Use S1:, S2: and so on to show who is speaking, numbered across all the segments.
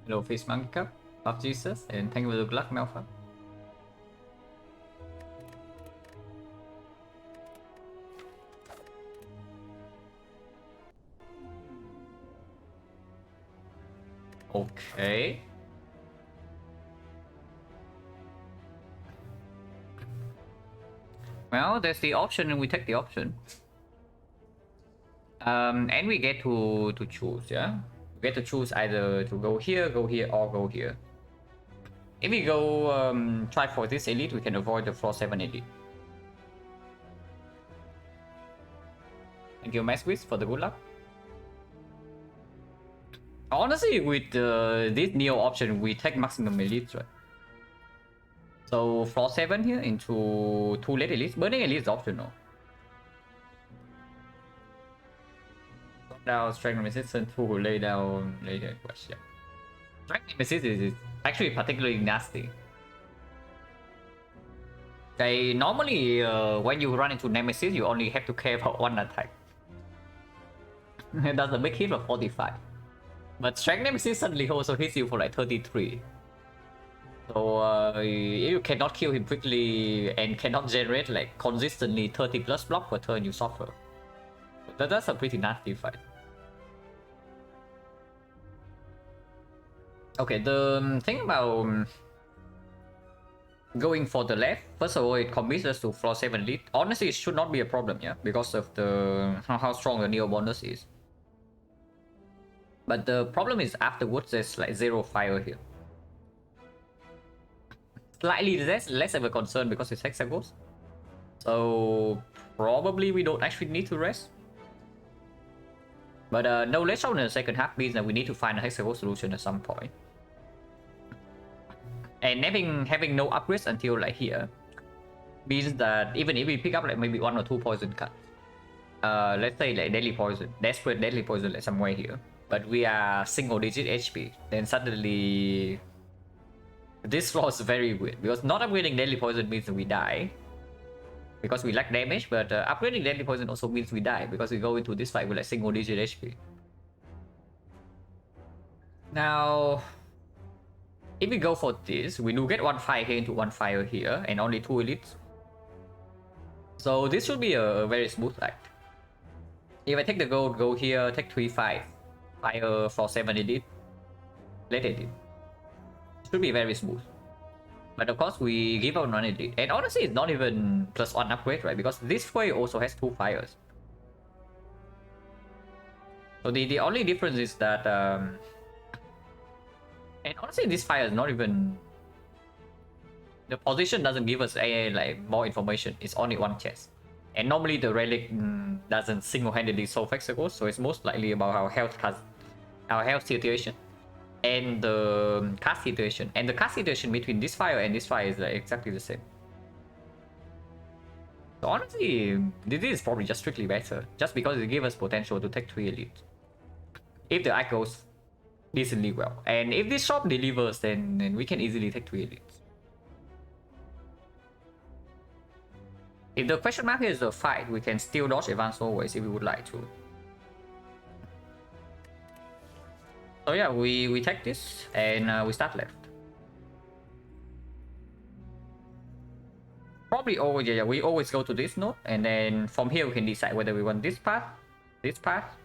S1: Hello, Fish Monkey Cup of Jesus, and thank you for the good luck, Malfa. Okay. Well, there's the option, and we take the option. And we get to choose, yeah? We get to choose either to go here, or go here. If we go try for this elite, we can avoid the floor 7 elite. Thank you, Masquis, for the good luck. Honestly, with this Neo option, we take maximum elites, right? So floor 7 here into 2 late elites. Burning elite is optional. Now strength resistance to lay down later question. Strength nemesis is actually particularly nasty. Okay, normally when you run into nemesis, you only have to care about 1 attack. That's a big hit of 45. But strength nemesis suddenly also hits you for like 33. So if you cannot kill him quickly and cannot generate like consistently 30 plus block per turn, you suffer. That's a pretty nasty fight. Okay, the thing about going for the left, first of all, it commits us to floor 7 lead. Honestly, it should not be a problem, yeah, because of the how strong the Neo bonus is. But the problem is afterwards, there's like 0 fire here. Slightly less of a concern because it's Hexagons. So probably we don't actually need to rest. But no less on the second half means that we need to find a Hexagon solution at some point. And having no upgrades until like here means that even if we pick up like maybe 1 or 2 poison cuts, let's say like deadly poison, desperate deadly poison like somewhere here, but we are single digit HP, then suddenly this floor is very weird because not upgrading deadly poison means we die because we lack damage, but upgrading deadly poison also means we die because we go into this fight with like single digit HP. Now, if we go for this, we do get 1 fire here into 1 fire here and only 2 elites. So this should be a very smooth act. If I take the gold, go here, take 3-5, fire for 7 elite, let it. Should be very smooth. But of course, we give out 1 elite. And honestly, it's not even +1 upgrade, right? Because this way also has 2 fires. So the only difference is that... and honestly, this fire is not even... The position doesn't give us like more information. It's only 1 chest. And normally the relic doesn't single-handedly solve Hexagons, so it's most likely about our health situation. And the cast situation. And the cast situation between this fire and this fire is like exactly the same. So honestly, this is probably just strictly better. Just because it gives us potential to take 3 elites. If the act goes decently well. And if this shop delivers, then we can easily take 3 elites. If the question mark is a fight, we can still dodge advance always if we would like to. So yeah, we take this and we start left. Probably always, yeah, we always go to this node and then from here we can decide whether we want this path,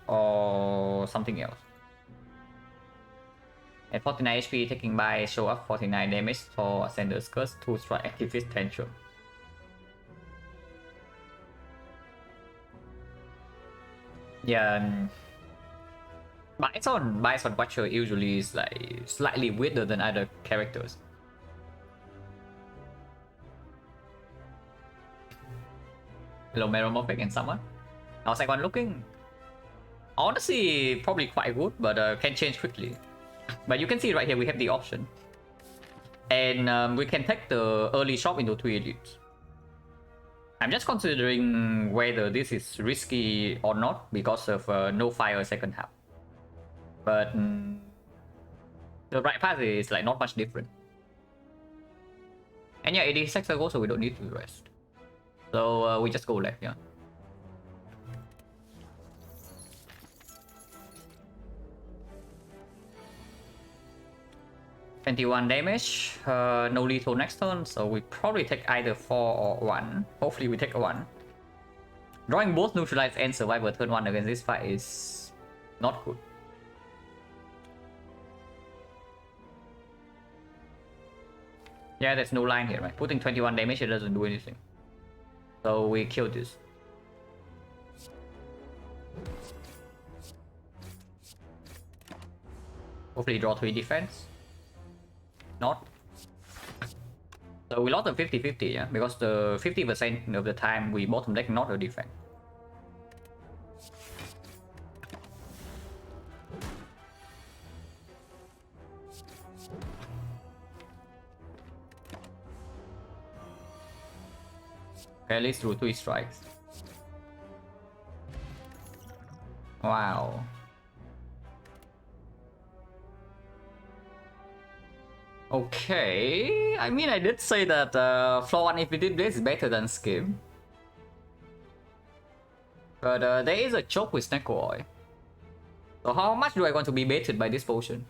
S1: or something else. At 49 HP, taking by show up 49 damage for Ascender's Curse, 2 strike activist tantrum. Yeah, Bison Watcher usually is like slightly weirder than other characters. Hello, Meromorphic and someone. How's everyone looking? Honestly, probably quite good, but can change quickly. But you can see right here we have the option. And we can take the early shop into 3 elites. I'm just considering whether this is risky or not because of no fire second half. But the right path is like not much different. And yeah, it is Hexagons, so we don't need to rest. So we just go left, yeah. 21 damage, no lethal next turn, so we probably take either 4 or 1. Hopefully we take a 1. Drawing both neutralize and survivor turn 1 against this fight is not good. Yeah, there's no line here, right? Putting 21 damage, it doesn't do anything. So we kill this. Hopefully draw 3 defense. Not. So we lost the 50-50, yeah? Because the 50% of the time we bottom deck not a defense. Okay, at least through 3 strikes. Wow. Okay, I mean, I did say that floor 1 if we did this is better than Skim. But there is a choke with XecnaR. So how much do I want to be baited by this potion?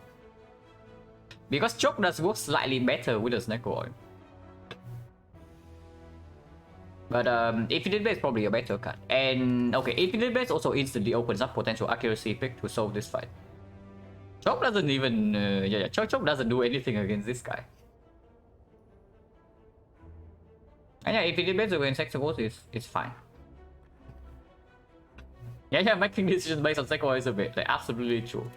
S1: Because choke does work slightly better with the XecnaR. But Infinite Blade is probably a better card. And okay, Infinite Blade also instantly opens up potential accuracy pick to solve this fight. Choke doesn't even... Choke doesn't do anything against this guy. And yeah, Infinite Blade against XecnaR is fine. Yeah, making decisions based on XecnaR is a bit like absolutely true.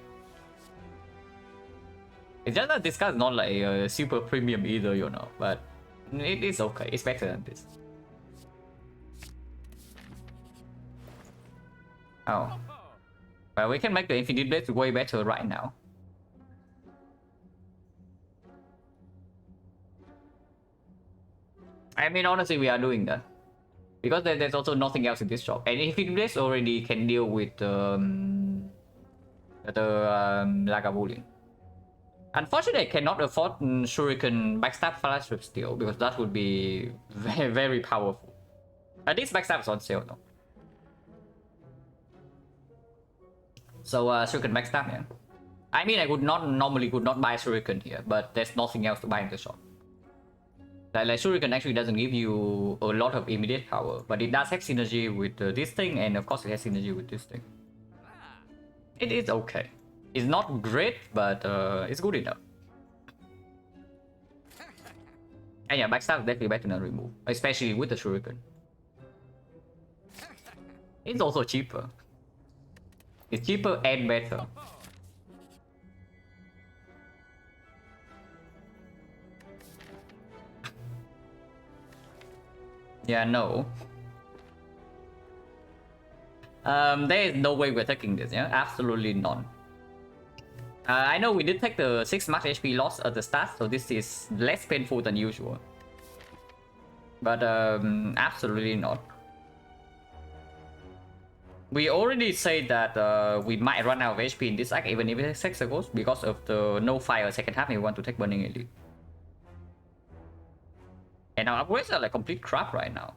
S1: It's just that this card is not like a super premium either, you know, but it is okay. It's better than this. Oh. Well, we can make the Infinite Blade way better right now. I mean, honestly, we are doing that. Because there's also nothing else in this shop. And Infinite Blade already can deal with the Lagavulin. Unfortunately, I cannot afford Shuriken Backstab Flash Whip still, because that would be very, very powerful. At least Backstab is on sale though. So Shuriken Backstab, yeah. I mean, I would not normally buy Shuriken here, but there's nothing else to buy in the shop. Like Shuriken actually doesn't give you a lot of immediate power, but it does have synergy with this thing, and of course it has synergy with this thing. It is okay. It's not great, but it's good enough. And yeah, Backstab is definitely better than remove, especially with the Shuriken. It's also cheaper. It's cheaper and better. Yeah, no. There is no way we're taking this, yeah? Absolutely none. I know we did take the 6 max HP loss at the start, so this is less painful than usual. But absolutely not. We already said that we might run out of HP in this act, even if it's Hexagons, because of the no fire second half and we want to take Burning Elite. And our upgrades are like complete crap right now.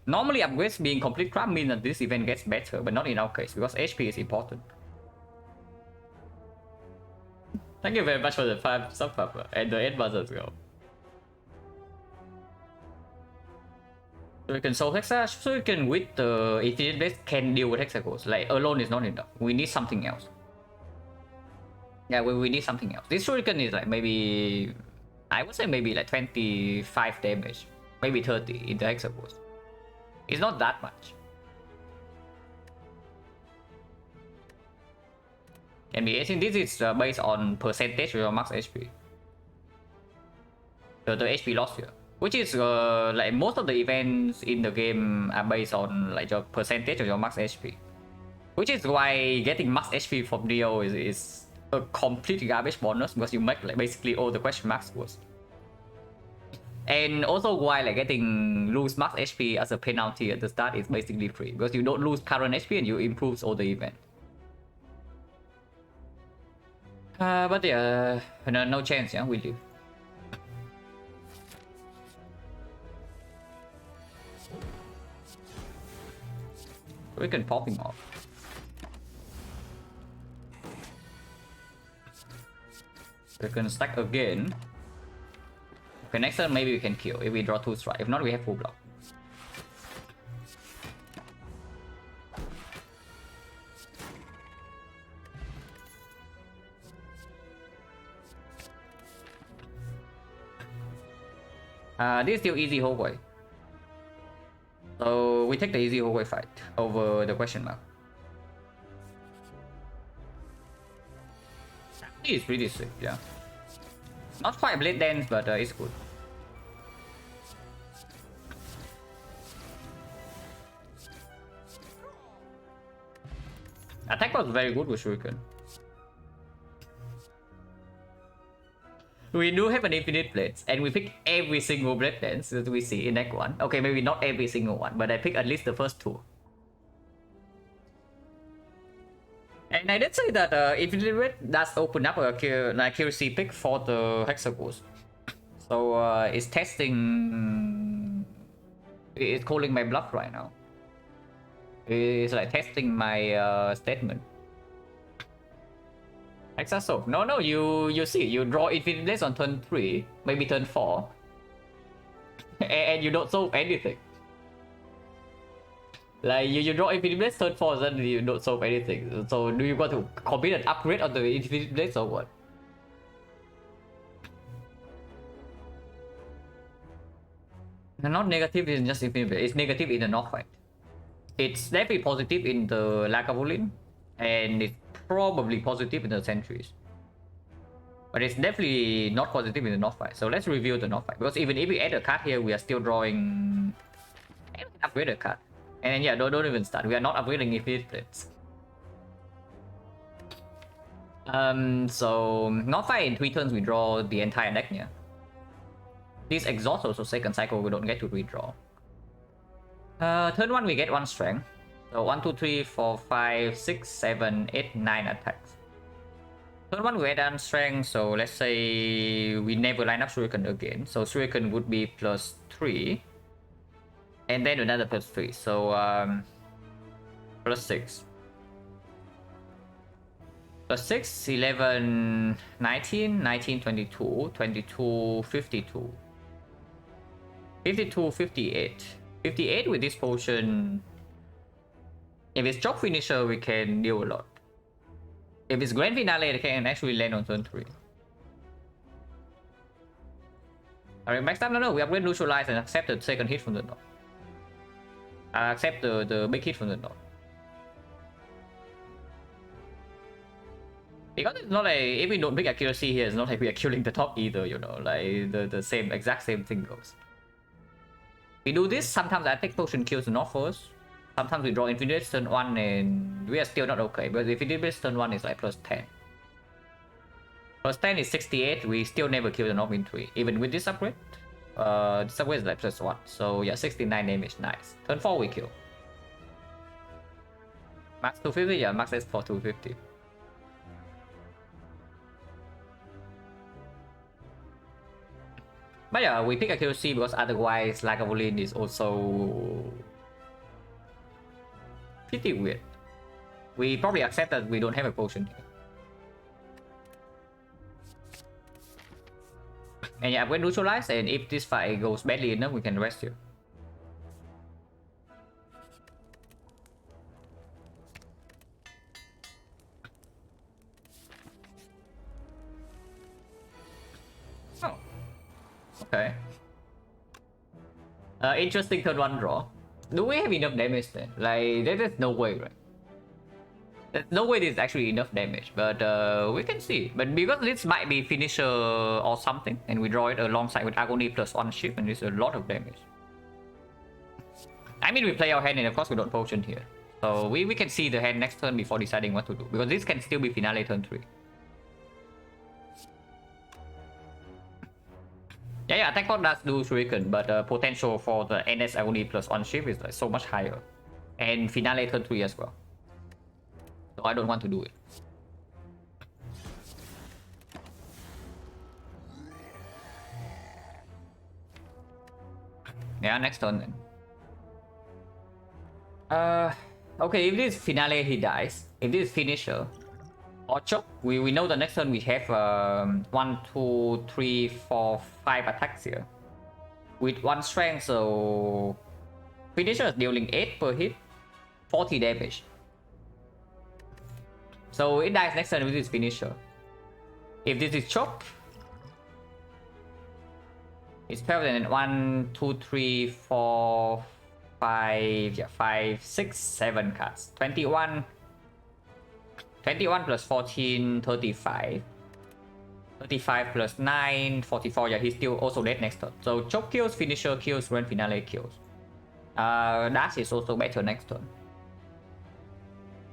S1: Normally upgrades being complete crap means that this event gets better, but not in our case, because HP is important. Thank you very much for the 5 sub papa and the 8 buzz as well. So we can solve Hexa, so we can with the Infinite Blade can deal with Hexagons. Like alone is not enough. We need something else. Yeah, we need something else. This Shuriken is like maybe, I would say maybe like 25 damage, maybe 30 in the Hexagons. It's not that much. Can be 18. This is based on percentage of your max HP. The HP loss here. Which is like most of the events in the game are based on like your percentage of your max HP. Which is why getting max HP from Neo is a complete garbage bonus, because you make like basically all the question marks worse. And also why like getting lose max HP as a penalty at the start is basically free, because you don't lose current HP and you improve all the event. But yeah, no chance, yeah, we leave. We can pop him off. We can stack again. Okay, next turn maybe we can kill if we draw 2 strike. If not, we have full block. This is still easy hallway. So we take the easy hallway fight over the question mark. It's pretty sick, yeah. Not quite blade dance, but it's good. Attack was very good with Shuriken. We do have an infinite blades, and we pick every single blade dance that we see in deck 1. Okay, maybe not every single one, but I pick at least the first 2. And I did say that infinite blade does open up an accuracy pick for the Hexagons. So it's testing... It's calling my bluff right now. It's like testing my statement. Exasol. No, you see, you draw infinite blades on turn 3, maybe turn 4, and you don't solve anything. Like you draw infinite blades turn 4, then you don't solve anything. So do you want to commit an upgrade on the infinite blades or what? Not negative in just infinite blades. It's negative in the knock fight. It's definitely positive in the Lagavulin, and it's probably positive in the Sentries. But it's definitely not positive in the knock fight. So let's review the knock fight. Because even if we add a card here, we are still drawing... upgrade a card. And yeah, don't even start. We are not upgrading infinite blades. So knock fight in 3 turns we draw the entire deck here. This exhaust also second cycle we don't get to redraw. Turn 1 we get 1 strength. So 1, 2, 3, 4, 5, 6, 7, 8, 9 attacks. Turn 1 we get 1 strength, so let's say we never line up Shuriken again. So Shuriken would be plus 3. And then another plus 3, so plus 6. Plus 6, 11, 19, 19, 22, 22, 52. 52, 58. 58 with this potion. If it's Job Finisher, we can deal a lot. If it's Grand Finale, it can actually land on turn 3. Alright, next time, no, we upgrade Neutralize and accept the second hit from the Nord. Accept the big hit from the Nord. Because it's not like, if we don't pick accuracy here, it's not like we are killing the top either, you know, like the same, exact same thing goes. We do this, sometimes I take potion kills the Nord first. Sometimes we draw infinite turn 1 and we are still not okay, because infinite turn 1 is like plus 10. Plus 10 is 68, we still never kill the Nord in 3. Even with this upgrade, this upgrade is like plus 1. So yeah, 69 damage, nice. Turn 4 we kill. Max 250, yeah, max is for 250. But yeah, we pick accuracy because otherwise Lagavulin is also pretty weird. We probably accept that we don't have a potion here. And yeah, we neutralize, and if this fight goes badly enough, we can rest here. Oh. Okay. Interesting turn 1 draw. Do we have enough damage then? Like, there's no way, right? There's no way there's actually enough damage, but we can see. But because this might be finisher or something, and we draw it alongside with Agony plus 1 ship, and it's a lot of damage. I mean, we play our hand, and of course we don't potion here. So we can see the hand next turn before deciding what to do, because this can still be finale turn 3. Yeah, attack pod does do Shuriken, but potential for the NS Agony plus 1 ship is like so much higher. And finale turn 3 as well. So I don't want to do it. Yeah, next turn then. Okay, if this is finale, he dies. If this is finisher, or chop. We know the next turn we have 1, 2, 3, 4, 5 attacks here with 1 strength, so finisher is dealing 8 per hit, 40 damage. So it dies next turn with this finisher. If this is chop, it's better than 1, 2, 3, 4, 5, yeah, 5, 6, 7 cards. 21 plus 14, 35. 35 plus 9, 44. Yeah, he's still also dead next turn. So chop kills, finisher kills, grand finale kills. Dash is also better next turn.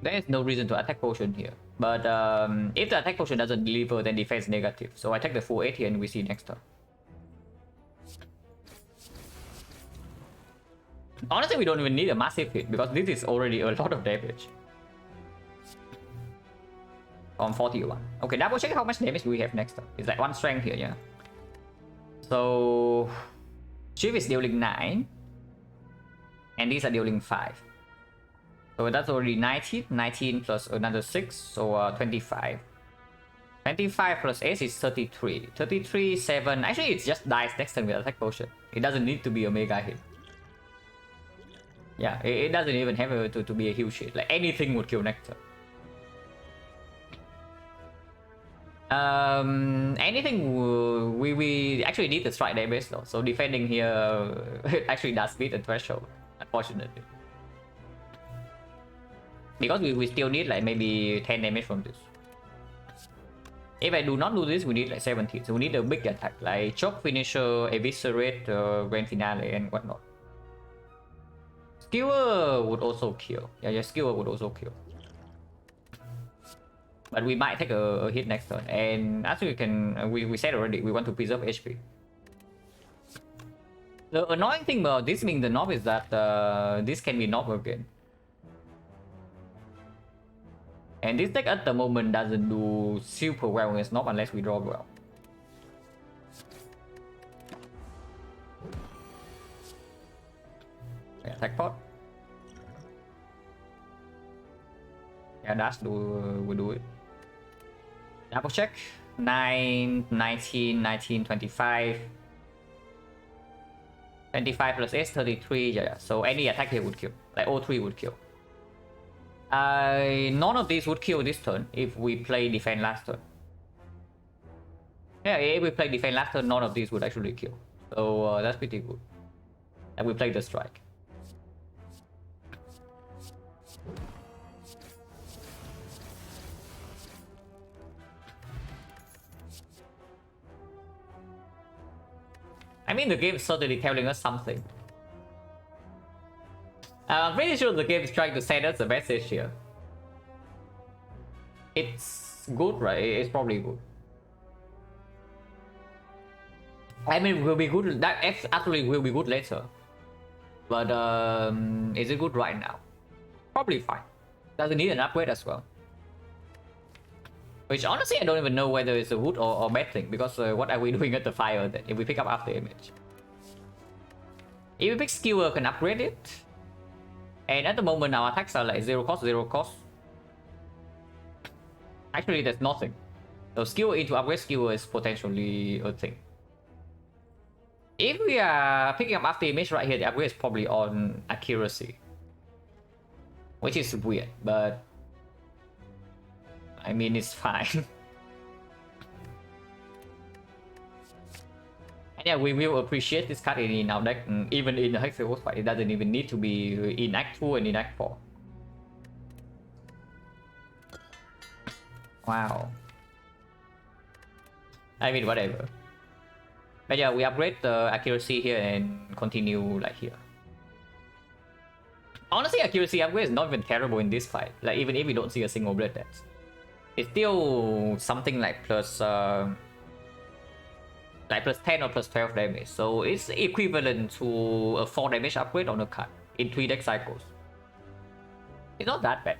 S1: There is no reason to attack potion here. But if the attack potion doesn't deliver, then defense negative. So I take the full 8 here and we see next turn. Honestly, we don't even need a massive hit because this is already a lot of damage. On 41. Okay, double check how much damage do we have next turn. It's like 1 strength here, yeah. So Chief is dealing 9. And these are dealing 5. So that's already 19. 19 plus another 6, so 25. 25 plus 8 is 33. 33, 7. Actually, it just dies next turn with attack potion. It doesn't need to be a mega hit. Yeah, it doesn't even have to be a huge hit. Like anything would kill next turn. Anything we actually need the strike damage though. So defending here it actually does beat the threshold, unfortunately. Because we still need like maybe 10 damage from this. If I do not do this, we need like 17. So we need a big attack like chop, finisher, eviscerate, grand finale, and whatnot. Skewer would also kill. Yeah, skewer would also kill. But we might take a hit next turn. And actually, we said already, we want to preserve HP. The annoying thing about this being the knob is that this can be knob again. And this deck at the moment doesn't do super well against knob unless we draw well. Okay, attack pot. Yeah, dash we do it. Double check. 9, 19, 19, 25. 25 plus S, 33. Yeah. So any attack here would kill. Like all 3 would kill. None of these would kill this turn if we play defense last turn. Yeah, if we play defense last turn, none of these would actually kill. So that's pretty good. And we play the strike. I mean, the game is certainly telling us something. I'm pretty sure the game is trying to send us a message here. It's good, right? It's probably good. I mean, it will be good. That absolutely will be good later. But is it good right now? Probably fine. Does it need an upgrade as well? Which honestly, I don't even know whether it's a good or bad thing, because what are we doing at the fire then if we pick up after image? If we pick skewer, can upgrade it. And at the moment, our attacks are like 0 cost, 0 cost. Actually, there's nothing. So skewer into upgrade skewer is potentially a thing. If we are picking up after image right here, the upgrade is probably on accuracy. Which is weird, but I mean, it's fine. And yeah, we will appreciate this card in our deck, even in the Hexaghost fight. It doesn't even need to be in Act 2 and in Act 4. Wow. I mean, whatever. But yeah, we upgrade the accuracy here and continue like here. Honestly, accuracy upgrade is not even terrible in this fight. Like, even if we don't see a single blood dance. It's still something like plus 10 or plus 12 damage. So it's equivalent to a 4 damage upgrade on a card in 3 deck cycles. It's not that bad.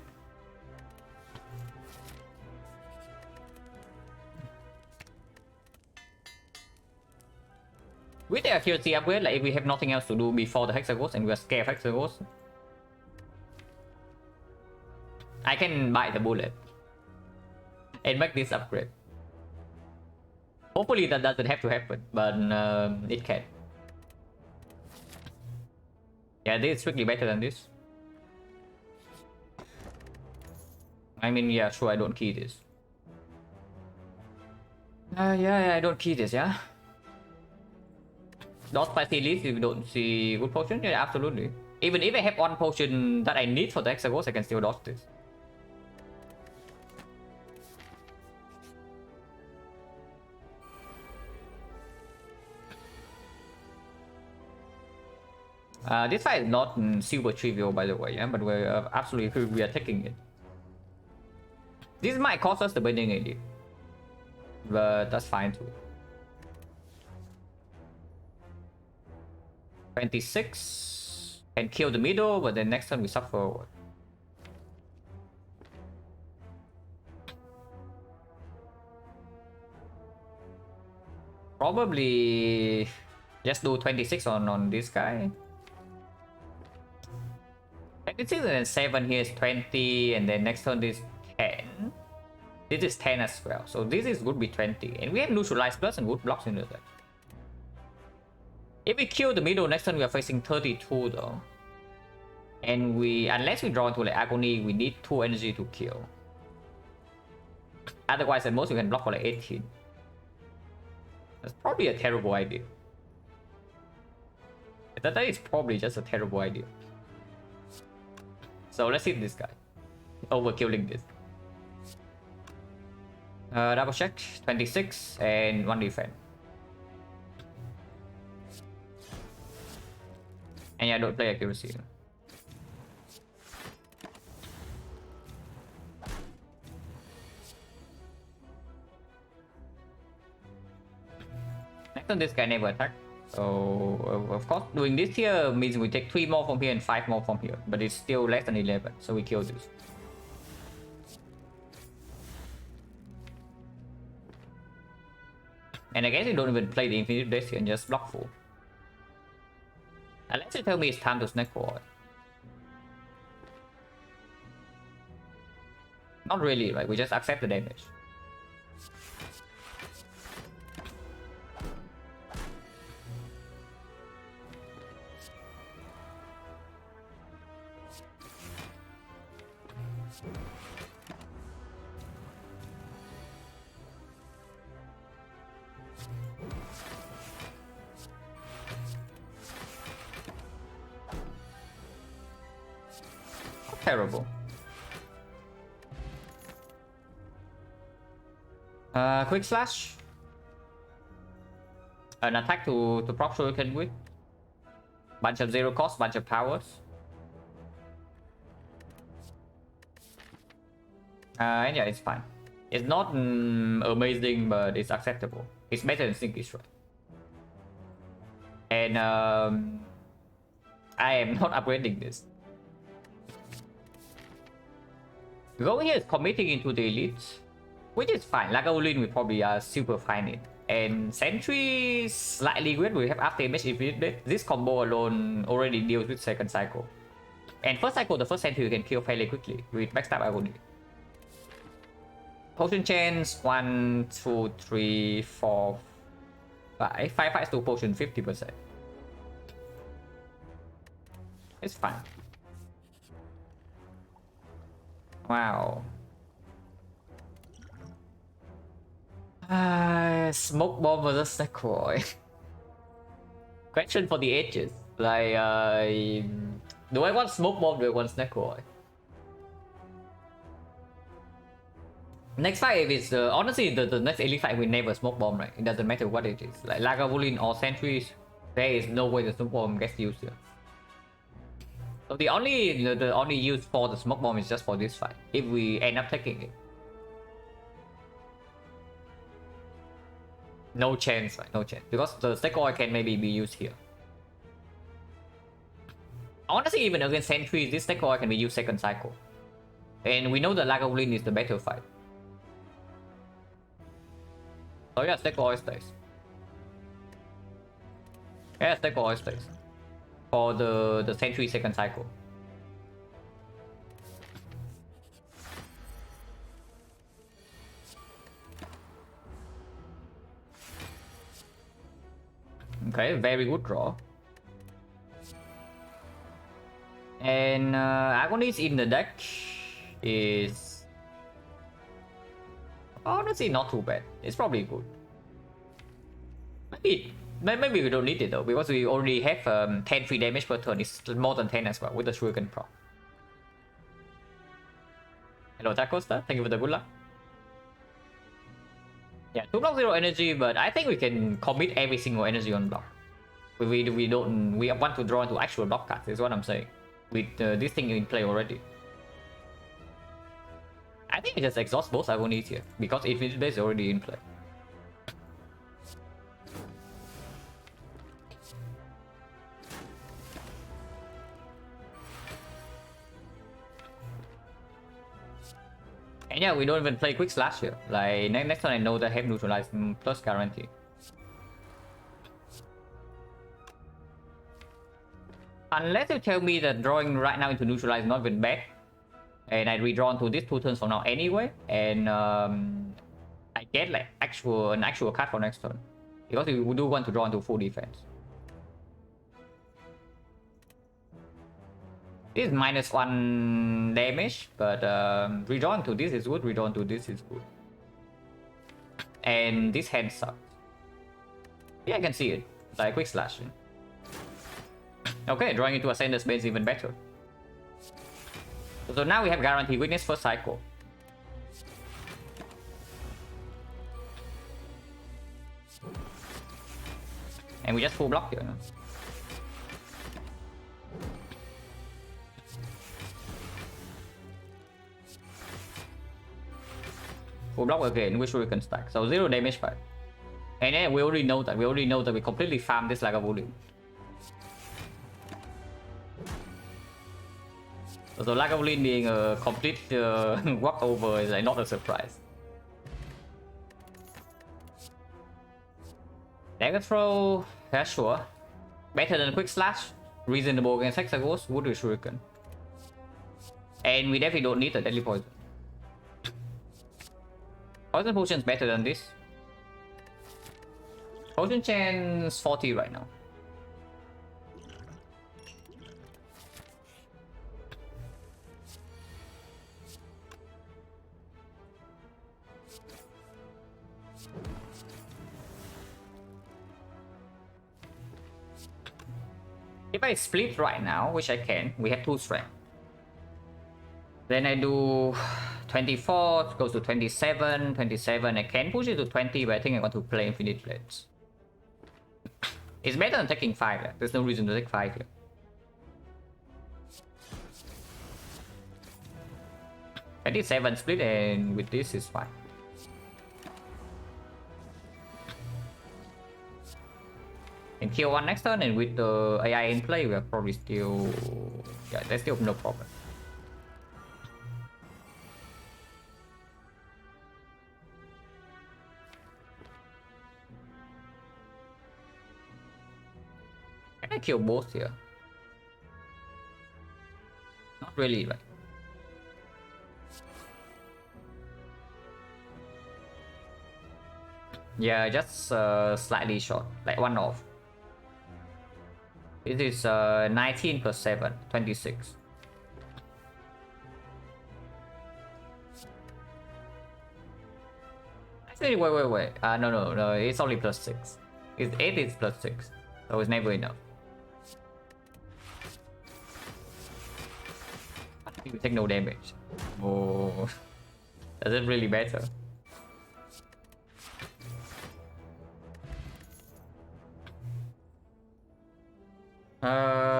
S1: With the accuracy upgrade, like if we have nothing else to do before the Hexaghost and we are scared of Hexaghost, I can bite the bullet. and make this upgrade. Hopefully that doesn't have to happen, but it can. Yeah, this is strictly better than this. I mean, yeah, sure, I don't key this. Yeah, I don't key this, yeah. Dodge spicy leads if you don't see good potion? Yeah, absolutely. Even if I have one potion that I need for the Hexagons, I can still dodge this. This fight is not super trivial, by the way, yeah, but we're absolutely we are taking it. This might cost us the bending AD, but that's fine too. 26 can kill the middle, but then next turn we suffer. Probably just do 26 on this guy. 26 and then 7 here is 20, and then next turn is 10. This is 10 as well, so this is would be 20, and we have neutralized plus and wood blocks into that. If we kill the middle next turn, we are facing 32 though, and we unless we draw into like agony, we need 2 energy to kill. Otherwise, at most we can block for like 18. That's probably a terrible idea. That is probably just a terrible idea. So let's hit this guy. Overkilling this. Double check. 26 and 1 defense. And yeah, don't play accuracy. Next on this guy never attack. So of course doing this here means we take 3 more from here and 5 more from here, but it's still less than 11, so we kill this. And I guess you don't even play the Infinite Blade here and just block full. Unless you tell me it's time to XecnaR. Not really, right? We just accept the damage. Terrible. Quick slash. An attack to proc shuriken with. Bunch of 0 cost, bunch of powers. And yeah, it's fine. It's not amazing, but it's acceptable. It's better than Stinky Strike. And I am not upgrading this. Going here is committing into the elites, which is fine. Lagavulin we probably are super fine in. And Sentry slightly weird. We have after image if this combo alone already deals with second cycle. And first cycle, the first Sentry you can kill fairly quickly with backstab agony. Potion chains 1, 2, 3, 4, 5. 5 fights to potion 50%. It's fine. Wow. Smoke bomb versus XecnaR. Question for the ages. Like, do I want smoke bomb? Do I want XecnaR? Next fight, if it's honestly the next elite fight, we never smoke bomb, right? It doesn't matter what it is. Like Lagavulin or Sentries, there is no way the smoke bomb gets used here. So the only use for the smoke bomb is just for this fight, if we end up taking it. No chance, right? No chance. Because the XecnaR can maybe be used here. Honestly, even against Sentries, this XecnaR can be used second cycle. And we know the Lagavulin is the better fight. So yeah, XecnaR stays. Yeah, XecnaR stays. For the Sentry second cycle. Okay, very good draw. And Agonies in the deck is honestly not too bad. It's probably good. Maybe we don't need it though, because we already have 10 free damage per turn. It's more than 10 as well with the Shuriken Pro. Hello Tacosta, thank you for the good luck. Yeah, 2 block 0 energy, but I think we can commit every single energy on block. We want to draw into actual block cards, is what I'm saying. With this thing in play already. I think we just exhaust both Agonies here, because Infinite Blade is already in play. And yeah, we don't even play Quick Slash here. Like, next time I know that I have Neutralize plus guarantee. Unless you tell me that drawing right now into Neutralize is not even bad. And I redraw into this 2 turns from now anyway. And I get like an actual card for next turn. Because we do want to draw into full defense. This is -1 damage, but redrawing to this is good, redrawing to this is good. And this hand sucks. Yeah, I can see it. Like Quick Slash. Okay, drawing into Ascender's Bane is even better. So now we have Guaranteed Weakness first cycle. And we just full block here. No? Full block again, which we can stack. So 0 damage back. And then we already know that. We completely farm this Lagavulin. So Lagavulin being a complete walkover is like not a surprise. Dagger Throw, yeah sure. Better than Quick Slash. Reasonable against Hexaghost, Wood with Shuriken. And we definitely don't need a Deadly Poison. Poison Potion is better than this. Potion chance 40 right now. If I split right now, which I can, we have 2 strength. Then I do 24, goes to 27, 27. I can push it to 20, but I think I want to play Infinite Blades. It's better than taking 5. Yeah. There's no reason to take 5 here. $27 split, and with this is fine. And kill 1 next turn, and with the AI in play, we are probably still... Yeah, there's still no problem. Can I kill both here? Not really, right? Yeah, just slightly short, like 1 off. It is 19 plus 7, 26. Actually, wait. No, it's only plus 6. It's 8 is plus 6. So it's never enough. I think we take no damage. Oh, does it really matter?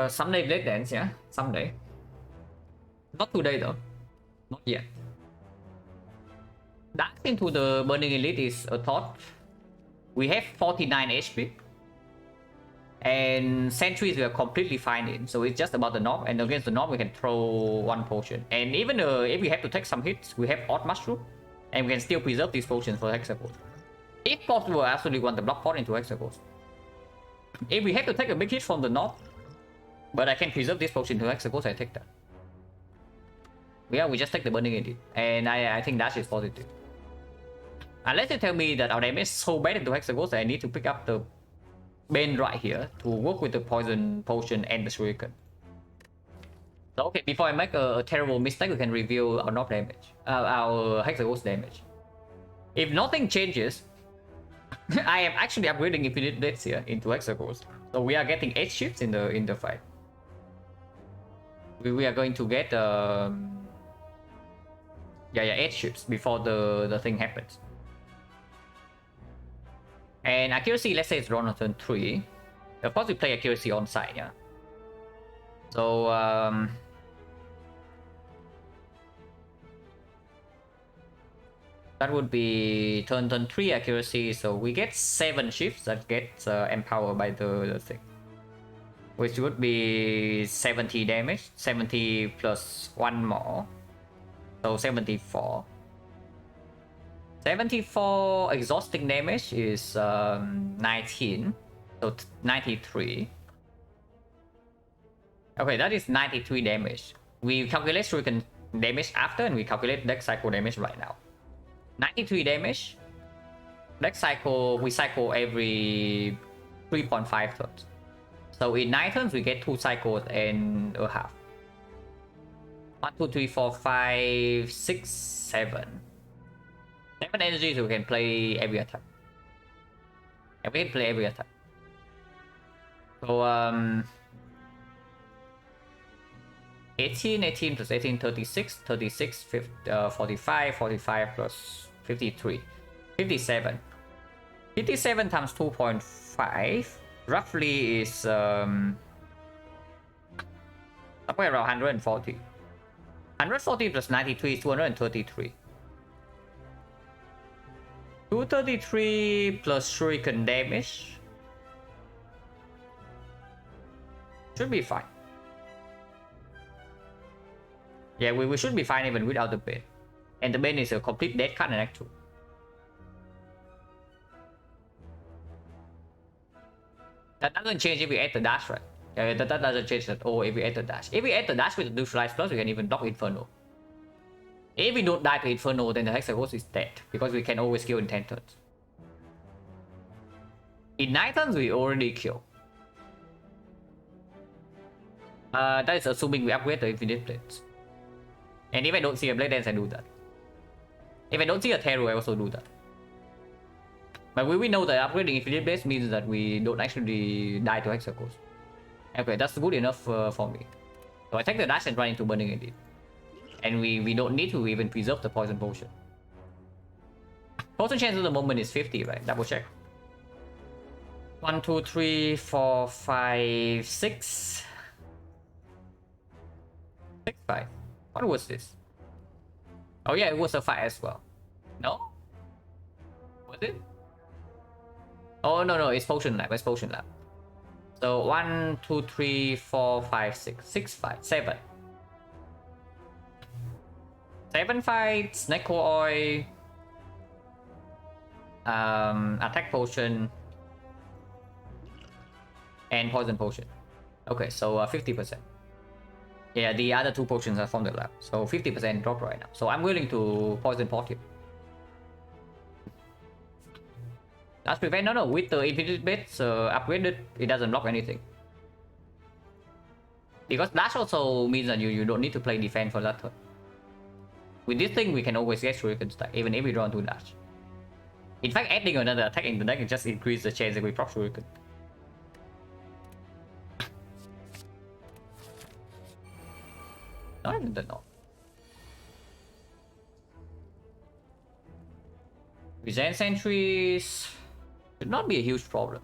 S1: Someday Blade Dance, yeah? Someday. Not today though. Not yet. Dash into the Burning Elite is a thought. We have 49 HP. And Sentries we are completely fine in. So it's just about the knob. And against the knob we can throw 1 potion. And even if we have to take some hits, we have Odd Mushroom. And we can still preserve these potions for Hexaghost. If possible, I actually want the block pot into Hexaghost. If we have to take a big hit from the knob, but I can preserve this potion to Hexaghost, I take that. Yeah, we just take the Burning Elite. And I think Dash is positive. Unless you tell me that our damage is so bad into Hexaghost that I need to pick up the Bane right here to work with the poison potion and the shuriken. So okay, before I make a terrible mistake, we can review our knob damage, our Hexaghost damage. If nothing changes, I am actually upgrading Infinite Blades here into Hexaghost. So we are getting 8 shifts in the fight. We are going to get 8 shifts before the thing happens. And accuracy, let's say it's drawn on turn 3. Of course, we play accuracy on side, yeah. So that would be turn 3 accuracy. So we get 7 shifts that gets empowered by the thing, which would be 70 damage, 70 plus 1 more, so 74. 74 exhausting damage is 19, so 93. Okay, that is 93 damage. We calculate shuriken damage after, and we calculate deck cycle damage right now. 93 damage. Deck cycle, we cycle every 3.5 turns. So in 9 turns, we get 2 cycles and a half. 1, 2, 3, 4, 5, 6, 7. 7 energies, we can play every attack. And we can play every attack. So 18 plus 18, 36, 36, 50, 45, 45 plus 53, 57. 57 times 2.5 roughly is somewhere around 140. 140 plus 93 is 233. 233 plus shuriken damage should be fine. Yeah, we should be fine even without the Bane. And the Bane is a complete dead card in Act 2. That doesn't change if we add the dash, right? Yeah, that doesn't change at all if we add the dash. If we add the dash with the Neutralize Plus, we can even block Inferno. If we don't die to Inferno, then the Hexaghost is dead, because we can always kill in 10 turns. In 9 turns, we already kill. That is assuming we upgrade the Infinite Blades. And if I don't see a Blade Dance, I do that. If I don't see a Teru, I also do that. But we know that upgrading Infinite Blades means that we don't actually die to Hexaghost. Okay, that's good enough for me. So I take the dash and run into Burning Indeed. And we don't need to even preserve the Poison Potion. Poison chance at the moment is 50, right? Double check. 1, 2, 3, 4, 5, 6. 6, 5. What was this? Oh yeah, it was a 5 as well. No? Was it? Oh no, it's Potion Lab. It's Potion Lab. So 1, 2, 3, 4, 5, 6. 6, 5, 7. 7 fights, Snake Oil, Attack Potion, and Poison Potion. Okay, so 50%. Yeah, the other 2 potions are from the lab, so 50% drop right now. So I'm willing to Poison Pot you. That's prevent. No, with the Infinite Blades upgraded, it doesn't block anything. Because dash also means that you don't need to play defense for that turn. With this thing, we can always get shuriken stack, even if we draw 2 dash. In fact, adding another attack in the deck can just increase the chance that we proc shuriken. Not even that, no. Resent sentries should not be a huge problem.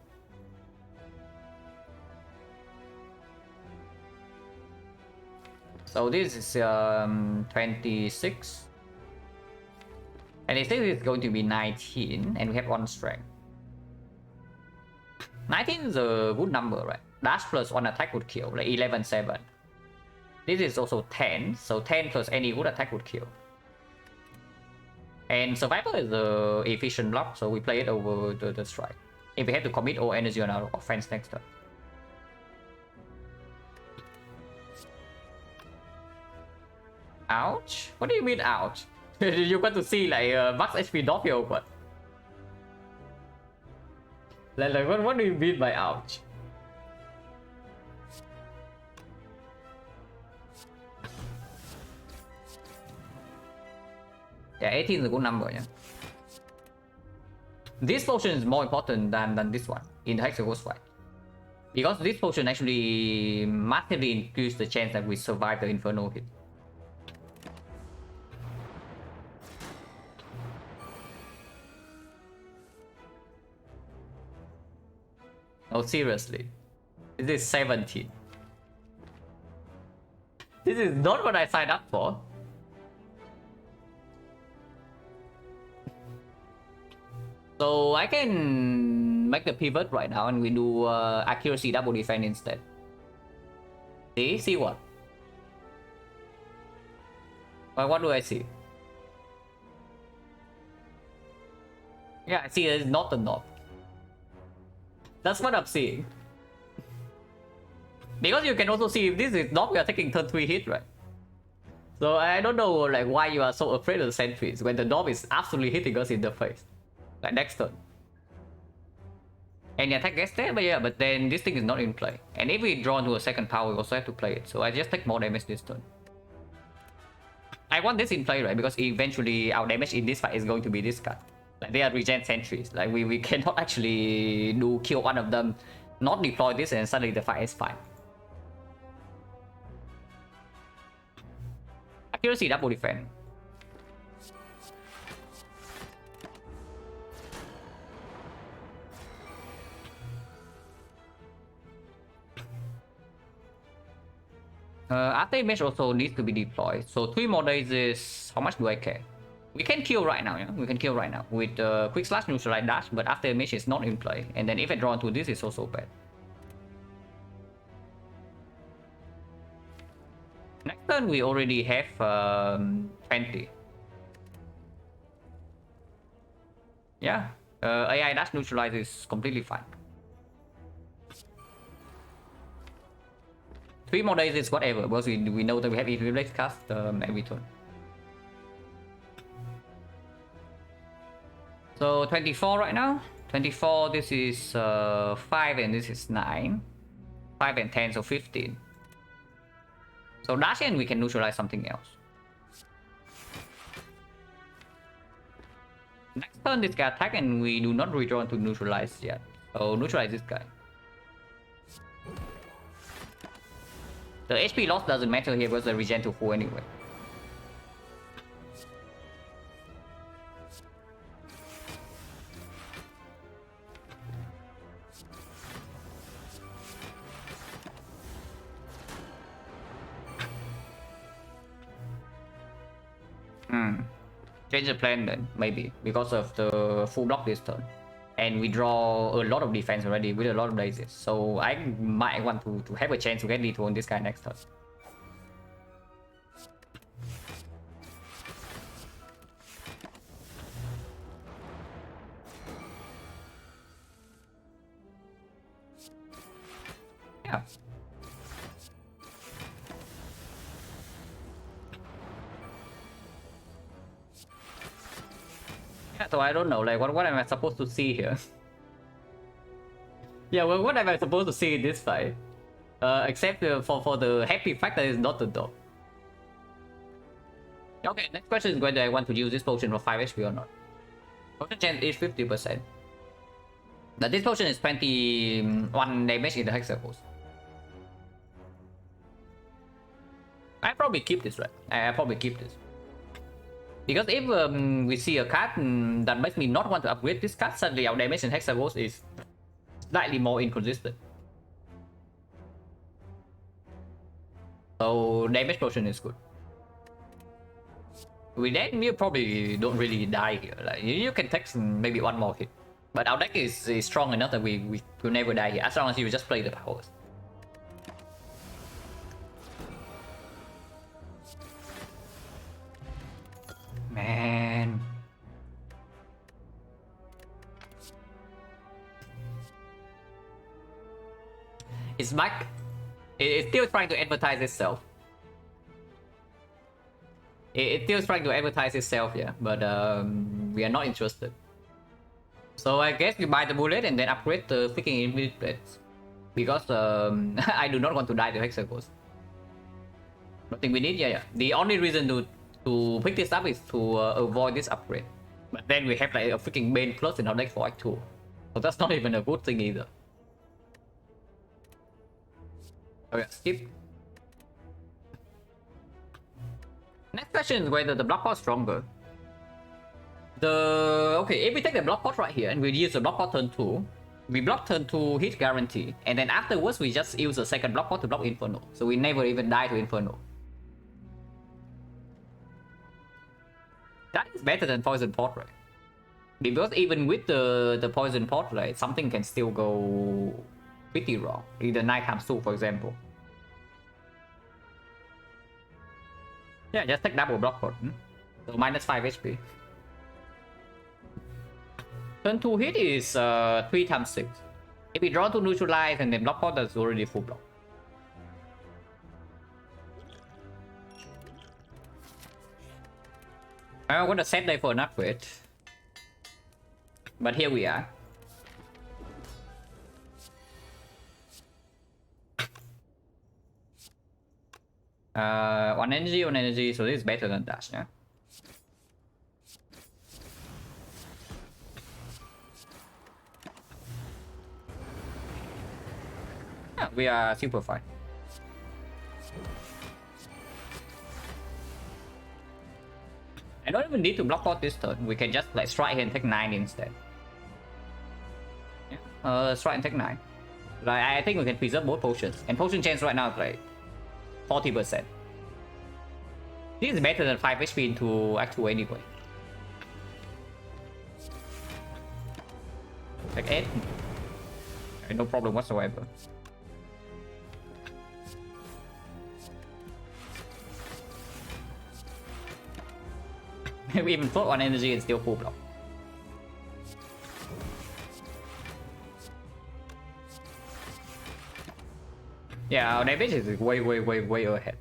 S1: So this is 26. And I think it's going to be 19, and we have 1 strength. 19 is a good number, right? Dash plus 1 attack would kill, like 11, 7. This is also 10, so 10 plus any good attack would kill. And Survivor is the efficient block, so we play it over the strike. If we have to commit all energy on our offense next turn. Ouch? What do you mean ouch? You got to see like max HP Doppio, but Like what do you mean by ouch? Yeah, 18 is a good number, yeah. This potion is more important than this one in the Hexaghost fight. Because this potion actually massively increases the chance that we survive the Inferno hit. Oh, seriously. This is 17. This is not what I signed up for. So I can make the pivot right now and we do accuracy double defense instead. See what? Well, what do I see? Yeah, I see it's not the knob. That's what I'm seeing. Because you can also see if this is knob, we are taking turn 3 hit, right? So I don't know like why you are so afraid of the sentries when the knob is absolutely hitting us in the face. Like next turn. And the attack gets there, but yeah, but then this thing is not in play. And if we draw into a second power, we also have to play it. So I just take more damage this turn. I want this in play, right? Because eventually our damage in this fight is going to be this card. Like they are regen sentries. Like we cannot actually do kill one of them, not deploy this, and suddenly the fight is fine. Accuracy double defense. After image also needs to be deployed. So 3 more days is... How much do I care? We can kill right now, yeah? We can kill right now. With quick slash neutralize dash, but after image is not in play. And then if I draw into this, it's also bad. Next turn we already have 20. Yeah, AI dash neutralize is completely fine. 3 more days is whatever, because we know that we have reflex cast every turn. So 24 right now. 24, this is 5 and this is 9. 5 and 10, so 15. So dash and we can neutralize something else. Next turn this guy attack and we do not redraw to neutralize yet. So neutralize this guy. The HP loss doesn't matter here because the regen to full anyway. Change the plan then, maybe, because of the full block this turn. And we draw a lot of defense already with a lot of blazes. So I might want to have a chance to get lethal on this guy next turn. Yeah. So I don't know, like what am I supposed to see here? Yeah, well, what am I supposed to see in this fight? Except for the happy fact that it's not the dog. Okay, next question is whether I want to use this potion for 5 HP or not. Potion chance is 50%. But this potion is 21 damage in the Hexaghost. I probably keep this, right? I probably keep this. Because if we see a card that makes me not want to upgrade this card, suddenly our damage in Hexaghost is slightly more inconsistent. So damage potion is good. With that, you probably don't really die here. Like you can take maybe one more hit, but our deck is strong enough that we will never die here as long as you just play the powers. Man. It's back. It's still trying to advertise itself. It's still trying to advertise itself, yeah, but we are not interested. So I guess you buy the bullet and then upgrade the freaking infinite blades. Because I do not want to die to hexagons. Don't think we need, yeah. The only reason to pick this up is to avoid this upgrade. But then we have like a freaking Bane plus in our deck for Act 2. So that's not even a good thing either. Okay, skip. Next question is whether the block pot is stronger. Okay, if we take the block pot right here and we use the block pot turn 2, we block turn 2 hit guarantee, and then afterwards we just use the second block pot to block Inferno. So we never even die to Inferno. That is better than Poison Pot, right? Because even with the Poison Pot, right, something can still go pretty wrong. Either Night times 2, for example. Yeah, just take double block pot. So minus 5 HP. Turn 2 hit is 3 times 6. If we draw to neutralize and then block pot, that's already full block. I'm gonna set there for an upgrade. But here we are. One energy, so this is better than dash, yeah? Yeah, we are super fine. I don't even need to block out this turn. We can just like strike and take 9 instead. Yeah. Strike and take 9. Like I think we can preserve both potions. And potion chance right now is like 40%. This is better than 5 HP into Act 2 anyway. Like 8. No problem whatsoever. We even float 1 energy and still full block. Yeah, our damage is way ahead.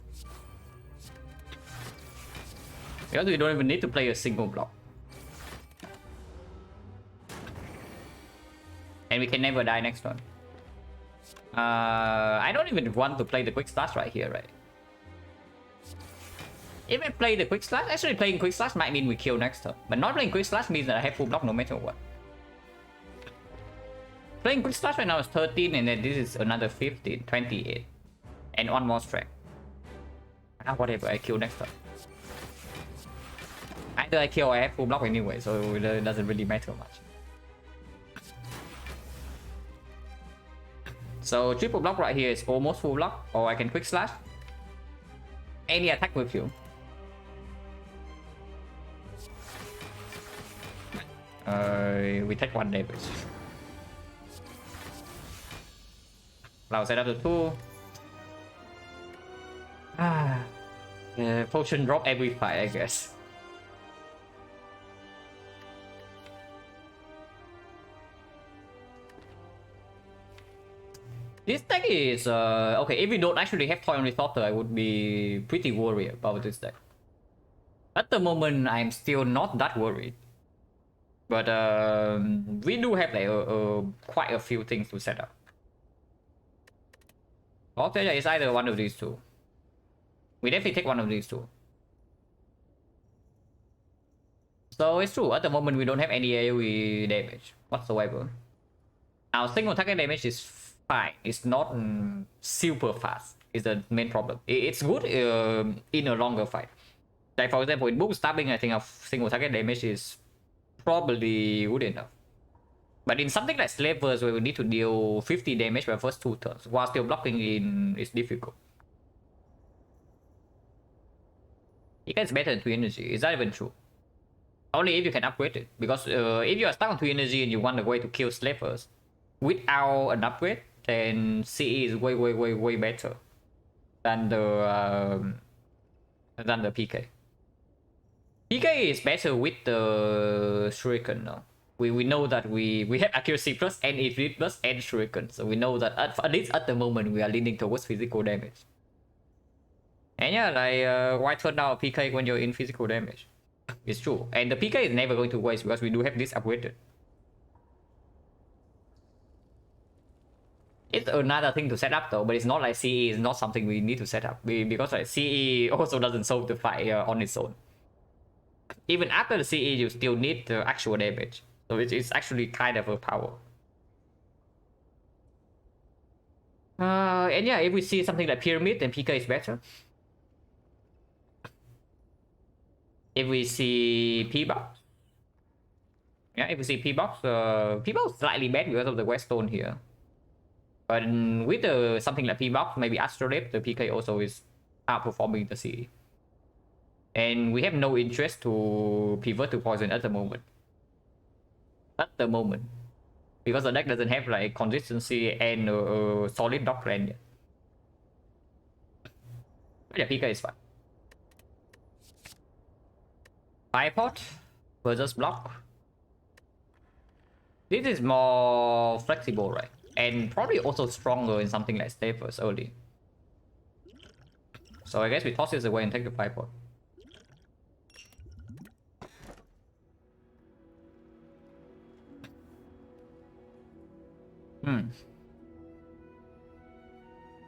S1: Because we don't even need to play a single block. And we can never die next turn. I don't even want to play the quick slash right here, right? If I play the quick slash, actually playing quick slash might mean we kill next turn. But not playing quick slash means that I have full block no matter what. Playing quick slash right now is 13 and then this is another 15, 28. And one more strike. Whatever, I kill next turn. Either I kill or I have full block anyway, so it doesn't really matter much. So triple block right here is almost full block, or I can quick slash. Any attack with you. We take 1 damage. Now set up to 2. Potion drop every fight, I guess. This deck is okay. If we don't actually have Toy on Resorter, I would be pretty worried about this deck. At the moment, I'm still not that worried. But we do have like quite a few things to set up. Okay, it's either one of these two. We definitely take one of these two. So it's true, at the moment we don't have any AoE damage whatsoever. Our single target damage is fine. It's not super fast. Is the main problem. It's good in a longer fight. Like for example, in book stabbing, I think our single target damage is probably good enough. But in something like Slavers, where we need to deal 50 damage by first 2 turns, while still blocking in is difficult. It gets better than 2 energy. Is that even true? Only if you can upgrade it. Because if you are stuck on 2 energy and you want a way to kill Slavers without an upgrade, then CE is way better than the PK. PK is better with the Shuriken now. We know that we have accuracy plus and infinite plus and Shuriken, so we know that at least at the moment we are leaning towards physical damage. And yeah, like why turn down PK when you're in physical damage? It's true, and the PK is never going to waste because we do have this upgraded. It's another thing to set up though, but it's not like CE is not something we need to set up. Because like CE also doesn't solve the fight on its own. Even after the CE, you still need the actual damage. So it's actually kind of a power. And yeah, if we see something like Pyramid, then PK is better. If we see P-Box. Yeah, if we see P-Box, P-Box is slightly bad because of the Weststone here. But with something like P-Box, maybe Astrolabe, the PK also is outperforming the CE. And we have no interest to pivot to Poison at the moment. At the moment. Because the deck doesn't have like consistency and solid dock land yet. But yeah, PK is fine. Tripod versus block. This is more flexible, right? And probably also stronger in something like Staples early. So I guess we toss this away and take the tripod.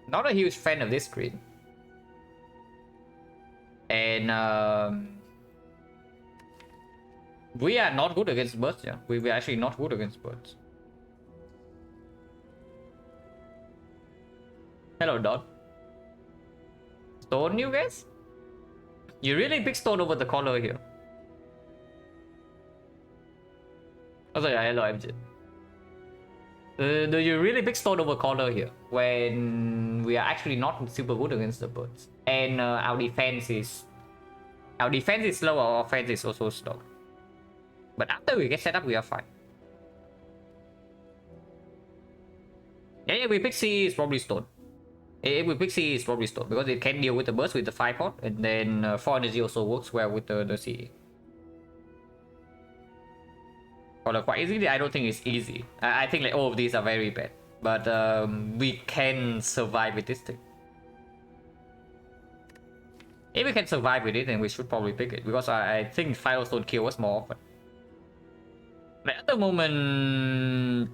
S1: Not a huge fan of this screen. And we are not good against birds, yeah. We're actually not good against birds. Hello, Dot. Stone, you guys? You really big stone over the collar here. Oh, sorry, hello, MJ. Do you really big stone over collar here when we are actually not super good against the birds? And our defense is slow, our offense is also slow. But after we get set up, we are fine. Yeah, we pick C is probably stone. If we pick C is probably stone because it can deal with the burst with the 5-pot, and then 4 energy also works well with the CE. Or quite easily, I don't think it's easy. I think like all of these are very bad, but we can survive with this thing. If we can survive with it, then we should probably pick it because I think Firestone kill us more often. But at the moment,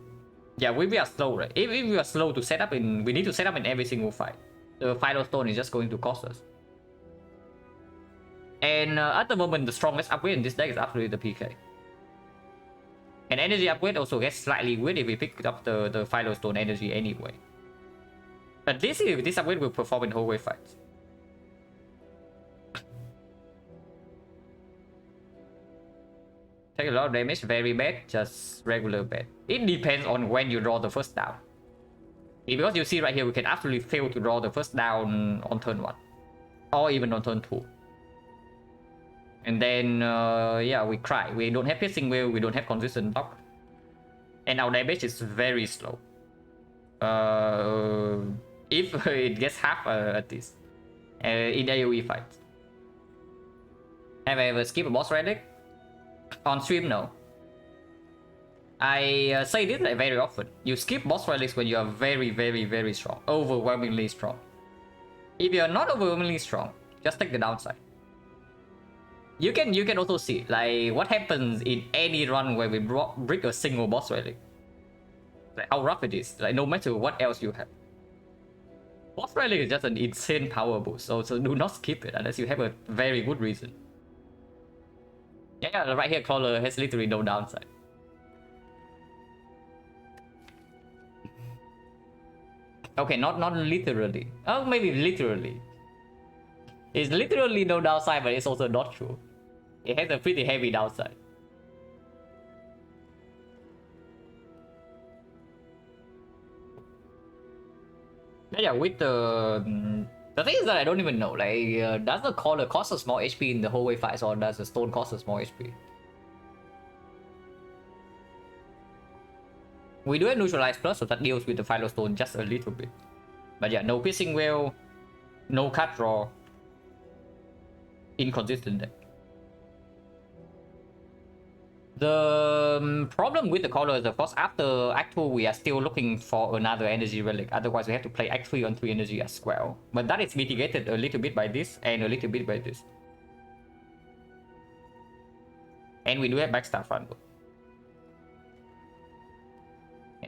S1: yeah, we are slow, right? If we are slow to set up we need to set up in every single fight. The Firestone is just going to cost us. And at the moment, the strongest upgrade in this deck is absolutely the PK. And energy upgrade also gets slightly weird if we pick up the Firestone energy anyway. But this upgrade will perform in hallway fights. Take a lot of damage, very bad, just regular bad. It depends on when you draw the first down. Because you see right here, we can absolutely fail to draw the first down on turn 1. Or even on turn 2. And then, yeah, we cry. We don't have piercing wheel, we don't have consistent block. And our damage is very slow. If it gets half at least. In AoE fights. Have I ever skipped a boss relic? On stream, no. I say this like very often. You skip boss relics when you are very, very, very strong. Overwhelmingly strong. If you are not overwhelmingly strong, just take the downside. You can also see like what happens in any run where we break a single boss relic. Like how rough it is. Like no matter what else you have. Boss relic is just an insane power boost. So do not skip it unless you have a very good reason. Yeah, right here, Crawler has literally no downside. Okay, not literally. Oh, maybe literally. It's literally no downside, but it's also not true. It has a pretty heavy downside. Yeah, with the thing is that I don't even know. Like, does the Caller cost us more HP in the hallway fights, or does the Stone cost us more HP? We do have Neutralize Plus, so that deals with the Firestone just a little bit. But yeah, no Piercing Whale, no Cut Draw. Inconsistent deck. The problem with the Caller is, of course, after Act 2, we are still looking for another energy relic. Otherwise, we have to play Act 3 on 3 energy as well. But that is mitigated a little bit by this and a little bit by this. And we do have Backstab Front.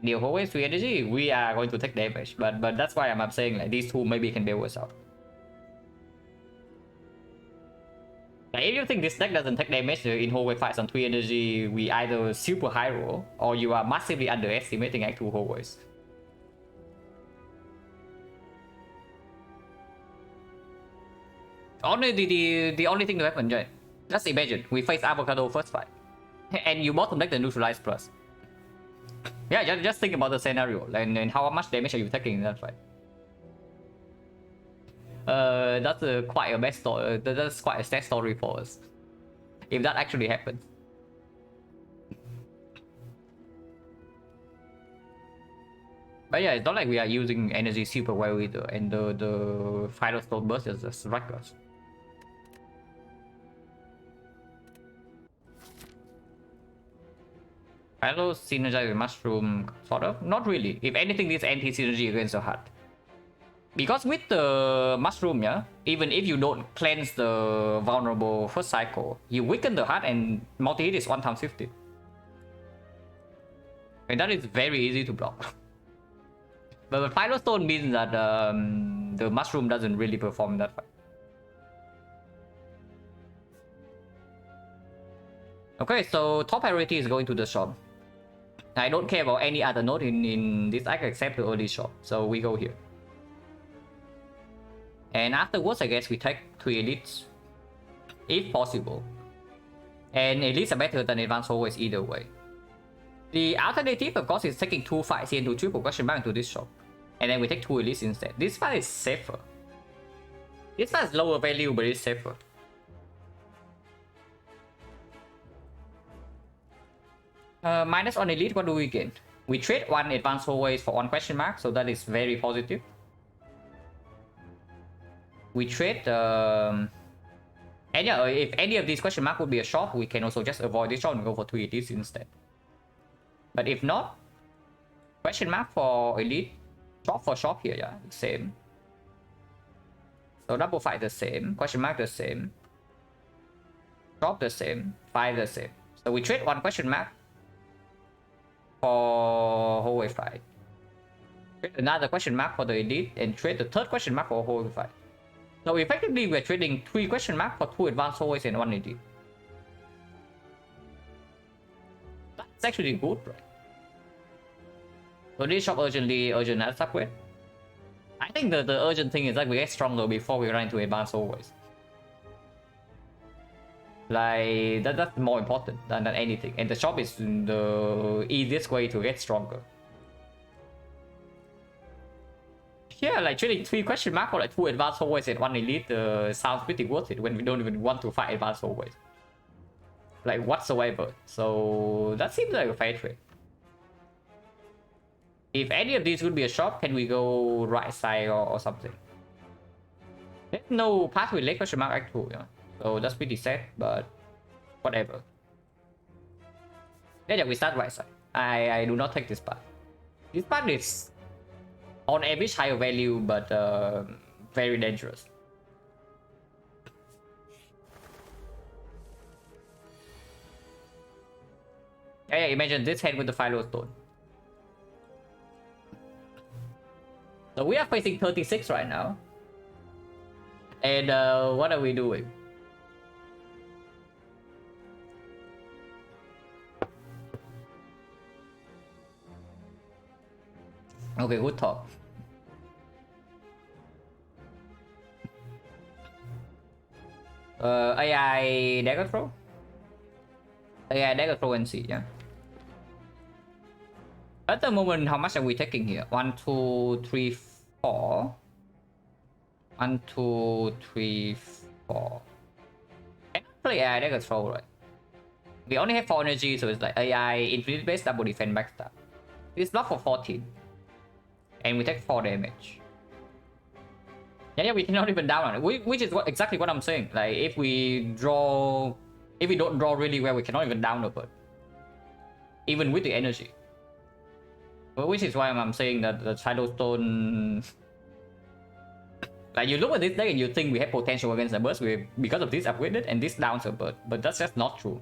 S1: deal always 3 energy, we are going to take damage. But that's why I'm saying like these two maybe can bail us out. Like, if you think this deck doesn't take damage in hallway fights on 3 energy, we either super high roll or you are massively underestimating actual hallways. Only the only thing to happen, right? Just imagine we face Avocado first fight, and you bottom deck the neutralize plus. Yeah, just think about the scenario and how much damage are you taking in that fight. That's quite a bad story. That's quite a sad story for us, if that actually happens. But yeah, it's not like we are using energy super well either, and the final stone burst is just wreck us. Hello, synergize with mushroom, sort of. Not really. If anything, this anti-synergy against the heart. Because with the mushroom, yeah, even if you don't cleanse the vulnerable first cycle, you weaken the heart and multi-hit is 1 times 50. And that is very easy to block. But the final stone means that the mushroom doesn't really perform that fight. Okay, so top priority is going to the shop. I don't care about any other node in this deck except the early shop, so we go here. And afterwards, I guess we take 3 elites, if possible. And elites are better than advanced always either way. The alternative, of course, is taking 2 fights into triple question mark into this shop. And then we take 2 elites instead. This fight is safer. This fight is lower value, but it's safer. Minus on elite, what do we gain? We trade 1 advanced always for 1 question mark, so that is very positive. We trade and yeah, if any of these question mark would be a shop, we can also just avoid this shop and go for 3 elites instead. But if not, question mark for elite, shop for shop here, yeah, same. So double fight the same, question mark the same, shop the same, fight the same. So we trade 1 question mark for hallway fight. Trade another question mark for the elite and trade the 3rd question mark for hallway fight. So effectively, we're trading 3 question mark for 2 advanced hallways and 1 elite. That's actually good, right? So this shop urgent as upgrade. I think the urgent thing is like we get stronger before we run into advanced hallways. Like that's more important than anything, and the shop is the easiest way to get stronger. Yeah, like trading 3 question mark or like 2 advanced hallways and 1 elite sounds pretty worth it when we don't even want to fight advanced hallways. Like whatsoever. So that seems like a fair trade. If any of these would be a shop, can we go right side or something? There's no path with leg question mark act 2, yeah. So that's pretty sad, but whatever. Yeah, we start right side. I do not take this path. This path is on average higher value, but very dangerous. Yeah, imagine this hand with the Philo Stone. So we are facing 36 right now. And what are we doing? Okay, good talk. AI dagger throw? AI dagger throw and see, yeah. At the moment, how much are we taking here? 1, 2, 3, 4. 1, 2, 3, 4. Can I play AI dagger throw, right? We only have 4 energy, so it's like AI infinite base double defense backstab. This block for 14. And we take 4 damage. Yeah, we cannot even down on it, which is exactly what I'm saying. Like, if we don't draw really well, we cannot even down the bird. Even with the energy. But which is why I'm saying that the Shadowstone... Like, you look at this deck and you think we have potential against the burst because of this upgraded and this downs a bird. But that's just not true.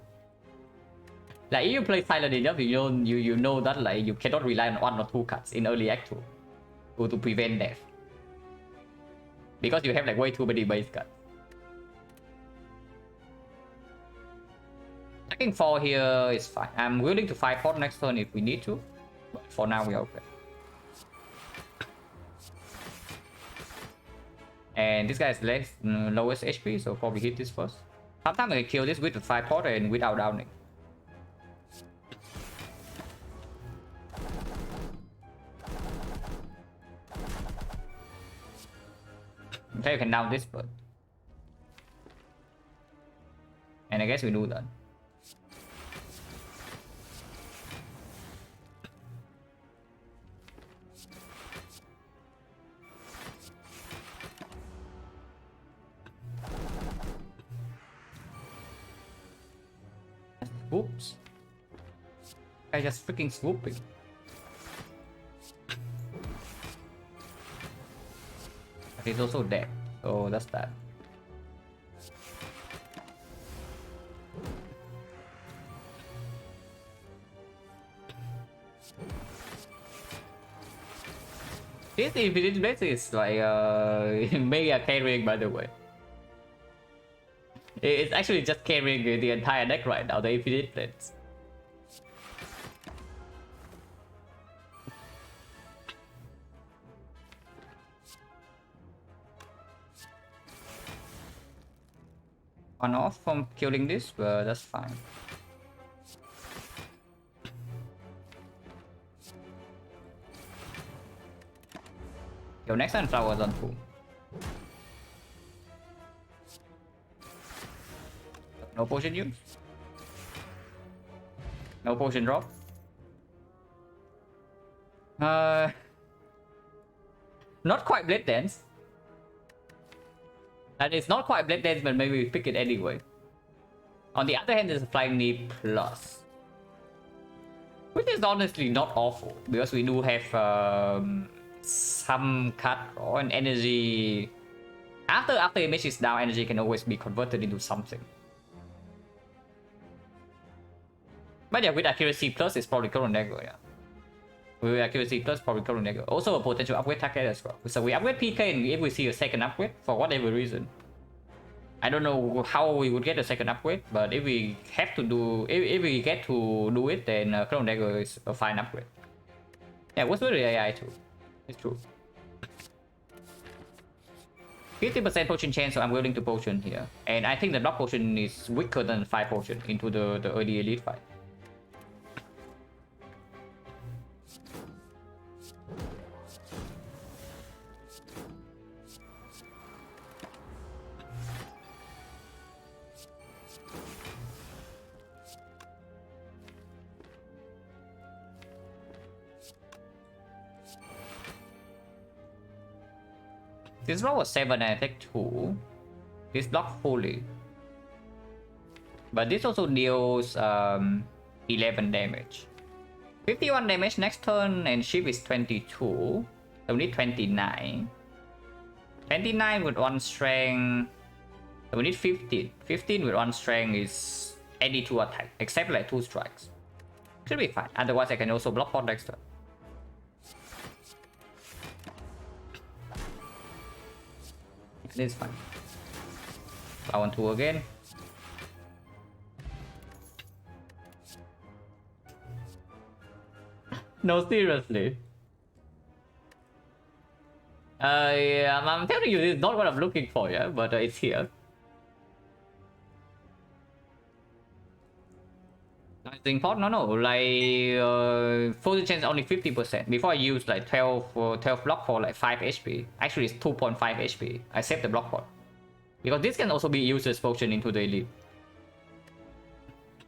S1: Like if you play Silent enough, you know that like you cannot rely on 1 or 2 cards in early act 2 to prevent death. Because you have like way too many base cards. Taking 4 here is fine. I'm willing to fight 4 next turn if we need to. But for now we're okay. And this guy is lowest HP, so probably hit this first. Sometimes I kill this with the 5 pot and without downing. Okay, you can down this bird. And I guess we do that. Whoops. I just freaking swooping. But he's also dead, so that's that. This infinite blade is like mega carrying, by the way. It's actually just carrying the entire deck right now, the infinite blades. One off from killing this, but that's fine. Your next time flowers on 2. No potion use. No potion drop. Not quite Blade Dance. And it's not quite Blade Dance, but maybe we pick it anyway. On the other hand, there's a Flying Knee Plus. Which is honestly not awful, because we do have some cut or an energy. After image is down, energy can always be converted into something. But yeah, with accuracy plus, it's probably current dagger, yeah. With accuracy plus, probably current dagger. Also a potential upgrade target as well. So we upgrade PK, and if we see a second upgrade, for whatever reason. I don't know how we would get a second upgrade, but if we have to do, if we get to do it, then current dagger is a fine upgrade. Yeah, what's with the AI too? It's true. 50% potion chance, so I'm willing to potion here. And I think the block potion is weaker than 5 potion into the early elite fight. This roll was 7 and I take 2. This block fully. But this also deals 11 damage. 51 damage next turn, and ship is 22. So we need 29. 29 with 1 strength. So we need 15. 15 with 1 strength is 82 attack, except like 2 strikes. Should be fine. Otherwise I can also block pot next turn. This is fine. I want 2 again. No, seriously. Yeah, I'm telling you, this is not what I'm looking for, yeah, but it's here. Nothing pot? No, like full chance only 50%. Before I use like 12 block for like 5 HP. Actually, it's 2.5 HP. I saved the block pot because this can also be used as potion into the elite.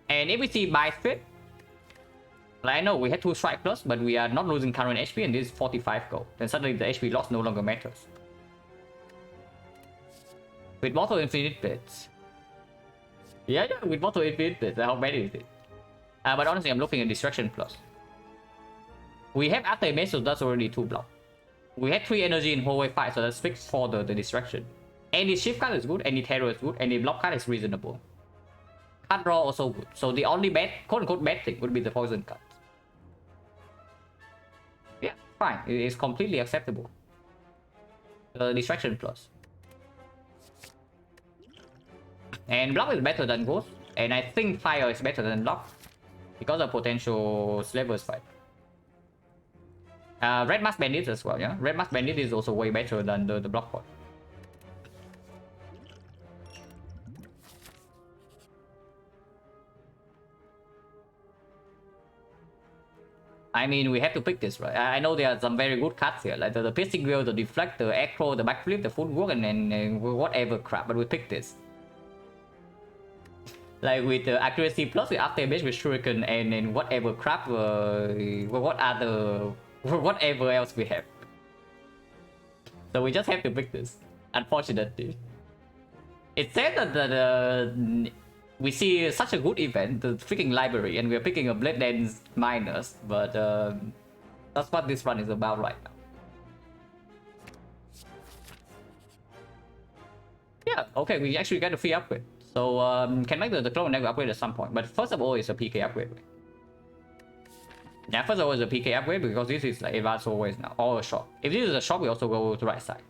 S1: And if we see buy fit, like I know we had 2 strike plus, but we are not losing current HP, and this is 45 gold. Then suddenly the HP loss no longer matters. With Mortal Infinite Blades. Yeah, with Mortal Infinite Blades. How many is it? But honestly, I'm looking at Distraction Plus. We have After Image, so that's already 2 block. We had 3 energy in hallway fight, so that's fixed for the distraction. Any shift card is good, any terror is good, any block card is reasonable. Card draw also good. So the only bad, quote-unquote bad thing would be the poison card. Yeah, fine. It is completely acceptable. Distraction plus. And block is better than ghost. And I think fire is better than block. Because of potential slavers fight. Red Mask Bandit as well, yeah? Red Mask Bandit is also way better than the block pot. I mean, we have to pick this, right? I know there are some very good cards here, like the Piercing Wheel, the Deflect, the Echo, the Backflip, the Footwork, and whatever crap, but we pick this. Like with the Accuracy Plus, with After Damage, with Shuriken, and whatever crap, whatever else we have. So we just have to pick this, unfortunately. It said that we see such a good event, the freaking library, and we're picking a Blade Dance minus, but that's what this run is about right now. Yeah, okay, we actually get a free upgrade. So can make the clone never upgrade at some point, but first of all it's a PK upgrade. Yeah, first of all it's a PK upgrade because this is like advanced always now, or a shop. If this is a shop, we also go to right side.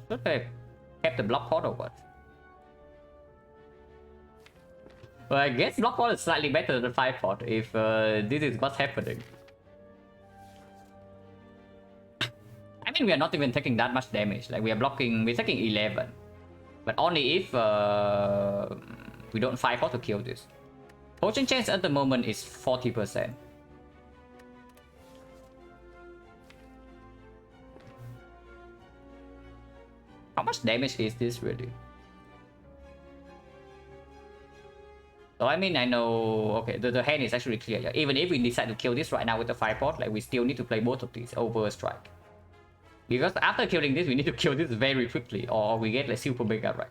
S1: Should have kept the block pot or what? Well, I guess block pot is slightly better than 5 pot if this is what's happening. I mean, we are not even taking that much damage. Like, we're taking 11. But only if we don't 5 pot to kill this. Potion chance at the moment is 40%. How much damage is this really? So I mean, I know, okay, the hand is actually clear. Yeah. Even if we decide to kill this right now with the 5 pot, like we still need to play both of these over a strike. Because after killing this, we need to kill this very quickly, or we get like super mega right.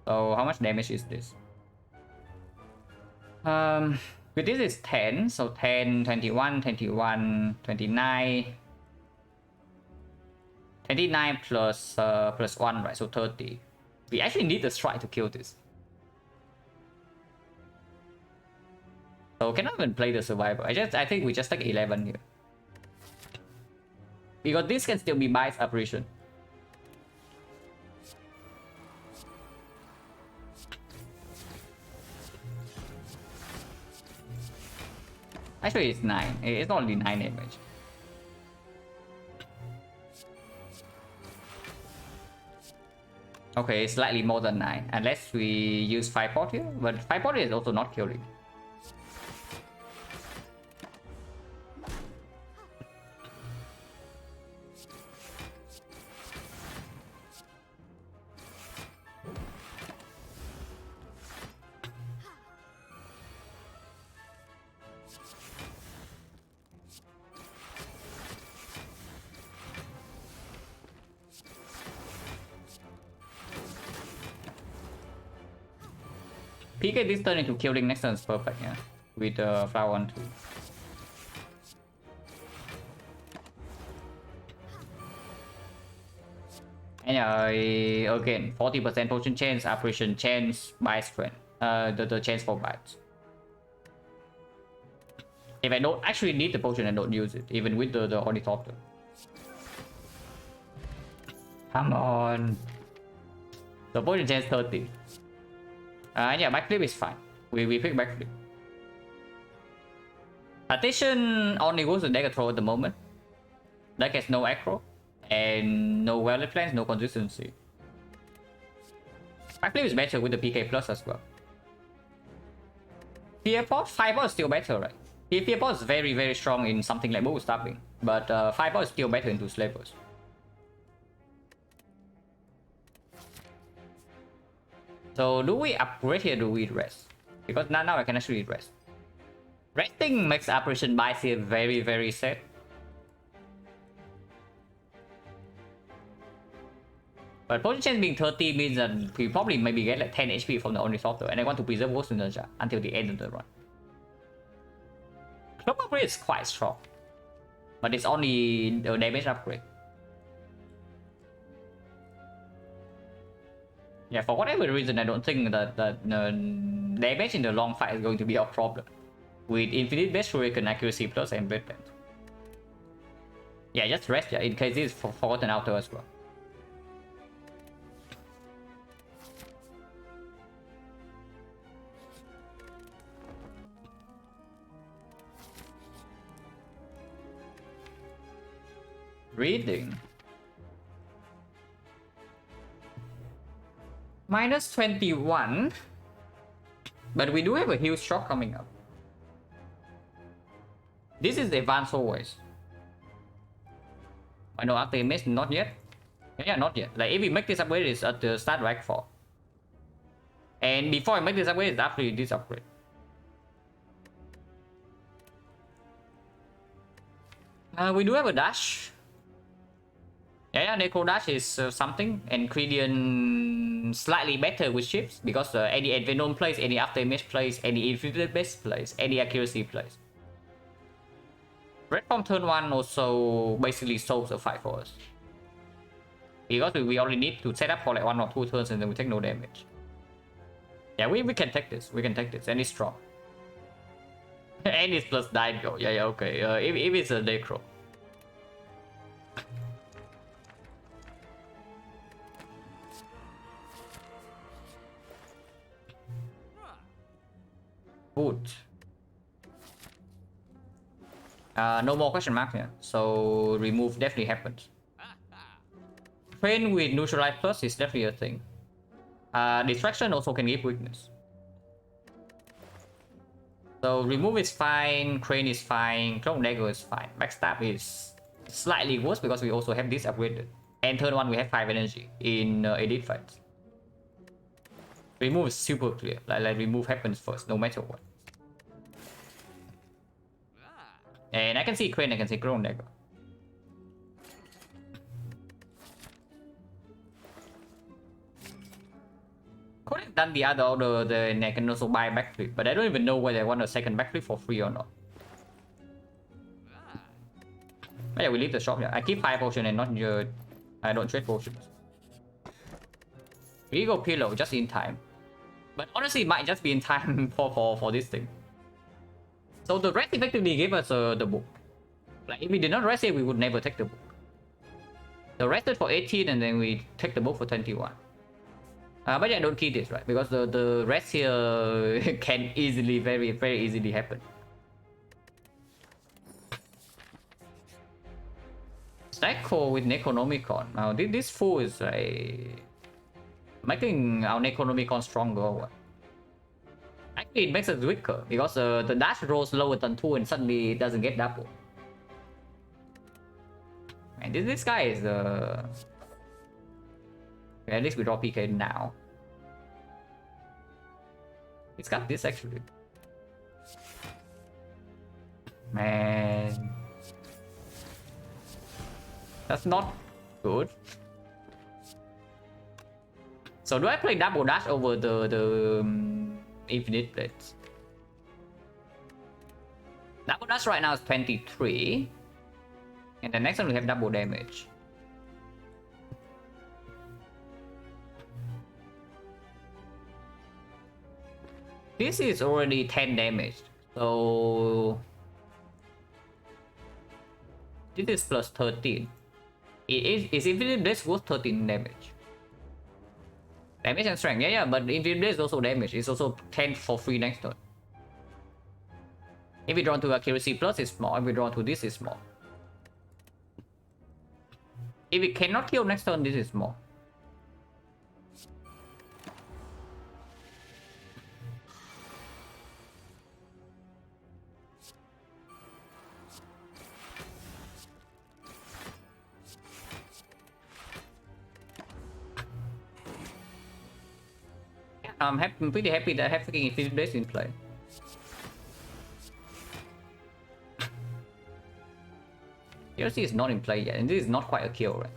S1: So how much damage is this? With this is 10, so 10, 21, 21, 29. 29 plus 1, right? So 30. We actually need a strike to kill this. So cannot even play the survivor. I think we just take 11 here. Because this can still be biased operation. Actually it's 9. It's only 9 damage. Okay, it's slightly more than 9, unless we use 5 pot here, but 5 pot is also not killing. PK this turn into killing next turn is perfect, yeah. With the flower 1 2. And again, 40% potion chance, operation chance, buy strength. The chance for bites. If I don't actually need the potion, I don't use it, even with the ornithopter. Come on. The potion chance 30. Yeah, backflip is fine. We pick backflip. Partition only goes to deck throw at the moment. Deck has no aggro and no well-lit plans, no consistency. Backflip is better with the PK plus as well. Fear pot, 5 pot is still better, right? Fear pot is very, very strong in something like bow stabbing, but 5 pot is still better into slavers. So do we upgrade here, do we rest? Because now I can actually rest. Resting makes operation bias here very, very sad. But potion chance being 30 means that we probably maybe get like 10 HP from the Ornithopter, and I want to preserve Ghost Ninja until the end of the run. Cloak upgrade is quite strong, but it's only a damage upgrade. Yeah, for whatever reason, I don't think that damage in the long fight is going to be a problem. With infinite base shuriken accuracy plus and red band. Yeah, just rest, yeah, in case this is forgotten outer as well. Reading. Minus 21. But we do have a huge shock coming up. This is advanced always. I know after miss, not yet. Yeah, not yet. Like if we make this upgrade, it's at the start rank 4. And before I make this upgrade, it's after this upgrade. We do have a dash. Yeah, Necro Dash is something. Ingredient slightly better with ships because any Advenom plays, any after image plays, any infinite base plays, any accuracy plays. Red from turn 1 also basically solves the fight for us. Because we only need to set up for like 1 or 2 turns and then we take no damage. Yeah, we can take this. We can take this. And it's strong. And it's plus dive go. Yeah, okay. If it's a Necro. Good. No more question mark here. So remove definitely happens. Train with neutralize plus is definitely a thing. Distraction also can give weakness. So remove is fine, crane is fine, clone dagger is fine. Backstab is slightly worse because we also have this upgraded. And turn 1 we have 5 energy in elite fights. Remove is super clear. Like remove happens first, no matter what. And I can see crane, I can see clone dagger. Could have done the other order, then I can also buy backflip, but I don't even know whether I want a second backflip for free or not. But yeah, we leave the shop. Yeah, I keep 5 potion and not I don't trade potions. We go pillow just in time, but honestly, it might just be in time for this thing. So the rest effectively gave us the book. Like if we did not rest it, we would never take the book. The rested for 18 and then we take the book for 21. But yeah, don't keep this, right? Because the rest here can easily, very easily happen. Stackco with Necronomicon. Now this fool is making our Necronomicon stronger or what? Actually, it makes us weaker because the dash rolls lower than 2 and suddenly it doesn't get double. And this guy is okay, at least we draw PK now. It's got this actually. Man, that's not good. So do I play double dash over the infinite blades? Double dash right now is 23. And the next one we have double damage. This is already 10 damage. So this is plus 13. Is infinite blades worth 13 damage? Damage and strength, yeah, but infinite blades is also damage. It's also 10 for free next turn. If we draw to accuracy plus, it's small. If we draw to this, is small. If we cannot kill next turn, this is small. I'm pretty happy that I have freaking infinite blades in play. DLC is not in play yet, and this is not quite a kill, right?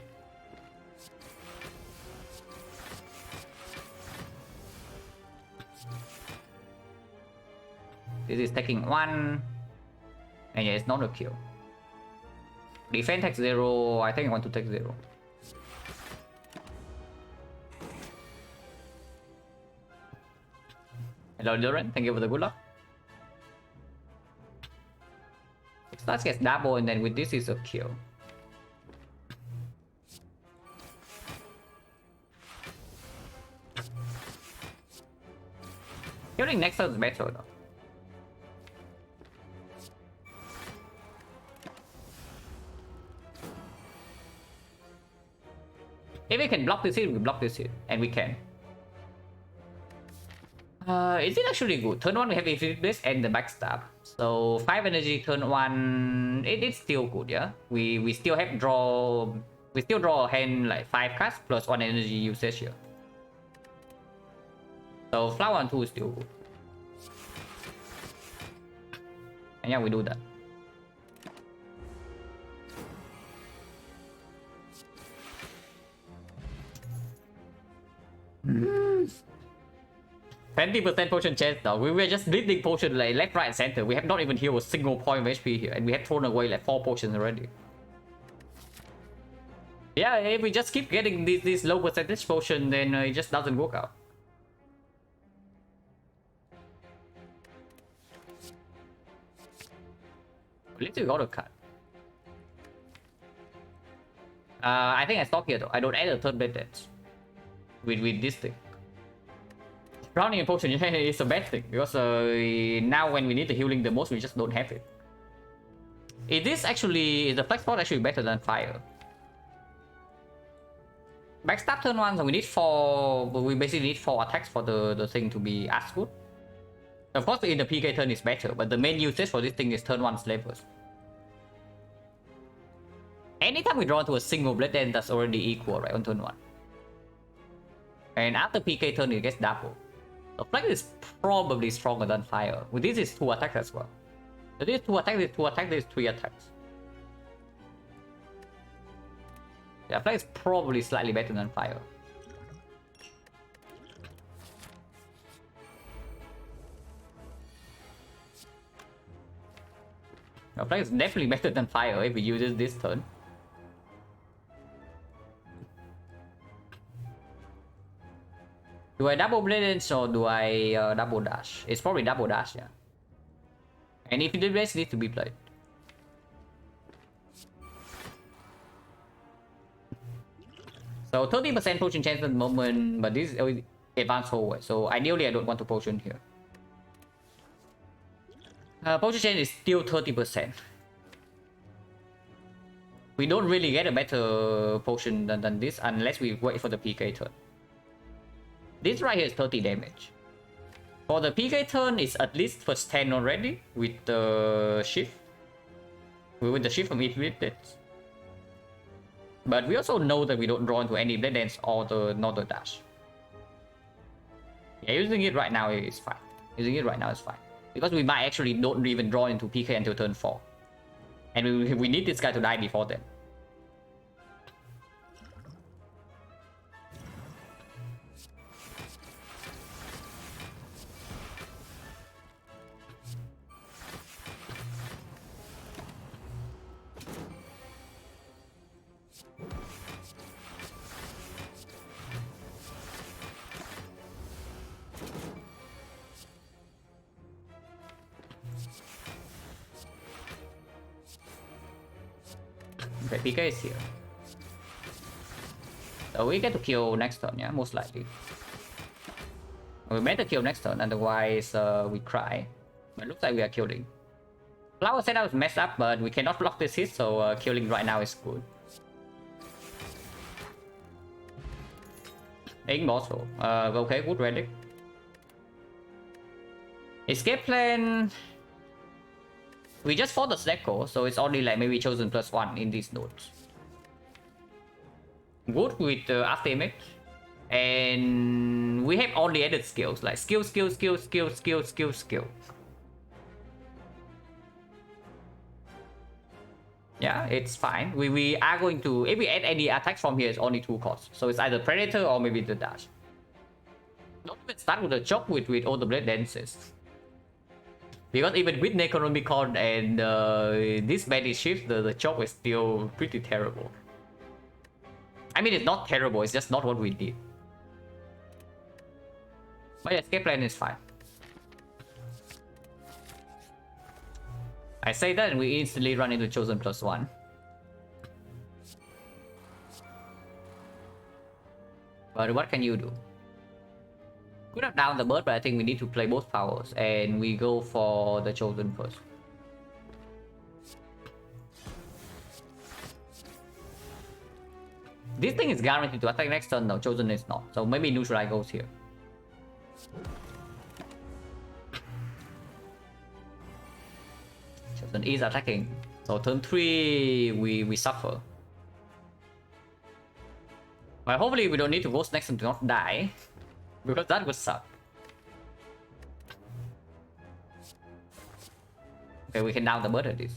S1: This is taking 1. And yeah, it's not a kill. Defense takes 0. I think I want to take 0. Hello, Duran. Thank you for the good luck. Stars gets double, and then with this is a kill. Killing next turn is better though. If we can block this hit, we block this hit, and we can. Is it actually good? Turn 1 we have Infinite Blast and the backstab. So 5 energy turn 1, it's still good, yeah? We still have draw, we still draw a hand like 5 cards plus 1 energy usage here. So flower and 2 is still good. And yeah, we do that. Mm. 20% potion chance though. We were just bleeding potion like left, right, and center. We have not even healed a single point of HP here, and we have thrown away like 4 potions already. Yeah, if we just keep getting this low percentage potion, then it just doesn't work out. Literally got a cut. I think I stop here though. I don't add a third blade dance with this thing. Drowning in potion is a bad thing because now when we need the healing the most, we just don't have it. Is this actually, is the flex spot actually better than fire? Backstab turn 1, so we need 4, but we basically need 4 attacks for the thing to be as good. Of course, in the PK turn is better, but the main usage for this thing is turn 1 slavers. Anytime we draw into a single blade, then that's already equal, right, on turn 1. And after PK turn, it gets double. The flex is probably stronger than fire. With this is 2 attacks as well. So this is 2 attacks, this is 2 attacks, this is 3 attacks. Yeah, flex is probably slightly better than fire. Yeah, flex is definitely better than fire if we use it this turn. Do I double blade or do I double dash? It's probably double dash, yeah. And if it needs to be played. So 30% potion chance at the moment, but this is advanced forward. So ideally I don't want to potion here. Potion chance is still 30%. We don't really get a better potion than this unless we wait for the PK turn. This right here is 30 damage. For the PK turn, it's at least first 10 already with the shift. With the shift from Infinite Blades. But we also know that we don't draw into any blade dance or the dash. Yeah, using it right now is fine. Using it right now is fine. Because we might actually don't even draw into PK until turn 4. And we need this guy to die before then. Okay, PK is here. So we get to kill next turn, yeah, most likely. We better kill next turn, otherwise we cry. But it looks like we are killing. Flower setup is messed up, but we cannot block this hit, so killing right now is good. Immortal. Okay, good relic. Escape plan. We just fought the Snecko, so it's only like maybe chosen +1 in these nodes. Good with after image. And we have only added skills like skill. Yeah, it's fine. We are going to, if we add any attacks from here, it's only 2 costs. So it's either Predator or maybe the dash. Don't even start with the chop with all the blade dances. Because even with Necronomicon and this many ships, the choke is still pretty terrible. I mean, it's not terrible, it's just not what we need. But yeah, escape plan is fine. I say that and we instantly run into Chosen +1. But what can you do? Could have downed the bird, but I think we need to play both powers, and we go for the Chosen first. This thing is guaranteed to attack next turn, though Chosen is not. So maybe Neutralize goes here. Chosen is attacking. So turn 3, we suffer. But hopefully we don't need to Ghost next turn to not die. Because that would suck. Okay, we can down the bird at least.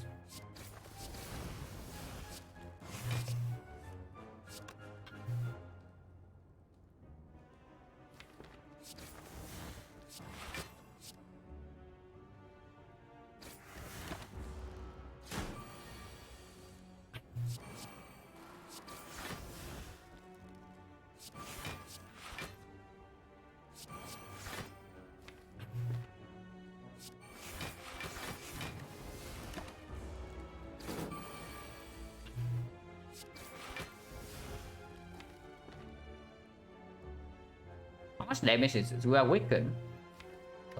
S1: How much damage is this? We are weakened.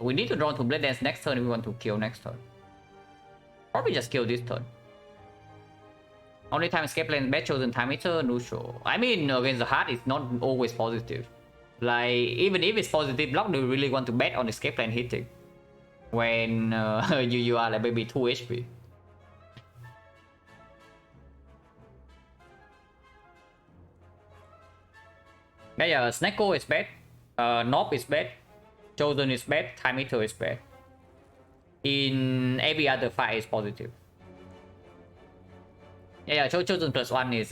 S1: We need to draw to Blade Dance next turn if we want to kill next turn. Probably just kill this turn. Only time escape plan best Chosen time eater, neutral. I mean, against the heart, it's not always positive. Like, even if it's positive, block do you really want to bet on escape plan hitting? When you are like maybe 2 HP. Yeah, Snecko is bad. Knob is bad. Chosen is bad. Time eater is bad. In every other fight is positive. Yeah, Chosen +1 is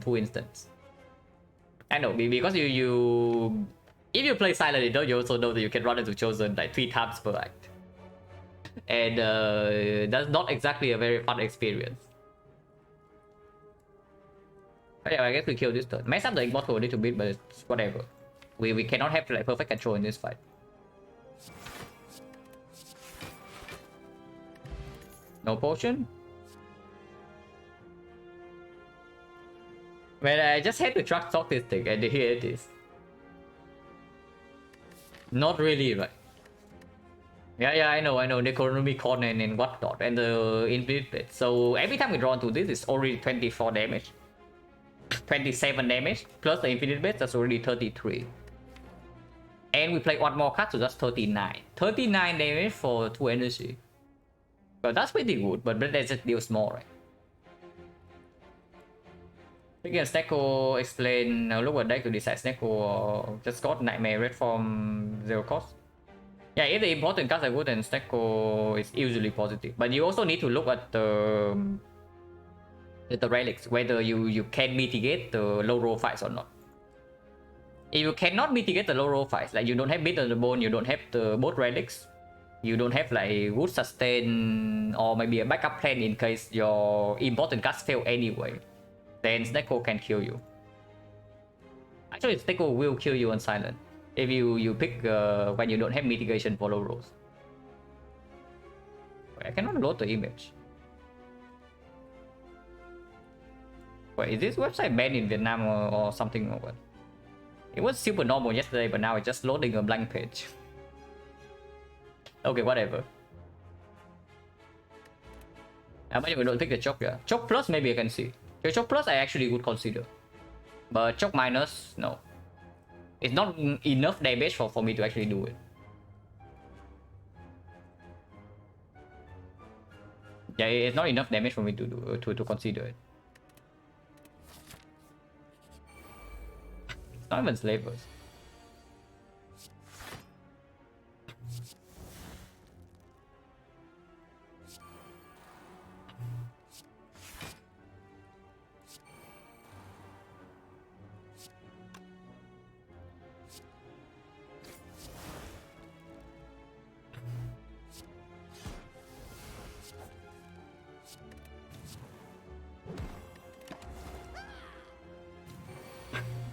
S1: 2 instants. I know, because you if you play Silent, you also know that you can run into Chosen like 3 times per act. And that's not exactly a very fun experience. But yeah, I guess we kill this turn. Mess up the Immortal a little bit, but it's whatever. We cannot have like perfect control in this fight. No potion? Well, I just had to track talk this thing, and here it is. Not really, right? Yeah, I know. Necronomicon and whatnot, and the Infinite Blade. So every time we draw into this, it's already 24 damage. 27 damage, plus the Infinite Blade, that's already 33. And we play one more card, so that's 39. 39 damage for 2 energy. But that's pretty good, but that just deals more, right? Again, Snecko explain, look at deck to decide Snecko or just got Nightmare Red from 0 cost. Yeah, if the important cards are good, then Snecko is usually positive. But you also need to look at the relics, whether you can mitigate the low roll fights or not. If you cannot mitigate the low roll fights, like you don't have Beat on the Bone, you don't have the both relics, you don't have like good sustain or maybe a backup plan in case your important cards fail anyway, then Snecko can kill you. Actually, Snecko will kill you on Silent if you pick when you don't have mitigation for low rolls. Wait, I cannot load the image. Wait, is this website banned in Vietnam or something or what? It was super normal yesterday, but now it's just loading a blank page. Okay, whatever. But we don't pick the choke, yeah. Choke plus maybe I can see. The choke plus I actually would consider. But choke minus, no. It's not enough damage for me to actually do it. Yeah, it's not enough damage for me to do to consider it. It's not even slavers.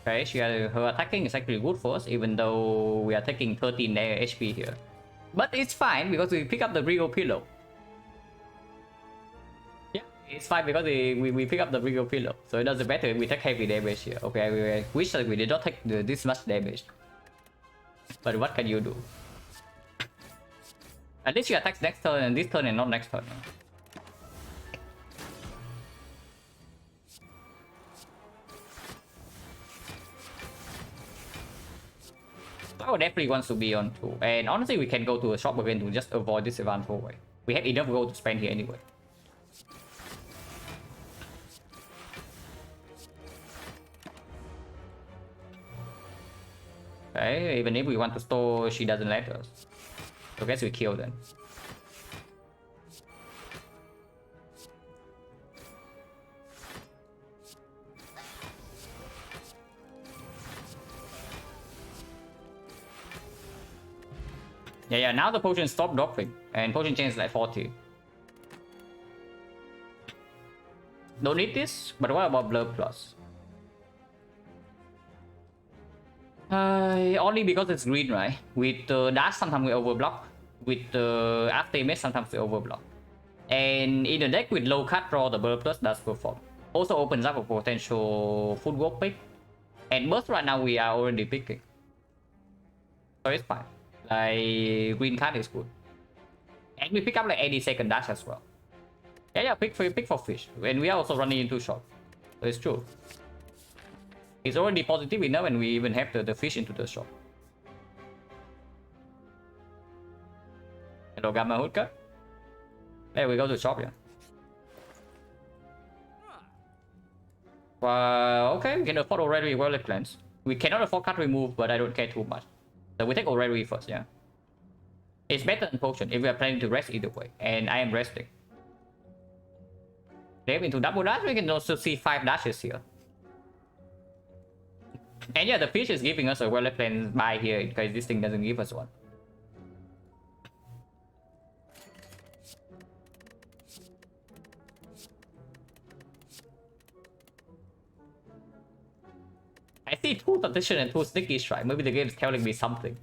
S1: Okay, her attacking is actually good for us, even though we are taking 13 HP here. But it's fine because we pick up the Rigo Pillow. Yeah, it's fine because we pick up the Rigo Pillow. So it doesn't matter if we take heavy damage here. Okay, I wish that we did not take this much damage. But what can you do? At least you attack next turn and this turn and not next turn. Flower definitely wants to be on 2. And honestly, we can go to a shop again to just avoid this event forward. We have enough gold to spend here anyway. Okay, even if we want to store, she doesn't let us. So I guess we kill them. Yeah, now the potion stopped dropping. And potion chain is like 40. Don't need this, but what about Blur Plus? Only because it's green, right? With dash, sometimes we overblock. With aftermath, sometimes we overblock. And in a deck with low cut draw, the Blur Plus does perform. Also opens up a potential footwork pick. And burst right now we are already picking. So it's fine. Like green card is good. And we pick up like 80-second dash as well. Yeah, pick for fish. And we are also running into shop. So it's true. It's already positive enough and we even have the fish into the shop. Hello, Gamma Hoodka. There we go to shop, yeah. Okay, we can afford already Wallet Cleanse. We cannot afford cut remove, but I don't care too much. So we take already first, yeah. It's better than potion if we are planning to rest either way. And I am resting. Then into double dash, we can also see 5 dashes here. And yeah, the fish is giving us a Wallet Cleanse buy here because this thing doesn't give us one. I see 2 Tradition and 2 Sneaky Strike. Maybe the game is telling me something.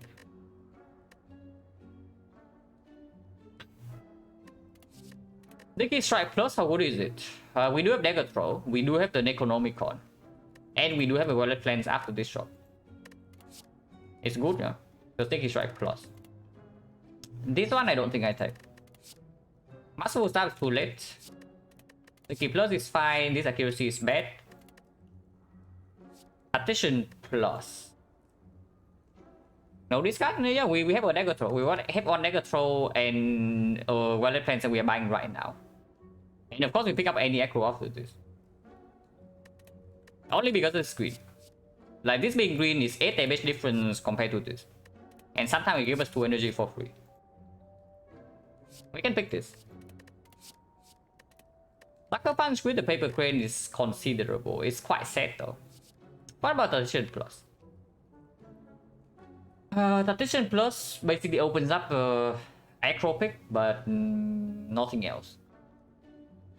S1: Sneaky Strike Plus, how good is it? We do have Dagger Throw. We do have the Necronomicon. And we do have a Wallet Cleanse after this shot. It's good, yeah. The Sneaky Strike Plus. This one I don't think I take. Muscle Staff is too late. Sneaky Plus is fine. This accuracy is bad. Partition Plus. No, this card, yeah, we have a Dagger Throw. We have one Dagger Throw and Wallet Cleanse that we are buying right now. And of course we pick up any Acro after this. Only because it's green. Like this being green is 8 damage difference compared to this. And sometimes it gives us 2 energy for free. We can pick this. Sucker Punch with the Paper Crane is considerable. It's quite sad though. What about Tradition Plus? Tradition Plus basically opens up Acro pick, but nothing else.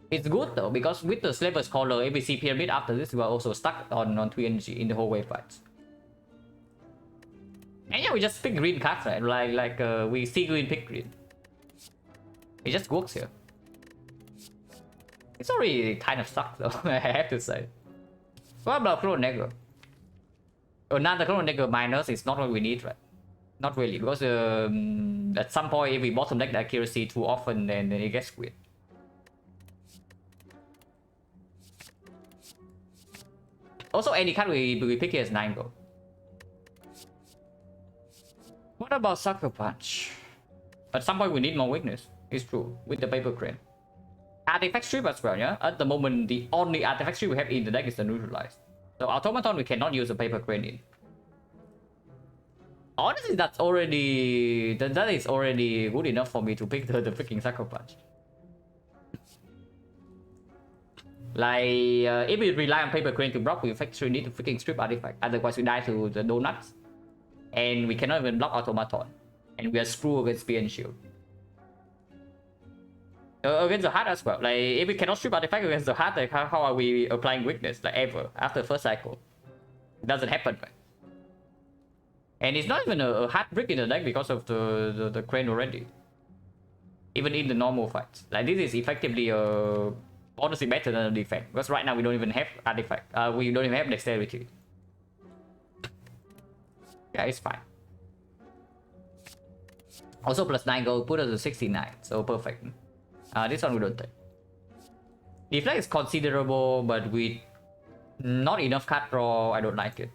S1: It's good though, because with the Slaver's Collar ABC Pyramid after this, we are also stuck on 3 energy in the whole wave fights. And yeah, we just pick green cards, right? Like we see green, pick green. It just works here. It's already kind of sucks though, I have to say. What about Chrono Dagger? Another Chrono Dagger minus is not what we need, right? Not really, because at some point if we bottom deck the accuracy too often, then it gets weird. Also, any card we pick here is 9 gold. What about Sucker Punch? At some point we need more weakness. It's true, with the Paper Crane. Artifact Strip as well, yeah? At the moment, the only Artifact Strip we have in the deck is the Neutralized. So Automaton we cannot use the Paper Crane in. Honestly, that is already good enough for me to pick the freaking Sucker Punch. Like, if we rely on Paper Crane to block, we actually need to freaking strip Artifact. Otherwise, we die to the Donuts. And we cannot even block Automaton. And we are screwed against Spear and Shield. Against the Heart as well. Like, if we cannot strip Artifact against the Heart, like, how are we applying weakness? Like, ever. After first cycle. It doesn't happen, right? And it's not even a hard brick in the deck because of the crane already. Even in the normal fights. Like this is effectively honestly better than a defect. Because right now we don't even have artifact. We don't even have dexterity. Yeah, it's fine. Also plus 9 gold put us to 69. So perfect. This one we don't take. Deflect is considerable, but with not enough card draw, I don't like it.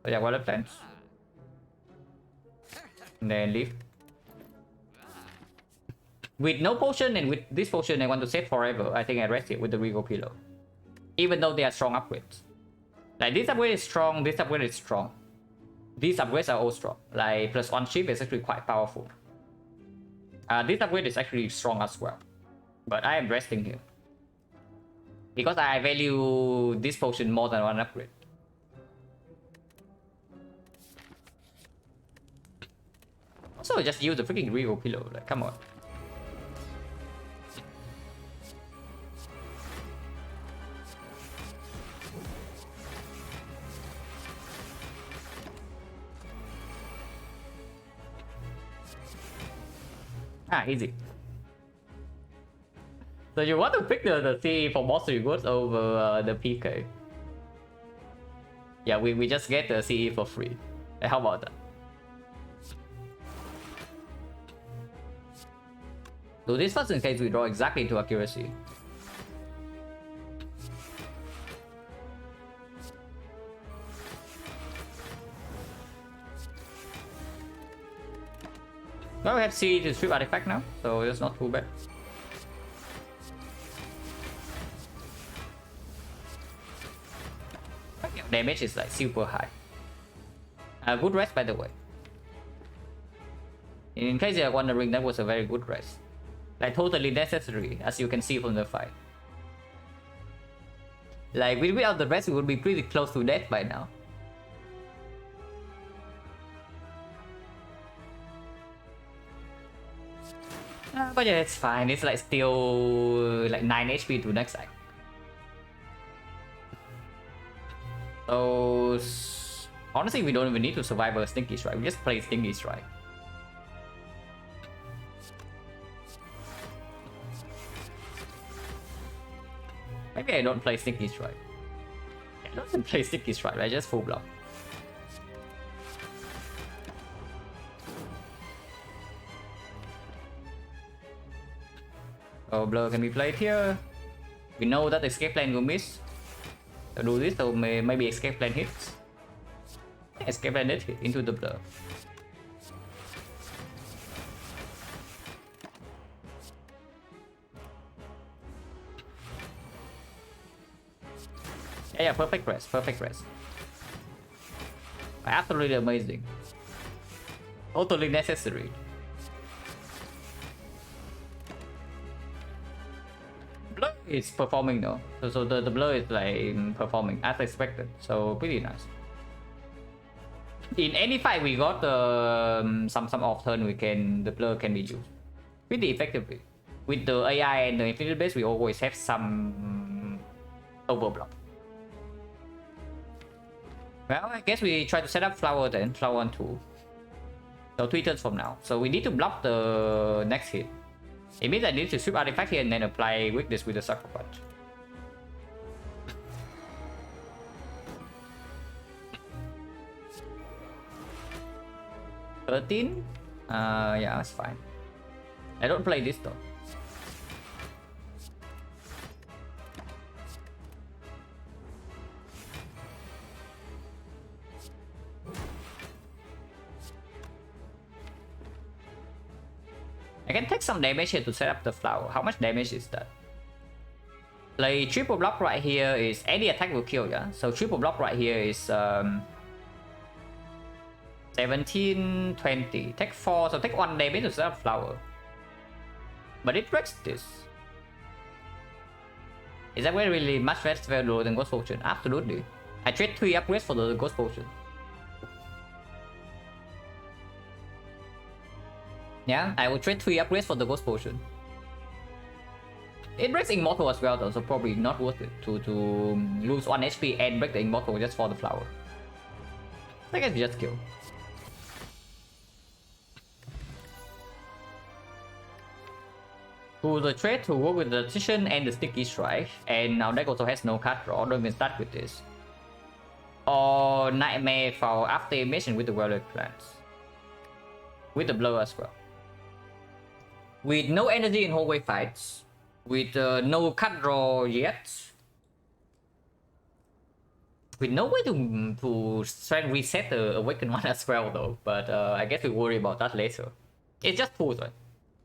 S1: But yeah, wallet plans. And then leave. With no potion and with this potion I want to save forever, I think I rest it with the Regal Pillow. Even though they are strong upgrades. Like this upgrade is strong, this upgrade is strong. These upgrades are all strong. Like plus 1 chip is actually quite powerful. This upgrade is actually strong as well. But I am resting here. Because I value this potion more than one upgrade. Also just use the freaking Regal Pillow, like come on. Easy. So you want to pick the CE for monster goods over the PK? Yeah, we just get the CE for free. How about that? So this first in case we draw exactly into accuracy. Well, we have CE to strip artifact now, so it's not too bad. Damage is like super high. Good rest, by the way. In case you're wondering, that was a very good rest. Like totally necessary, as you can see from the fight. Like without the rest, we would be pretty close to death by now. But yeah, it's fine. It's like still like 9 HP to next side. So honestly, we don't even need to survive a Stinky Strike. We just play Stinky Strike. Maybe I don't play Stinky Strike. I don't even play Stinky Strike. I just full block. Oh, blur can be played here. We know that escape plan will miss. So do this, so maybe escape plan hits. Escape plan hit into the blur. Yeah, perfect rest, perfect rest. Absolutely amazing. Totally necessary. Blur is performing though, so the blur is like performing as expected, so pretty nice. In any fight we got some off turn, the blur can be used pretty effectively. With the AI and the infinite base, we always have some overblock. Well, I guess we try to set up flower then, flower 1, 2. So 3 turns from now. So we need to block the next hit. It means I need to sweep artifact here and then apply weakness with the sucker punch. $13? Yeah, that's fine. I don't play this though. I can take some damage here to set up the flower. How much damage is that? Play triple block right here is any attack will kill, yeah? So triple block right here is 17, 20. Take 4, so take 1 damage to set up flower. But it breaks this. Is that really much less value than Ghost Potion? Absolutely. I trade 3 upgrades for the Ghost Potion. Yeah, I will trade 3 upgrades for the Ghost Potion. It breaks Immortal as well though, so probably not worth it to lose 1 HP and break the Immortal just for the flower. I guess just kill. To the trade to work with the Decision and the Sticky Strike, and our deck also has no card draw, don't even start with this. Or Nightmare for after emission with the Warrior Plants. With the Blow as well. With no energy in hallway fights, with no card draw yet, with no way to try and reset the Awakened one as well though, but I guess we worry about that later. It's just tools, right?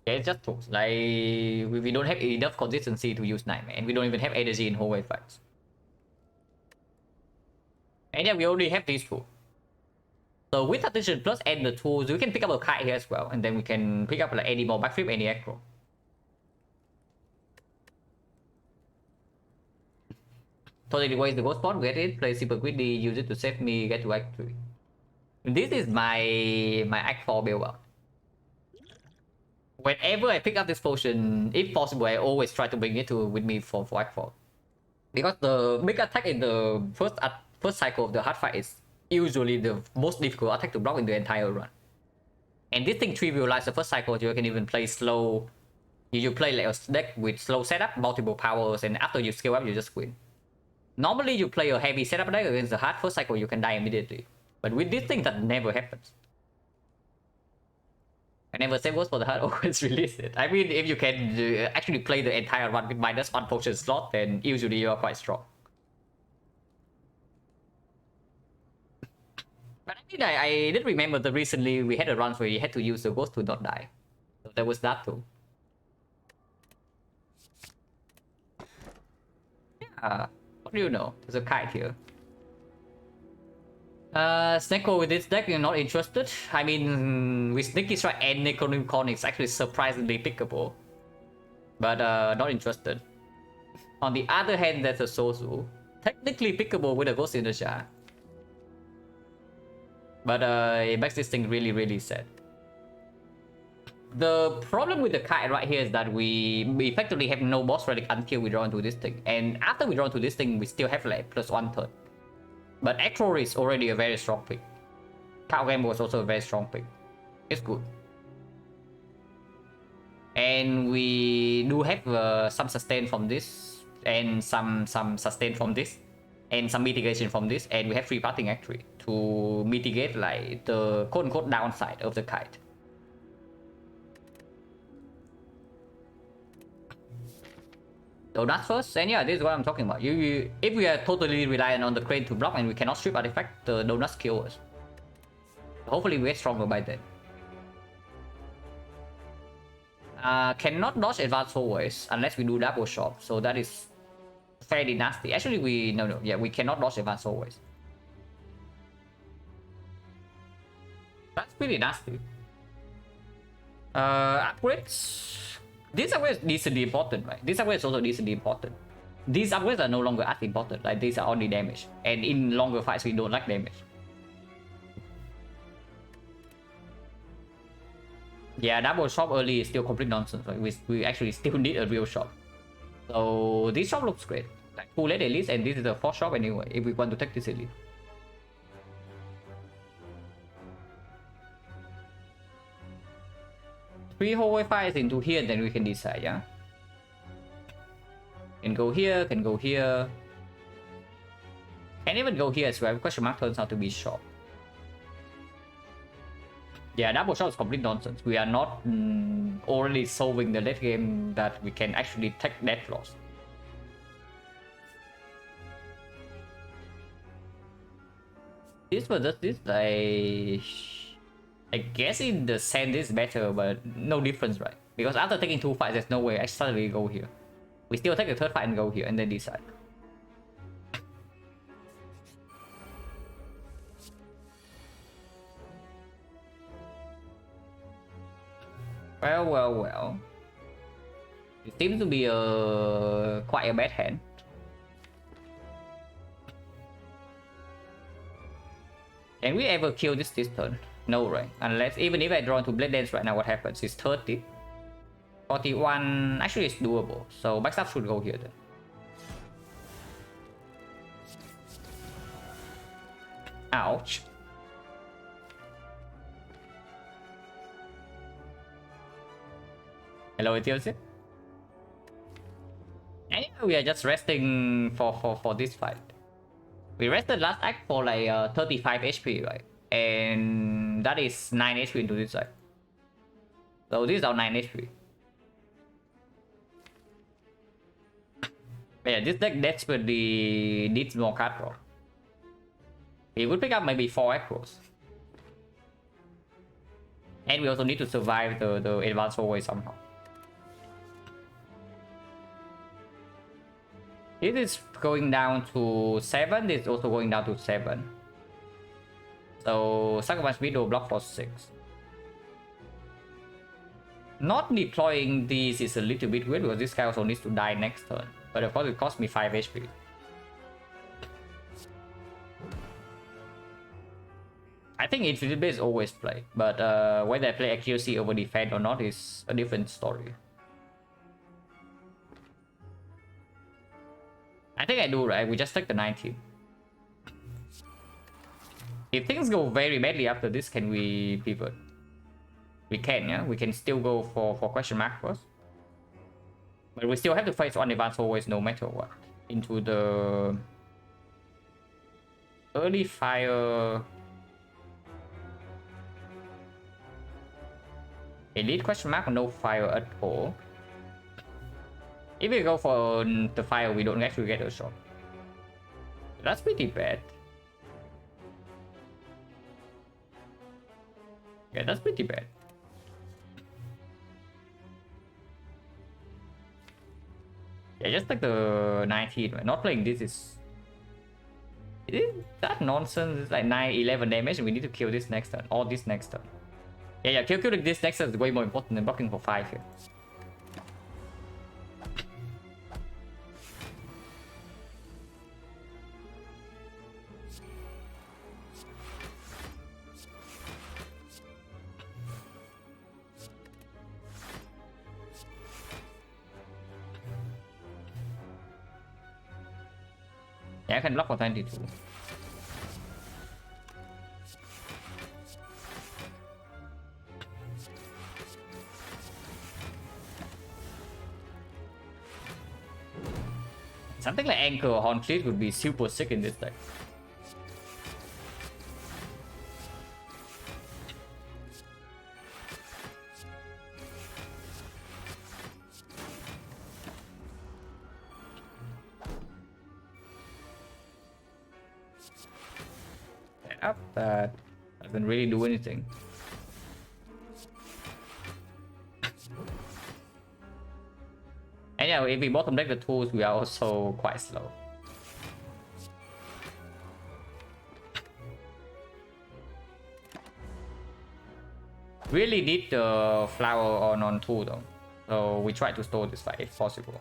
S1: Yeah, it's just tools. Like, we don't have enough consistency to use Nightmare, and we don't even have energy in hallway fights. And yeah, we already have these two. So with Attention Plus and the tools, we can pick up a kite here as well, and then we can pick up like any more backflip, any aggro. Totally waste the ghost spot, get it, play super quickly, use it to save me, get to Act 3. This is my Act 4 build up. Whenever I pick up this potion, if possible, I always try to bring it with me for Act 4. Because the big attack in the first cycle of the hard fight is usually the most difficult attack to block in the entire run. And this thing trivializes the first cycle, you can even play slow. You play like a deck with slow setup, multiple powers, and after you scale up, you just win. Normally, you play a heavy setup deck against the hard first cycle, you can die immediately. But with this thing, that never happens. I never say words for the hard, always release it. I mean, if you can actually play the entire run with -1 potion slot, then usually you are quite strong. But I mean, I did remember that recently we had a run where you had to use the ghost to not die. So there was that too. Yeah, what do you know? There's a kite here. Snecko with this deck, you're not interested? I mean, with Sneaky Strike and Necronomicon, it's actually surprisingly pickable. But not interested. On the other hand, there's a Sozu. Technically pickable with a Ghost in the Jar. But it makes this thing really, really sad. The problem with the kite right here is that we effectively have no boss relic until we draw into this thing. And after we draw into this thing, we still have like +1/3. But Acro is already a very strong pick. Cow Game was also a very strong pick. It's good. And we do have some sustain from this, and some sustain from this, and some mitigation from this, and we have free parting actually to mitigate like the quote-unquote downside of the kite. Donuts first, and yeah, this is what I'm talking about. If we are totally reliant on the crane to block and we cannot strip artifact, the donuts kill us. Hopefully we get stronger by then. Cannot dodge advanced always unless we do double shot, so that is fairly nasty. Actually, we cannot dodge advanced always. That's pretty nasty. Upgrades. These upgrades decently important, right? These upgrades also decently important. These upgrades are no longer as important, like these are only damage. And in longer fights, we don't like damage. Yeah, double shop early is still complete nonsense, right? We actually still need a real shop. So this shop looks great. Like 2 late elites, and this is the 4th shop anyway, if we want to take this elite. Three hallway fights into here, then we can decide, yeah? Can go here, can go here. Can even go here as well. Question mark turns out to be short. Yeah, double shot is complete nonsense. We are not already solving the late game that we can actually take death loss. This versus this, I guess in the sand is better, but no difference, right? Because after taking 2 fights, there's no way I suddenly go here. We still take the 3rd fight and go here, and then decide. Well. It seems to be quite a bad hand. Can we ever kill this turn? No, right? Unless, even if I draw into Blade Dance right now, what happens? It's 30. 41 actually is doable, so backstab should go here then. Ouch. Hello, TLC. Anyway, we are just resting for this fight. We rested last act for like 35 HP, right? And that is 9 HP into this side. So this is our 9 HP. Yeah, this deck desperately needs more card draw. He would pick up maybe 4 Echoes. And we also need to survive the advanced hallway somehow. This is going down to 7, this is also going down to 7. So sacrifice widow block for 6. Not deploying these is a little bit weird because this guy also needs to die next turn. But of course it cost me 5 HP. I think Infinite Blade is always play, but whether I play accuracy over defense or not is a different story. I think I do, right? We just take the 19. If things go very badly after this, can we pivot? We can, yeah? We can still go for question mark first. But we still have to face one advance always, no matter what. Into the early fire. Elite question mark or no fire at all. If we go for the fire, we don't actually get a shot. That's pretty bad. Yeah, that's pretty bad. Yeah, just like the 19, right? Not playing this is that nonsense. It's like 9, 11 damage and we need to kill this next turn, or this next turn. Yeah, killing this next turn is way more important than blocking for 5 here. Yeah, I can block for 22. Something like Anchor or Horn Cleat would be super sick in this deck. Up that doesn't really do anything. And yeah, if we bottom deck the tools, we are also quite slow. Really need the flower on 2 though. So we try to stall this fight if possible.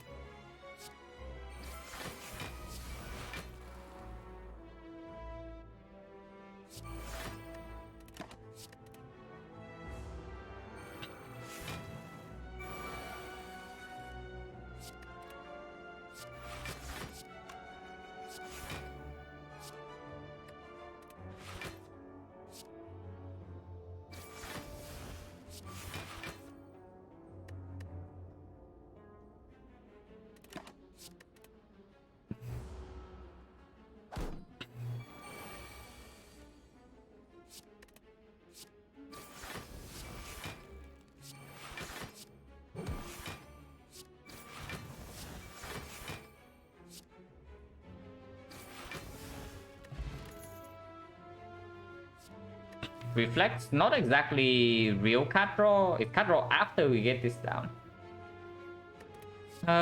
S1: Reflects, not exactly real card draw. It's card draw after we get this down.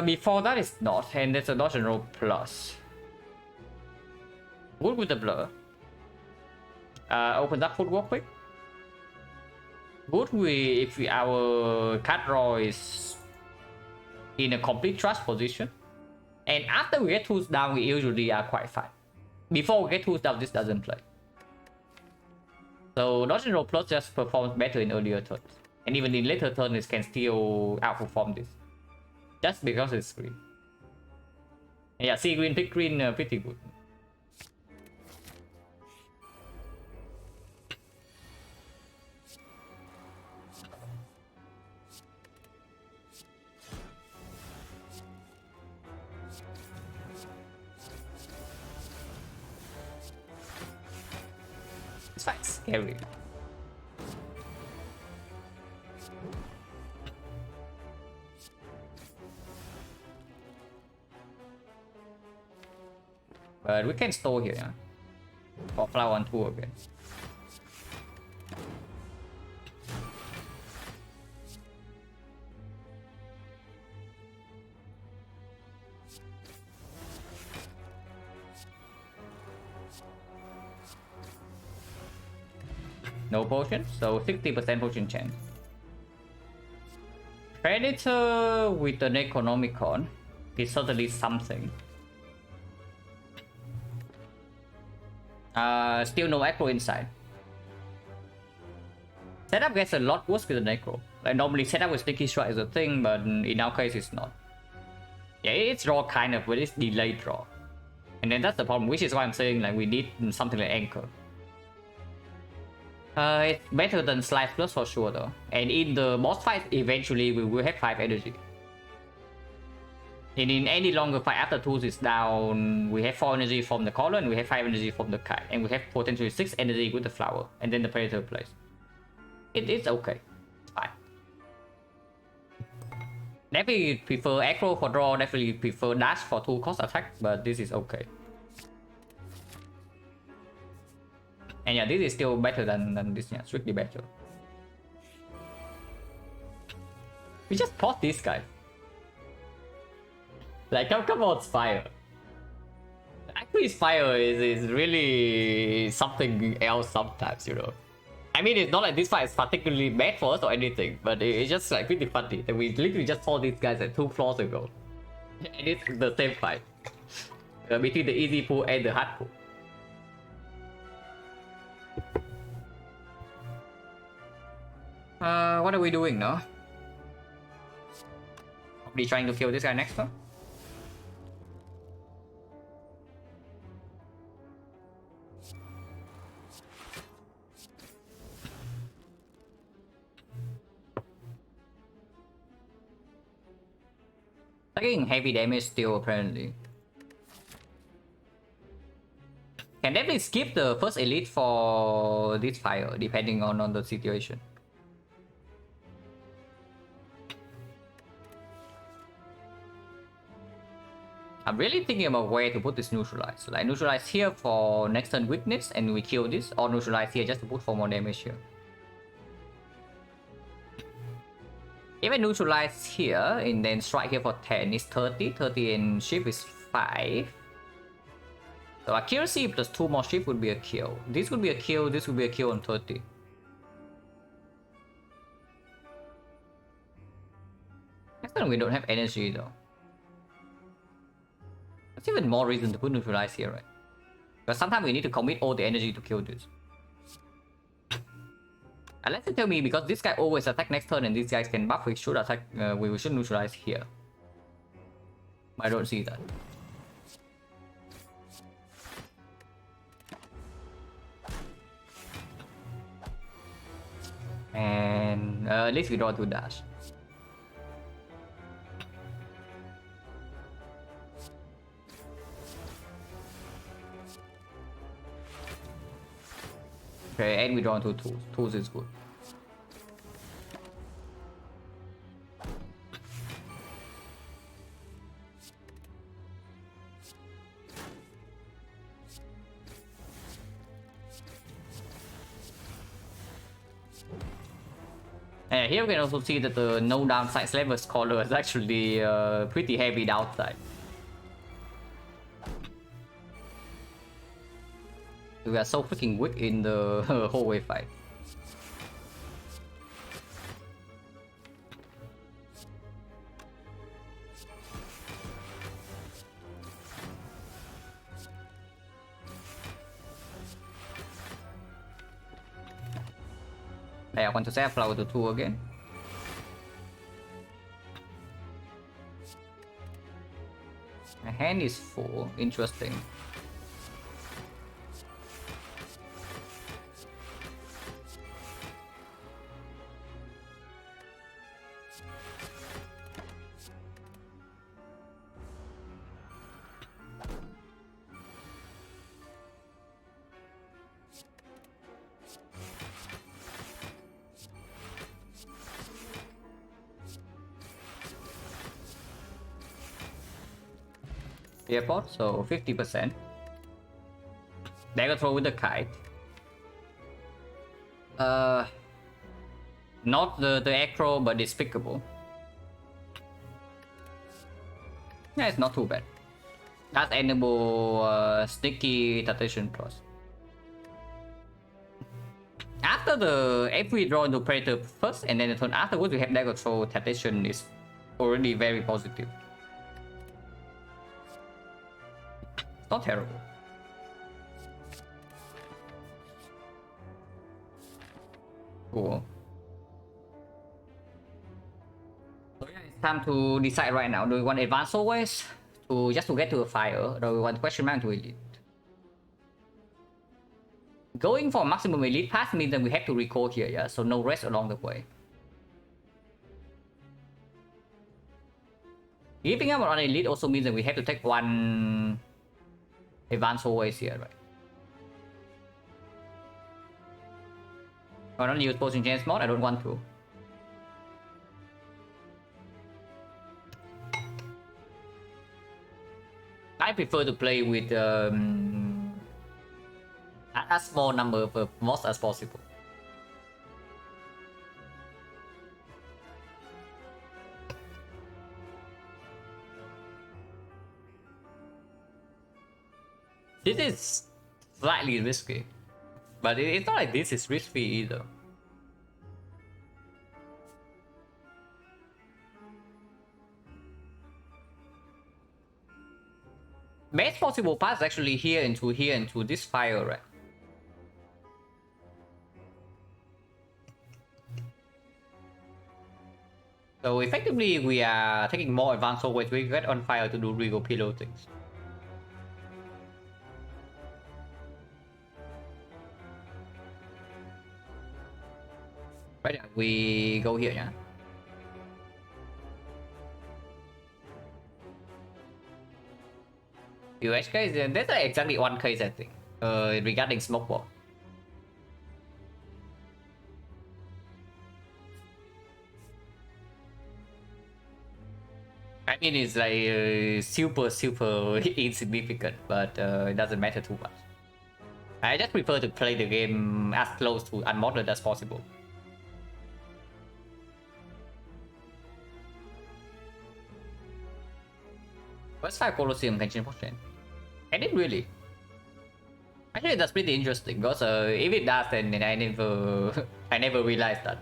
S1: Before that is not, and there's a dodge and roll plus. Good with the blur. Opens up footwork quick. Good if our card draw is in a complete trust position. And after we get tools down, we usually are quite fine. Before we get tools down, this doesn't play. So dodge and roll plus just performs better in earlier turns. And even in later turn, it can still outperform this. Just because it's green. Yeah, see green, pick green, pretty good. It's quite scary. But we can store here, yeah. For flower on 2 again. No potion, so 60% potion chance. Predator with an Economicon is certainly something. Still no aggro inside. Setup gets a lot worse with the Necro. Like normally setup with Sticky Strike is a thing, but in our case it's not. Yeah, it's draw kind of, but it's delayed draw. And then that's the problem, which is why I'm saying like we need something like Anchor. It's better than Slice Plus for sure though. And in the boss fight, eventually we will have 5 energy. And in any longer fight after tools is down, we have 4 energy from the collar and we have 5 energy from the kite. And we have potentially 6 energy with the flower. And then the predator plays. It's okay. It's fine. Definitely prefer aggro for draw, definitely prefer dash for 2 cost attack, but this is okay. And yeah, this is still better than this, yeah, strictly better. We just pause this guy. Like, come on, Spire. Actually, Spire is really something else sometimes, you know. I mean, it's not like this fight is particularly bad for us or anything, but it's just like really funny that we literally just saw these guys at 2 floors ago. And it's the same fight. Between the easy pool and the hard pool. What are we doing now? Probably trying to kill this guy next turn. Taking heavy damage still apparently. Can definitely skip the first elite for this fire depending on the situation. I'm really thinking about where to put this neutralize. Like neutralize here for next turn weakness and we kill this, or neutralize here just to put for more damage here. Even neutralize here and then strike here for 10 is 30. 30 and shift is 5. So accuracy plus 2 more shift would be a kill. This would be a kill, this would be a kill on 30. Next turn we don't have energy though. That's even more reason to put neutralize here, right? Because sometimes we need to commit all the energy to kill this. Unless you tell me because this guy always attack next turn and these guys can buff, we should attack, we should neutralize here. I don't see that. And at least we draw 2 dash. Okay, and we draw 2 tools. Tools is good. And here we can also see that the no downside Slaver Scholar is actually pretty heavy downside. We are so freaking weak in the hallway fight. I want to set flower to 2 again. My hand is full. Interesting. Airport, so 50%. Dagger throw with the kite. Not the acro, but it's pickable. Yeah, it's not too bad. That's enable sneaky tactician plus. After if we draw into Predator first and then the turn afterwards we have dagger throw, tactician is already very positive. It's not terrible. Cool. So yeah, it's time to decide right now. Do we want advance always just to get to a fire, or do we want question mark to elite? Going for maximum elite pass means that we have to recall here, yeah? So no rest along the way. Giving up on elite also means that we have to take one advance always here, right? I don't use potion chance mod, I don't want to. I prefer to play with a small number of mods as possible. This is slightly risky, but it's not like this is risky either. Best possible path is actually here into this fire, right? So effectively we are taking more advanced always. We get on fire to do regal pillow things. Right, we go here, yeah. UH case, that's like exactly one case I think. Regarding smoke wall. I mean, it's like super insignificant, but it doesn't matter too much. I just prefer to play the game as close to unmodded as possible. First 5 Colosseum can change potion. Can it really? Actually, that's pretty interesting because if it does, then I never, I never realized that.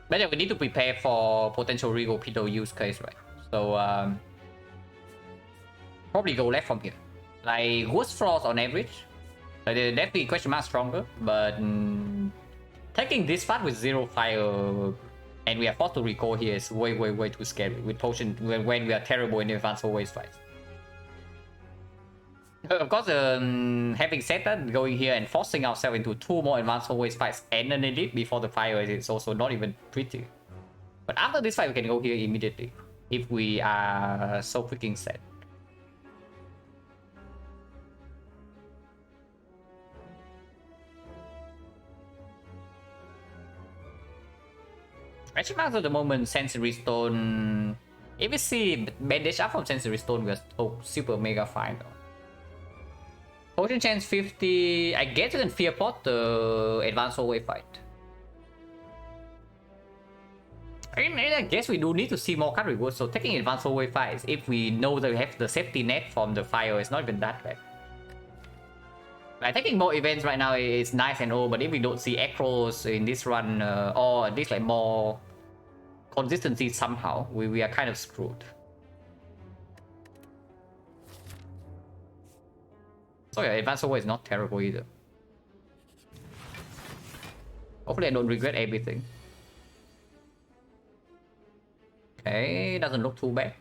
S1: But yeah, we need to prepare for potential regal pillow use case, right? So probably go left from here. Like Ghost Frost on average, they're definitely question mark stronger, but taking this part with 0 fire and we are forced to recall here is way too scary with potion when we are terrible in advanced always fights. Of course, having said that, going here and forcing ourselves into 2 more advanced always fights and an elite before the fire is also not even pretty. But after this fight, we can go here immediately if we are so freaking set. Actually, at the moment, Sensory Stone. If we see bandage up from Sensory Stone, we're super mega fine. Potion chance 50. I guess you can fear pot the advanced hallway fight. I guess we do need to see more card rewards, so taking advanced hallway fights, if we know that we have the safety net from the fire, it's not even that bad. Like taking more events right now is nice and all, but if we don't see acros in this run, or at least like more consistency somehow, we are kind of screwed. So yeah, advanced hallway is not terrible either. Hopefully I don't regret everything. Okay, doesn't look too bad.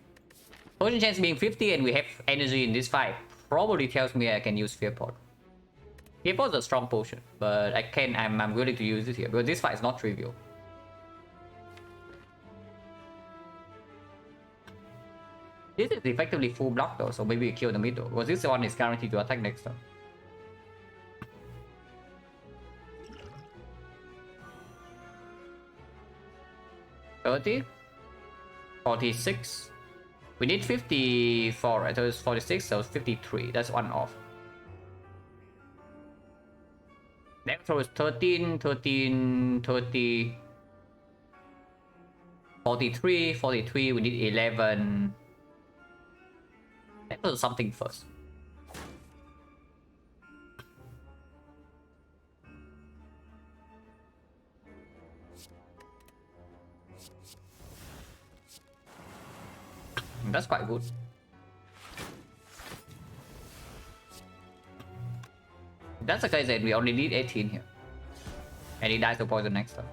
S1: Potion chance being 50 and we have energy in this fight probably tells me I can use Fear Pot. Fear Pot is a strong potion, but I'm willing to use it here because this fight is not trivial. This is effectively full block though, so maybe we kill the middle because this one is guaranteed to attack next turn. $30, 46. We need 54, right? So it's 46, so it's 53. That's one off. Next throw is 13, 13, 30, 43, 43. We need 11. Let's do something first. That's quite good. That's the case that we only need 18 here. And he dies to poison next turn.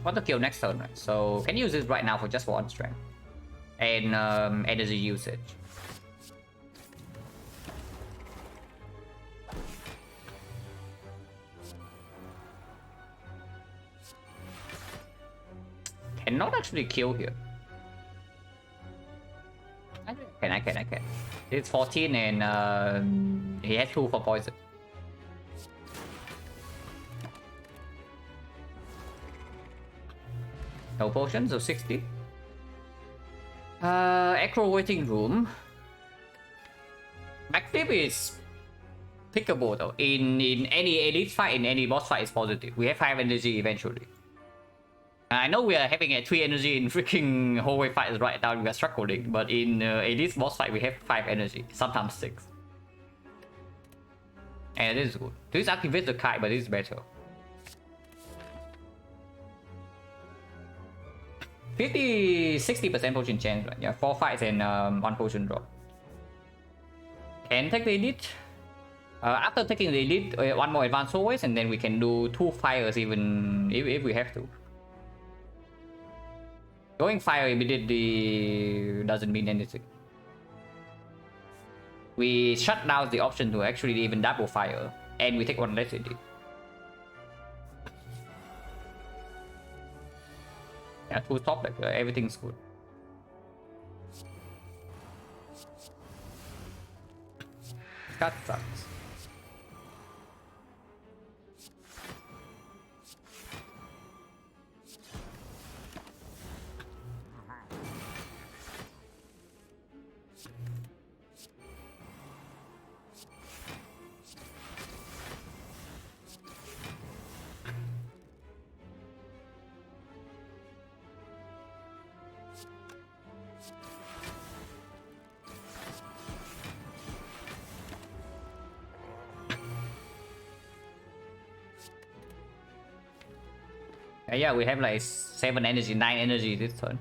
S1: Want to kill next turn, right? So can use this right now for just one strength and energy usage. Cannot actually kill here. I can. It's 14 and he has 2 for poison. No potions, so 60. Acro waiting room. Backflip is pickable though. In any elite fight, in any boss fight is positive. We have 5 energy eventually. I know we are having a 3 energy in freaking hallway fights right now, we are struggling, but in elite boss fight we have 5 energy, sometimes 6. And this is good. This activates the kite, but this is better. 60% potion chance, right? Yeah, 4 fights and 1 potion drop. Can take the elite. After taking the elite, 1 more advanced always, and then we can do 2 fires even if we have to. Going fire immediately doesn't mean anything. We shut down the option to actually even double fire, and we take 1 less elite. Yeah, 2 top deck, everything's good. That sucks. Yeah, we have like 7 energy, 9 energy this turn.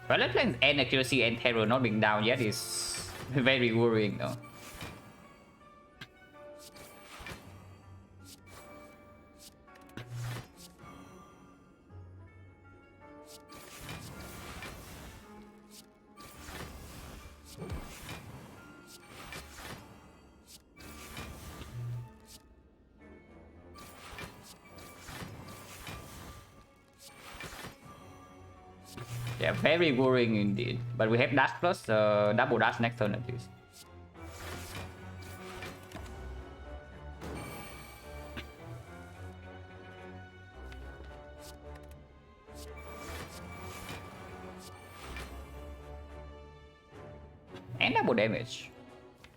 S1: Rather Plan's end accuracy and terror not being down yet is very worrying though. Yeah, very worrying indeed. But we have dash plus double dash next turn at least. And double damage.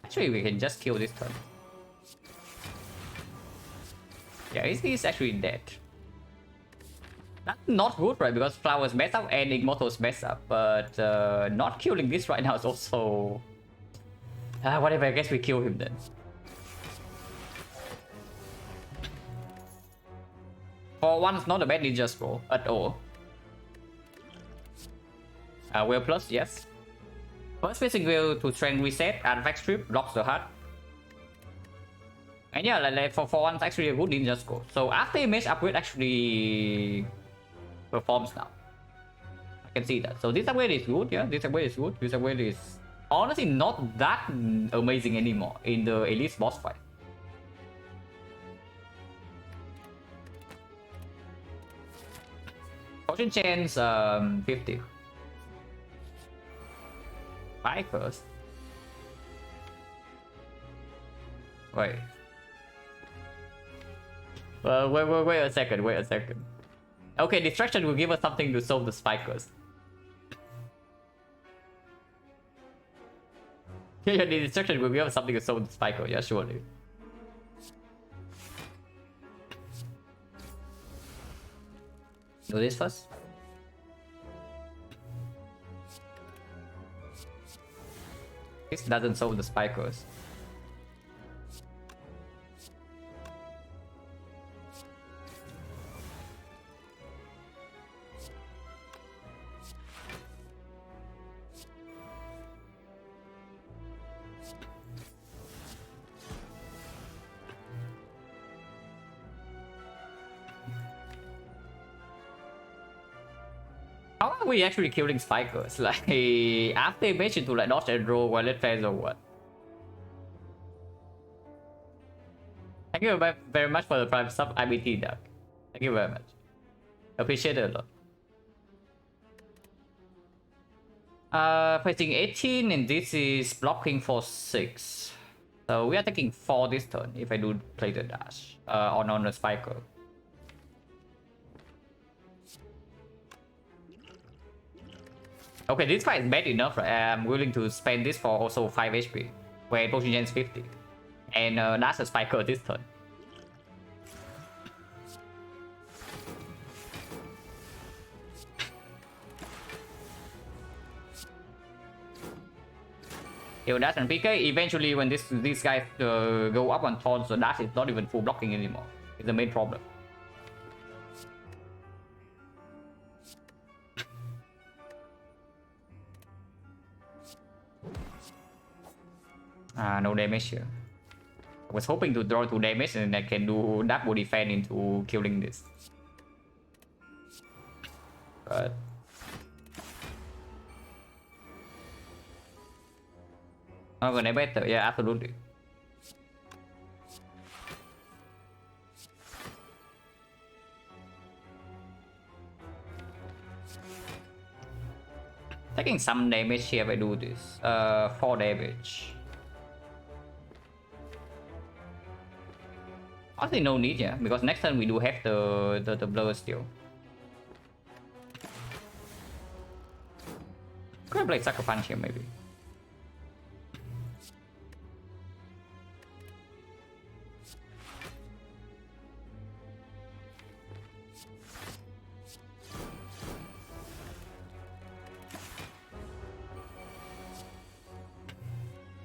S1: Actually, we can just kill this turn. Yeah, he's actually dead. That's not good, right? Because Flowers mess up and Immortals mess up. But not killing this right now is also... whatever, I guess we kill him then. For once, not a bad ninja scroll at all. Will plus, yes. First facing will to strength reset, artifact strip, blocks the heart. And yeah, like for once, actually a good ninja scroll. So after image upgrade actually performs now. I can see that. So this upgrade is good, yeah. This upgrade is good. This upgrade is honestly not that amazing anymore in the elite boss fight. Fortune chance 50. 5 first. Wait. Wait a second, wait a second. Okay, distraction will give us something to solve the spikers. Yeah, the distraction will give us something to solve the spiker, yeah, surely. Do this first. This doesn't solve the spikers. How are we actually killing spikers? Like, after they mentioned to like dodge and roll while it fails or what? Thank you very much for the prime sub IBT duck. Thank you very much. Appreciate it a lot. Facing 18 and this is blocking for 6. So we are taking 4 this turn if I do play the dash on the spiker. Okay, this fight is bad enough, right? I'm willing to spend this for also 5 HP, where Potion Gen is 50. And that's a spiker this turn. Kill dash and PK, eventually when these guys go up on turn, so dash is not even full blocking anymore. It's the main problem. No damage here. I was hoping to draw 2 damage and I can do double defense into killing this. But... oh, gonna better, yeah, absolutely. Taking some damage here if I do this. 4 damage. Honestly, no need, yeah, because next turn we do have the blur still. Could I play Sucker Punch here, maybe?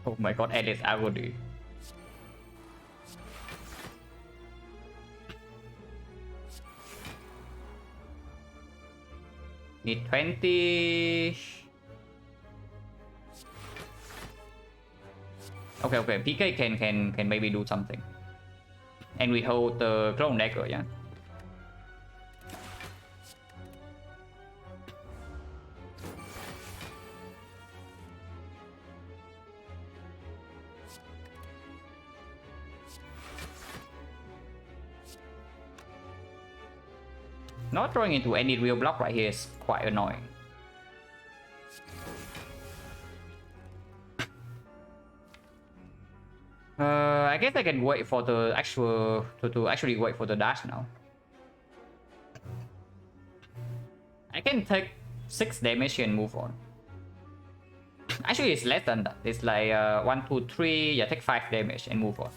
S1: Oh my god, Alice Agony. Need 20. Okay, PK can maybe do something. And we hold the clone dagger, yeah. Not throwing into any real block right here is quite annoying. I guess I can wait for the actual to actually wait for the dash now. I can take 6 damage and move on. Actually, it's less than that. It's like 1, 2, 3. Yeah, take 5 damage and move on.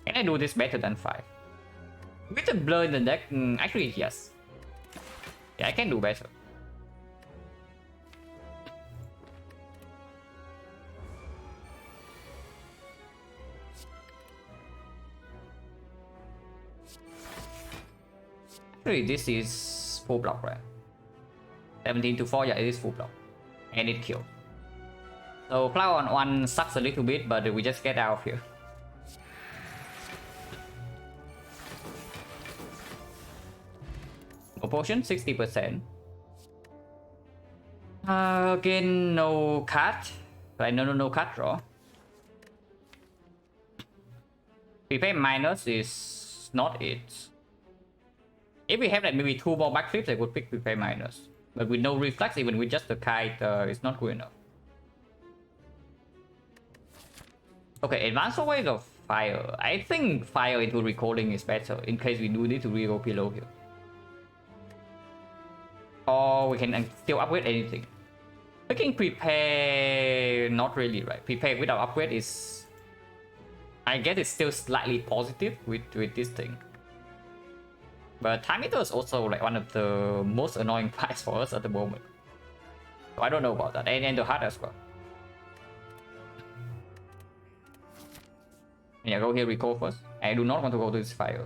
S1: Can I do this better than 5? With the blur in the deck, actually, yes. Yeah, I can do better. Actually, this is full block, right? 17 to 4, yeah, it is full block. And it killed. So Plow on 1 sucks a little bit, but we just get out of here. No potion, 60%. Again, no cut. Right, no cut draw. Prepare minus is not it. If we have like maybe 2 more backflips, I would pick prepare minus. But with no reflex, even with just the kite, it's not good enough. Okay, advanced ways of fire. I think fire into recalling is better in case we do need to reroll below here. Or we can still upgrade anything. Picking prepare, not really, right? Prepare without upgrade is, I guess it's still slightly positive with this thing. But time eater is also like one of the most annoying parts for us at the moment. So I don't know about that. And the heart as well. Yeah, go here, recall first. I do not want to go to this fire.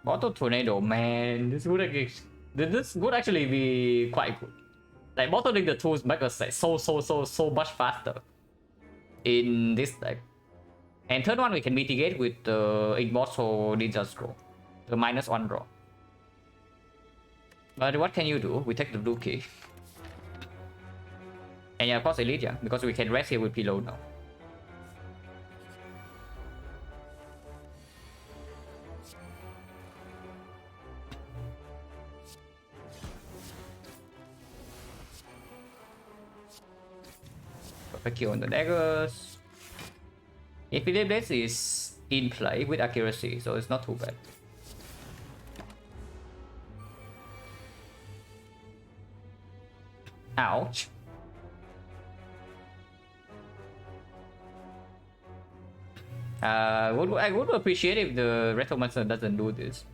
S1: Bottle tornado, man, this would actually be quite good. Like bottling the tools make us like so much faster in this deck. And third one we can mitigate with the Immortal Ninja Scroll, the -1 draw. But what can you do? We take the blue key. And yeah, of course Elite, yeah, because we can rest here with Pillow now. Perfect kill on the daggers. Infinite Blades is in play with accuracy, so it's not too bad. Ouch. I would appreciate if the Retro Monster doesn't do this.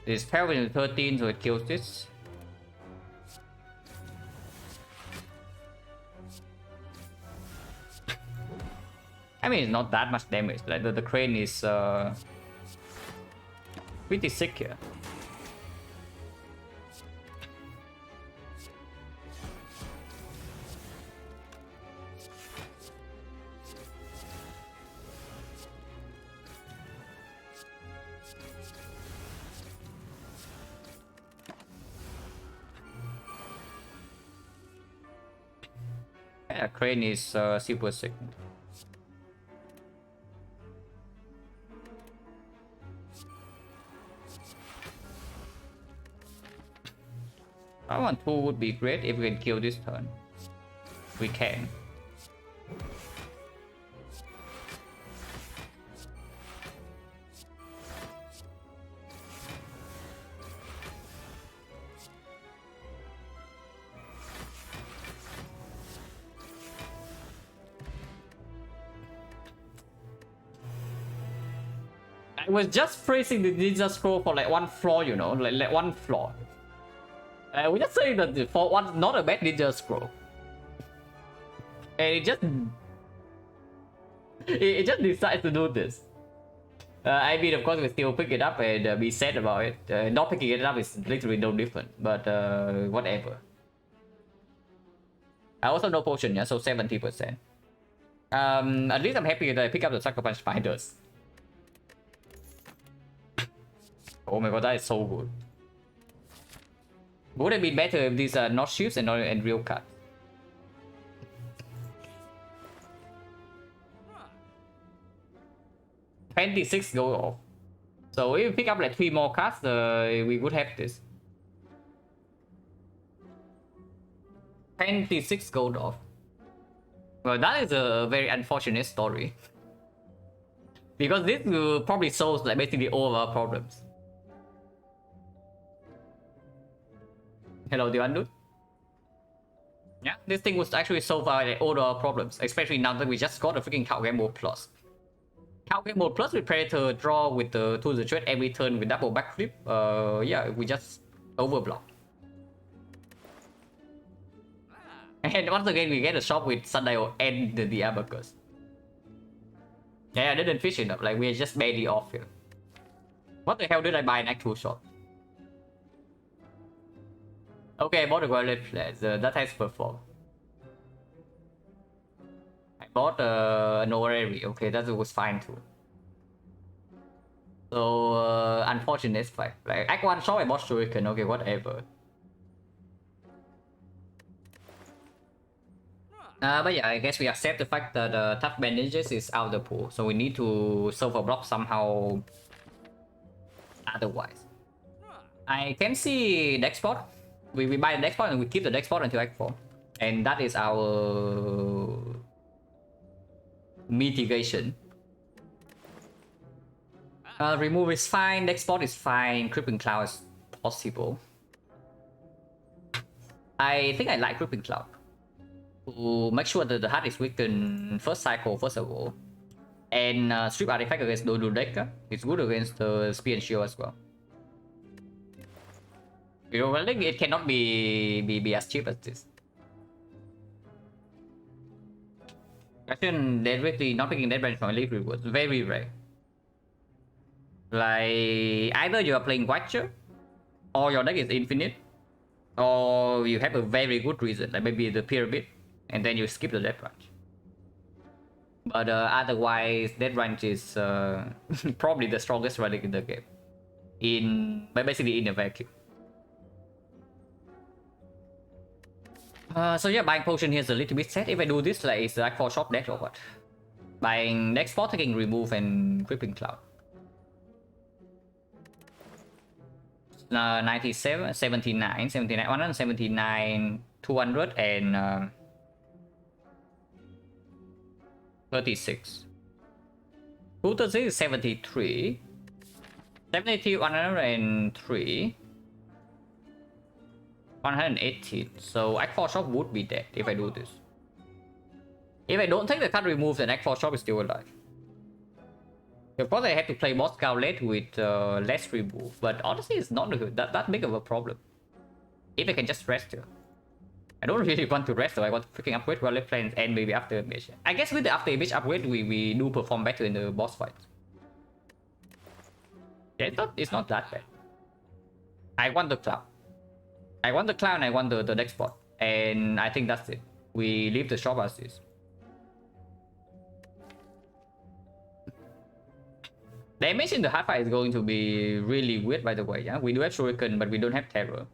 S1: It's paired with 13, so it kills this. I mean, it's not that much damage. Like the crane is pretty sick here. Yeah, crane is super sick. I want 2 would be great if we can kill this turn. We can. I was just praising the Ninja Scroll for like 1 flaw, you know, like 1 flaw. We just say that for one, not a bad Ninja Scroll. And it just decides to do this. I mean, of course, we still pick it up and be sad about it. Not picking it up is literally no different, but whatever. I also no potion, yeah, so 70%. At least I'm happy that I pick up the Sucker Punch Spiders. Oh my god, that is so good. Would have been better if these are not shields and real cut. $26 gold off. So if we pick up like 3 more cards, we would have this. 26 gold off. Well, that is a very unfortunate story. Because this will probably solve like basically all of our problems. Hello, Divan. Yeah, this thing would actually solve our like, all of our problems, especially now that we just got a freaking Count Game Mode Plus. Count Game Mode Plus with Predator draw with the to the trade every turn with double backflip. Yeah, we just overblock. And once again, we get a shot with Sundial and the Abacus. Yeah, I didn't fish enough. Like, we're just barely off here. What the hell did I buy an actual shot? Okay, I bought a Violet Flash. That has performed. I bought an Orrery. Okay, that was fine too. So, unfortunate fight. Like, Act 1 shot, I bought Shuriken. Okay, whatever. But yeah, I guess we accept the fact that tough bandages is out of the pool, so we need to solve a block somehow. Otherwise, I can see deck spot. We buy the deck spot and we keep the deck spot until Act 4, and that is our mitigation. Remove is fine, deck spot is fine, Crippling Cloud is possible. I think I like Crippling Cloud to make sure that the heart is weakened first cycle, first of all. And strip artifact against Dodo deck. It's good against the Spear and Shield as well. You know, I think it cannot be as cheap as this. Question directly not picking dead branch from Elite Rewards. Very rare. Like, either you are playing Watcher, or your deck is infinite, or you have a very good reason, like maybe the Pyramid, and then you skip the death branch. But otherwise, death branch is probably the strongest relic in the game. Basically in a vacuum. So yeah, buying potion here is a little bit sad. If I do this, like it's like for shop deck or what? Buying next spot, taking remove and Crippling Cloud. 97, 79, 79, 179, 200 and 36. 236 is 73. 73, 103. 118. So Act 4 shop would be dead if I do this. If I don't take the card remove, then Act 4 shop is still alive. Of course, I have to play boss Gauntlet with less remove, but honestly, it's not that big of a problem. If I can just rest here. I don't really want to rest though, I want to freaking upgrade Gauntlet plans and maybe after image. I guess with the after image upgrade, we do perform better in the boss fight. Yeah, it's not that bad. I want the cloud. I want the cloud and I want the deck spot. And I think that's it. We leave the shop as is. Damage in the hard fight is going to be really weird, by the way. Yeah, we do have Shuriken, but we don't have Terror.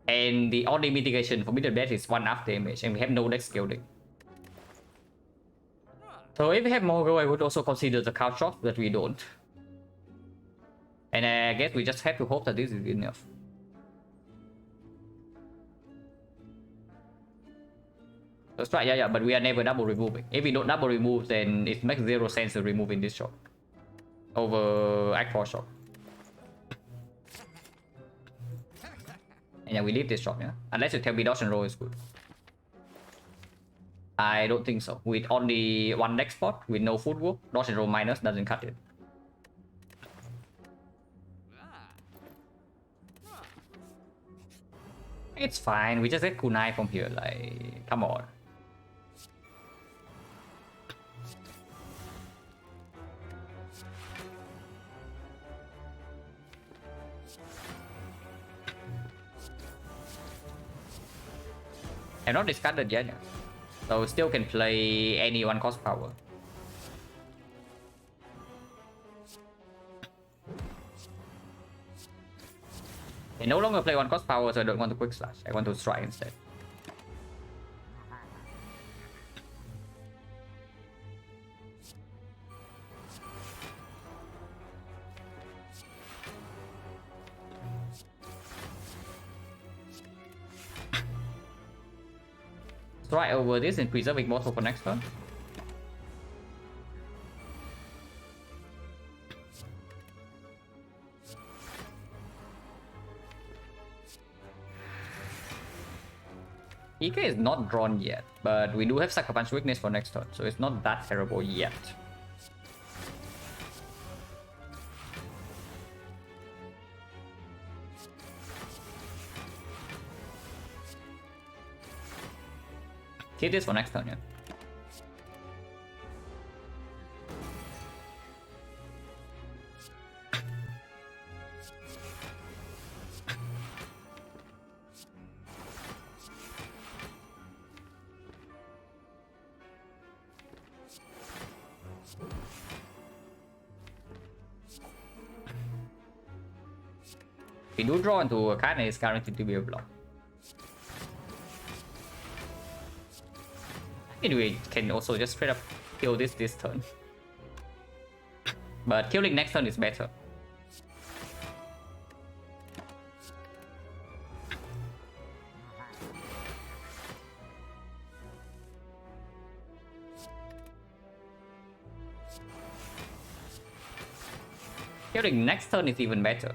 S1: And the only mitigation for middle death is 1 after damage, and we have no deck scaling. So if we have more go, I would also consider the card shot, but we don't. And I guess we just have to hope that this is enough. That's right, yeah, but we are never double removing. If we don't double remove, then it makes 0 sense to remove in this shot. Over Act 4 shot. And yeah, we leave this shot, yeah? Unless you tell me dodge and roll is good. I don't think so. With only one deck spot, with no footwork, dodge and roll minus doesn't cut it. It's fine, we just get kunai from here, like, come on. I'm not discarded yet, so still can play any 1 cost power. I no longer play 1 cost power, so I don't want to quick slash. I want to strike instead. Strike over this and preserve Immortal for next turn. EK is not drawn yet, but we do have Sucker Punch weakness for next turn, so it's not that terrible yet. Keep this for next turn, yeah. We do draw into a card and it's guaranteed to be a block. Anyway, can also just straight up kill this turn. But killing next turn is better. Killing next turn is even better.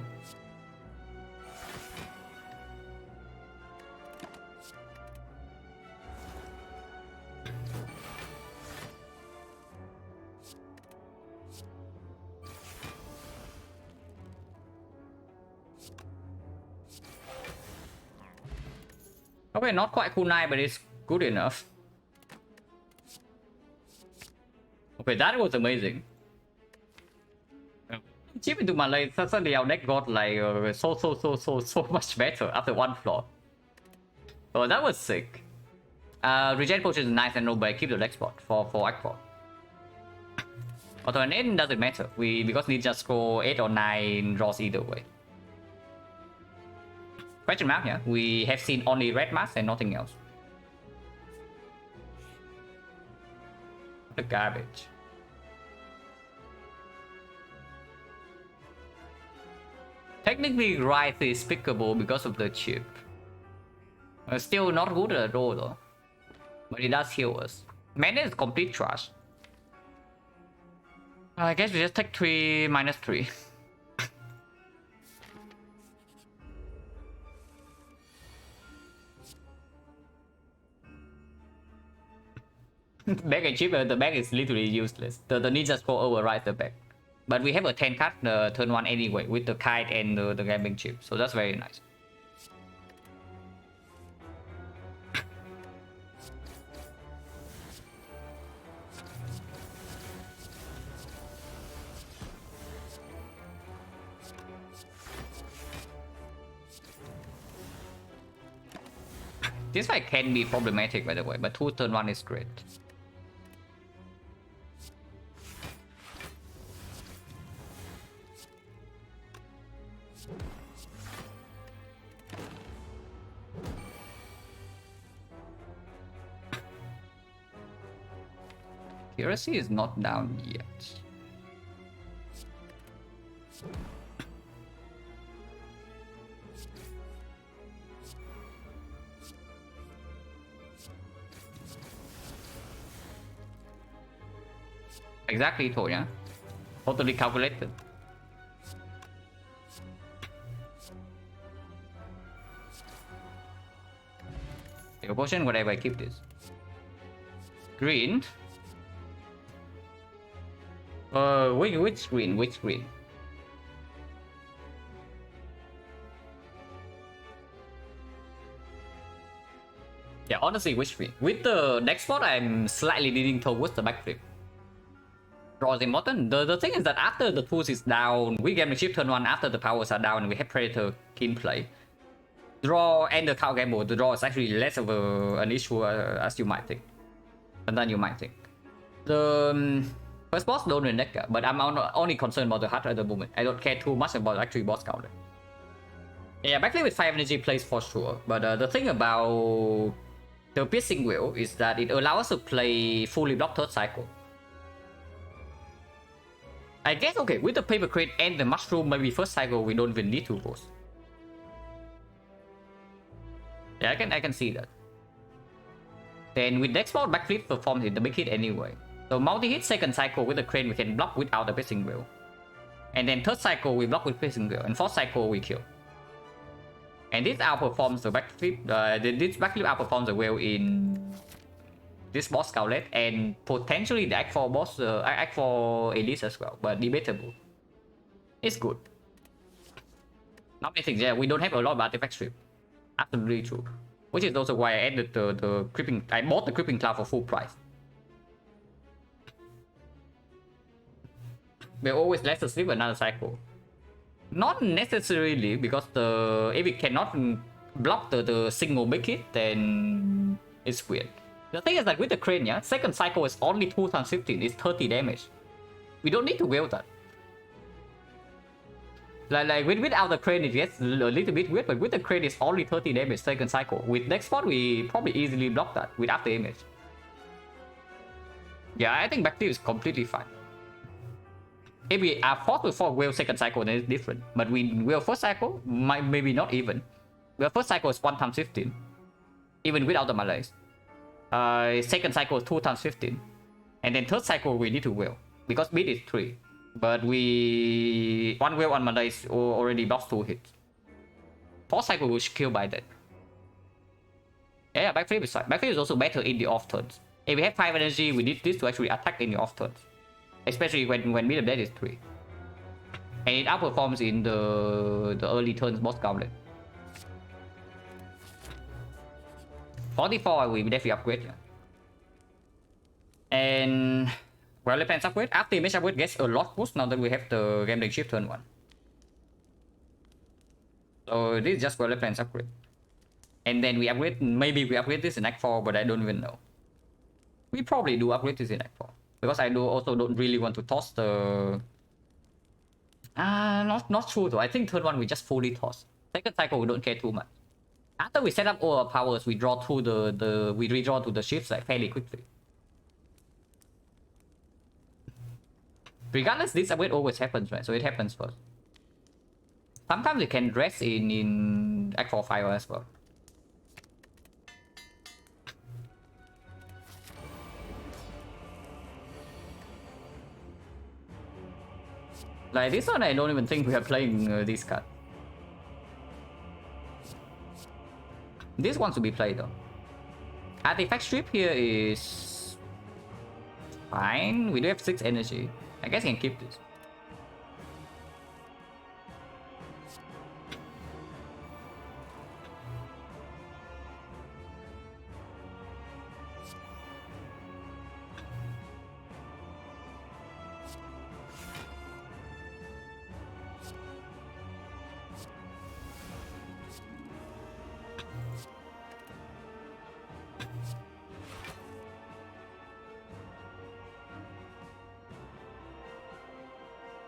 S1: Okay, not quite kunai, but it's good enough. Okay, that was amazing. Chip into my lane, suddenly our deck got like so much better after one floor. Oh, that was sick. Regen potion is nice and no, but I keep the leg spot for Aqua. Although an 8 doesn't matter, because Ninja score 8 or 9 draws either way. Question mark, yeah. We have seen only red mask and nothing else. The garbage. Technically, right is pickable because of the chip. Still not good at all though. But it does heal us. Mana is complete trash. I guess we just take 3 minus 3. Back and cheaper, the back is literally useless. The ninja score overrides the back. But we have a 10 card turn 1 anyway with the kite and the gambling chip, so that's very nice. This fight can be problematic by the way, but 2 turn 1 is great. Heresy is not down yet. Exactly, Toya. Totally calculated. Your potion, whatever, I keep this. Green. Which green? Which green? Yeah, honestly, which green? With the next spot, I'm slightly leaning towards the backflip. Draw is important. The thing is that after the tools is down, we get the shift turn 1 after the powers are down and we have Predator in play. Draw and the cow gamble, the draw is actually less of an issue as you might think. And then you might think. The first boss don't win deck, but I'm only concerned about the heart at the moment. I don't care too much about actually boss counter. Yeah, backflip with 5 energy plays for sure, but the thing about the piercing wheel is that it allows us to play fully blocked third cycle. I guess, okay, with the paper crate and the mushroom, maybe first cycle we don't even need to boss. Yeah, I can see that. Then with next ball, backflip performs in the big hit anyway. So multi-hit second cycle with the crane we can block without the piercing wheel. And then third cycle we block with piercing wheel. And fourth cycle we kill. And this outperforms the backflip. This backflip outperforms the wheel in this boss Scarlet and potentially the Act 4 boss, Act 4 Elise as well, but debatable. It's good. Not many things, yeah, we don't have a lot of artifact strip. Absolutely true. Which is also why I added the creeping. I bought the creeping cloud for full price. We're always less asleep another cycle. Not necessarily, because if it cannot block the single big hit, then it's weird. The thing is that with the crane, yeah, second cycle is only 2 times 15, it's 30 damage. We don't need to wield that. Like without the crane, it gets a little bit weird, but with the crane, it's only 30 damage second cycle. With next spot, we probably easily block that without the image. Yeah, I think backflip is completely fine. If we are forced to wheel second cycle, then it's different. But we wheel first cycle, maybe not even. Wheel first cycle is 1 times 15, even without the malaise. Second cycle is 2 times 15, and then third cycle we need to wheel because beat is 3. But one wheel on malaise already blocks 2 hits. Fourth cycle we should kill by that. Yeah, backflip is fine. Backflip is also better in the off turns. If we have 5 energy, we need this to actually attack in the off turns. Especially when mid of that is 3. And it outperforms in the early turns boss gauntlet. 44 we definitely upgrade. Yeah. And Well Plans upgrade. After image upgrade gets a lot boost now that we have the gambling shift turn 1. So this is just Well Plans upgrade. And then we upgrade, maybe we upgrade this in Act 4, but I don't even know. We probably do upgrade this in Act 4. Because I also don't really want to toss the... not true though. I think third one we just fully toss. Second cycle we don't care too much. After we set up all our powers, we draw to we redraw to the shifts like fairly quickly. Regardless, this upgrade always happens, right? So it happens first. Sometimes it can rest in Act 4 fire as well. Like this one, I don't even think we are playing this card. This wants to be played though. Artifact strip here is fine. We do have 6 energy. I guess I can keep this.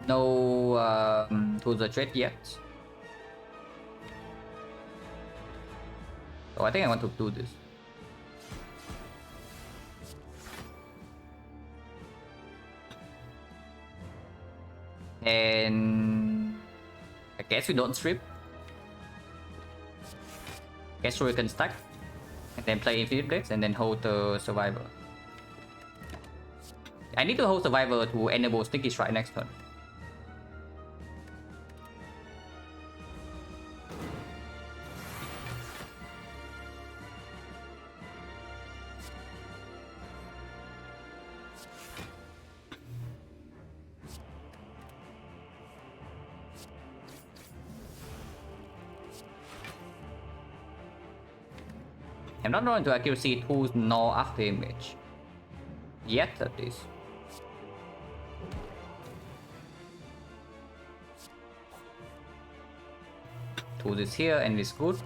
S1: No to the trade yet. So I think I want to do this. And I guess we don't strip. Guess we can stack. And then play Infinite Blades and then hold the Survivor. I need to hold Survivor to enable Sticky Strike next turn. I'm not going to accuracy 2 nor after image. Yet at least. Two this here and it's good.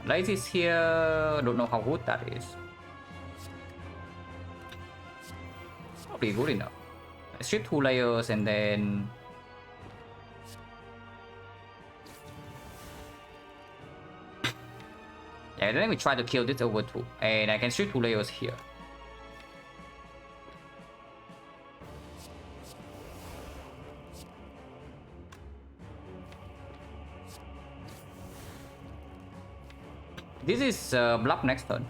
S1: Light is here. I don't know how good that is. Probably good enough. I strip 2 layers and then yeah, then we try to kill this over 2. And I can shoot 2 layers here. This is block next turn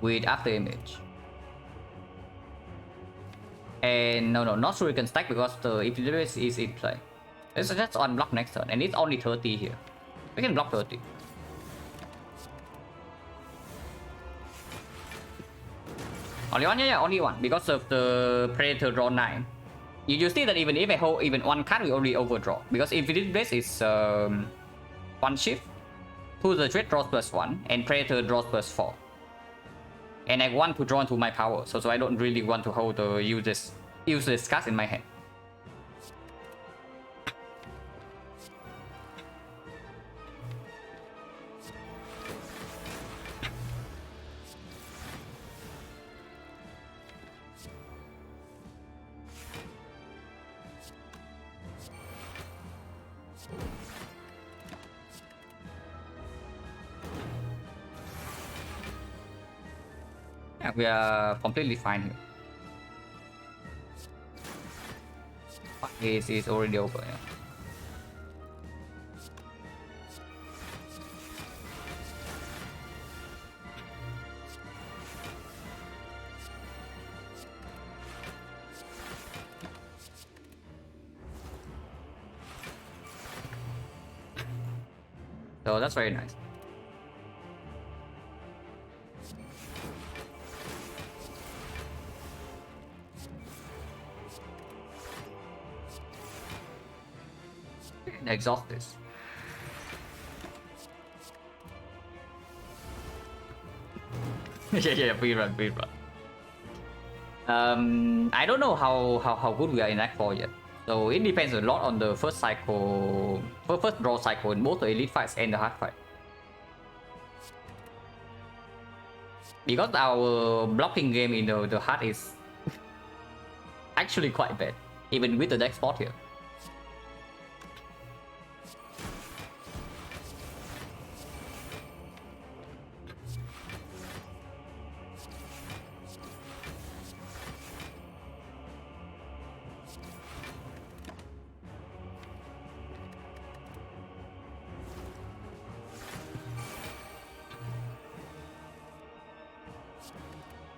S1: with after image. And no, not sure we can stack because the Epidermis is in play. Let's just unblock next turn, and it's only 30 here. We can block 30. Only one, yeah, only one, because of the Predator draw 9. You see that even if I hold even one card, we already overdraw. Because Epidermis is one shift, to the threat draws +1, and Predator draws +4. And I want to draw into my power, so I don't really want to hold the useless cards in my hand. Yeah, we are completely fine here. Is already over, yeah. So that's very nice. Exhaust this. yeah, free run. I don't know how good we are in Act 4 yet. So it depends a lot on the first cycle, first draw cycle in both the elite fights and the hard fight. Because our blocking game in the hard is actually quite bad, even with the deck spot here.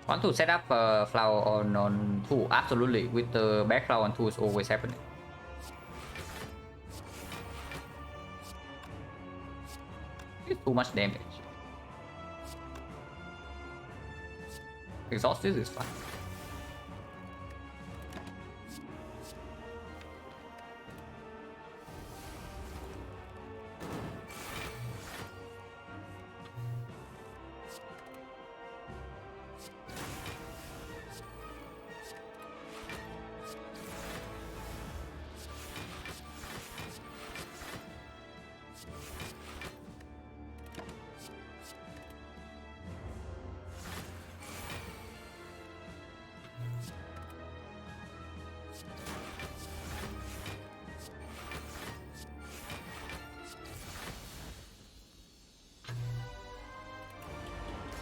S1: Want to set up flower on 2? Absolutely, with the back flower on 2 is always happening. It's too much damage. Exhaust this is fine.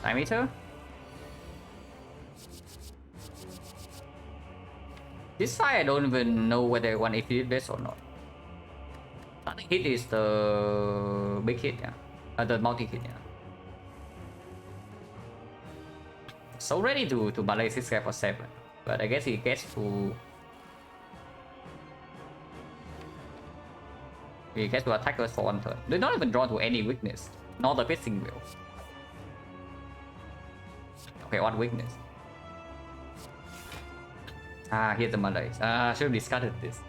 S1: Diameter. This side I don't even know whether I want to hit this or not. I think hit is the big hit, yeah. The multi hit, yeah. So ready to Malay this guy for 7, but I guess he gets to attack us for 1 turn. They're not even drawn to any weakness, not the fishing wheel. Okay, what weakness? Ah, here's the Malays. Should have discarded this.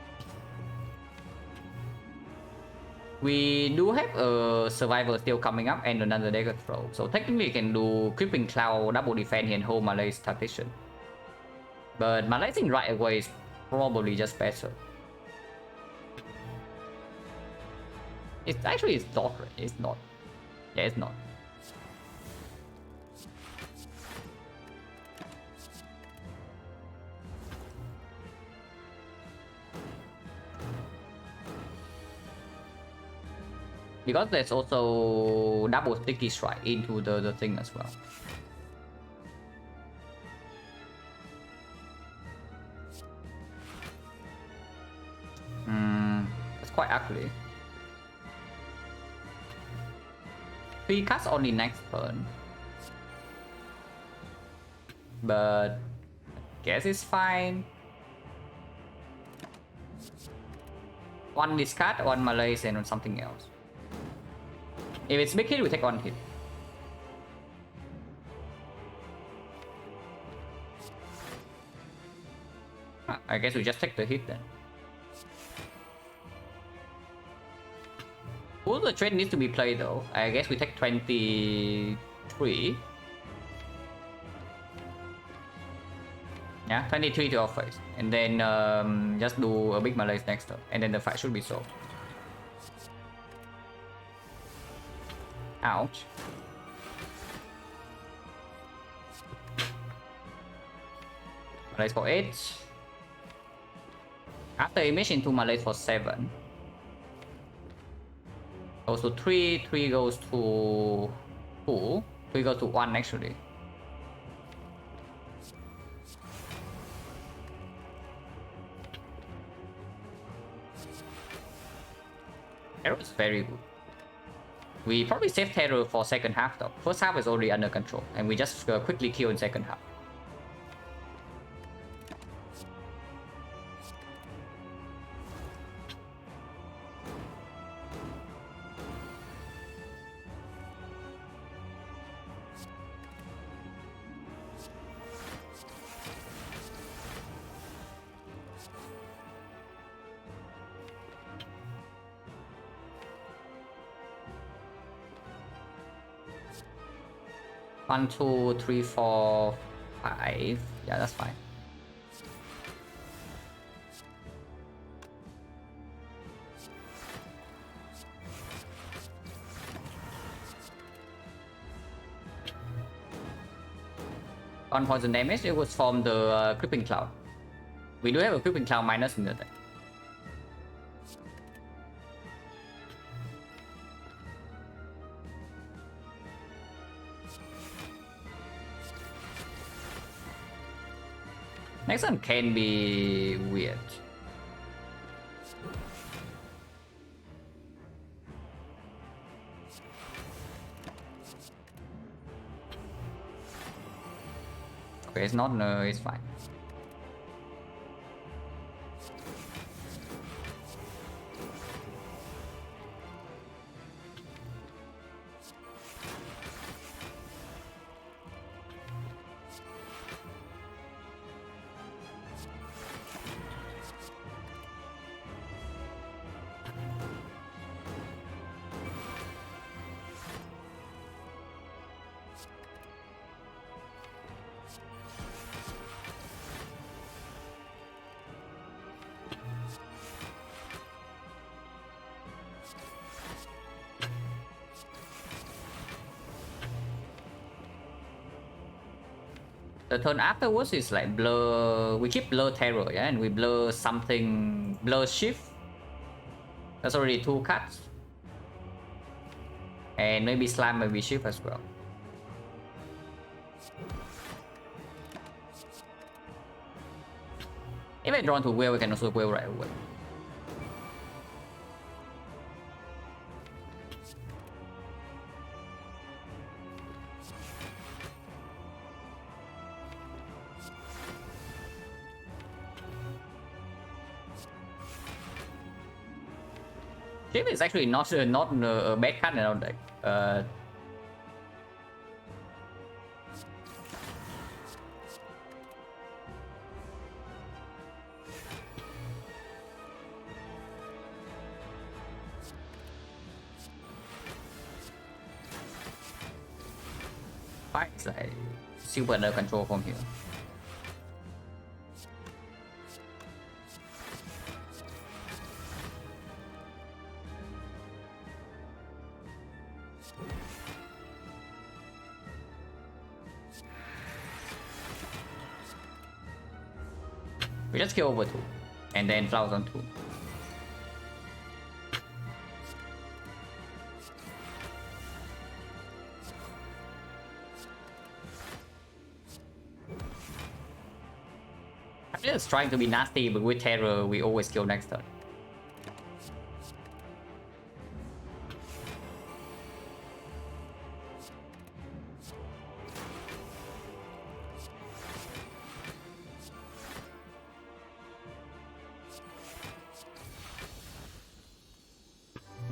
S1: We do have a survivor still coming up and another dagger throw. So technically you can do Creeping Cloud, double defense here and hold Malay's tactician. But Malay's in right away is probably just better. It's not, right? It's not. Yeah, it's not. Because there's also double sticky strike into the thing as well. It's quite ugly. 3 cards only next turn. But guess it's fine. 1 discard, 1 Malaise, and something else. If it's big hit, we take 1 hit. I guess we just take the hit then. All the trade needs to be played though. I guess we take 23. Yeah, 23 to our face. And then just do a big Malaise next turn. And then the fight should be solved. Ouch. Malaise for 8. After image into Malaise for 7. Goes to 3, 3 goes to 2, 3 goes to 1 actually. Terror is very good. We probably save Terror for second half though. First half is already under control and we just quickly kill in second half. One, 2, 3, 4, 5. Yeah, that's fine. On poison damage, it was from the Creeping Cloud. We do have a Creeping Cloud minus in the deck. Next one can be weird. Okay, it's not, no, it's fine. The turn afterwards is like blur. We keep blur terror, yeah, and we blur something, blur shift. That's already 2 cards, and maybe slam, maybe shift as well. If I draw to will, we can also will right away. Chip is actually not a bad card in our deck. Fight is like super under control from here. We just kill over 2 and then flowers on 2. I'm just trying to be nasty, but with terror we always kill next turn.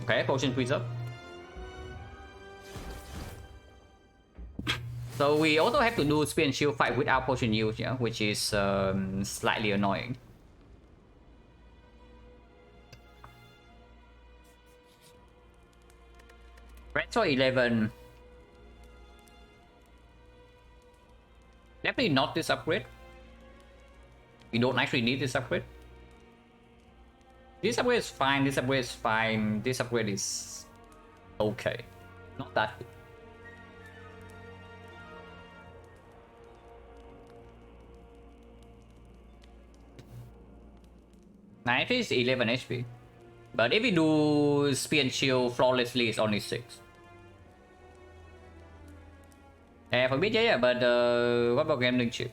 S1: Okay, potion preserve. So we also have to do spear and shield fight without potion use, yeah, which is slightly annoying. Retro 11. Definitely not this upgrade. We don't actually need this upgrade. This upgrade is fine, this upgrade is fine, this upgrade is okay. Not that good. Now it is 11 HP. But if we do spear and shield flawlessly, it's only 6. For bit, yeah, but what about gambling chip?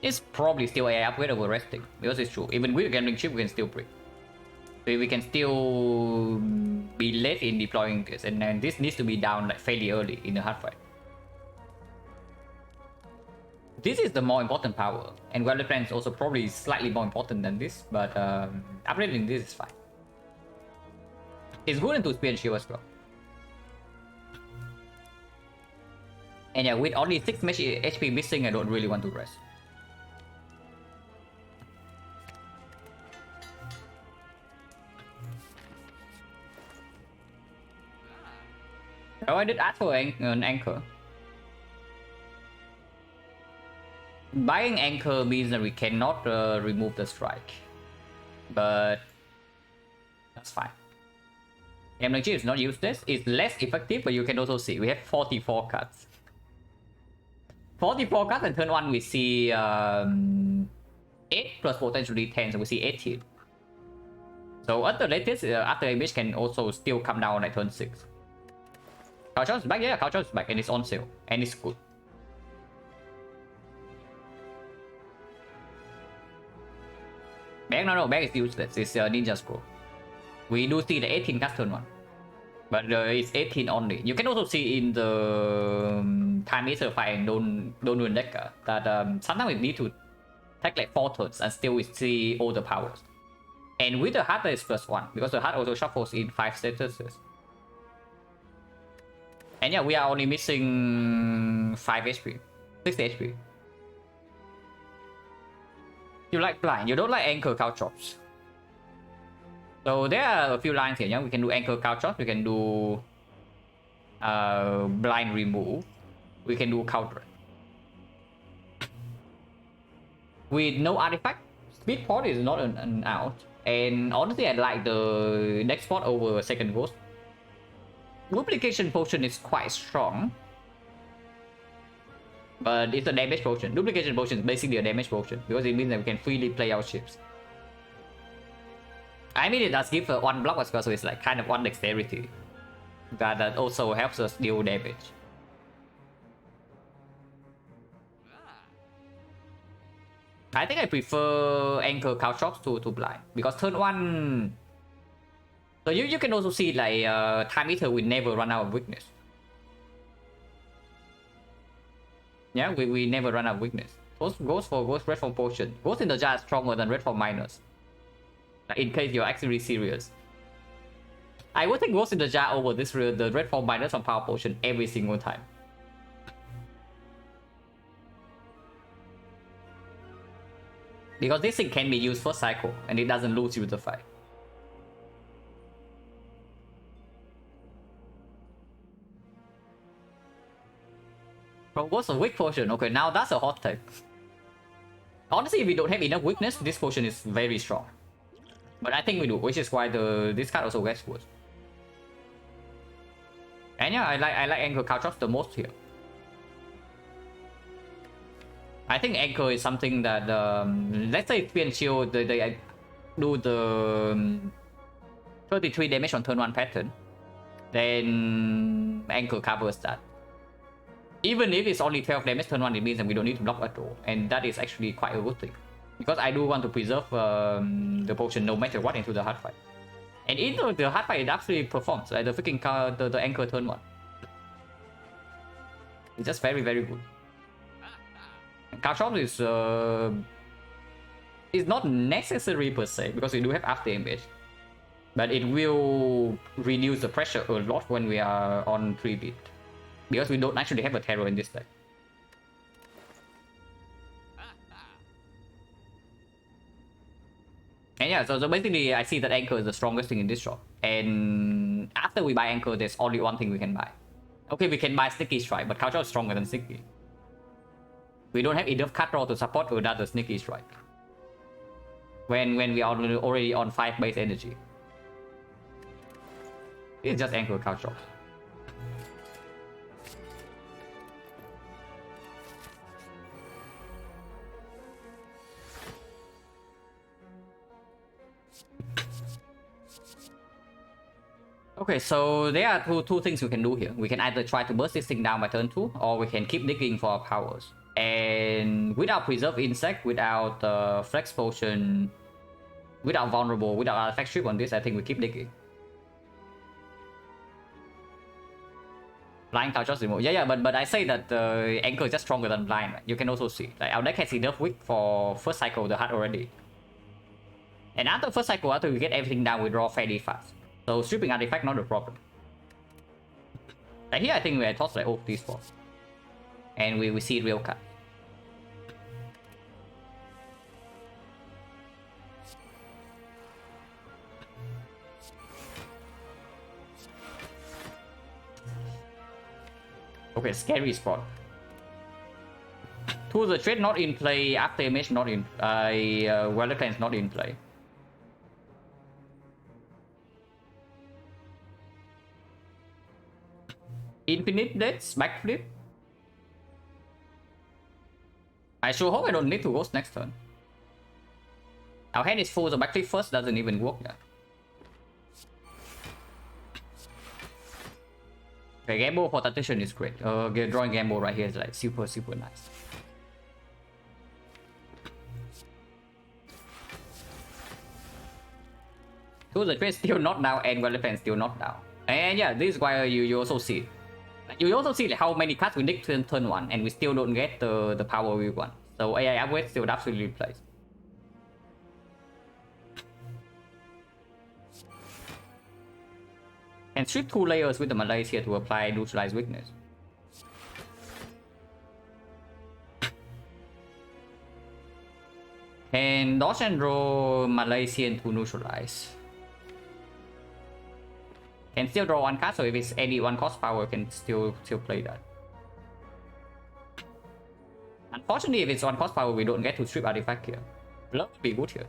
S1: It's probably still AI upgrade over resting, because it's true. Even with gambling chip, we can still break. So we can still be late in deploying this, and then this needs to be down like fairly early in the hard fight. This is the more important power, and Weather Plan is also probably slightly more important than this, but upgrading this is fine. It's good into spear and shield as well. And yeah, with only 6 HP missing, I don't really want to rest. Oh, I did ask for an anchor. Buying anchor means that we cannot remove the strike. But that's fine. Gambling is not useless. It's less effective, but you can also see we have 44 cards. 44 cards, and turn 1 we see 8 plus potentially 10, so we see 18. So at the latest, after image can also still come down at turn 6. Culture is back, yeah, Culture is back, and it's on sale, and it's good. Bag, no, bag is useless, it's Ninja Scroll. We do see the 18 cast turn 1. But it's 18 only. You can also see in the Time Eater fight and don't do deck that sometimes we need to take like 4 turns and still we see all the powers. And with the heart there is +1, because the heart also shuffles in 5 statuses. And yeah, we are only missing 5 HP, 6 HP. You like blind, you don't like anchor caltrops. So there are a few lines here, yeah? We can do anchor caltrops, we can do blind remove, we can do counter. With no artifact, speed port is not an out. And honestly, I like the next port over second ghost. Duplication potion is quite strong, but it's a damage potion. Duplication potion is basically a damage potion because it means that we can freely play our ships. I mean, it does give 1 block as well, so it's like kind of 1 dexterity that also helps us deal damage. I think I prefer anchor caltrops to blind because turn 1. So you can also see like Time Eater will never run out of weakness. Yeah, we never run out of weakness. Ghost red form potion. Ghost in the jar is stronger than red form minus. Like, in case you're actually serious. I would take Ghost in the jar over the red form minus from power potion every single time. Because this thing can be used for cycle and it doesn't lose you the fight. But what's a weak potion? Okay, now that's a hot take. Honestly, if we don't have enough weakness, this potion is very strong. But I think we do, which is why this card also gets good. And yeah, I like Anchor Caltrops the most here. I think Anchor is something that let's say Spear and Shield they do the 33 damage on turn 1 pattern, then Anchor covers that. Even if it's only 12 damage turn 1, it means that we don't need to block at all, and that is actually quite a good thing. Because I do want to preserve the potion no matter what into the hard fight. And in the hard fight, it actually performs. Like the freaking the Anchor turn 1. It's just very, very good. Caltrops is not necessary per se, because we do have after image. But it will reduce the pressure a lot when we are on 3-bit. Because we don't actually have a terror in this deck. And yeah, so basically I see that Anchor is the strongest thing in this shop. And after we buy Anchor, there's only one thing we can buy. Okay, we can buy Sneaky Strike, but Culture is stronger than Sneaky. We don't have enough card draw to support another Sneaky Strike. When we are already on 5 base energy. It's just Anchor Culture. Okay, so there are two things we can do here. We can either try to burst this thing down by turn 2, or we can keep digging for our powers. And without Preserve Insect, without Flex Potion, without Vulnerable, without Artifact Strip on this, I think we keep digging. Blind Cultures remote. Yeah, but I say that Anchor is just stronger than Blind, right? You can also see. Like, our deck has enough weak for first cycle of the heart already. And after first cycle, after we get everything down, we draw fairly fast. So stripping artifact not a problem. Like here I think we toss like all these four. And we see real cut. Okay, scary spot. To the trade not in play, after image not in Weather Cleanse not in play. Infinite Deaths, backflip. I sure hope I don't need to ghost next turn. Our hand is full, so backflip first doesn't even work yet. Okay, Gamble for Tactician is great. Drawing Gamble right here is like super nice. So the trade still not down and Weatherfan still not down. And yeah, this is why you also see. You also see like how many cards we dig turn 1 and we still don't get the power we want. So AI upgrade still absolutely plays. And strip 2 layers with the Malaise here to apply neutralize weakness. And dodge and draw Malaysian to neutralize. Can still draw 1 card, so if it's any 1 cost power, can still play that. Unfortunately, if it's 1 cost power, we don't get to strip artifact here. Blood would be good here.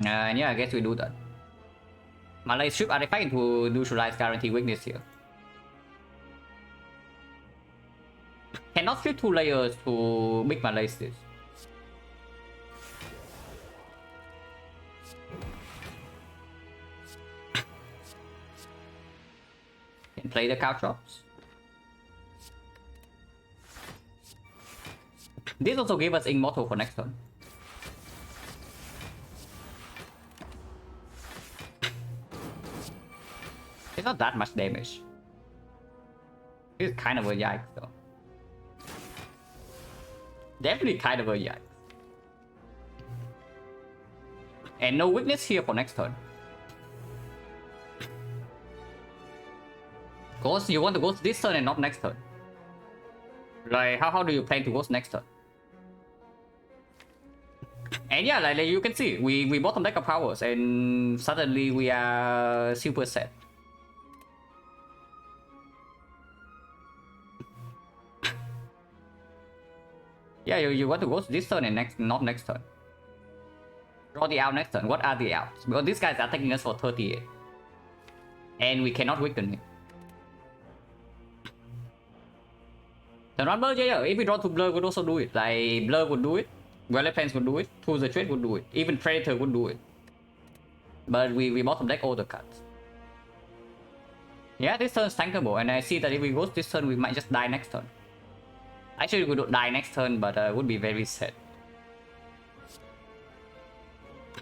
S1: And yeah, I guess we do that. Malay strip artifact to neutralize guarantee weakness here. Cannot strip 2 layers to big Malays this. Can play the cow drops. This also gave us Immortal for next turn. It's not that much damage. It's kind of a yikes though. Definitely kind of a yikes. And no weakness here for next turn. Ghost, you want to ghost this turn and not next turn. Like, how do you plan to ghost next turn? And yeah, like you can see, we bottom deck of powers and suddenly we are super set. Yeah, you want to ghost this turn and not next turn. Draw the out next turn. What are the outs? Because these guys are attacking us for 38. And we cannot weaken him. The non-blur, yeah, if we draw to blur, we would also do it. Like, blur would do it. Violet Plains would do it. To the trade would do it. Even Predator would do it. But we bottom deck all the cards. Yeah, this turn is tankable. And I see that if we ghost this turn, we might just die next turn. Actually, we don't die next turn, but would be very sad.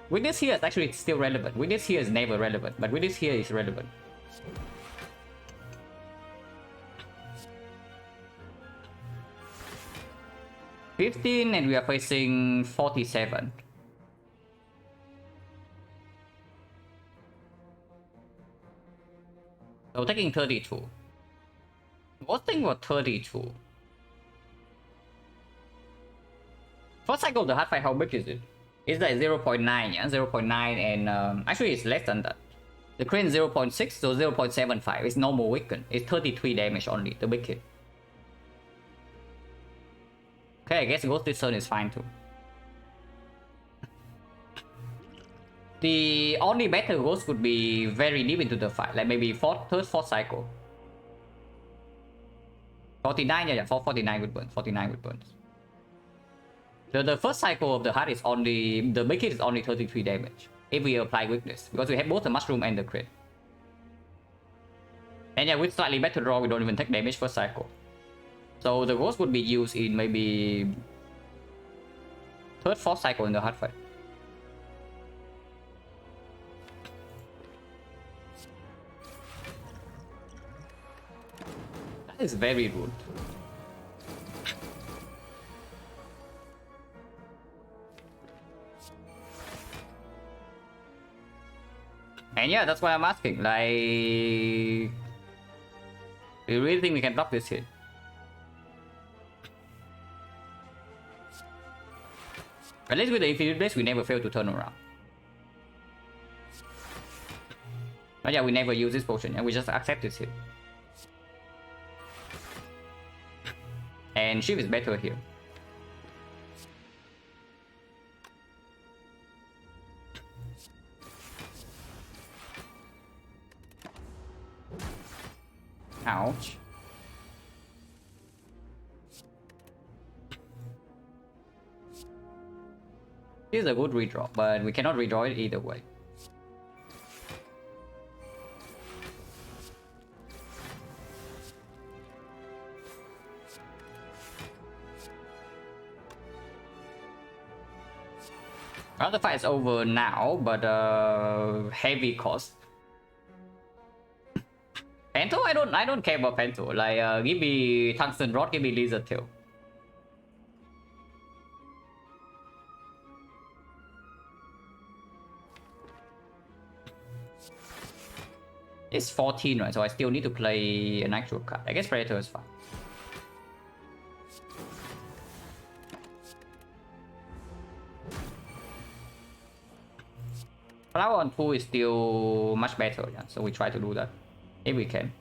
S1: Witness here is actually still relevant. Witness here is never relevant, but Witness here is relevant. 15 and we are facing 47. So taking 32. What thing was 32? First cycle of the hard fight, how big is it? It's like 0.9, yeah? 0.9 and actually it's less than that. The crane 0.6, so 0.75. It's normal weaken. It's 33 damage only, the big hit. Okay, I guess Ghost this turn is fine too. The only better Ghost would be very deep into the fight, like maybe third, fourth cycle. 49, yeah, 49 would burn. 49 would burn. So the first cycle of the heart is only, the big hit is only 33 damage if we apply weakness, because we have both the mushroom and the crit. And yeah, with slightly better draw, we don't even take damage first cycle. So the Ghost would be used in maybe third, fourth cycle in the hard fight. That is very rude. And yeah, that's why I'm asking. Like, do you really think we can block this hit? At least with the Infinite Blade, we never fail to turn around. But yeah, we never use this potion, and we just accept this hit. And Shiv is better here. Ouch. This is a good redraw, but we cannot redraw it either way. Well, the fight is over now, but heavy cost. Pento? I don't care about Pento. Like, give me Tungsten Rod, give me Lizard Tail. It's 14, right? So I still need to play an actual card. I guess Predator is fine. Flower on 2 is still much better, yeah. So we try to do that if we can.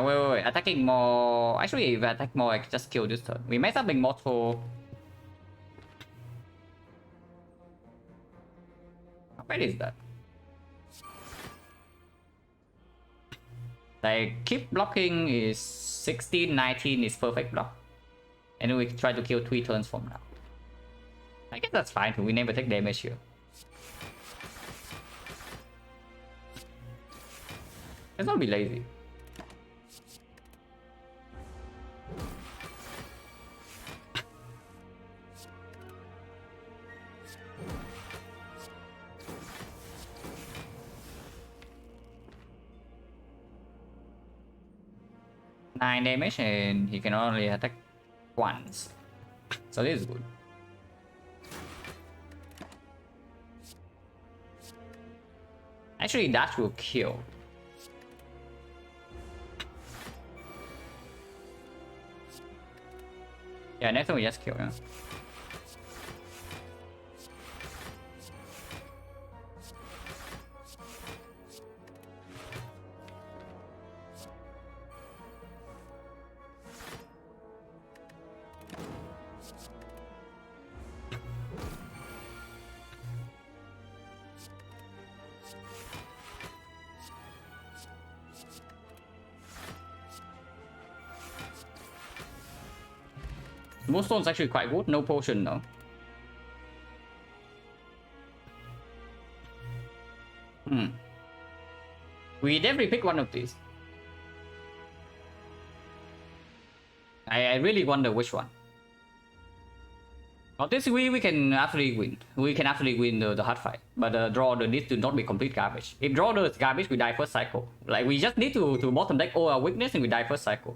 S1: Wait. Attacking more. Actually, if I attack more, I can just kill this turn. We mess up being mortal. How bad is that? Like, keep blocking is 16, 19 is perfect block. And we try to kill 3 turns from now. I guess that's fine too. We never take damage here. Let's not be lazy. Nine damage and he can only attack once. So this is good. Actually, that will kill. Yeah, next one we just kill, yeah. Moonstone's actually quite good, no potion though. We definitely pick one of these. I really wonder which one. Well, this we can actually win. We can actually win the hard fight. But draw order needs to not be complete garbage. If draw order is garbage, we die first cycle. Like, we just need to bottom deck all our weakness and we die first cycle.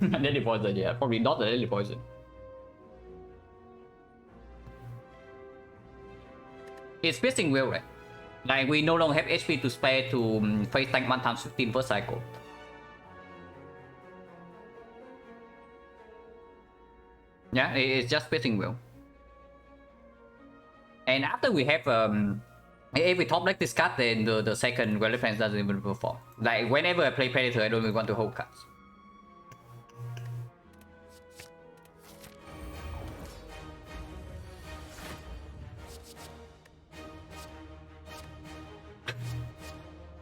S1: Deadly poison, yeah. Probably not the deadly poison. It's piercing well, right? Like, we no longer have HP to spare to face tank 1 times 15 per cycle. Yeah, it's just piercing well. And after we have if we top deck this card, then the second Relic Plans doesn't even perform. Like, whenever I play Predator, I don't even want to hold cards.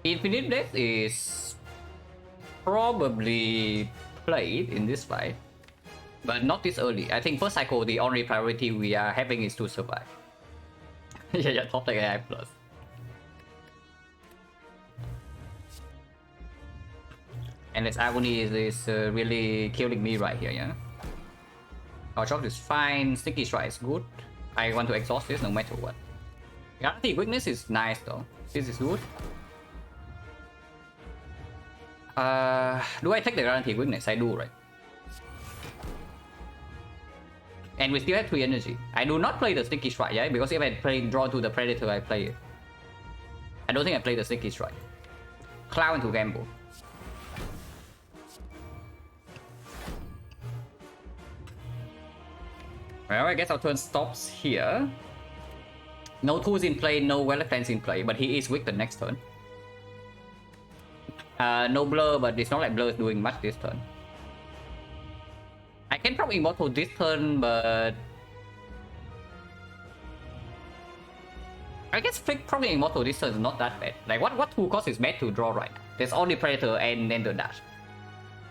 S1: Infinite Death is probably played in this fight, but not this early. I think first cycle, the only priority we are having is to survive. Yeah, top deck AI plus. And this agony is really killing me right here, yeah? Our shot is fine, sticky strike is good. I want to exhaust this no matter what. Guaranteed weakness is nice though. This is good. Do I take the guaranteed weakness? I do, right? And we still have 3 energy. I do not play the sticky strike, yeah? Because if I play draw to the Predator, I play it. I don't think I play the sticky strike. Cloud into gamble. Well, I guess our turn stops here. No tools in play, no Relic Plans in play, but he is weak the next turn. No blur, but it's not like blur is doing much this turn. I can probably immortal this turn, but I guess probably immortal this turn is not that bad. Like, what 2 cost is bad to draw right now? There's only Predator and then the dash.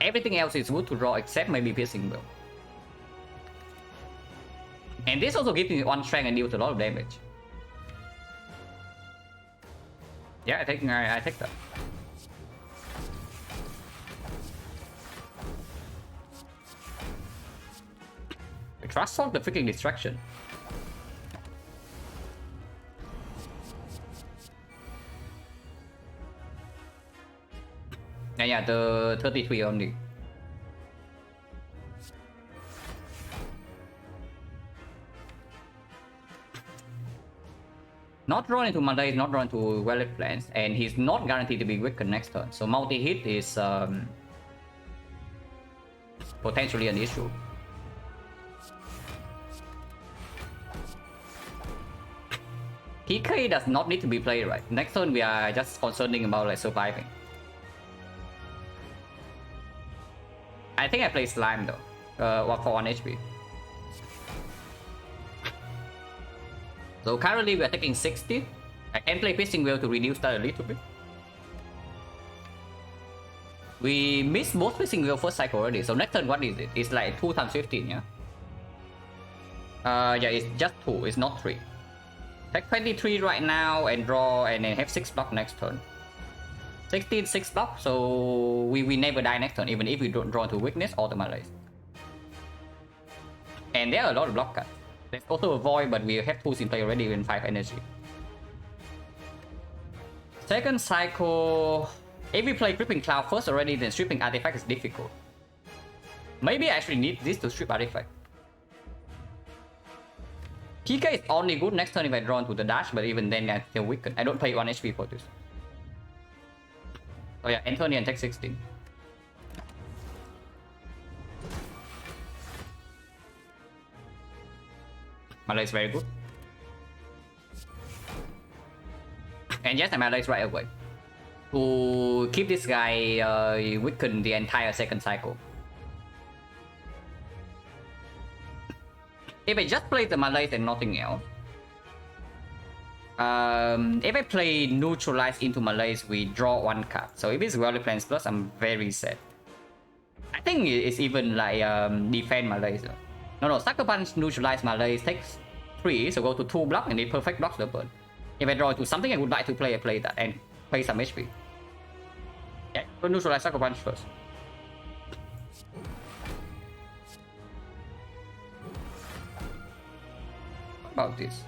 S1: Everything else is good to draw except maybe piercing will. And this also gives me 1 strength and deals a lot of damage. Yeah, I take that. Trust solve the freaking distraction. Yeah, the 33 only. Not drawn into Monday, not drawn to Relic Plans, and he's not guaranteed to be weakened next turn. So multi-hit is potentially an issue. PK does not need to be played right. Next turn we are just concerning about like surviving. I think I play Slime though. For 1 HP. So currently we are taking 60. I can play Piercing Will to reduce that a little bit. We missed both Piercing Will first cycle already. So next turn, what is it? It's like 2 times 15, yeah? Yeah, it's just 2, it's not 3. Take 23 right now and draw and then have 6 block next turn. 16, 6 block, so we never die next turn, even if we don't draw to weakness or the malaise. And there are a lot of block cards. There's also a void, but we have tools in play already in 5 energy. Second cycle, if we play Stripping Cloud first already, then Stripping Artifact is difficult. Maybe I actually need this to strip Artifact. PK is only good next turn if I draw into the dash, but even then I still weaken. I don't pay 1 HP for this. Oh yeah, Anthony and take 16. Malay is very good. And yes, Malay is right away. To keep this guy weakened the entire second cycle. If I just play the Malays and nothing else, if I play Neutralize into Malays, we draw 1 card. So if it's Relic Plans Plus, I'm very sad. I think it's even like defend Malays. No, Sucker Punch Neutralize Malays takes 3, so go to 2 block and it perfect blocks the burn. If I draw into something I would like to play, I play that and play some HP. Yeah, go neutralize Sucker Punch first. What about this?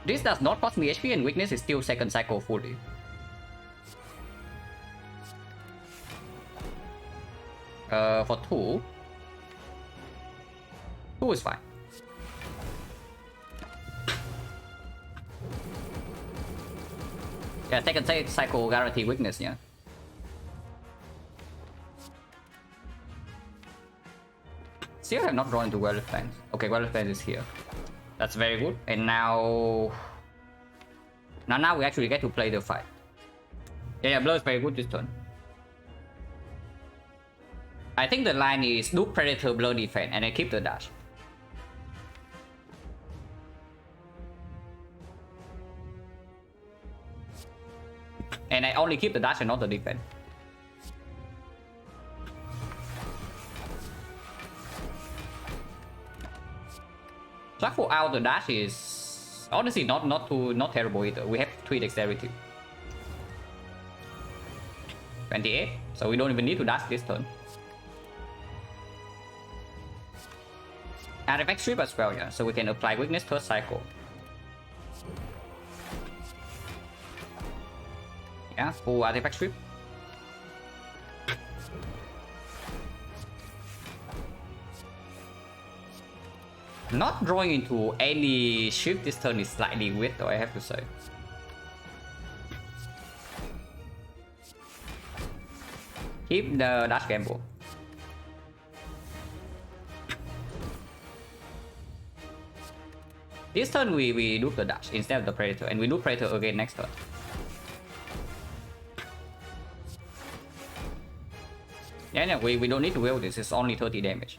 S1: This does not cost me HP and weakness is still second cycle fully. For 2. 2 is fine. Yeah, second cycle guarantee weakness, yeah. Still have not drawn into Werewolf Plans. Okay, Werewolf Plans is here. That's very good. And now we actually get to play the fight. Yeah, Blur is very good this turn. I think the line is do Predator, Blur, defense, and I keep the dash. And I only keep the dash and not the defense. Shuffle out the dash is honestly not terrible either. We have 3 dexterity. 28, so we don't even need to dash this turn. Artifact strip as well, yeah, so we can apply weakness third cycle. Yeah, full artifact strip. Not drawing into any shift this turn is slightly weird though, I have to say. Keep the dash gamble. This turn we do the dash instead of the Predator, and we do Predator again next turn. Yeah, we don't need to will this, it's only 30 damage.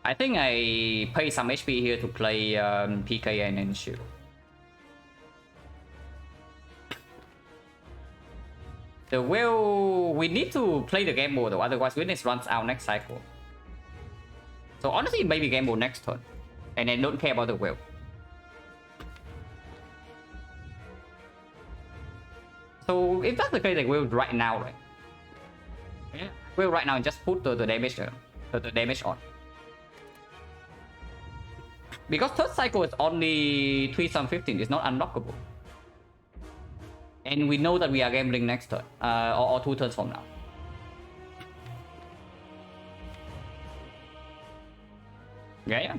S1: I think I pay some HP here to play PK and then shield. The will, we need to play the game mode though, otherwise witness runs out next cycle. So honestly, maybe game mode next turn, and I don't care about the will. So if that's the case, like will right now, right? Yeah. Will right now and just put the damage the damage on. Because third cycle is only 3 sum 15, it's not unlockable. And we know that we are gambling next turn, or 2 turns from now. Yeah.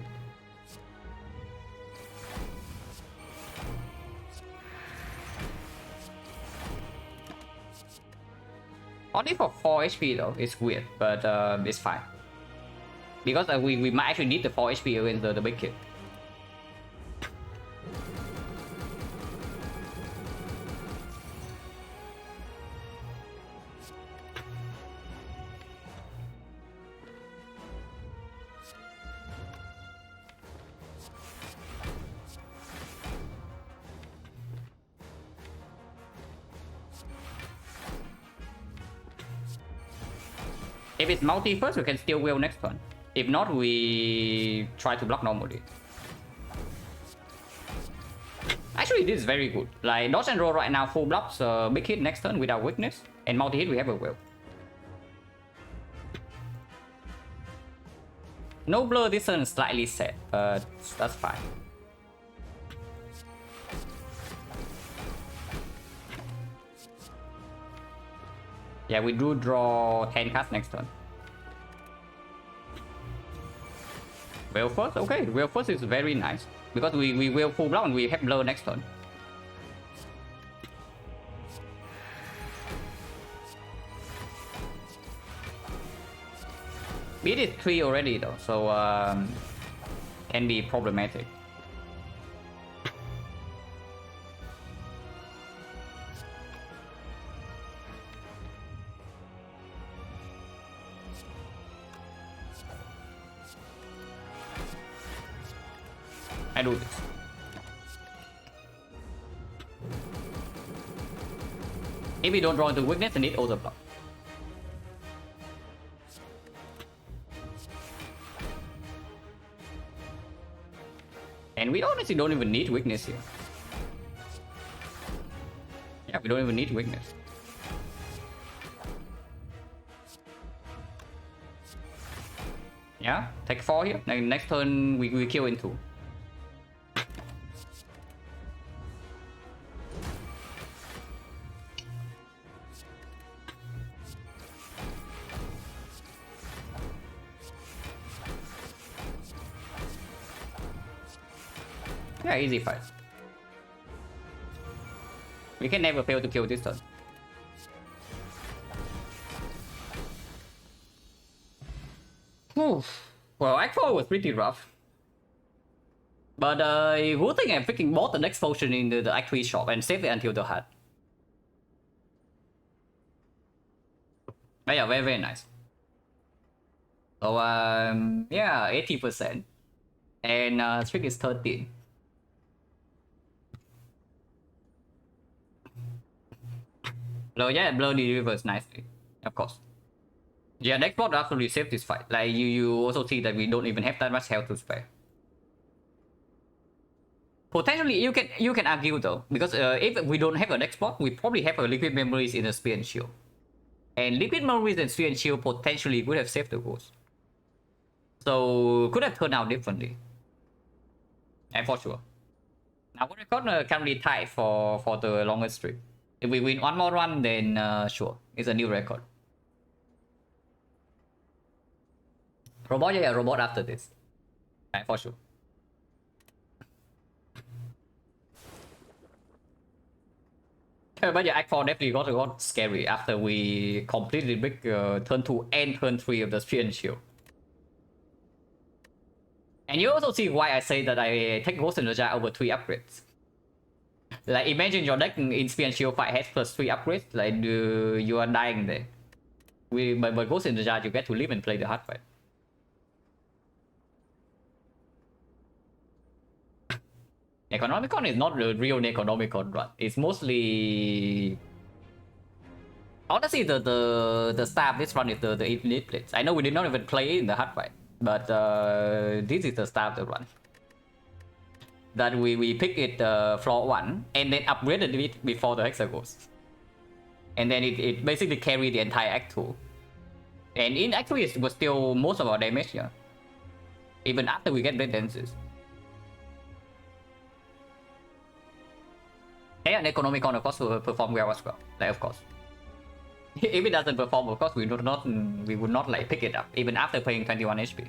S1: Only for 4 HP though, it's weird, but it's fine. Because we might actually need the 4 HP against the big kid. If it's multi first, we can still will next turn. If not, we try to block normally. Actually, this is very good. Like, dodge and roll right now, full blocks, big hit next turn without weakness. And multi hit, we have a will. No blur this turn is slightly set, but that's fine. Yeah, we do draw 10 cards next turn. Will first, okay. Will first is very nice. Because we will full block and we have blur next turn. Beat is 3 already though, so can be problematic. I do this. If we don't draw into weakness, then it auto block. And we honestly don't even need weakness here. Yeah, we don't even need weakness. Yeah, take 4 here. Next turn we kill in 2. Yeah, easy fight. We can never fail to kill this turn. Oof. Well, Act 4 was pretty rough. But good thing I freaking bought the next potion in the Act 3 shop and saved it until the hat. But yeah, very, very nice. So, yeah, 80%. And streak is 13. So yeah, bloody reverse nicely, of course. Yeah, next bot actually saved this fight. Like you also see that we don't even have that much health to spare. Potentially, you can argue though, because if we don't have a next bot, we probably have a liquid memories in the spear and shield, and liquid memories and spear and shield potentially would have saved the ghost. So could have turned out differently. And for sure. Now what record currently tied for the longest streak. If we win one more run, then sure, it's a new record. Robot, yeah, robot after this. Yeah, for sure. But yeah, Act 4 definitely got scary after we completely break turn 2 and turn 3 of the Spear and Shield. And you also see why I say that I take Ghost in the Jar over 3 upgrades. Like imagine your deck in Spear and Shield fight has plus 3 upgrades, like you are dying there. But Ghost in the Jar you get to live and play the hard fight. Necronomicon is not the real Necronomicon run. It's mostly... Honestly, the staff this run is the Infinite Blades. I know we did not even play in the hard fight, but this is the staff that run. That we pick it floor 1 and then upgraded it before the Hexagons. And then it basically carried the entire Act 2. And in Act 3 it was still most of our damage here. Even after we get Blade Dances. Yeah, Necronomicon of course will perform well as well. Like of course. If it doesn't perform, of course we would not like pick it up, even after paying 21 HP.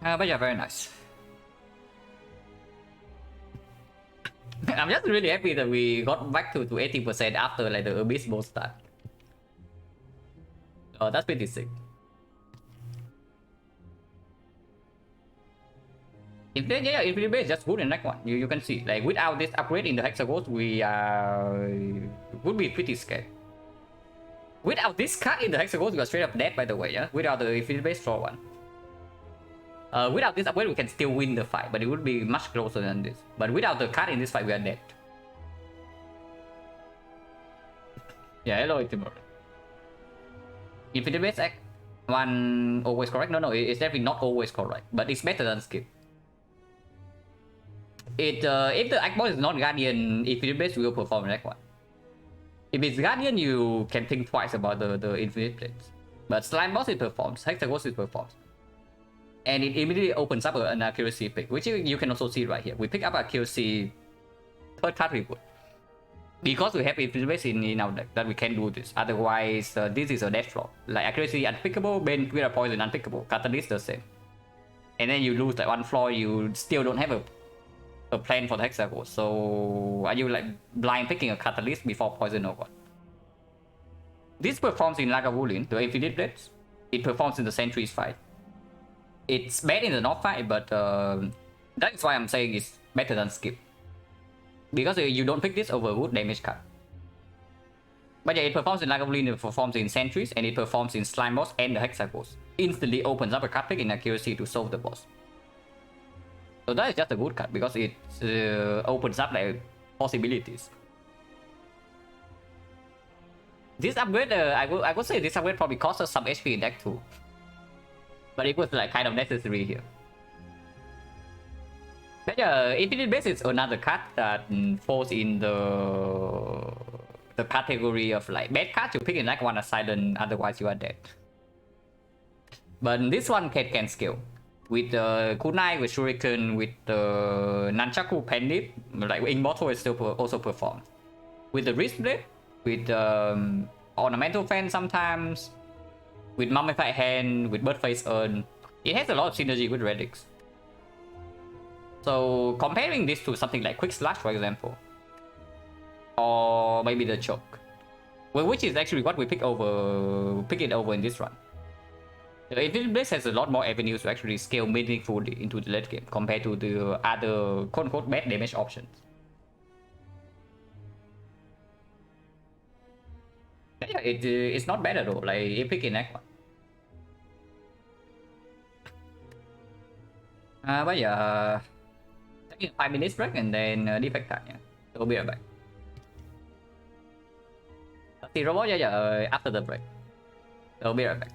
S1: But yeah, very nice. I'm just really happy that we got back to 80% after like the Abyss boss start. Oh, that's pretty sick. Infinite Base is just good in that one. You can see, like without this upgrade in the Hexagons, we would be pretty scared. Without this card in the Hexagons, we are straight up dead, by the way, yeah? Without the Infinite Base draw one. Without this upgrade, we can still win the fight, but it would be much closer than this. But without the card in this fight, we are dead. Yeah, hello, Timur. Infinite Base Act 1 always correct? No, it's definitely not always correct, but it's better than skip. If the Act boss is not Guardian, Infinite Base will perform in Act 1. If it's Guardian, you can think twice about the Infinite Blades. But Slime boss it performs, Hexagons it performs. And it immediately opens up an accuracy pick, which you can also see right here. We pick up accuracy third card reboot. Because we have Infinite Base in our deck, that we can do this. Otherwise, this is a death draw. Like accuracy unpickable, Bane with a poison unpickable, Catalyst the same. And then you lose like one floor, you still don't have a plan for the Hexagon. So are you like blind picking a Catalyst before poison or what? This performs in Lagavulin, the Infinite Blades. It performs in the Sentries fight. It's bad in the North fight, but that is why I'm saying it's better than skip. Because you don't pick this over wood damage card. But yeah, it performs in Lagavulin, it performs in Sentries, and it performs in Slime Boss and the Hexagons. Instantly opens up a card pick in accuracy to solve the boss. So that is just a good card because it opens up like possibilities. This upgrade, I would say this upgrade probably cost us some HP in deck 2. But it was like kind of necessary here. Infinite Base is another card that falls in the category of like bad cards. You pick in like one a silent, otherwise you are dead. But this one can scale. With kunai, with shuriken, with nunchaku pendant, like immortal is still also performed. With the wrist blade, with ornamental fan sometimes, with mummified hand, with bird face urn, it has a lot of synergy with relics. So comparing this to something like quick slash, for example, or maybe the choke, well, which is actually what we pick it over in this run. The Infinite Blaze has a lot more avenues to actually scale meaningfully into the late game compared to the other quote-unquote bad damage options. Yeah, it's not bad at all, like epic in Act 1. Bây giờ taking a 5 minutes break and then defect time nha. We'll be right back. Thì robot giờ after the break. We'll be right back.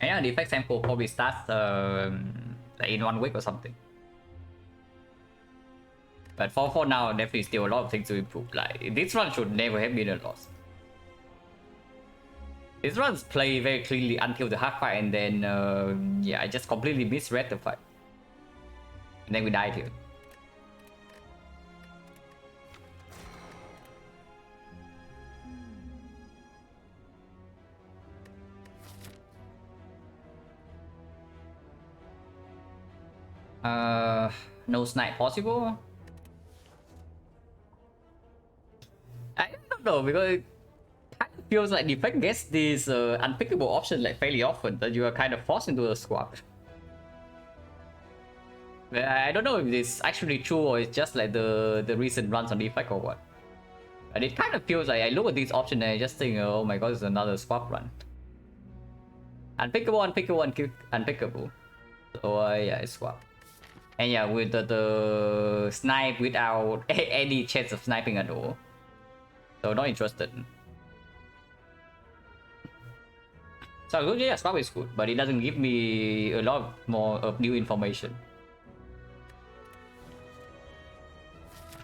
S1: And yeah, the effect sample probably starts like in 1 week or something. But for now, definitely still a lot of things to improve. Like this run should never have been a loss. This runs play very cleanly until the hard fight, and then yeah, I just completely misread the fight, and then we died here. No snipe possible. I don't know, because it kind of feels like the effect gets this unpickable option like fairly often, that you are kind of forced into a squad. I don't know if it's actually true or it's just like the recent runs on the effect or what. But it kind of feels like I look at these options and I just think, oh my god, it's another swap run. Unpickable, unpickable, unpickable. So yeah, it's swap. And yeah, with the snipe without any chance of sniping at all. So not interested. So yeah, swap is good, but it doesn't give me a lot more of new information.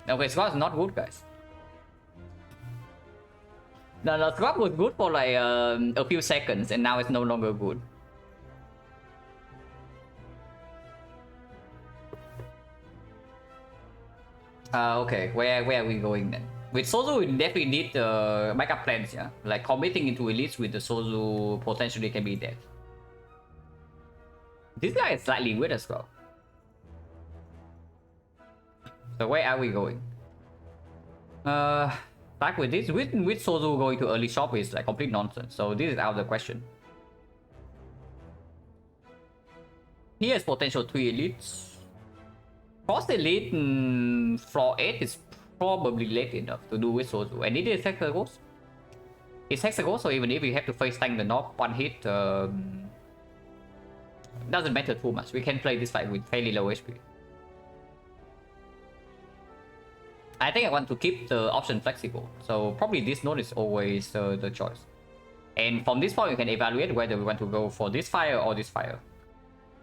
S1: Okay, swap is not good, guys. The swap was good for like a few seconds, and now it's no longer good. Okay, where are we going then? With Sozu, we definitely need backup plans, yeah? Like committing into elites with the Sozu potentially can be dead. This guy is slightly weird as well. So where are we going? Back with this, with Sozu going to early shop is like complete nonsense. So this is out of the question. He has potential 3 elites. Cross elite floor 8 is probably late enough to do with Sozu. And it is Hexagos. It's Hexagos, so even if we have to face tank the knock one hit, doesn't matter too much. We can play this fight with fairly low HP. I think I want to keep the option flexible, so probably this node is always the choice. And from this point, you can evaluate whether we want to go for this fire or this fire.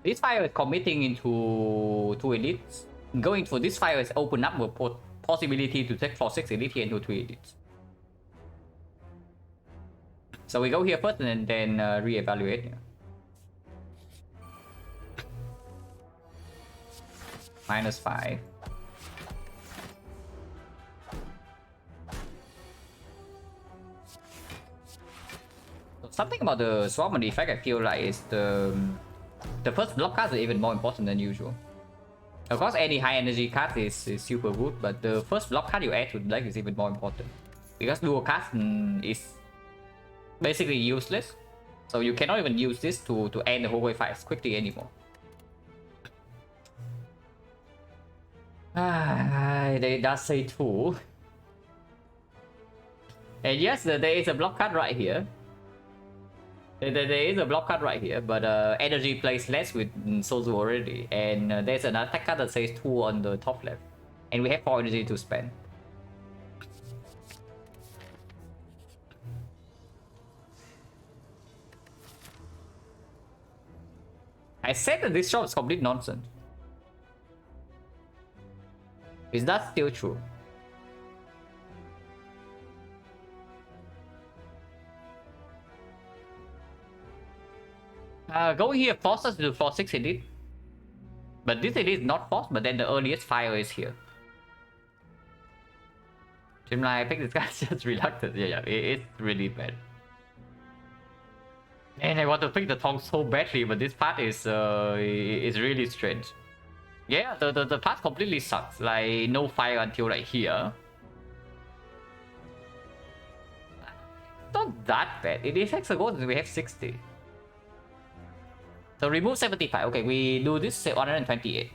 S1: This fire is committing into 2 elites. Going for this fire is open up a possibility to take for 6 elite here into 3 elites. So we go here first and then re-evaluate. -5. Something about the swap on the effect I feel like is the first block cards are even more important than usual. Of course, any high energy card is super good, but the first block card you add to the deck is even more important. Because dual cast is basically useless. So you cannot even use this to end the whole wave fight quickly anymore. They does say 2. And yes, there is a block card right here. There is a block card right here, but energy plays less with Sozu already. And there's an attack card that says 2 on the top left. And we have 4 energy to spend. I said that this shop is complete nonsense. Is that still true? Going here forces us to floor 6 elite. But this elite is not forced, but then the earliest fire is here. Jimla, I think this guy's just reluctant. Yeah, it's really bad. And I want to pick the Tong so badly, but this part is really strange. Yeah, the part completely sucks. Like, no fire until like here. Not that bad. It is Hexagons, we have 60. So remove 75. Okay, we do this 128.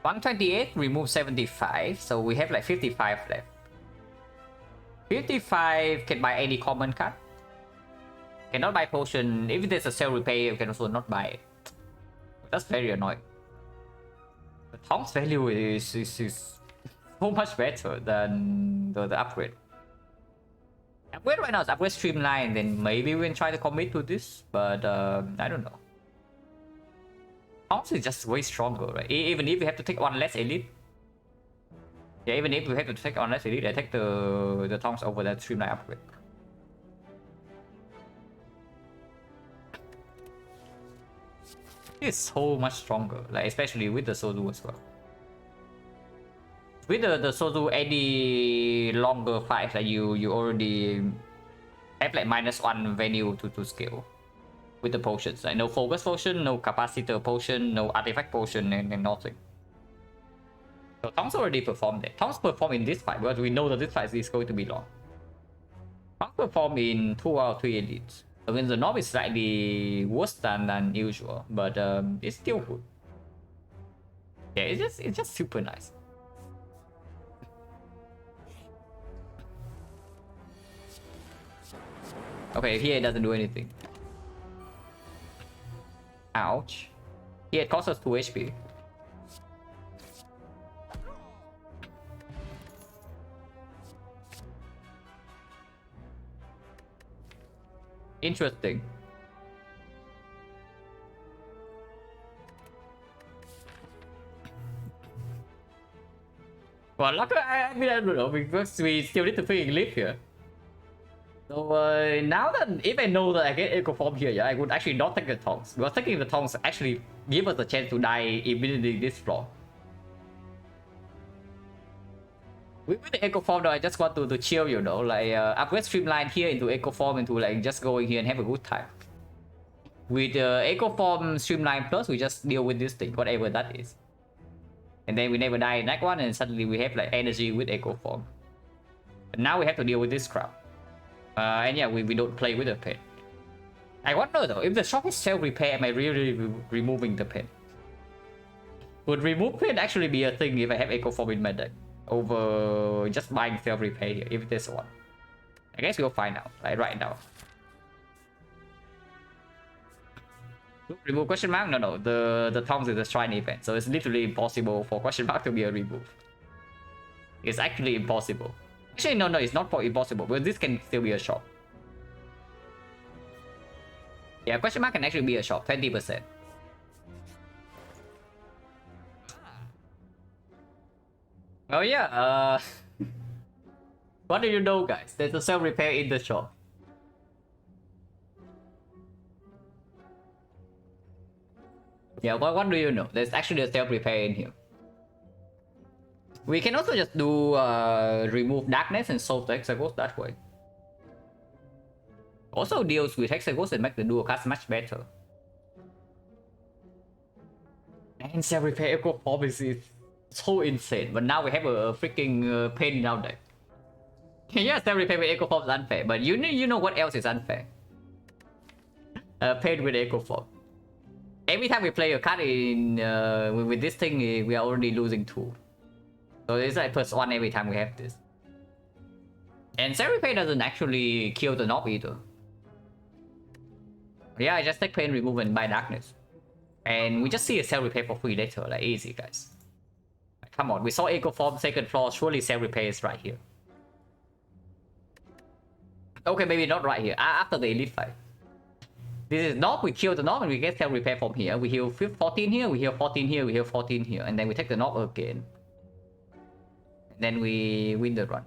S1: 128, remove 75. So we have like 55 left. 55 can buy any common card. Cannot buy potion. If there's a sell repay, you can also not buy it. That's very annoying. The Tong's value is so much better than the upgrade. Upgrade right now is upgrade Streamline, then maybe we can try to commit to this, but I don't know. Honestly, just way stronger, right? Even if we have to take one less elite. Yeah, even if we have to take one less elite, I take the Tongs over that Streamline upgrade. It's so much stronger, like especially with the Sozu as well. With the Sozu, any longer fight, like you already have like -1 venue to scale with the potions. Like no focus potion, no capacitor potion, no artifact potion, and nothing. So Tongs already performed that. Tongs performed in this fight, but we know that this fight is going to be long. Tongs performed in 2 out of 3 elites. Against the Nob is slightly worse than usual, but it's still good. Yeah, it's just super nice. Okay, here it doesn't do anything. Ouch. Here it costs us 2 HP. Interesting. Well, luckily, I mean, I don't know, because we still need to freaking live here. So now that if I know that I get Echo Form here, yeah, I would actually not take the Tongs. Because taking the Tongs actually give us a chance to die immediately this floor. With the Echo Form though, I just want to chill, you know, like upgrade Streamline here into Echo Form into like just go in here and have a good time. With Echo Form Streamline Plus, we just deal with this thing, whatever that is. And then we never die in that one, and suddenly we have like energy with Echo Form. But now we have to deal with this crap. And yeah, we don't play with the pet. I wonder though, if the shop is self-repair, am I really removing the pet? Would remove pet actually be a thing if I have Echo Form in my deck? Over just buying self-repair here, if there's one. I guess we'll find out, like right now. Remove question mark? No, the Tongs is a shrine event, so it's literally impossible for question mark to be a remove. It's actually impossible. Actually, no, it's not impossible, but this can still be a shop. Yeah, question mark can actually be a shop, 20%. Oh yeah, what do you know, guys? There's a self-repair in the shop. Yeah, what do you know? There's actually a self-repair in here. We can also just do remove darkness and solve the Hexagons that way. Also deals with Hexagons and make the dual cast much better. And self-repair Echo Form is so insane, but now we have a freaking pain in our deck. Yeah, self-repair with Echo Form is unfair, but you know what else is unfair? Pain with Echo Form. Every time we play a card in with this thing, we are already losing 2. So it's like +1 every time we have this. And self-repair doesn't actually kill the Nob either. Yeah, I just take pain removal and buy darkness. And we just see a self-repair for free later, like easy guys. Come on, we saw Echo Form second floor, surely self-repair is right here. Okay, maybe not right here, after the elite fight. This is Nob, we kill the Nob and we get self-repair from here. We heal 14 here, we heal 14 here, we heal 14 here, and then we take the Nob again. And then we win the run.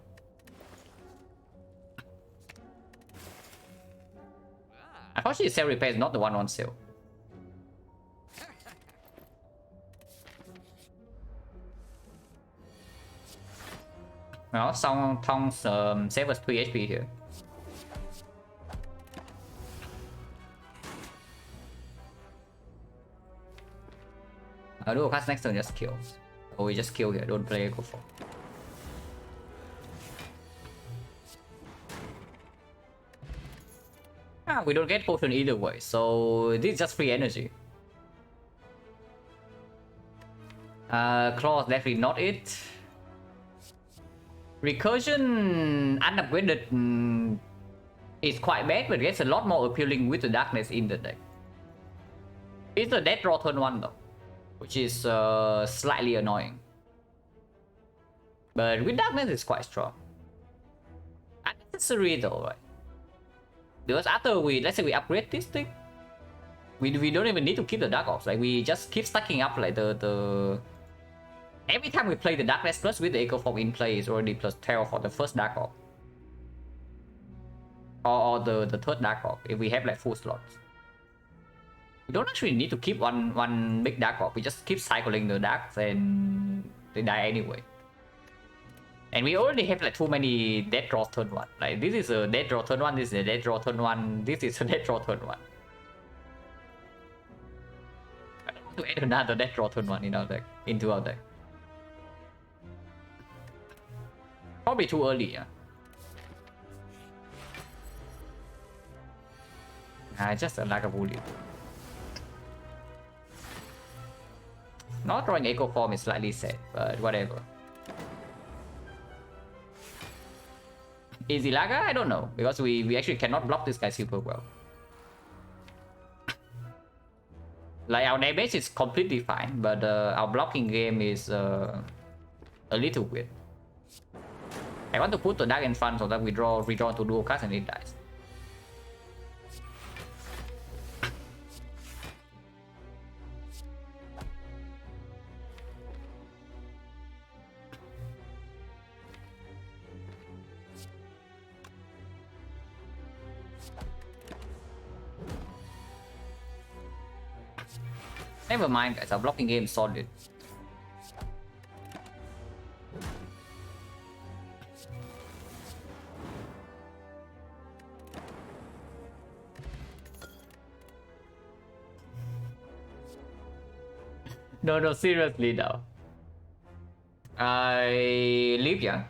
S1: Unfortunately, self-repair is not the one on sale. Well, some Tongs save us 3 HP here. Dual cast next turn just kills. Oh, we just kill here, don't play Echo Form. We don't get potion either way, so this is just free energy. Claw is definitely not it. Recursion unupgraded is quite bad, but gets a lot more appealing with the darkness in the deck. It's a dead draw turn 1 though, which is slightly annoying. But with darkness it's quite strong. necessary though, right? Because after let's say we upgrade this thing, we don't even need to keep the Dark Ops. Like we just keep stacking up like the every time we play the Darkness Plus with the Echo Form in play is already plus 12 for the first Dark Op. Or the third Dark Op if we have like full slots. We don't actually need to keep one big Dark Op. We just keep cycling the Darks and they die anyway. And we already have like too many dead draw turn 1. Like this is a dead draw turn 1, this is a dead draw turn 1, this is a dead draw turn 1. I don't want to add another dead draw turn 1 in our deck, into our deck. Probably too early, yeah. Just a lack of bully. Not drawing Echo Form is slightly sad, but whatever. Easy Laga? I don't know, because we actually cannot block this guy super well. Like our damage is completely fine, but our blocking game is a little weird. I want to put the Dark in front so that we redraw to dual cards and it dies. Never mind guys, our blocking game is solid. No, seriously though. I leave, yeah.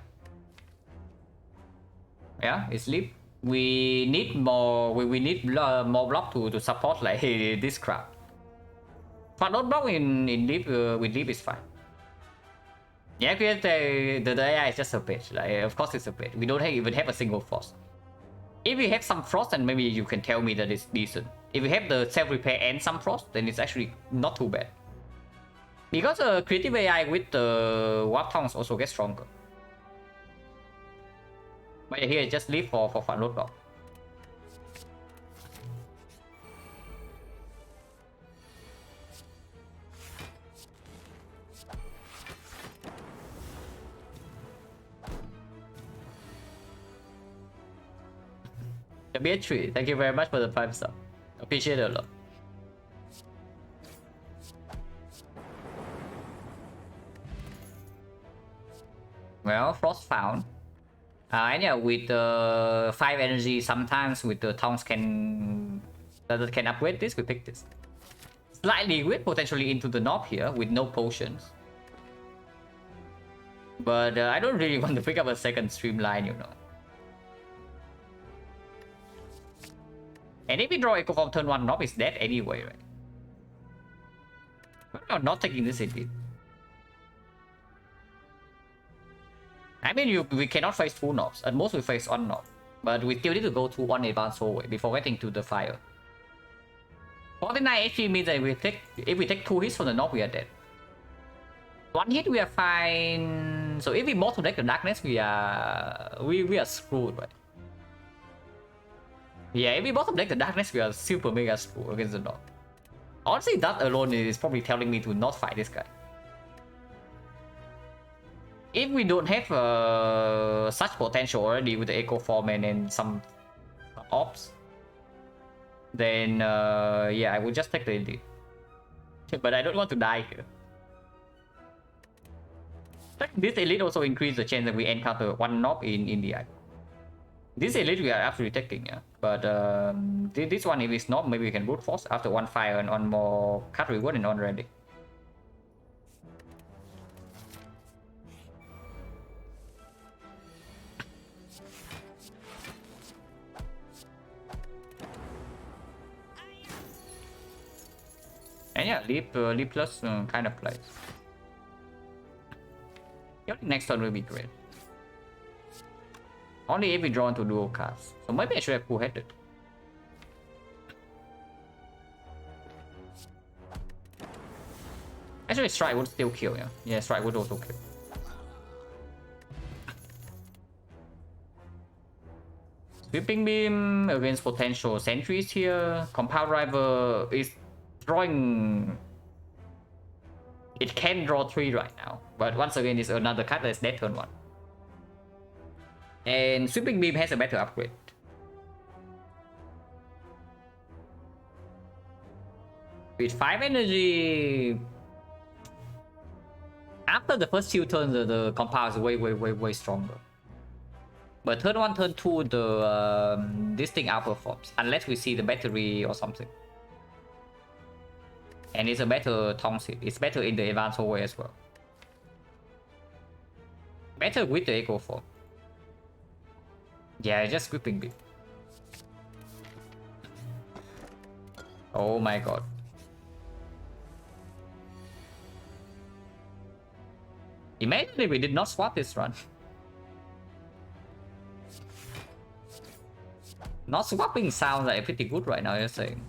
S1: Yeah, it's leave. We need more. We need more block to support like this crap. But not block in leave with leave is fine. Yeah, because the AI is just a page. Like of course it's a page. We don't even have a single frost. If we have some frost, then maybe you can tell me that it's decent. If we have the self repair and some frost, then it's actually not too bad. Because creative AI with the warp tongues also gets stronger. But here just leave for fun load block. The BH3, thank you very much for the 5 sub. Appreciate it a lot. Well, Frost found. And yeah, with the 5 energy, sometimes with the towns can upgrade this, we pick this. Slightly weird, potentially into the knob here with no potions. But I don't really want to pick up a second streamline, you know. And if we draw Echo Form turn 1, knob is dead anyway, right? I'm not taking this indeed. I mean, we cannot face 2 knobs. At most, we face 1 knob. But we still need to go to 1 advanced hallway before getting to the fire. 49 HP means that if we take 2 hits from the knob, we are dead. 1 hit, we are fine. So if we moto deck the darkness, we are screwed, right? Yeah, if we bottom deck the darkness, we are super mega screwed against the knob. Honestly, that alone is probably telling me to not fight this guy. If we don't have such potential already with the Echo Form and some ops, then yeah, I would just take the elite. But I don't want to die here. This elite also increases the chance that we encounter 1 knob in the eye. This elite we are absolutely taking, yeah. But this one, if it's not, maybe we can brute force after 1 fire and 1 more card reward and on ready. And yeah, leap plus kind of plays. Next turn will be great. Only if we draw into dual cards. So maybe I should have two-headed. Actually, strike would still kill, yeah. Yeah, strike would also kill. Sweeping beam against potential sentries here. Compound driver is drawing. It can draw 3 right now, but once again, it's another card that's dead turn 1. And sweeping beam has a better upgrade. With 5 energy, after the first 2 turns, the compound is way stronger. But turn 1, turn 2, this thing outperforms, unless we see the battery or something. And it's a better Tongs hit. It's better in the advanced hallway as well. Better with the Echo Form. Yeah, just sweeping beam. Oh my god. Imagine if we did not swap this run. Not swapping sounds like pretty good right now, you're saying.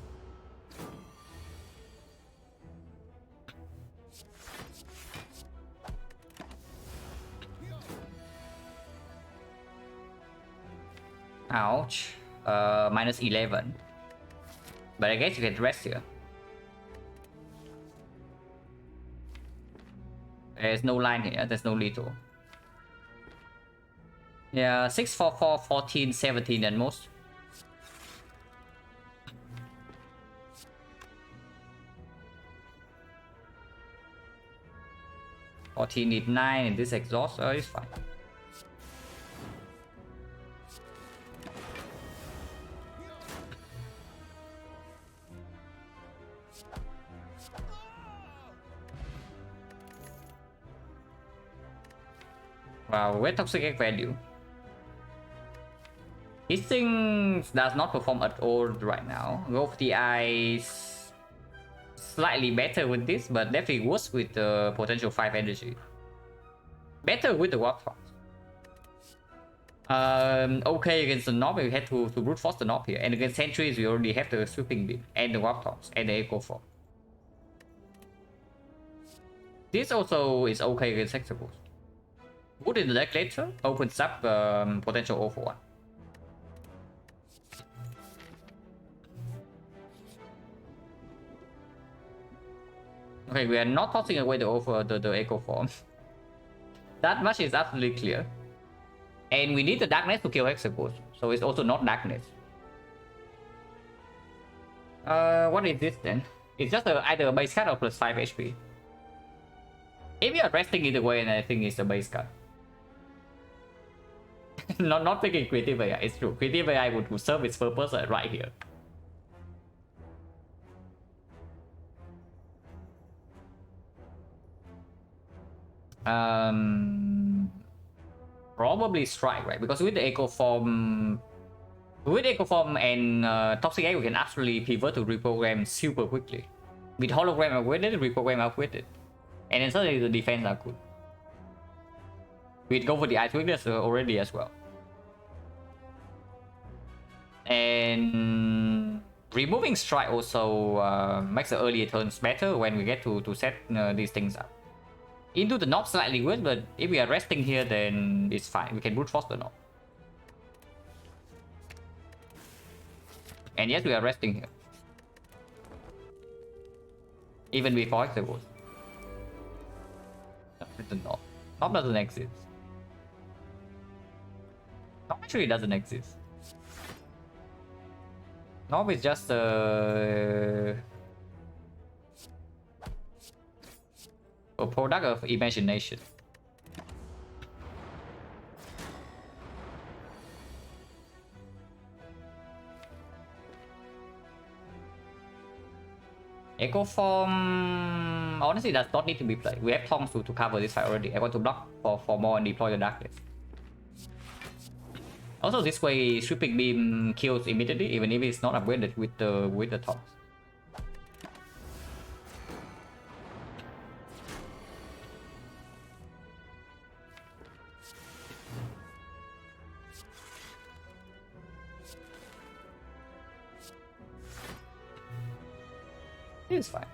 S1: Ouch. Minus 11. But I guess you can rest here. There's no line here, there's no lethal. Yeah, 6, 4, 4, 14, 17 and most. Need 9 in this exhaust, it's fine. Wow, where Toxic Egg value? This thing does not perform at all right now. Go for the eyes. Slightly better with this, but definitely worse with the potential 5 energy. Better with the Warp Fox. Okay, against the Knob, we had to brute force the Knob here. And against Sentries, we already have the Sweeping Beam, and the Warp Tops, and the Echo Form. This also is okay against Hexables. Put in the deck later, opens up potential 0 for 1. Okay, we are not tossing away the Echo Form. That much is absolutely clear. And we need the Darkness to kill Hexagons, so it's also not Darkness. What is this then? It's just either a base card or plus 5 HP. If you are resting either way, and I think it's a base card. not picking Creative AI, it's true. Creative AI would serve its purpose right here. Probably Strike, right? Because with the Echo Form and Toxic Egg, we can actually pivot to reprogram super quickly. With Hologram upgraded, reprogram upgraded. And then suddenly the defense are good. We'd go for the Ice Weakness already as well. And removing Strike also makes the earlier turns better when we get to set these things up. Into the Knob slightly weird, but if we are resting here, then it's fine. We can brute force the Knob. And yes, we are resting here. Even before Hexagons. The Knob. Knob doesn't exist. Knob actually doesn't exist. Knob is just a product of imagination. Echo Form honestly does not need to be played. We have Tongs to cover this fight already. I want to block for more and deploy the Darkness. Also, this way Sweeping Beam kills immediately, even if it's not upgraded with the Tongs. It's fine.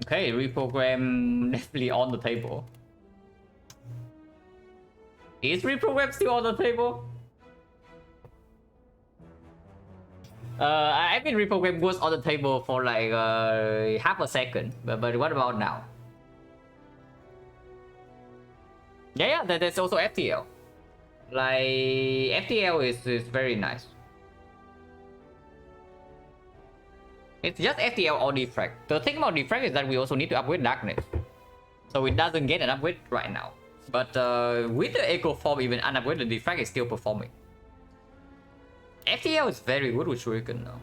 S1: Okay, reprogram definitely on the table. Is reprogram still on the table? I mean, reprogram was on the table for like half a second, but what about now? Yeah, there's also FTL. Like FTL is very nice. It's just FTL or defrag. The thing about defrag is that we also need to upgrade darkness, so it doesn't get an upgrade right now. But with the echo form, even unupgraded, defrag is still performing. FTL is very good with Shuriken now.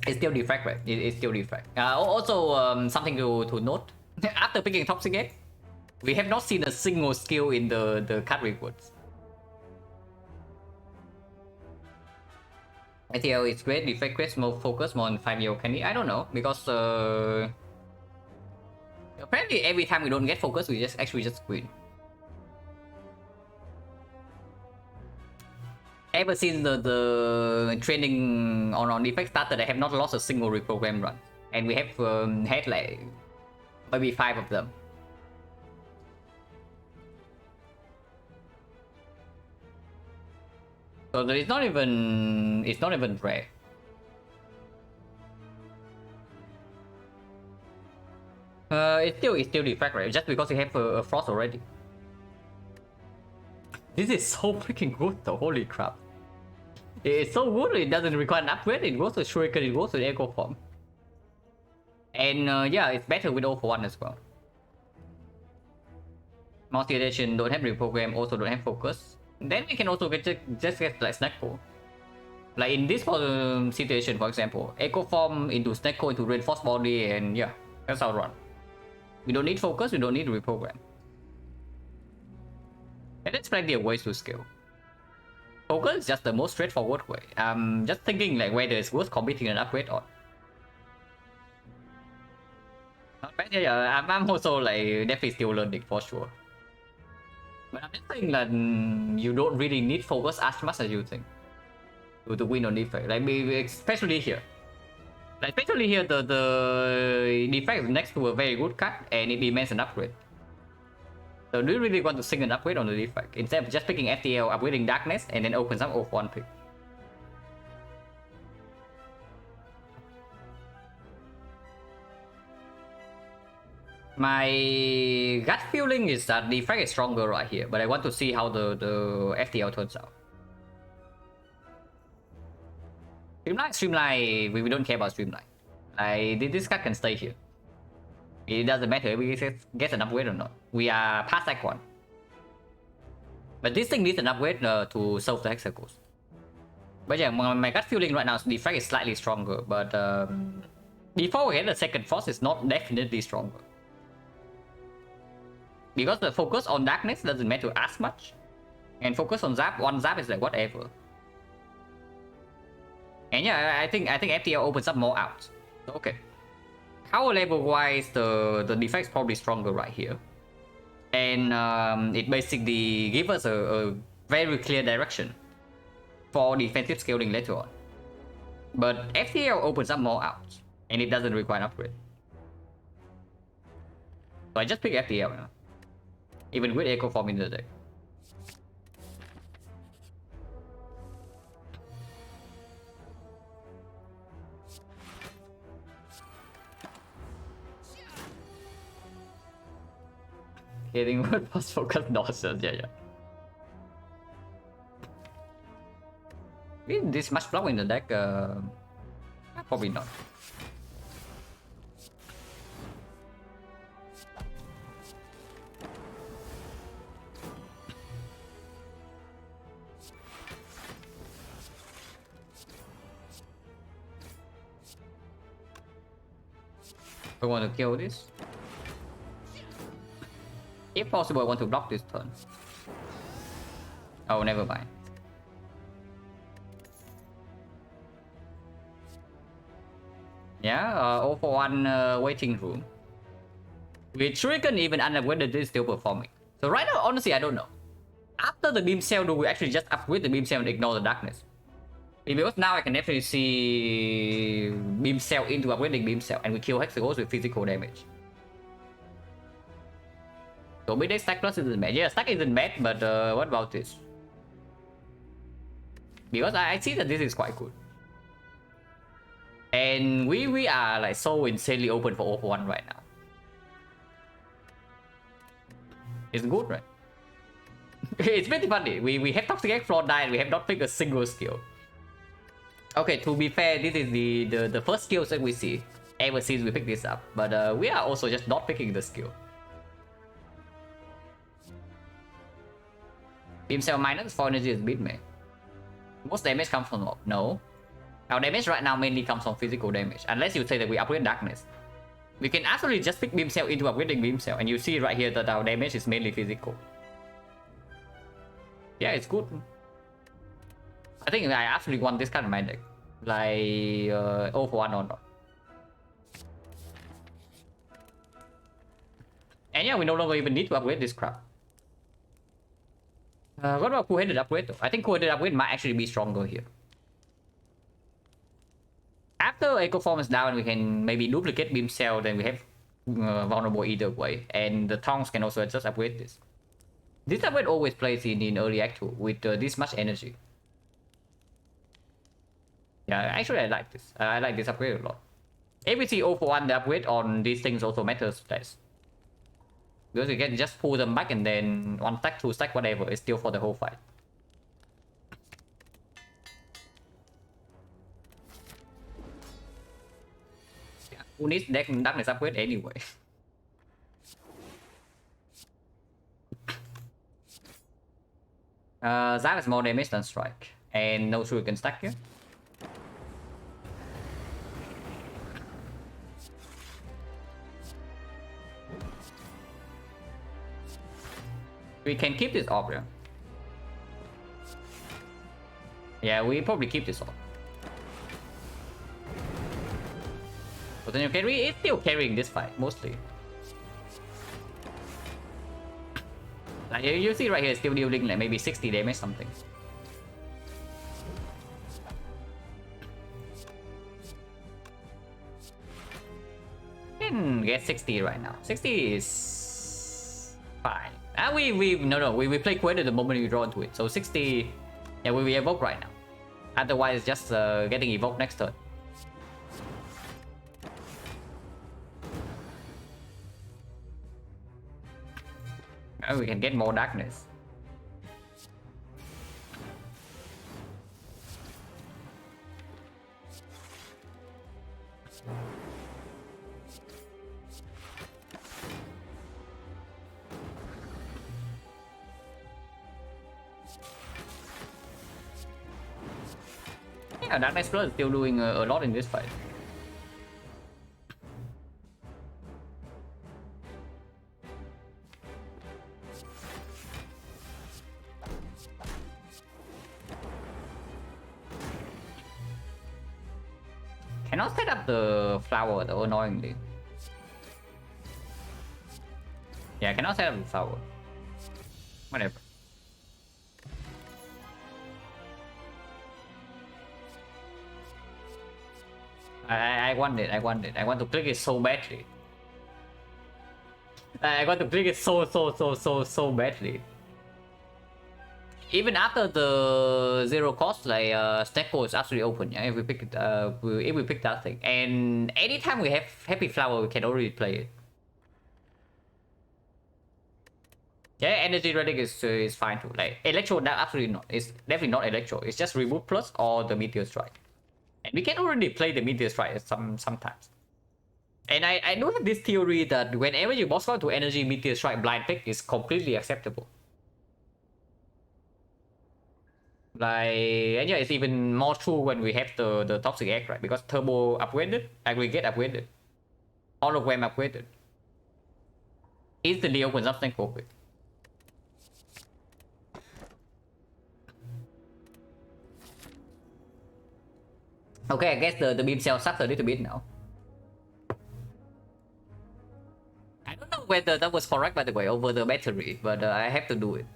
S1: It's still defrag, right? It's still defrag. Also, something to note. After picking Toxic Egg, we have not seen a single skill in the card rewards. FTL is great, defrag creates more focus, more on 5-year candy. I don't know, because apparently every time we don't get focus, we just win. Ever since the training on defect started, I have not lost a single reprogram run, and we have had like maybe 5 of them. So it's not even rare. It's still defect, right? Just because we have a frost already. This is so freaking good though, holy crap. It's so good, it doesn't require an upgrade, it goes to Shuriken, it goes to the Echo Form. And yeah, it's better with 0-for-1 as well. Multi-edition don't have reprogram, also don't have focus. Then we can also just get like Snecko. Like in this situation, for example, Echo Form into Snecko into Reinforced Body, and yeah, that's our run. We don't need focus, we don't need reprogram. And there's plenty of ways to scale. Focus is just the most straightforward way. I'm just thinking like whether it's worth committing an upgrade or. Yeah, I'm also like definitely still learning for sure. But I'm just saying that you don't really need focus as much as you think to win on defect. Like especially here. Like especially here, the defect is next to a very good card and it demands an upgrade. So do you really want to sing an upgrade on the defect instead of just picking FTL, upgrading darkness, and then opens up 0-for-1 pick? My gut feeling is that the defect is stronger right here, but I want to see how the FTL turns out. Streamline, we don't care about Streamline. Like, this card can stay here. It doesn't matter if we get an upgrade or not. We are past Act 1. But this thing needs an upgrade to solve the Hexagons. But yeah, my gut feeling right now is the effect is slightly stronger. But before we get the second Frost, it's not definitely stronger. Because the focus on darkness doesn't matter as much. And focus on Zap, one Zap is like whatever. And yeah, I think FTL opens up more outs. So, okay. Power level wise, the defect is probably stronger right here. And it basically gives us a very clear direction for defensive scaling later on. But FTL opens up more outs, and it doesn't require an upgrade. So I just pick FTL now. Even with Echo Form in the deck. Hitting word plus focus nonsense, yeah. Is this much block in the deck? Probably not. I want to kill this. If possible, I want to block this turn. Oh, never mind. Yeah, 0-for-1 waiting room. With Shuriken, even unupgraded, is still performing. So right now, honestly, I don't know. After the beam cell, do we actually just upgrade the beam cell and ignore the darkness? Because now I can definitely see beam cell into upgrading beam cell, and we kill Hexagons with physical damage. So mid stack plus isn't bad. Yeah, stack isn't bad, but what about this? Because I see that this is quite good. And we are like so insanely open for O1 right now. It's good, right? It's pretty funny. We have Toxic Egg floor 9, we have not picked a single skill. Okay, to be fair, this is the first skill that we see ever since we picked this up. But we are also just not picking the skill. Beam cell minus 4 energy is beat me. Most damage comes from what? No. Our damage right now mainly comes from physical damage. Unless you say that we upgrade darkness. We can actually just pick beam cell into upgrading beam cell, and you see right here that our damage is mainly physical. Yeah, it's good. I think I actually want this kind of mind deck. Like O1 or not. And yeah, we no longer even need to upgrade this crap. What about cool-headed upgrade though? I think cool-headed upgrade might actually be stronger here. After Echo Form is down, we can maybe duplicate beam cell, then we have vulnerable either way. And the tongs can also just upgrade this. This upgrade always plays in early act 2 with this much energy. Yeah, actually I like this. I like this upgrade a lot. If we see 0 for 1, the upgrade on these things also matters less. Because you can just pull them back and then 1 stack, 2 stack, whatever, it's still for the whole fight. Yeah, who needs darkness upgrade anyway? That has more damage than strike. And no shuriken stack here. We can keep this off, yeah. Yeah, we probably keep this off. But then you carry, it's still carrying this fight, mostly. Like you see right here, it's still dealing like maybe 60 damage something. Can get 60 right now. 60 is fine. We play Quid the moment we draw into it. So 60, yeah, we evoke right now. Otherwise, just getting evoked next turn. We can get more darkness. Yeah, Darkness Plus is still doing a lot in this fight. Cannot set up the flower though, annoyingly. Yeah, cannot set up the flower. Whatever. I want it. I want it. I want to click it so badly. I want to click it so badly. Even after the 0 cost, like Snecko is actually open. Yeah, if we pick it, if we pick that thing, and anytime we have Happy Flower, we can already play it. Yeah, Energy Relic is fine too. Like Electro, that absolutely not. It's definitely not Electro. It's just Reboot Plus or the Meteor Strike. And we can already play the Meteor Strike sometimes. And I do have this theory that whenever you boss out to Energy Meteor Strike blind pick is completely acceptable. Like, and yeah, it's even more true when we have the Toxic Egg, right? Because Turbo upgraded, Aggregate upgraded, Hologram upgraded. Instantly opens up Snecko quick. Okay, I guess the beam cell sucks a little bit now. I don't know whether that was correct, by the way, over the battery, but I have to do it.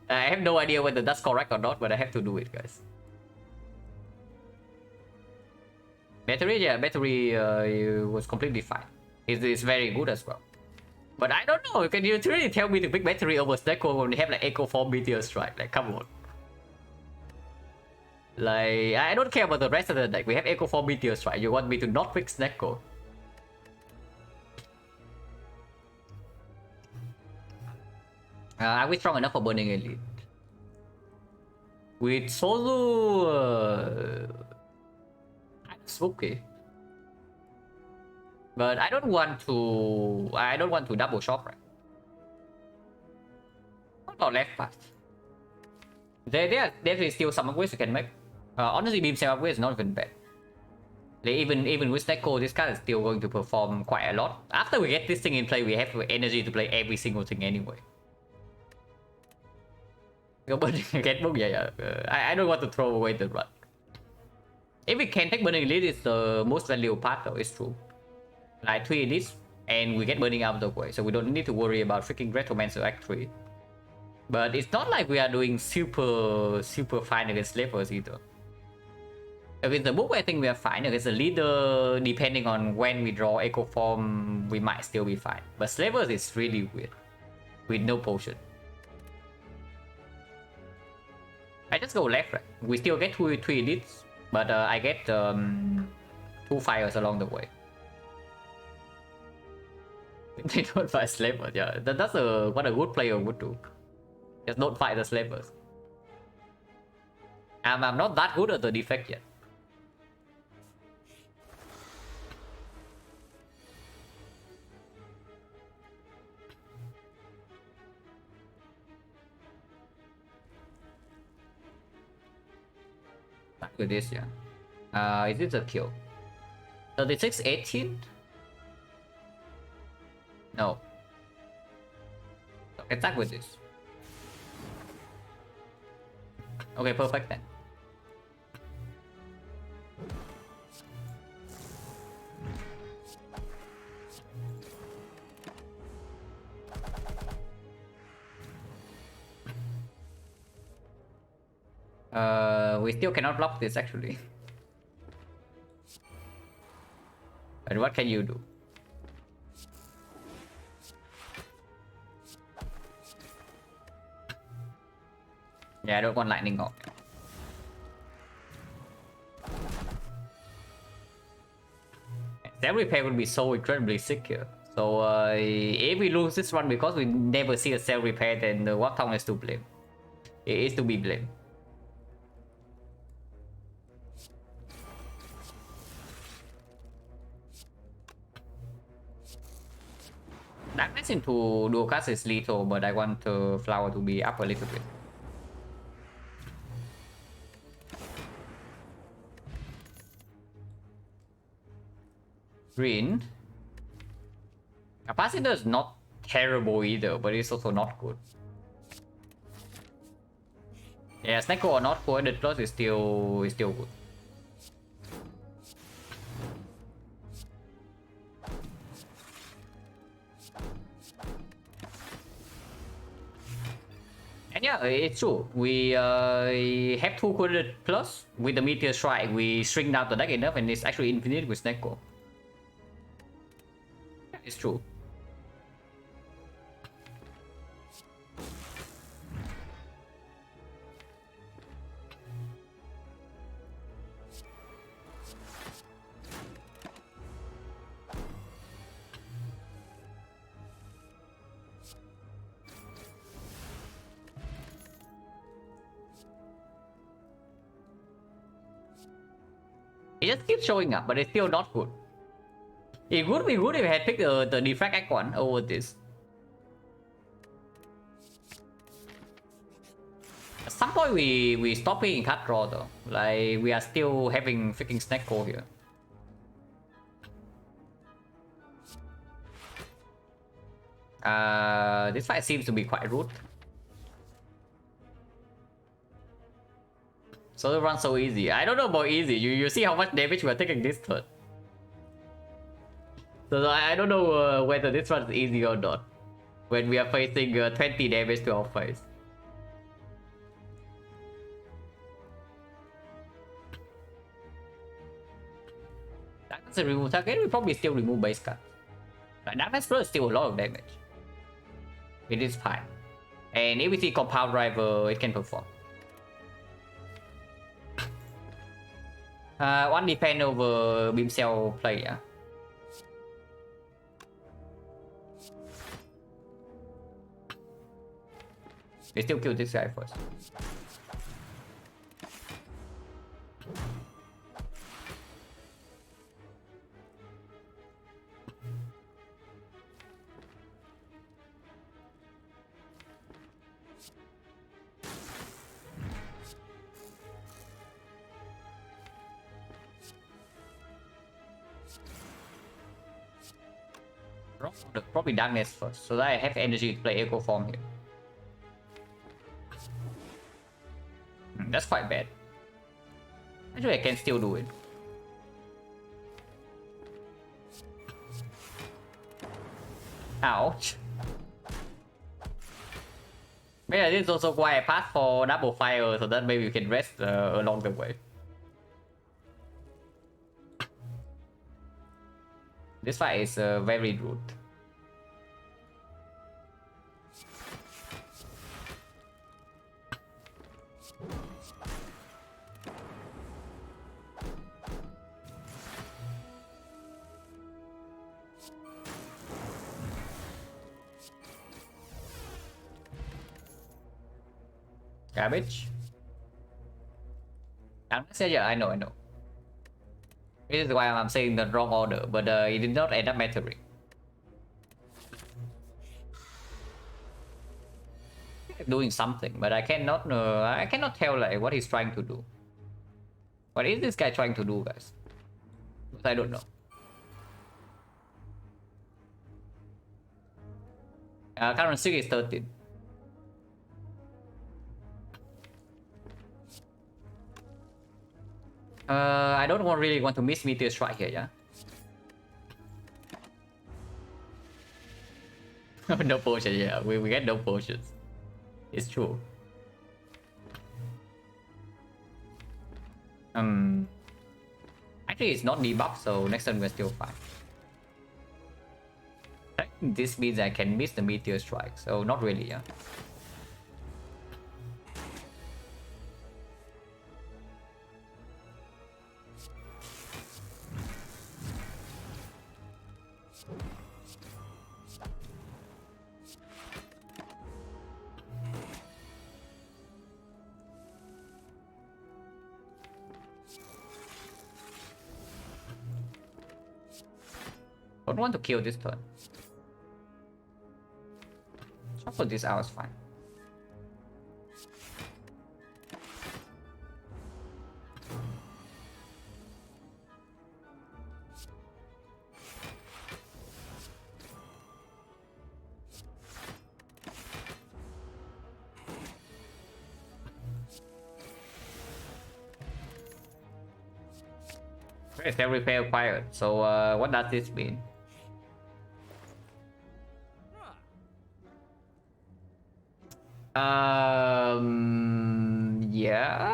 S1: I have no idea whether that's correct or not, but I have to do it, guys. Battery, yeah, battery was completely fine. It's very good as well. But I don't know, can you really tell me to pick battery over Snecko when we have like Echo 4 Meteor Strike? Like, come on. Like, I don't care about the rest of the deck. We have Echo 4 Meteor Strike. You want me to not pick Snecko? Are we strong enough for Burning Elite? With solo... it's okay. But I don't want to double shot, right? What about left pass? There are definitely still some upgrades you can make. Honestly, Beam Saber upgrade is not even bad. Like even with Snecko, this card is still going to perform quite a lot. After we get this thing in play, we have energy to play every single thing anyway. Get book, yeah. I don't want to throw away the run. If we can take Burning Elite, it's the most valuable part though, it's true. Like 3 elites, and we get Burning out of the way, so we don't need to worry about freaking Retromancer Act 3. But it's not like we are doing super fine against Slavers either. Against the book, I think we are fine. Against the leader, depending on when we draw Echo Form, we might still be fine. But Slavers is really weird, with no potion. I just go left, right? We still get 3 elites, but I get 2 fires along the way. They don't fight Slavers, yeah. That's what a good player would do. Just don't fight the Slavers. I'm not that good at the defect yet. Back with this, yeah. Is it a kill? 36-18? No. Attack with this. Okay, perfect then. We still cannot block this actually. And what can you do? Yeah, I don't want lightning off. Self repair would be so incredibly sick here. So if we lose this one because we never see a self repair, then the Warthog is to blame. It is to be blamed. Darkness into dual cast is lethal, but I want the flower to be up a little bit. Green. Capacitor is not terrible either, but it's also not good. Yeah, Snecko or not coordinate plus is still good. And yeah, it's true. We have 2 coordinate plus with the Meteor Strike. We shrink down the deck enough, and it's actually infinite with Snecko. It's true. It just keeps showing up, but it's still not good. It would be good if I had picked the Defrag Act 1 over this. At some point we stop picking card draw though. Like we are still having freaking Snecko here. This fight seems to be quite rude. So it runs so easy. I don't know about easy. You see how much damage we're taking this turn. So I don't know whether this runs easy or not. When we are facing 20 damage to our face. Darkness remove target, we probably still remove base card. Like, Darkness Flow is still a lot of damage. It is fine. And if we see Compound Driver, it can perform. One defend over Beam Cell play, yeah. We still kill this guy first. Probably Darkness first, so that I have energy to play Echo Form here. That's quite bad. Actually, I can still do it. Ouch. Yeah, this is also why I passed for double fire, so that maybe you can rest along the way. This fight is very rude. Garbage. Yeah, I know. This is why I'm saying the wrong order, but it did not end up mattering. Doing something, but I cannot tell like what he's trying to do. What is this guy trying to do, guys? I don't know. Currency is 13. I don't really want to miss Meteor Strike here, yeah? No potion, yeah. We get no potions. It's true. Actually, it's not debuffed, so next turn we're still fine. This means I can miss the Meteor Strike, so not really, yeah. I don't want to kill this turn. Shuffle this out is fine. Where's their repair required? So what does this mean? Yeah.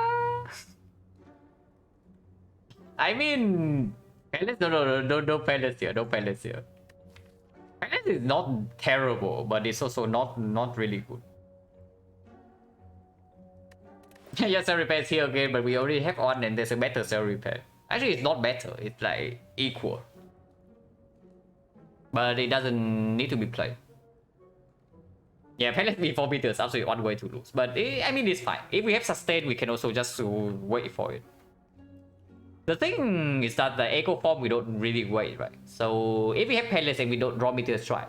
S1: I mean, Palace. No, don't Palace here. Don't Palace here. Palace is not terrible, but it's also not really good. Yeah, cell repair is here again, but we already have one, and there's a better cell repair. Actually, it's not better. It's like equal, but it doesn't need to be played. Yeah, Palace before Peter is absolutely one way to lose. But I mean, it's fine. If we have sustain, we can also just wait for it. The thing is that the Echo Form, we don't really wait, right? So if we have Palace and we don't draw Meteor Strike,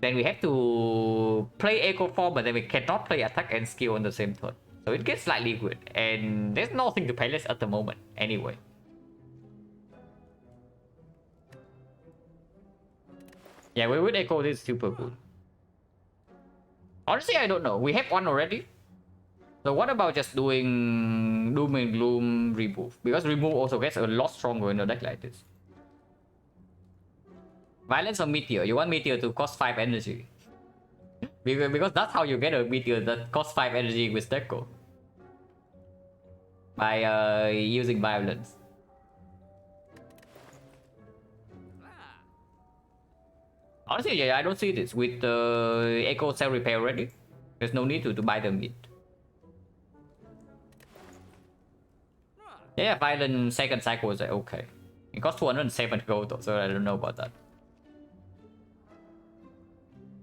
S1: then we have to play Echo Form, but then we cannot play attack and skill on the same turn. So it gets slightly good. And there's nothing to Palace at the moment, anyway. Yeah, we would Echo this super good. Honestly, I don't know. We have one already. So what about just doing Doom and Gloom remove? Because remove also gets a lot stronger in a deck like this. Violence or Meteor? You want Meteor to cost 5 energy. Because that's how you get a Meteor that costs 5 energy with Deco. By using Violence. Honestly, yeah, I don't see this with the Echo Cell Repair already. There's no need to buy the meat. Yeah, Violent second cycle is like, okay. It costs 207 gold though, so I don't know about that.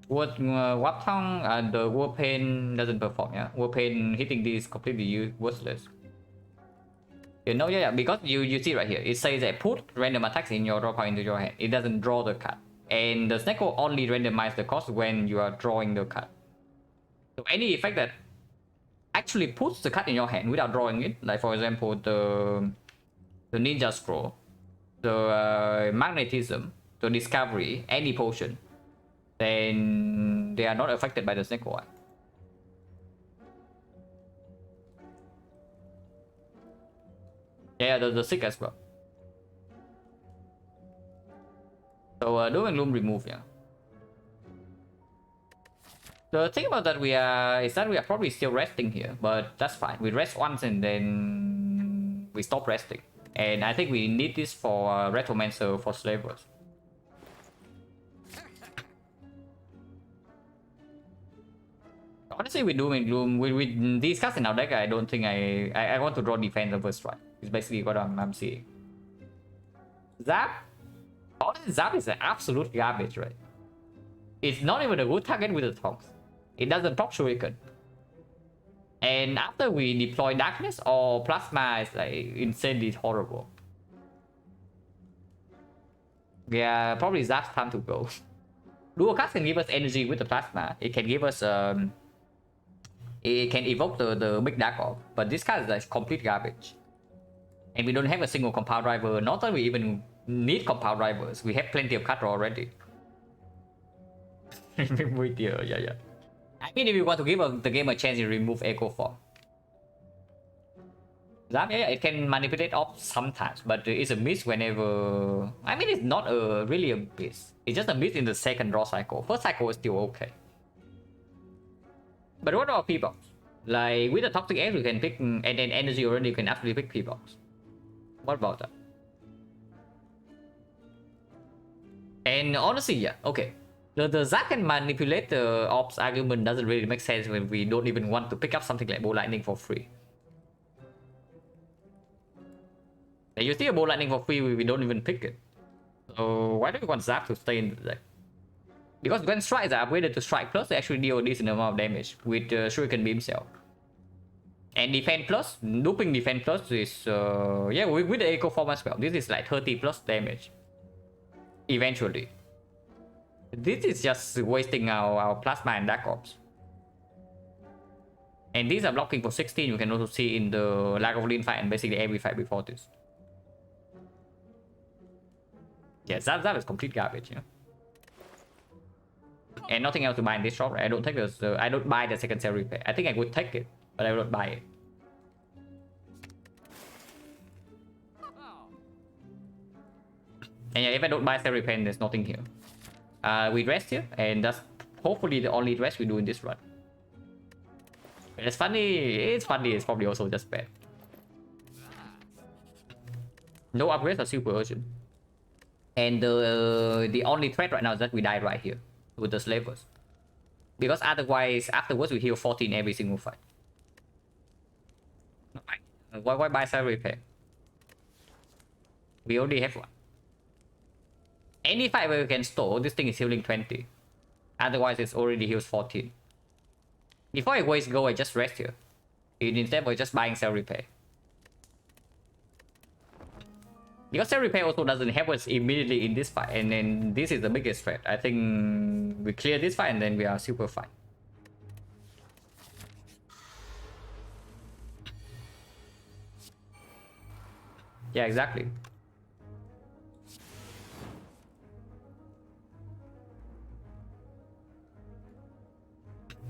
S1: Warp Tongue and the War Pain doesn't perform, yeah? War Pain hitting these completely worthless. You know, yeah, because you see right here, it says that put random attacks in your draw pile into your hand. It doesn't draw the card. And the snake will only randomize the cost when you are drawing the card. So any effect that actually puts the card in your hand without drawing it, like for example the Ninja Scroll, the Magnetism, the Discovery, any potion, then they are not affected by the snake one. Yeah, the sick as well. So Doom and Gloom remove, yeah. The thing about that is that we are probably still resting here, but that's fine. We rest once and then we stop resting. And I think we need this for Retromancer for Slavers. Honestly, with Doom and Gloom, with these cards in our deck, I don't think I want to draw defense over strike. It's basically what I'm seeing. Zap? Honestly, Zap is an absolute garbage, right? It's not even a good target with the Tongs. It doesn't proc Shuriken. And after we deploy Darkness or Plasma, it's like insanely horrible. Yeah, probably Zap's time to go. Dual cards can give us energy with the Plasma. It can give us it can evoke the big Dark Orb. But this card is like complete garbage. And we don't have a single compound driver. Not that we even need compound drivers. We have plenty of card draw already. Yeah. I mean, if you want to give the game a chance, you remove Echo Form. Zap, yeah, it can manipulate off sometimes, but it's a miss whenever. I mean, it's not really a miss. It's just a miss in the second draw cycle. First cycle is still okay. But what about P-Box? Like with the Toxic Eggs, we can pick, and then Energy already, you can actually pick P-Box. What about that? And honestly, yeah, okay. The Zap can manipulate the ops argument doesn't really make sense when we don't even want to pick up something like Bow Lightning for free. And you see a Bow Lightning for free, we don't even pick it. So why do we want Zap to stay in the deck? Because when strikes are upgraded to strike plus, they actually deal a decent amount of damage with Shuriken Beam Cell. And defense plus, looping defense plus is yeah, with the Echo Form as well. This is like 30 plus damage. Eventually. This is just wasting our Plasma and Dark Orbs. And these are blocking for 16, you can also see in the Lack of Lean fight and basically every fight before this. Yeah, Zap is complete garbage, yeah. And nothing else to buy in this shop, right? I don't take this, I don't buy the second cell repair. I think I would take it, but I don't buy it. And yeah, if I don't buy cell repair, there's nothing here. We rest here, and that's hopefully the only rest we do in this run. But it's funny, it's probably also just bad. No upgrades are super urgent. And the only threat right now is that we die right here with the slavers. Because otherwise, afterwards we heal 14 every single fight. Why buy cell repair? We already have one. Any fight where we can store, this thing is healing 20. Otherwise, it's already heals 14. Before I waste go, I just rest here. Instead of just buying cell repair. Because cell repair also doesn't help us immediately in this fight. And then this is the biggest threat. I think we clear this fight and then we are super fine. Yeah, exactly.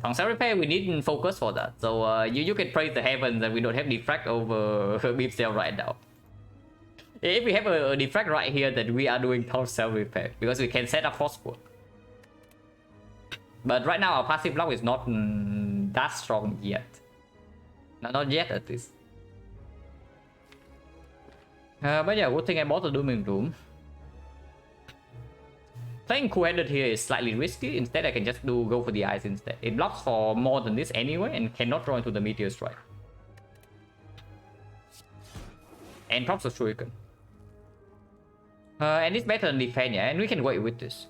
S1: On cell repair, we need focus for that. So you can praise the heavens that we don't have defract over beam cell right now. If we have a defract right here, then we are doing top cell repair because we can set up Frostbolt. But right now our passive block is not that strong yet. Not yet at least. But yeah, good thing I bought the Doom and Gloom. Playing cool-headed here is slightly risky. Instead, I can just go for the eyes instead. It blocks for more than this anyway and cannot draw into the meteor strike. And drops a shuriken. And it's better than defense, yeah, and we can wait with this.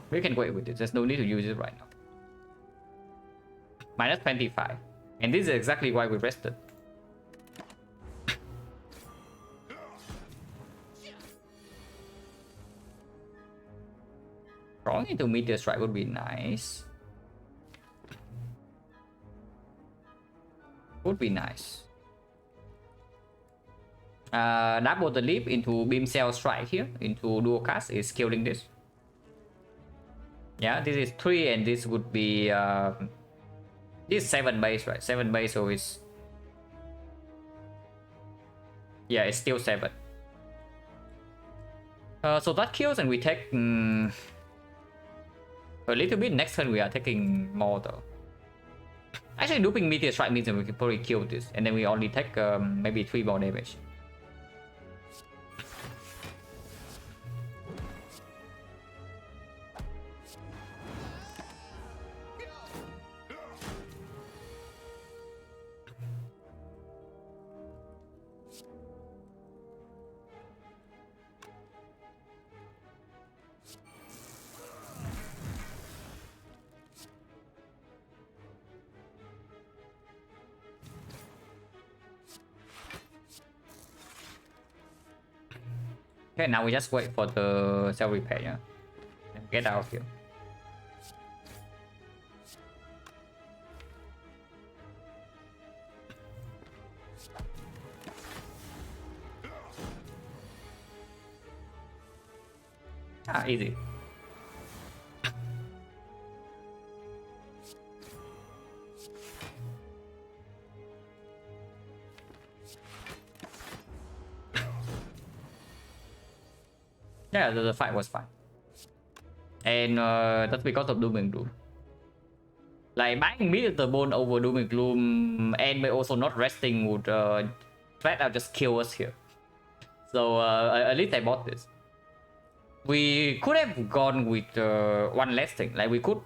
S1: We can wait with this. There's no need to use it right now. Minus 25. And this is exactly why we rested. Drawing into meteor strike would be nice. Would be nice. Double the leap into beam cell strike here into dual cast is killing this. Yeah, this is 3 and this would be this is 7 base, right? 7 base, so it's, yeah, it's still 7. So that kills and we take a little bit. Next turn we are taking more though. Actually, looping meteor strike means that we can probably kill this, and then we only take maybe 3 more damage. Okay, now we just wait for the self repair, yeah? And get out of here. Ah, easy. Yeah, the fight was fine. And that's because of Doom and Gloom. Like, buying Meteor Bone over Doom and Gloom and by also not resting would flat out just kill us here. So at least I bought this. We could have gone with one less thing. Like, we could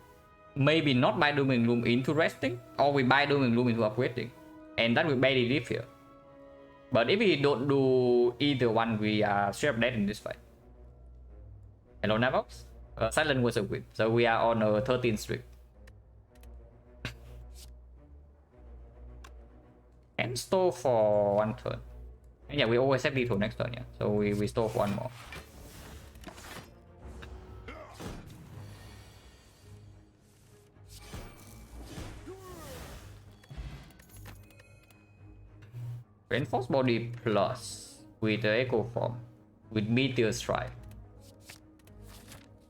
S1: maybe not buy Doom and Gloom into resting, or we buy Doom and Gloom into upgrading. And that will barely live here. But if we don't do either one, we are straight up dead in this fight. Hello, Navox. Silent was a win, so we are on a 13th streak. And store for one turn. And yeah, we always have lethal next turn, yeah. So we store for one more. Reinforced body plus with the echo form with meteor strike.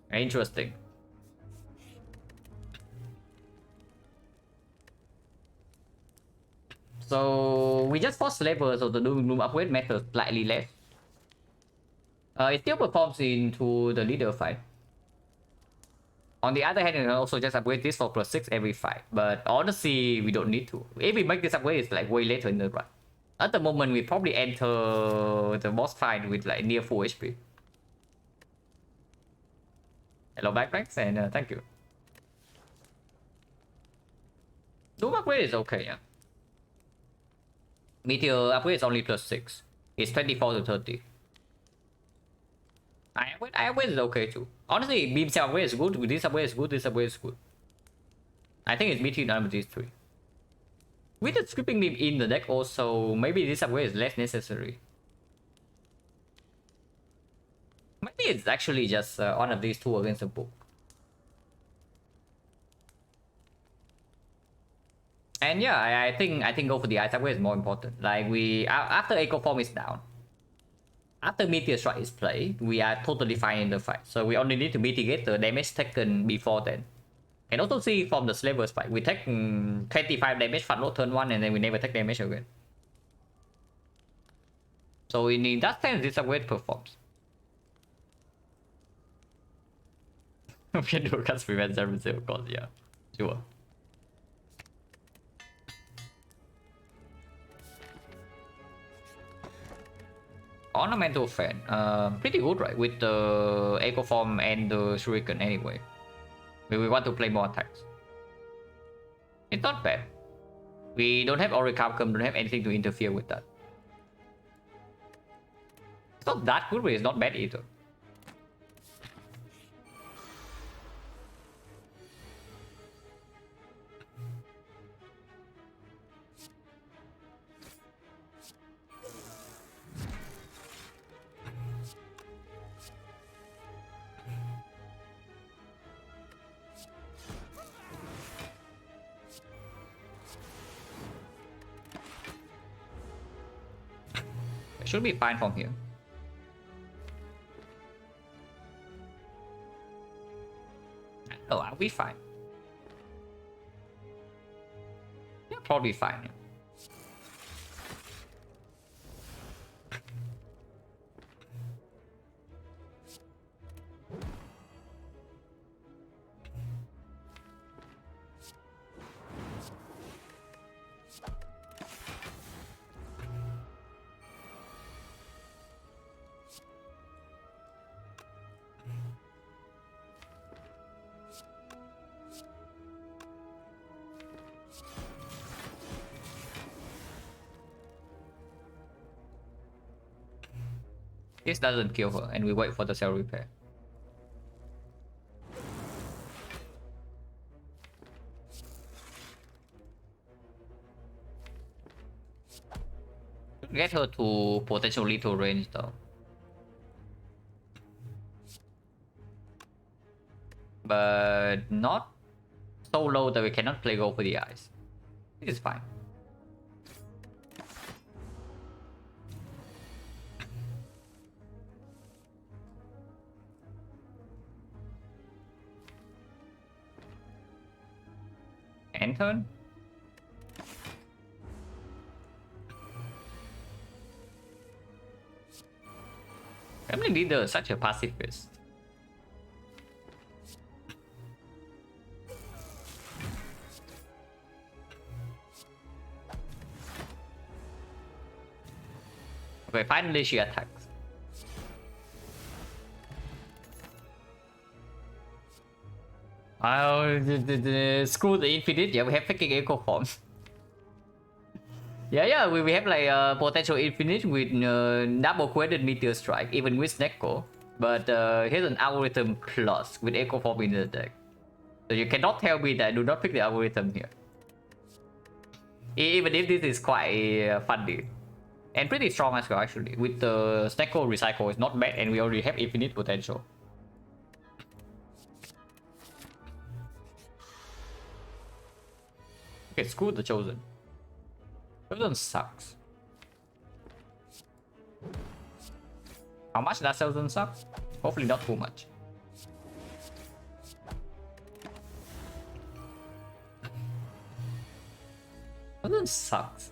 S1: Interesting. So we just force levels of the Doom and Gloom upgrade matters slightly less. It still performs into the leader fight. On the other hand, you can also just upgrade this for +6 every fight. But honestly, we don't need to. If we make this upgrade, it's like way later in the run. At the moment, we probably enter the boss fight with like near full HP. Hello, backpacks, and thank you. Doom upgrade is okay, yeah. Meteor upgrade is only +6. It's 24 to 30. I upgrade is okay too. Honestly, beam cell upgrade is good. This upgrade is good. This upgrade is good. I think it's between none of these 3. With the skipping beam in the deck also, maybe this upgrade is less necessary. Maybe it's actually just one of these 2 against the book. And yeah, I think go for the ice upgrade is more important. Like, we after Echo Form is down, after Meteor Strike is played, we are totally fine in the fight. So we only need to mitigate the damage taken before then. And also see from the Slaver's fight, we take 25 damage for no turn 1 and then we never take damage again. So in that sense, this upgrade performs. We can do a cast prevent 0-0 of course, yeah. Sure. Ornamental Fan. Pretty good, right? With the Echo Form and the Shuriken anyway. We want to play more attacks. It's not bad. We don't have Orichalcum, don't have anything to interfere with that. It's not that good, but it's not bad either. Should be fine from here. Oh, are we fine? Yeah, probably fine. Yeah. This doesn't kill her, and we wait for the cell repair. Get her to potential lethal range though. But not so low that we cannot play go for the eyes. It is fine. End turn? Family leader is such a pacifist. Okay, finally she attacks. Screw the infinite. Yeah, we have freaking echo forms. Yeah, we have like potential infinite with double quaded meteor strike, even with Neko. But here's an algorithm plus with echo form in the deck. So you cannot tell me that do not pick the algorithm here. Even if this is quite funny. And pretty strong as well actually. With the Snecko recycle is not bad, and we already have infinite potential. Okay, screw the Chosen. Chosen sucks. How much does Chosen suck? Hopefully not too much. Chosen sucks.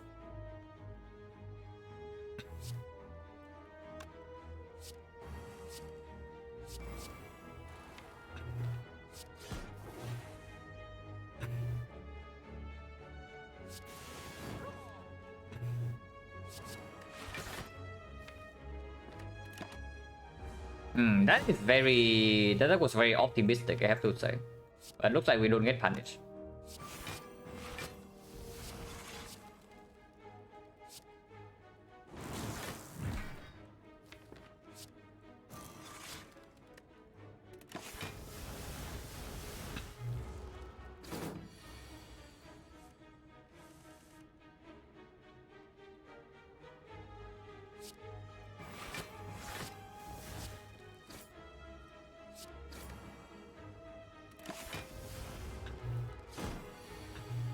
S1: That was very optimistic, I have to say. But it looks like we don't get punished.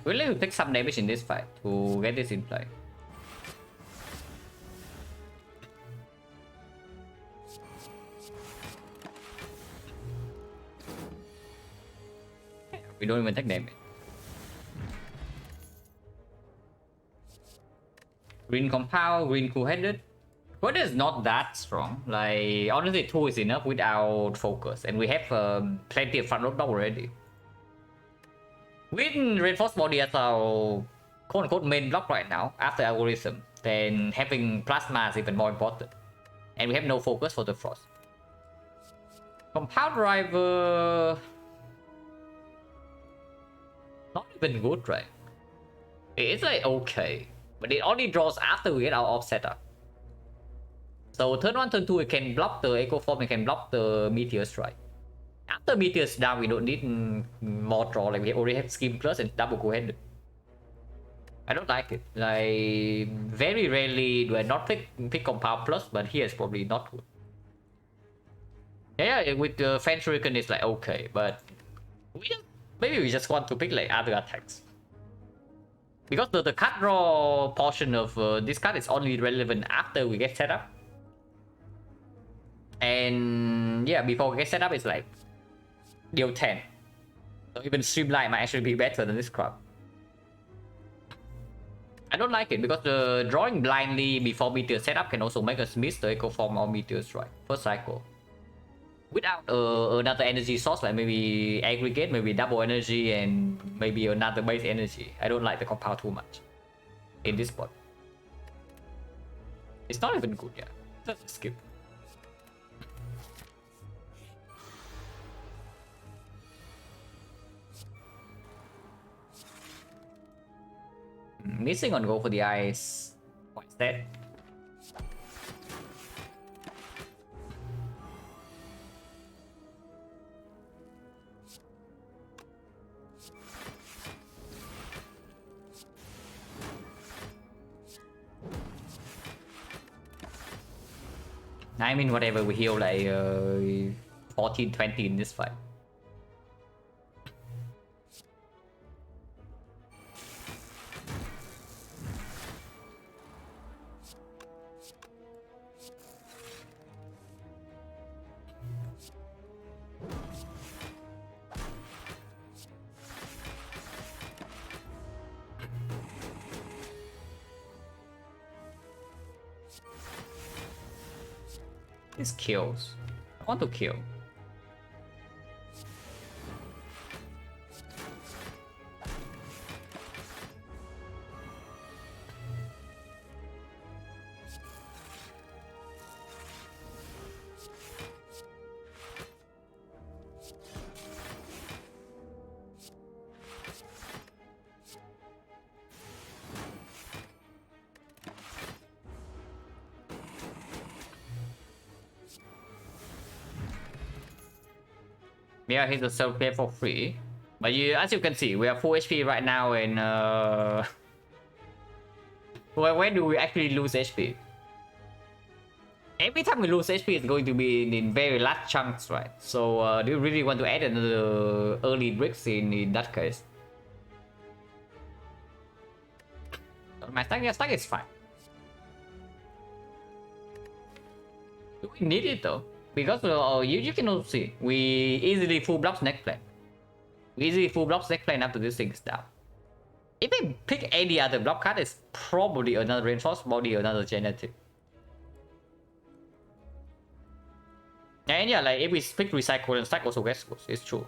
S1: We'll need to take some damage in this fight to get this in play. We don't even take damage. Green compound, green cool-headed. But it's not that strong. Like honestly, 2 is enough without focus, and we have plenty of front row block already. With reinforced body as our quote-unquote main block right now after algorithm, then having plasma is even more important. And we have no focus for the frost. Compound driver... not even good, right? It's like okay, but it only draws after we get our off setup. So turn 1, turn 2, we can block the Echo Form, we can block the Meteor Strike. After Meteor's down, we don't need more draw, like we already have Scheme Plus and double go-headed. I don't like it. Like, very rarely do I not pick Compound Plus, but here it's probably not good. Yeah, with the Fan Shuriken it's like okay, but maybe we just want to pick like other attacks. Because the card draw portion of this card is only relevant after we get set up. And yeah, before we get set up, it's like deal 10. So even Streamline might actually be better than this card. I don't like it because the drawing blindly before Meteor setup can also make us miss the Echo Form or Meteor Strike first cycle. Without another energy source, like maybe aggregate, maybe double energy, and maybe another base energy. I don't like the compound too much in this spot. It's not even good, yeah. Just skip. Missing on go for the ice. What's that? I mean, whatever, we heal like 14, 20 in this fight. This kills. I want to kill. Yeah, he's a self-pay for free. But as you can see, we are full HP right now, and where do we actually lose HP? Every time we lose HP, it's going to be in very large chunks, right? So do you really want to add another early bricks in that case? My stack is fine. Do we need it though? Because you can also see, we easily full blocks next plan. We easily full blocks next plan after this thing is down. If I pick any other block card, it's probably another reinforced body, another genetic. And yeah, like if we pick recycle and stack also gets goes, it's true.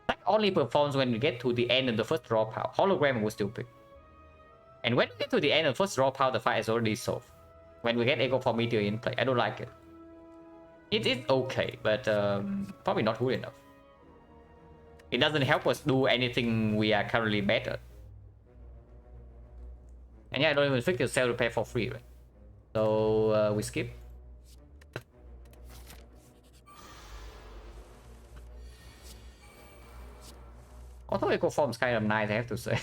S1: Stack only performs when we get to the end of the first draw pile. Hologram will still pick. And when we get to the end of the first draw pile, the fight is already solved. When we get Echo Form Meteor in play, I don't like it. It is okay, but probably not good enough. It doesn't help us do anything we are currently better. And yeah, I don't even fix the cell repair for free, right? So we skip. Auto Echo Form is kind of nice, I have to say.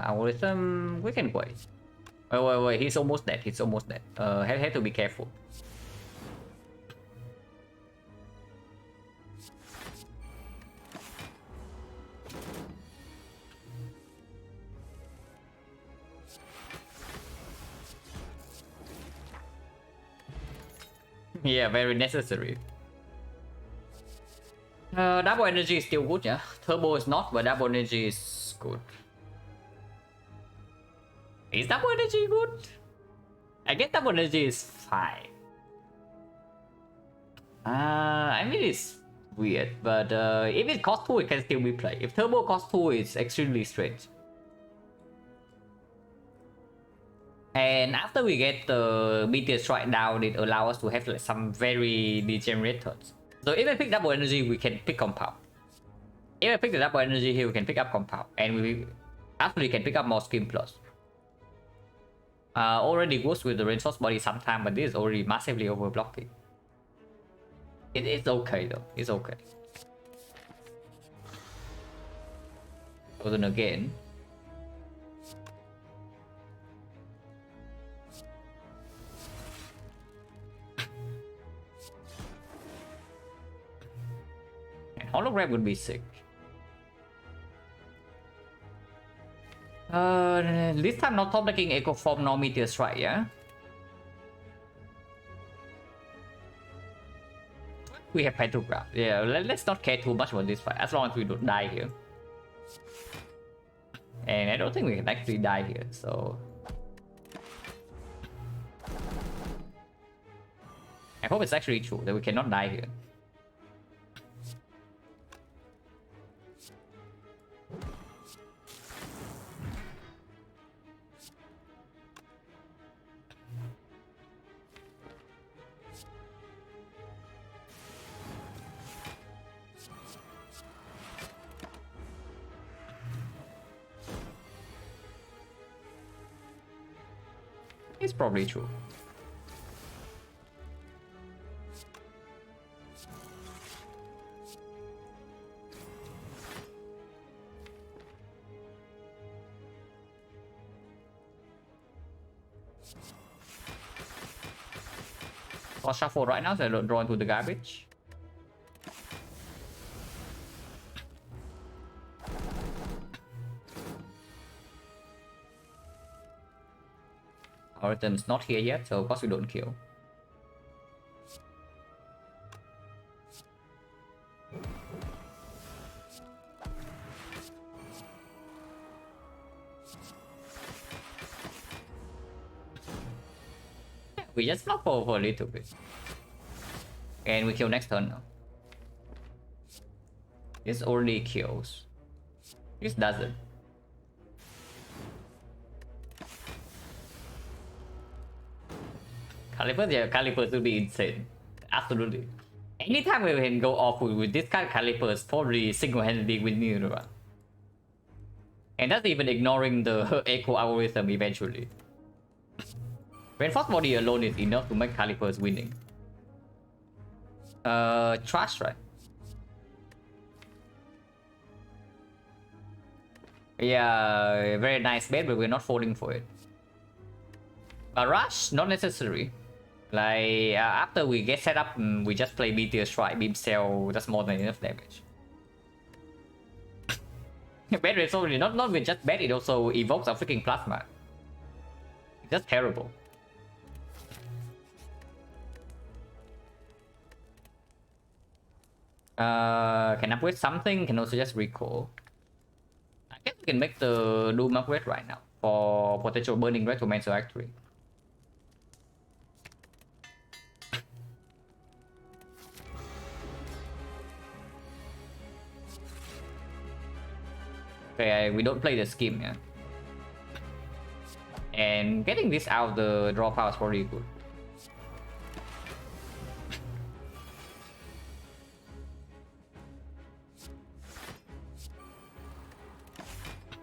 S1: Algorithm, we can wait. Wait, he's almost dead. He's almost dead. Have to be careful. Yeah, very necessary. Double energy is still good, yeah. Turbo is not, but double energy is good. Is double energy good? I guess double energy is fine. I mean it's weird, but if it costs 2, it can still be played. If turbo costs 2, it's extremely strange. And after we get the meteor strike down, it allows us to have like some very degenerate turns. So if I pick double energy, we can pick compound. If I pick the double energy here, we can pick up compound, and we actually can pick up more skim plus. Already goes with the reinforced body sometime, but this is already massively overblocking. It's okay though. It's okay. So then again. Hologram would be sick. This time not top decking Echo Form nor Meteor Strike, yeah? We have Petrograph. Yeah, let's not care too much about this fight, as long as we don't die here. And I don't think we can actually die here, so... I hope it's actually true that we cannot die here. It's probably true. I'll shuffle right now so I don't draw into the garbage. Our turn is not here yet, so of course we don't kill. We just block for a little bit. And we kill next turn now. This already kills. This doesn't. Calipers, yeah, Calipers will be insane. Absolutely. Anytime we can go off with this kind of Calipers, probably single-handedly win the run. And that's even ignoring the echo algorithm eventually. Reinforced body alone is enough to make Calipers winning. Trash, right? Yeah, very nice bet, but we're not falling for it. A rush, not necessary. Like, after we get set up, we just play Meteor Strike, Beam Cell, that's more than enough damage. Bad is already not with just bad, it also evokes a freaking plasma. It's just terrible. Can upgrade something, can also just recall. I guess we can make the Doom upgrade right now for potential burning rate to Mancer Act 3. Okay, we don't play the scheme, yeah. And getting this out of the draw pile is probably good.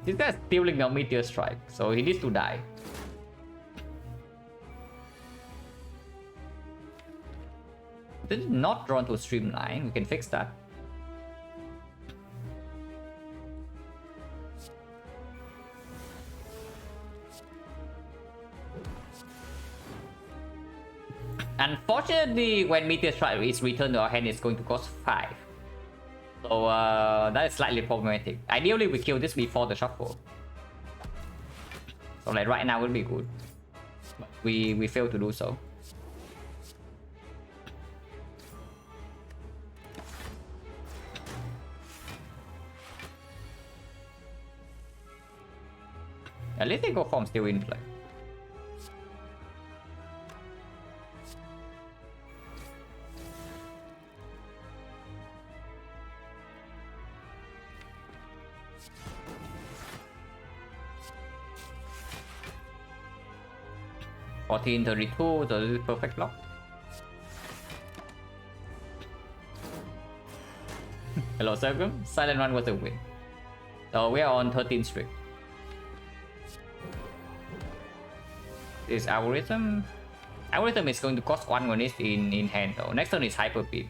S1: This guy's stealing a Meteor Strike, so he needs to die. This is not drawn to Streamline, we can fix that. Unfortunately, when Meteor Strike is returned to our hand, it's going to cost 5. So that is slightly problematic. Ideally, we kill this before the shuffle. So like right now would be good. But we fail to do so. At least Echo Form still in play. $14.32, so this is perfect lock. Hello Sergum, Silent-1 was a win. So we are on 13th streak. This algorithm is going to cost 1 when it's in hand though. Next turn is Hyper Beam.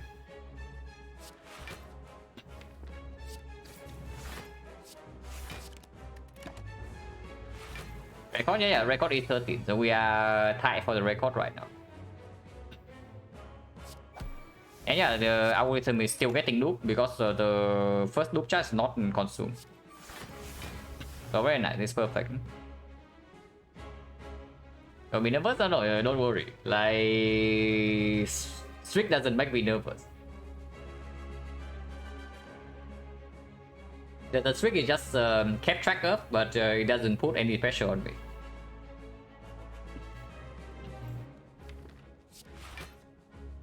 S1: Record, yeah, record is 13, so we are tied for the record right now. And yeah, the algorithm is still getting loop because the first loop charge is not consumed. So very nice, it's perfect. So be nervous or no, don't worry. Like, streak doesn't make me nervous. The streak is just kept track of, but it doesn't put any pressure on me.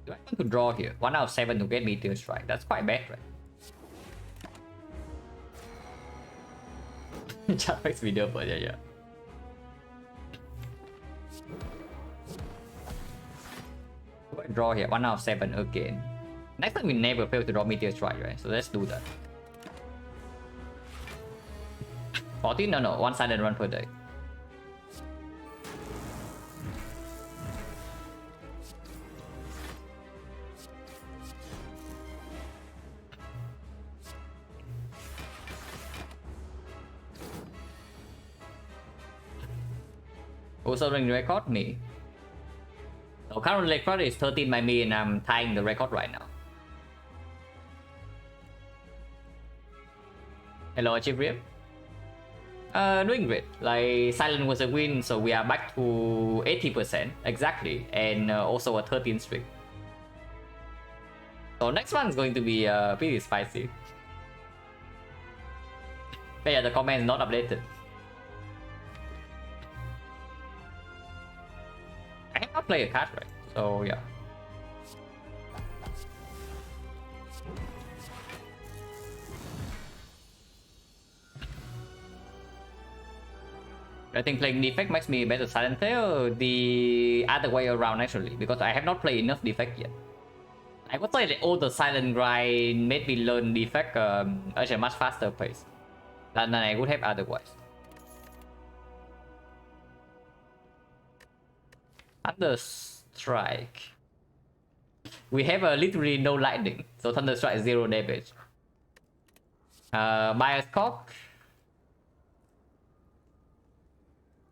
S1: Do I want to draw here? 1 out of 7 to get Meteor Strike. That's quite bad, right? Chat makes me nervous, yeah. Do I draw here? 1 out of 7 again. Next time we never fail to draw Meteor Strike, right? So let's do that. 14? No, 1 silent run per day. Also running record me. So current record is 13 by me and I'm tying the record right now. Hello Achievement. Doing great. Like Silent was a win, so we are back to 80% exactly, and also a 13th streak. So next one is going to be pretty spicy. But yeah, the comment is not updated. I have not played a card, right? So yeah. I think playing defect makes me better Silent player, the other way around actually, because I have not played enough defect yet. I would say that all the Silent grind made me learn defect at a much faster pace than I would have otherwise. Thunder Strike. We have literally no lightning, so Thunder Strike is 0 damage. Bias Cock.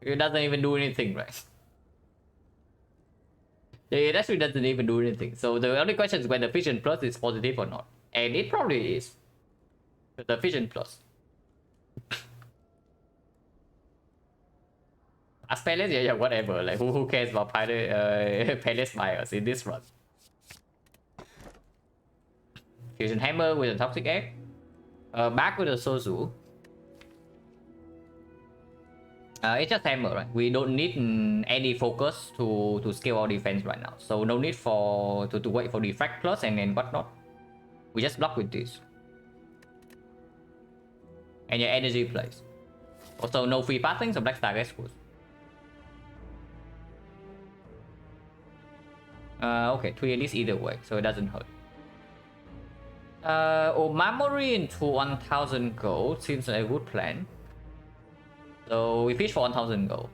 S1: It doesn't even do anything, right? It actually doesn't even do anything. So the only question is whether Fission Plus is positive or not. And it probably is. The Fission Plus. As Palace, yeah, whatever. Like who cares about Palace Myers in this run? Fusion Hammer with a Toxic Egg. Back with a Sozu. It's just hammer, right? We don't need any focus to scale our defense right now. So no need for to wait for defect plus and whatnot. We just block with this. And your energy plays. Also no free passing, so Black Star gets good. Okay, 3 at least either way, so it doesn't hurt. Omamori into 1000 gold seems like a good plan. So we fish for 1000 gold.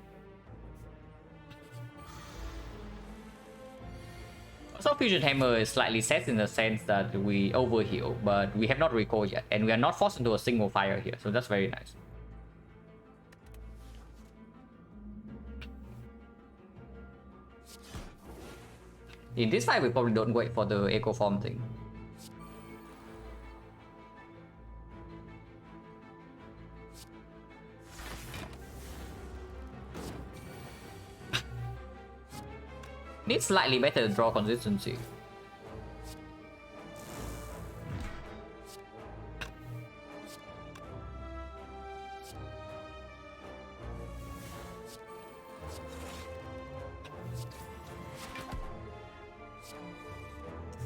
S1: Also Fusion Hammer is slightly set in the sense that we overheal, but we have not recalled yet, and we are not forced into a single fire here, so that's very nice. In this fight we probably don't wait for the Echo Form thing. Needs slightly better draw consistency.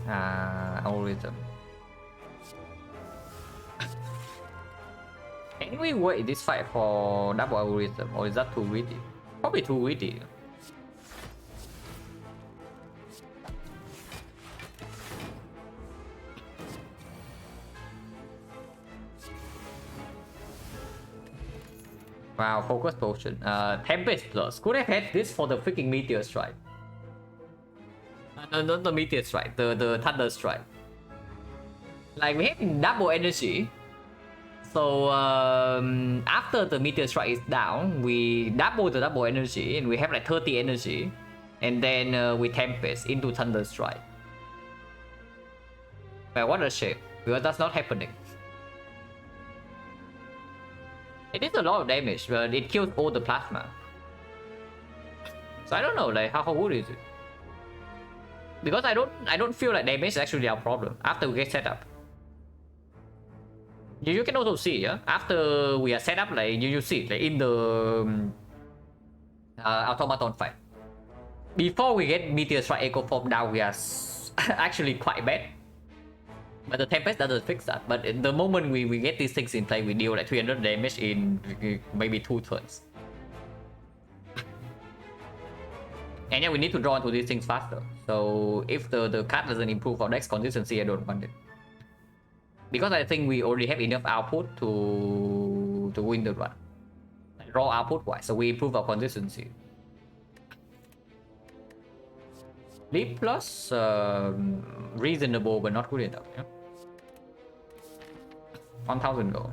S1: Algorithm. Can we wait this fight for double algorithm, or is that too greedy? Probably too greedy. Wow, focus potion. Tempest plus. Could have had this for the freaking meteor strike. No, not the meteor strike, the thunder strike. Like, we have double energy. So after the meteor strike is down, we double the double energy and we have like 30 energy, and then we tempest into thunder strike. Well, what a shame, because that's not happening. It is a lot of damage, but it kills all the plasma. So I don't know, like how good is it? Because I don't feel like damage is actually our problem after we get set up. You can also see, yeah, after we are set up, like you see, like in the automaton fight. Before we get meteor strike echo form down, we are actually quite bad. But the Tempest doesn't fix that. But the moment we get these things in play, we deal like 300 damage in maybe 2 turns. And yeah, we need to draw into these things faster. So if the card doesn't improve our deck's consistency, I don't want it. Because I think we already have enough output to win the run. Like raw output wise, so we improve our consistency. Leap plus, reasonable but not good enough. Yeah? 1000 gold.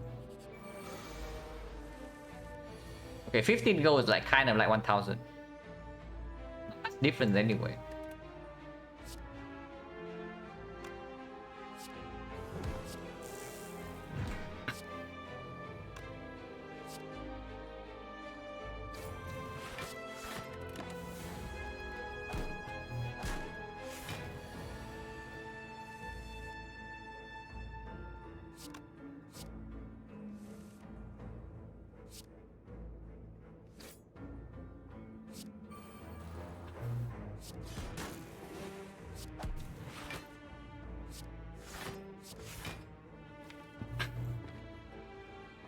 S1: Okay, 15 gold is like kind of like 1000. That's different anyway.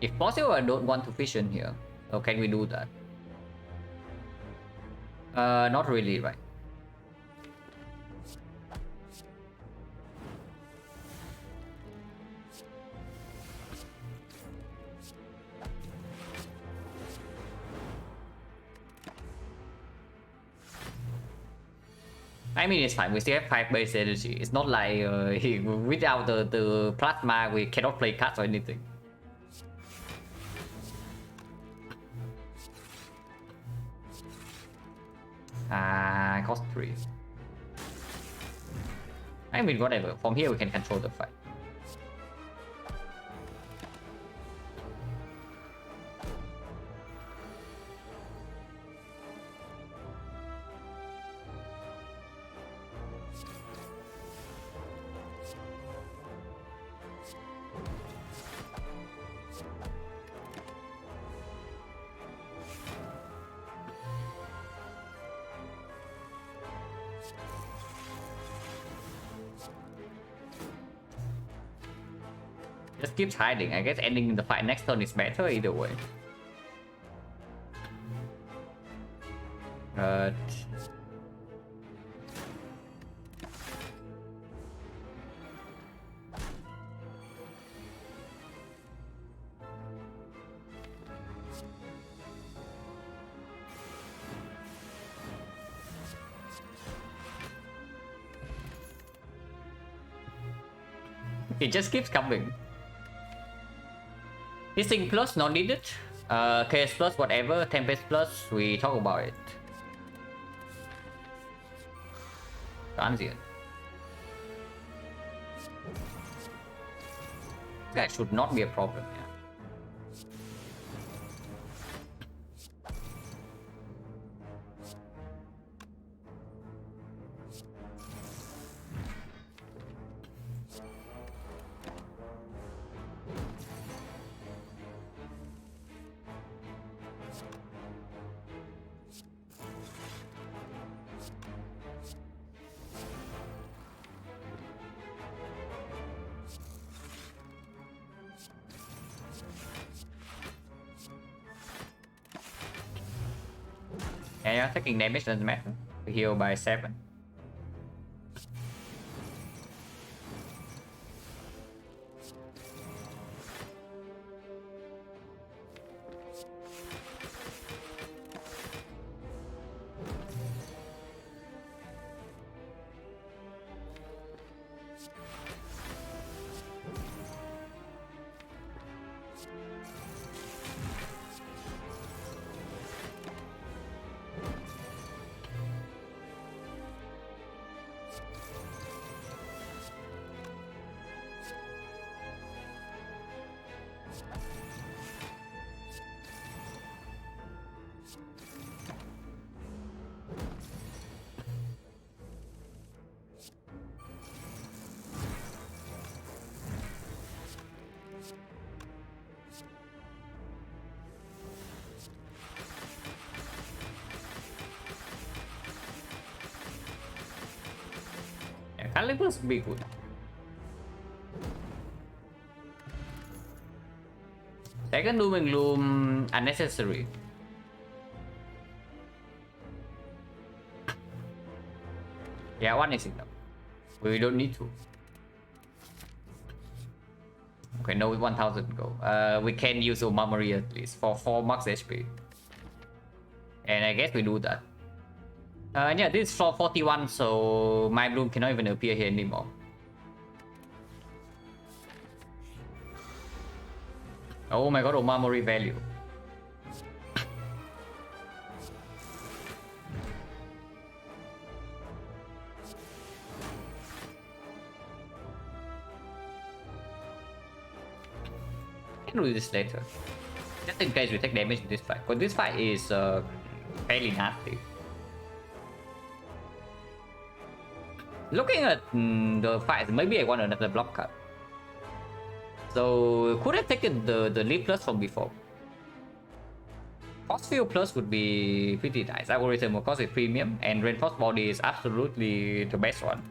S1: If possible, I don't want to fission here. So can we do that? Not really, right? I mean, it's fine. We still have 5 base energy. It's not like without the plasma, we cannot play cards or anything. Cost 3. I mean, whatever. From here, we can control the fight. Just keeps hiding. I guess ending the fight next turn is better either way. But it just keeps coming. This thing plus not needed. KS plus whatever. Tempest plus we talk about it. Transient. That should not be a problem. Yeah. Yeah, taking damage doesn't matter. We heal by 7. Yeah, Calibers would be good. Second Doom and Gloom unnecessary. Yeah, 1 is enough. We don't need to. Okay, no, 1000 go. We can use Omamori at least for 4 max HP. And I guess we do that. Yeah, this is floor 41, so my bloom cannot even appear here anymore. Oh my god, Omamori value. Can do this later. Just in case we take damage in this fight. Because this fight is fairly nasty. Looking at the fight, maybe I want another block cut. So could have taken the lead plus from before. Force Field plus would be pretty nice. Algorithm of course is premium and Reinforced Body is absolutely the best one.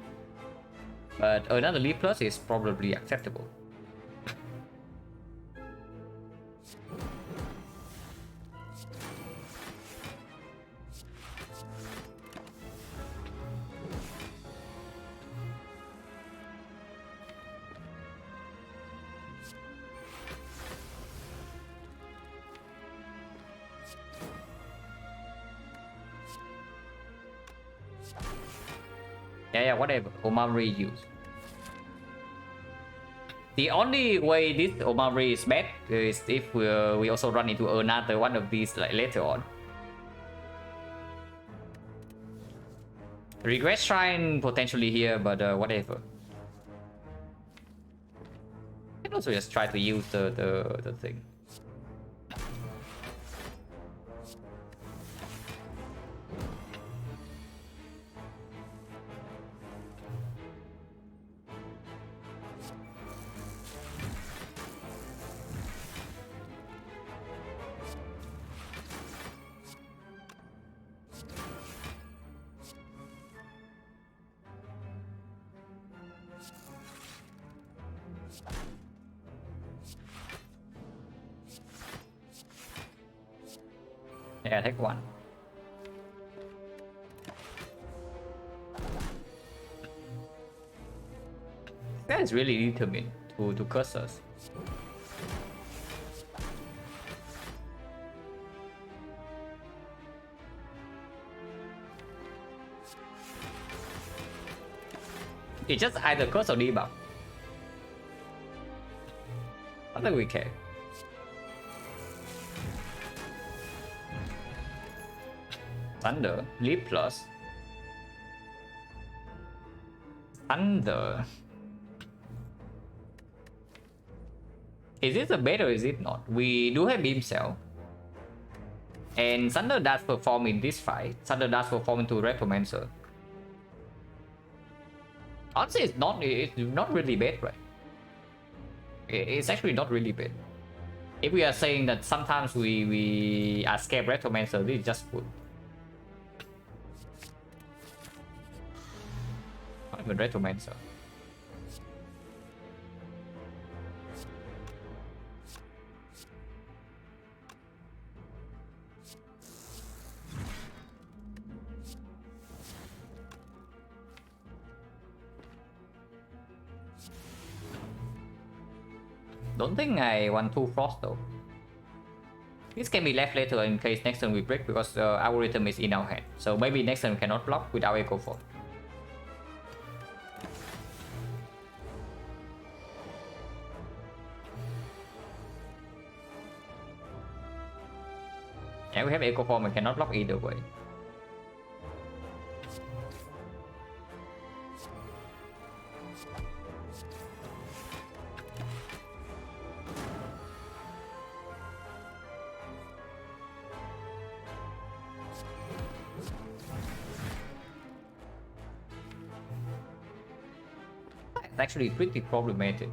S1: But another lead plus is probably acceptable. Yeah, whatever. Omamori use. The only way this Omamori is bad is if we also run into another one of these like later on. Regret Shrine potentially here, but whatever. You can also just try to use the thing. Yeah, take 1. This guy is really determined to curse us. It's just either curse or debuff. I think we care. Thunder, leap plus. Thunder. Is this a bait or is it not? We do have beam cell. And Thunder does perform in this fight. Thunder does perform into Retromancer. Honestly, it's not really bad, right? It's actually not really bad. If we are saying that sometimes we are scared Retromancer, this is just good. Not even Retromancer. Don't think I want 2 Frost though. This can be left later in case next turn we break because our rhythm is in our hand. So maybe next turn we cannot block without Echo Fall. Yeah, we have Echo Fall, we cannot block either way. It's actually pretty problematic.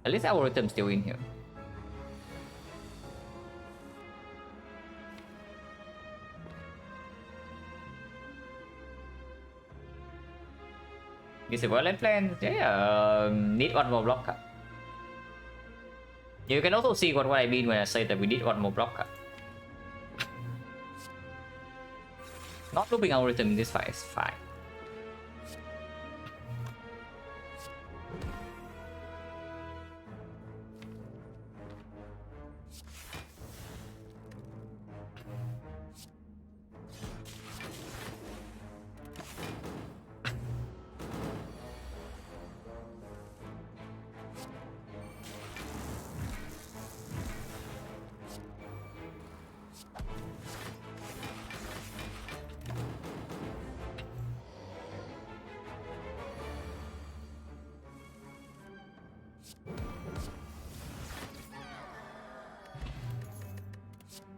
S1: At least our rhythm's still in here. Is a violent plan? Yeah, need one more block card. You can also see what I mean when I say that we need one more block card. Not looping our rhythm in this fight is fine.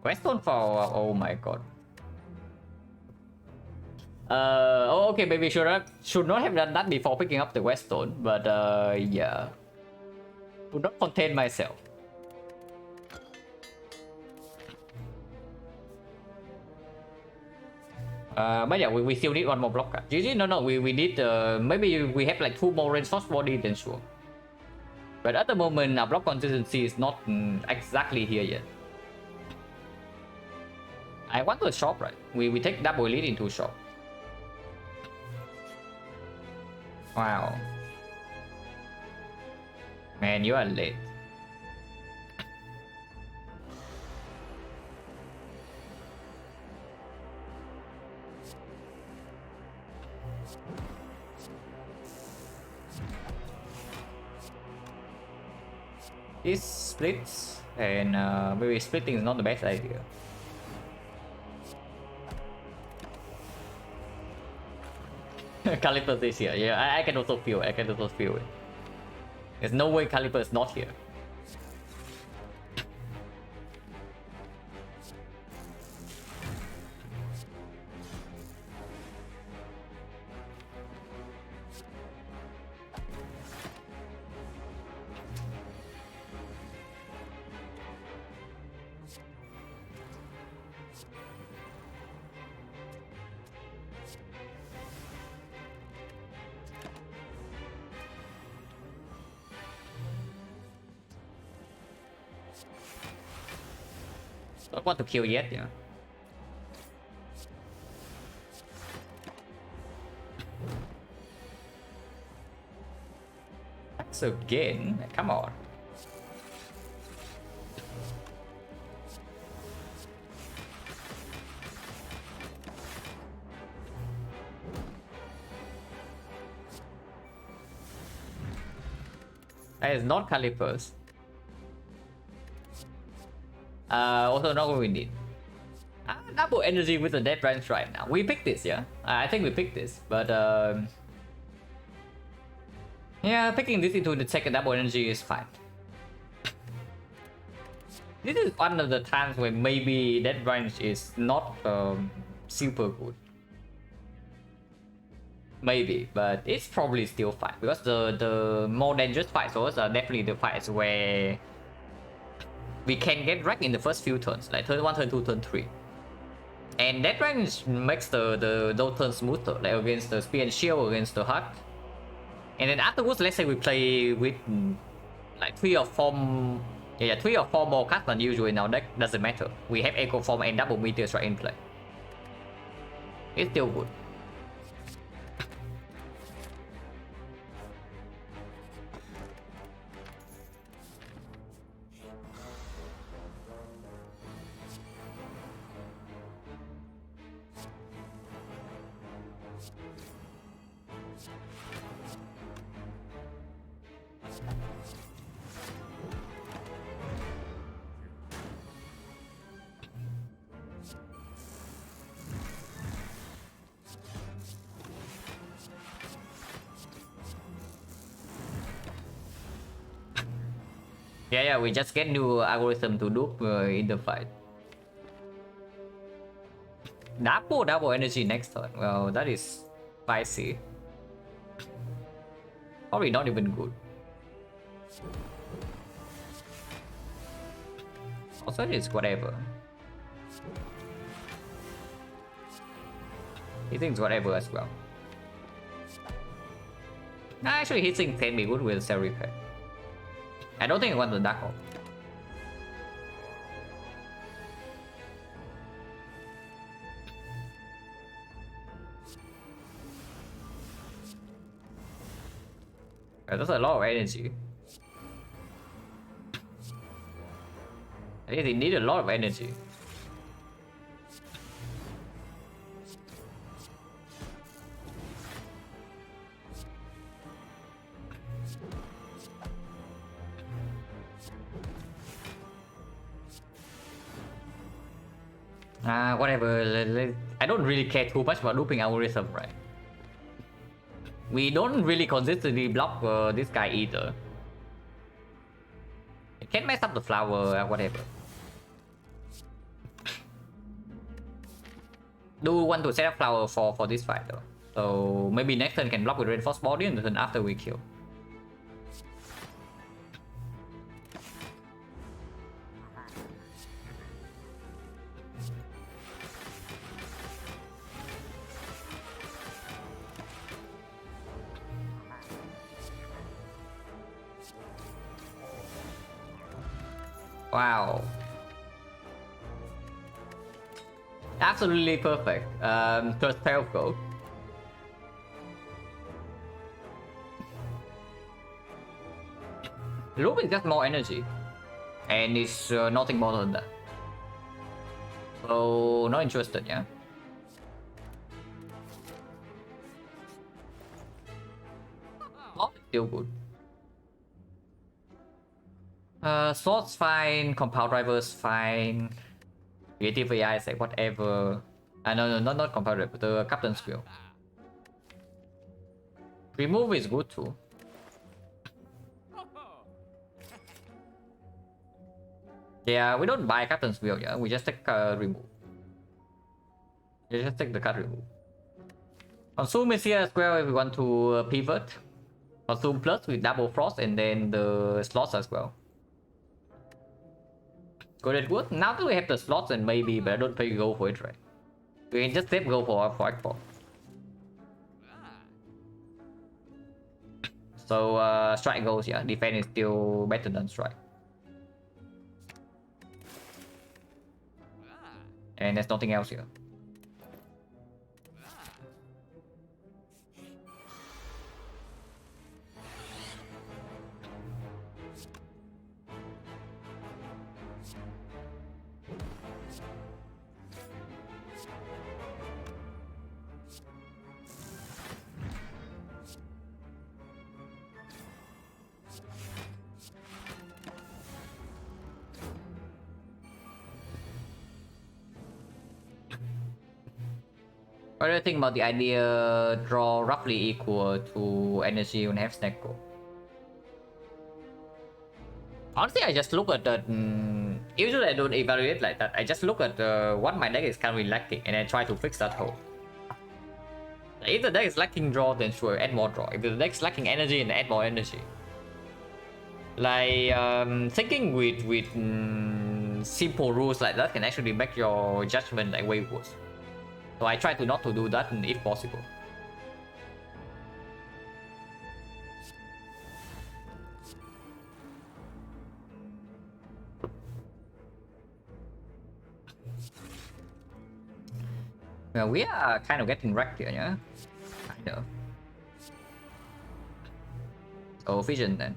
S1: Questone for oh my god. Oh, okay, maybe should not have done that before picking up the Questone, but yeah, would not contain myself. But yeah, we still need one more block card. GG, no, we need maybe we have like 2 more range source body, then sure. But at the moment, our block consistency is not exactly here yet. I want to shop, right? We take double elite into shop. Wow. Man, you are late. This splits, and maybe splitting is not the best idea. Caliper is here. Yeah, I can also feel it. There's no way Caliper is not here. Don't want to kill yet, yeah. That's again. Come on. That is not Calipers. Also not what we need. Double energy with the dead branch right now. We picked this, yeah? I think we picked this, but yeah, picking this into the second double energy is fine. This is one of the times when maybe dead branch is not super good. Maybe, but it's probably still fine because the more dangerous fights are definitely the fights where we can get wrecked in the first few turns, like turn 1, turn 2, turn 3. And that range makes those turns smoother, like against the spear and shield, against the heart. And then afterwards, let's say we play with like 3 or 4 Yeah, 3 or 4 more cards than usual in our deck, doesn't matter. We have Echo Form and double Meteor Strike in play. It's still good. Yeah, we just get new algorithm to dupe in the fight. Double energy next turn. Well, that is spicy. Probably not even good. Also, it's whatever. He thinks whatever as well. Actually, he thinks can be good with Cell Repair. I don't think I want the Dark Hole. That's a lot of energy. I think they need a lot of energy. Whatever. I don't really care too much about looping algorithm, right? We don't really consistently block this guy either. It can mess up the flower, whatever. Do want to set up flower for this fight though. So maybe next turn can block with reinforced body and the turn after we kill. Wow. Absolutely perfect. First 12 gold. Loop is just more energy. And it's nothing more than that. So, not interested, yeah? Oh, still good. Swords fine, compound drivers fine. Creative AI is like whatever. No, not compound driver, the captain's wheel. Remove is good too. Yeah, we don't buy captain's wheel, yeah. We just take remove. You just take the card remove. Consume is here as well if we want to pivot. Consume plus with double frost and then the slots as well. Good. Now that we have the slots and maybe, but I don't think we go for it, right? We can just go for export. So strike goes, yeah. Defense is still better than strike. And there's nothing else here. What do you think about the idea draw roughly equal to energy on half snack go? Honestly, I just look at the... usually I don't evaluate like that. I just look at what my deck is currently lacking and I try to fix that hole. If the deck is lacking draw, then sure, add more draw. If the deck is lacking energy, then add more energy. Like, thinking with simple rules like that can actually make your judgment like way worse. So I try to not to do that if possible. Well, we are kind of getting wrecked here, yeah? Kind of. So, vision then.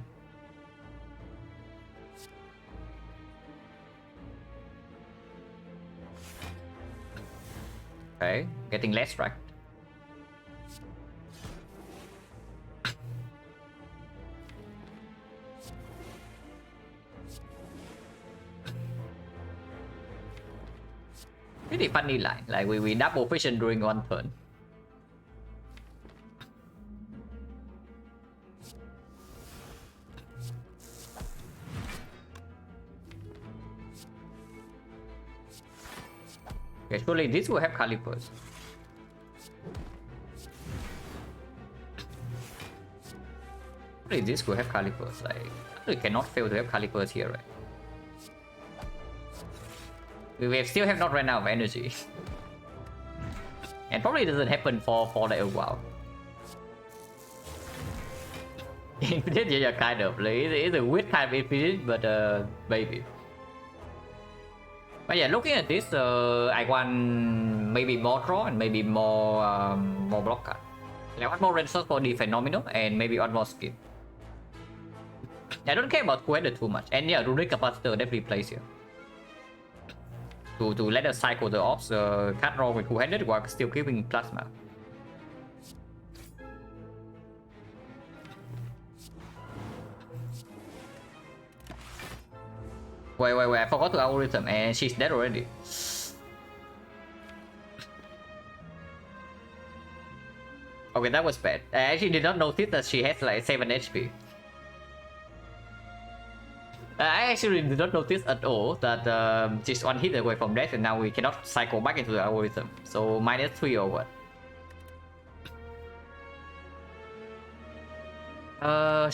S1: Okay, getting less wrecked. Pretty funny line, like we double vision during one turn. Okay, surely this will have calipers. Surely this will have calipers, like we cannot fail to have calipers here, right? We still have not run out of energy. And probably doesn't happen for like a while. Infinite, yeah, kind of. Like, it's a weird kind of infinite, but maybe. But yeah, looking at this, I want maybe more draw and maybe more block card. Like one more resource for the phenomenal and maybe one more skill. I don't care about two-handed too much. And yeah, runic capacitor definitely plays here. To let us cycle the ops, card draw with two-handed while still keeping plasma. Wait, I forgot the algorithm and she's dead already. Okay, that was bad. I actually did not notice that she has like 7 HP. I actually did not notice at all that she's one hit away from death and now we cannot cycle back into the algorithm. So -3 or what?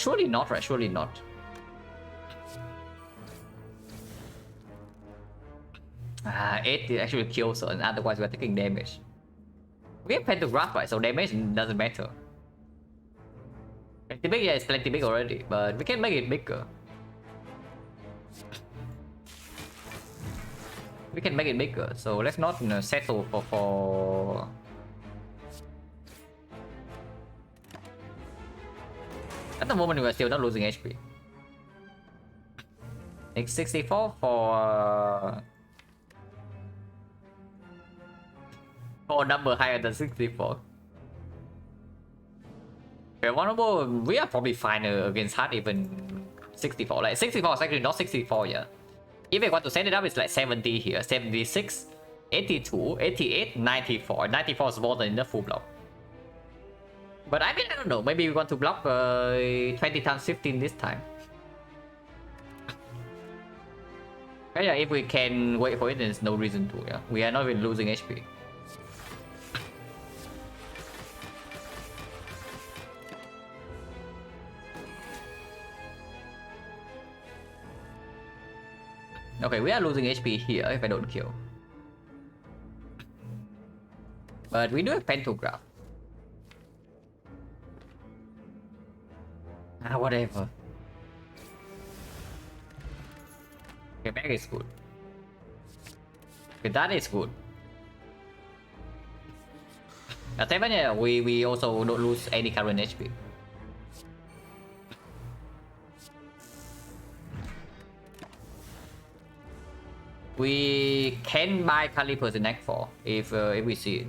S1: Surely not, right? Surely not. Ah, 8 did actually kill, so otherwise we're taking damage. We have pentagraph, right? So damage doesn't matter. Plenty big, yeah, it's plenty big already, but we can make it bigger. We can make it bigger, so let's not settle for... At the moment, we are still not losing HP. It's 64 for a number higher than 64. Okay, vulnerable, we are probably fine against hard even 64. Like 64 is actually not 64 yet. If I want to set it up, it's like 70 here, 76, 82, 88, 94. 94 is more than enough full block. But I mean, I don't know, maybe we want to block 20 times 15 this time. Yeah, if we can wait for it, there's no reason to, yeah. We are not even losing HP. Okay, we are losing HP here if I don't kill. But we do have pantograph. Ah, whatever. Okay, back is good. Okay, that is good. At 7, yeah, we also don't lose any current HP. We can buy calipers in Act 4 if we see it.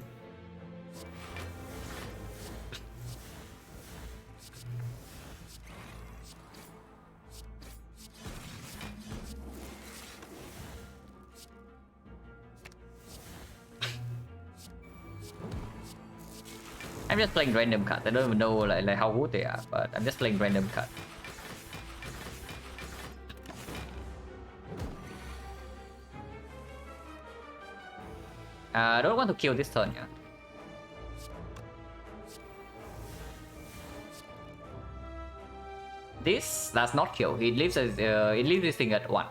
S1: I'm just playing random cards. I don't even know like how good they are, but I'm just playing random cards. I don't want to kill this turn, yeah. This does not kill. It leaves this thing at 1.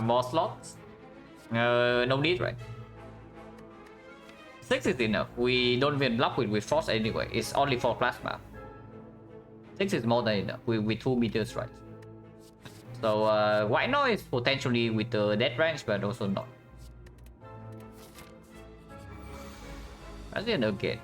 S1: More slots? No need, right? 6 is enough. We don't even block with force anyway. It's only for plasma. 6 is more than enough with 2 meter strikes. So White Noise potentially with the dead range, but also not. That's the end game.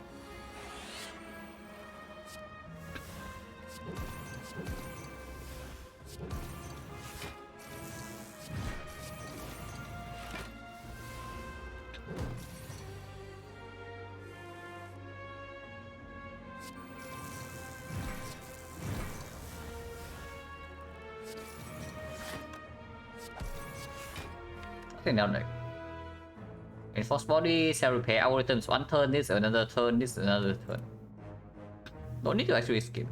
S1: Now next. Enforce body, cell repair, our turns 1 turn, this another turn, this another turn. Don't need to actually skip.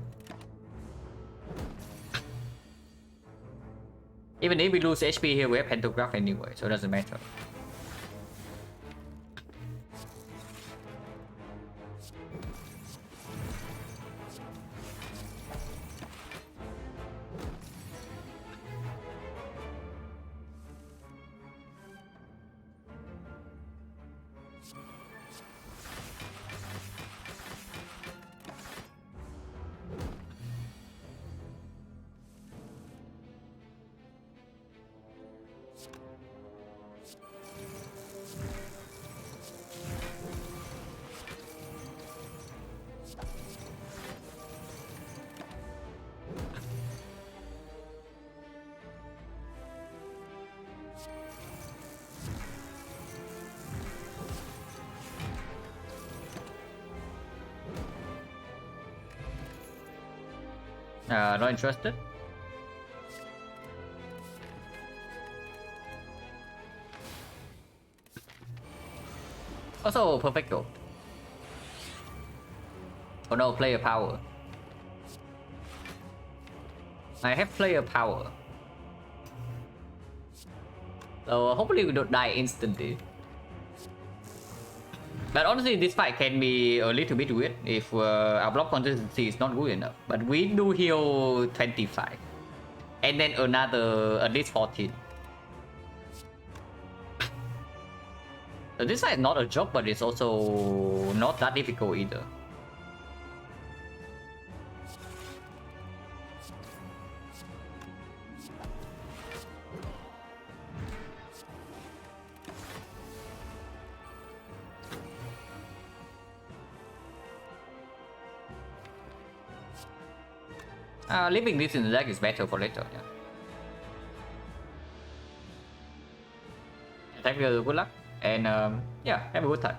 S1: Even if we lose HP here, we have Pantograph anyway, so it doesn't matter. Not interested. Also, perfecto. Oh no, player power. I have player power. So hopefully we don't die instantly. But honestly, this fight can be a little bit weird if our block consistency is not good enough. But we do heal 25. And then another at least 14. So this fight is not a joke, but it's also not that difficult either. Leaving this in the deck is better for later, yeah. Thank you, good luck, and yeah, have a good time.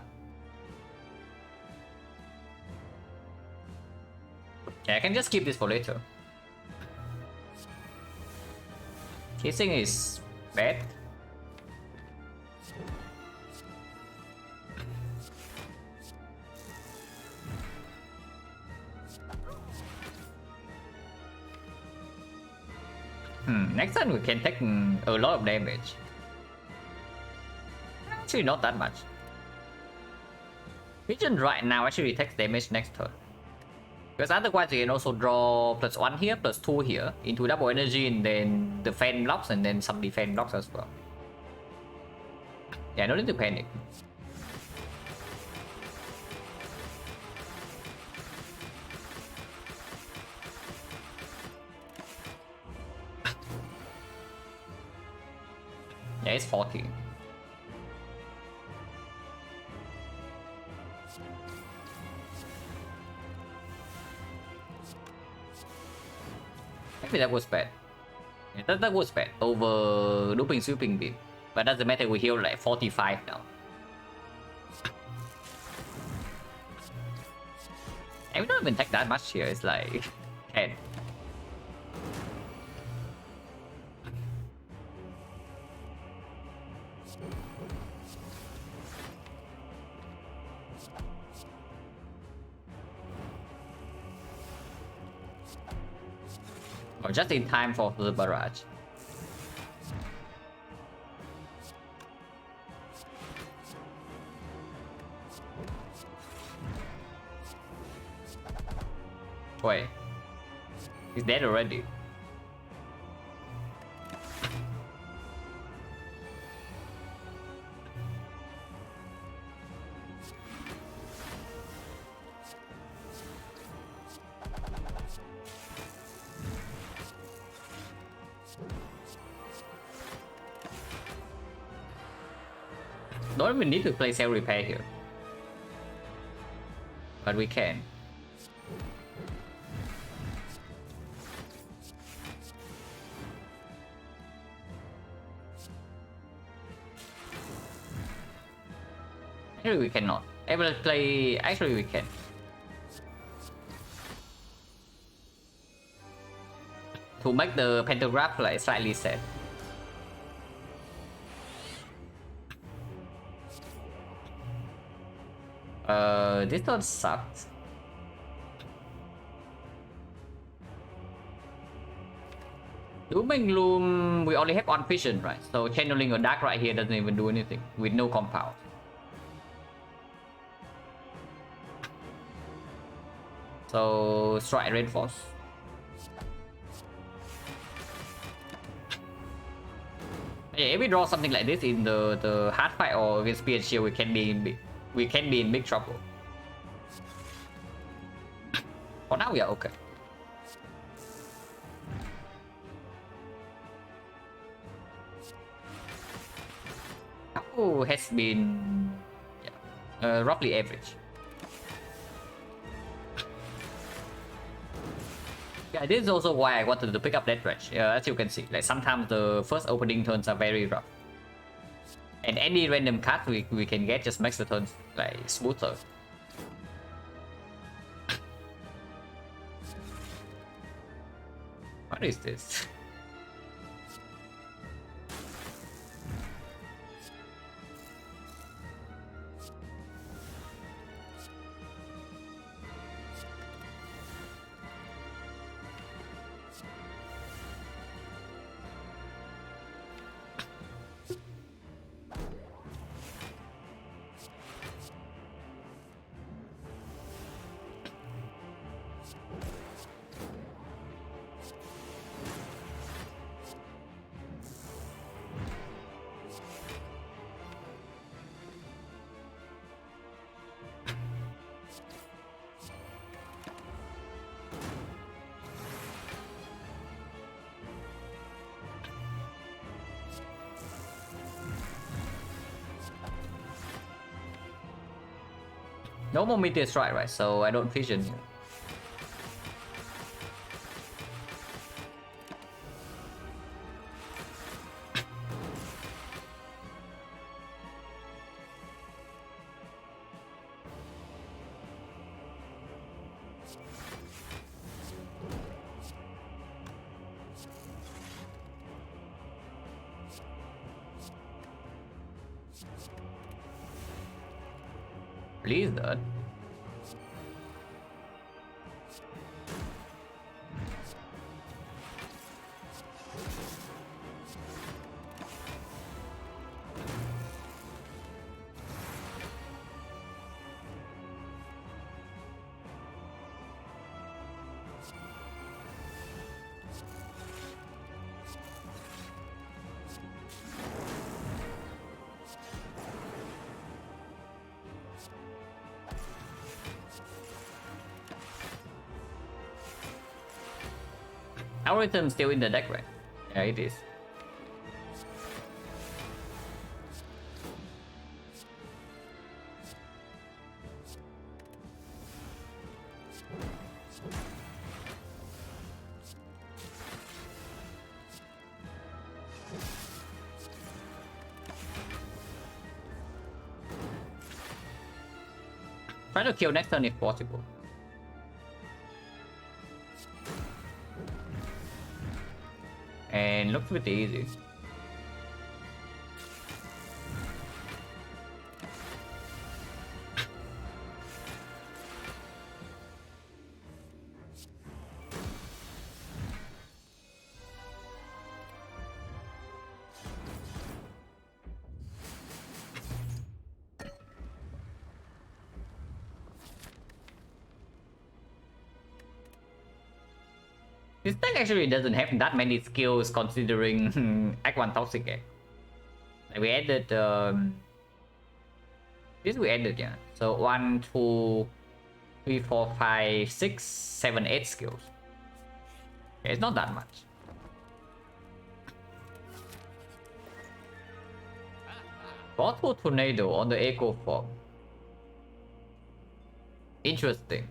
S1: Yeah, I can just keep this for later. Kissing is bad. Next time we can take a lot of damage. Actually, not that much. Vision right now actually takes damage next turn. Because otherwise you can also draw +1 here, +2 here into double energy, and then the fan blocks, and then some defense blocks as well. Yeah, no need to panic. Yeah, it's 40. Maybe that was bad. Yeah, that was bad over looping sweeping beam. But doesn't matter, we heal like 45 now. And we don't even take that much here, it's like 10. Oh, just in time for the barrage. Wait, he's dead already. Don't even need to play self repair here, but we can. Actually, we cannot. I will play. Actually, we can. To make the pentagraph like slightly sad. This turn sucks. Dooming Loom, we only have one vision, right? So channeling a dark right here doesn't even do anything with no compound. So strike reinforce. Yeah, if we draw something like this in the hard fight or against spear and shield, we can be in big trouble. For now, we are okay. Taco has been roughly average. Yeah, this is also why I wanted to pick up that range. As you can see, like sometimes the first opening turns are very rough, and any random card we can get just makes the turns like smoother. What is this? No more meteor strike, right? So I don't vision here. Please, dude. Algorithm still in the deck, right? Yeah, it is. Try to kill next turn if possible. And looks pretty easy. This deck actually doesn't have that many skills considering Act 1 Toxic Egg. We added this we added, yeah. So 1, 2, 3, 4, 5, 6, 7, 8 skills. Yeah, it's not that much. Bottle Tornado on the Echo Form. Interesting.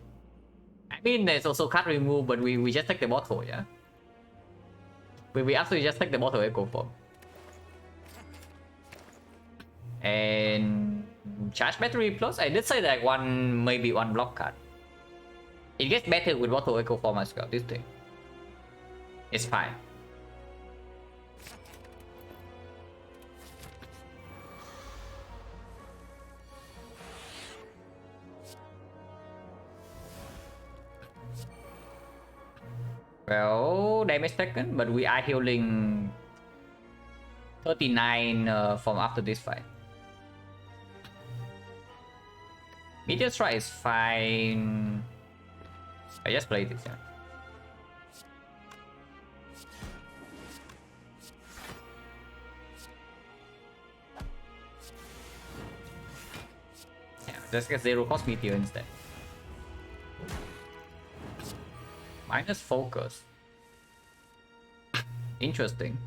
S1: I mean, there's also card remove, but we just take the bottle, yeah? We absolutely just take the bottle Echo Form. And charge battery plus, I did say that maybe one block card. It gets better with bottle Echo Form as well, this thing. It's fine. Well, damage taken, but we are healing 39 from after this fight. Meteor Strike is fine. I just played this, yeah. Yeah, just get 0 cost Meteor instead. Minus focus. Interesting.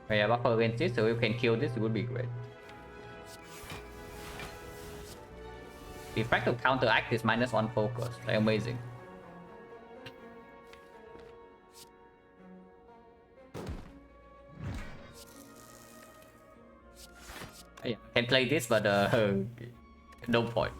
S1: Oh yeah, buffer against this, so if we can kill this, it would be great. If I to counteract this -1 focus, like amazing. Yeah, can play this, but no point.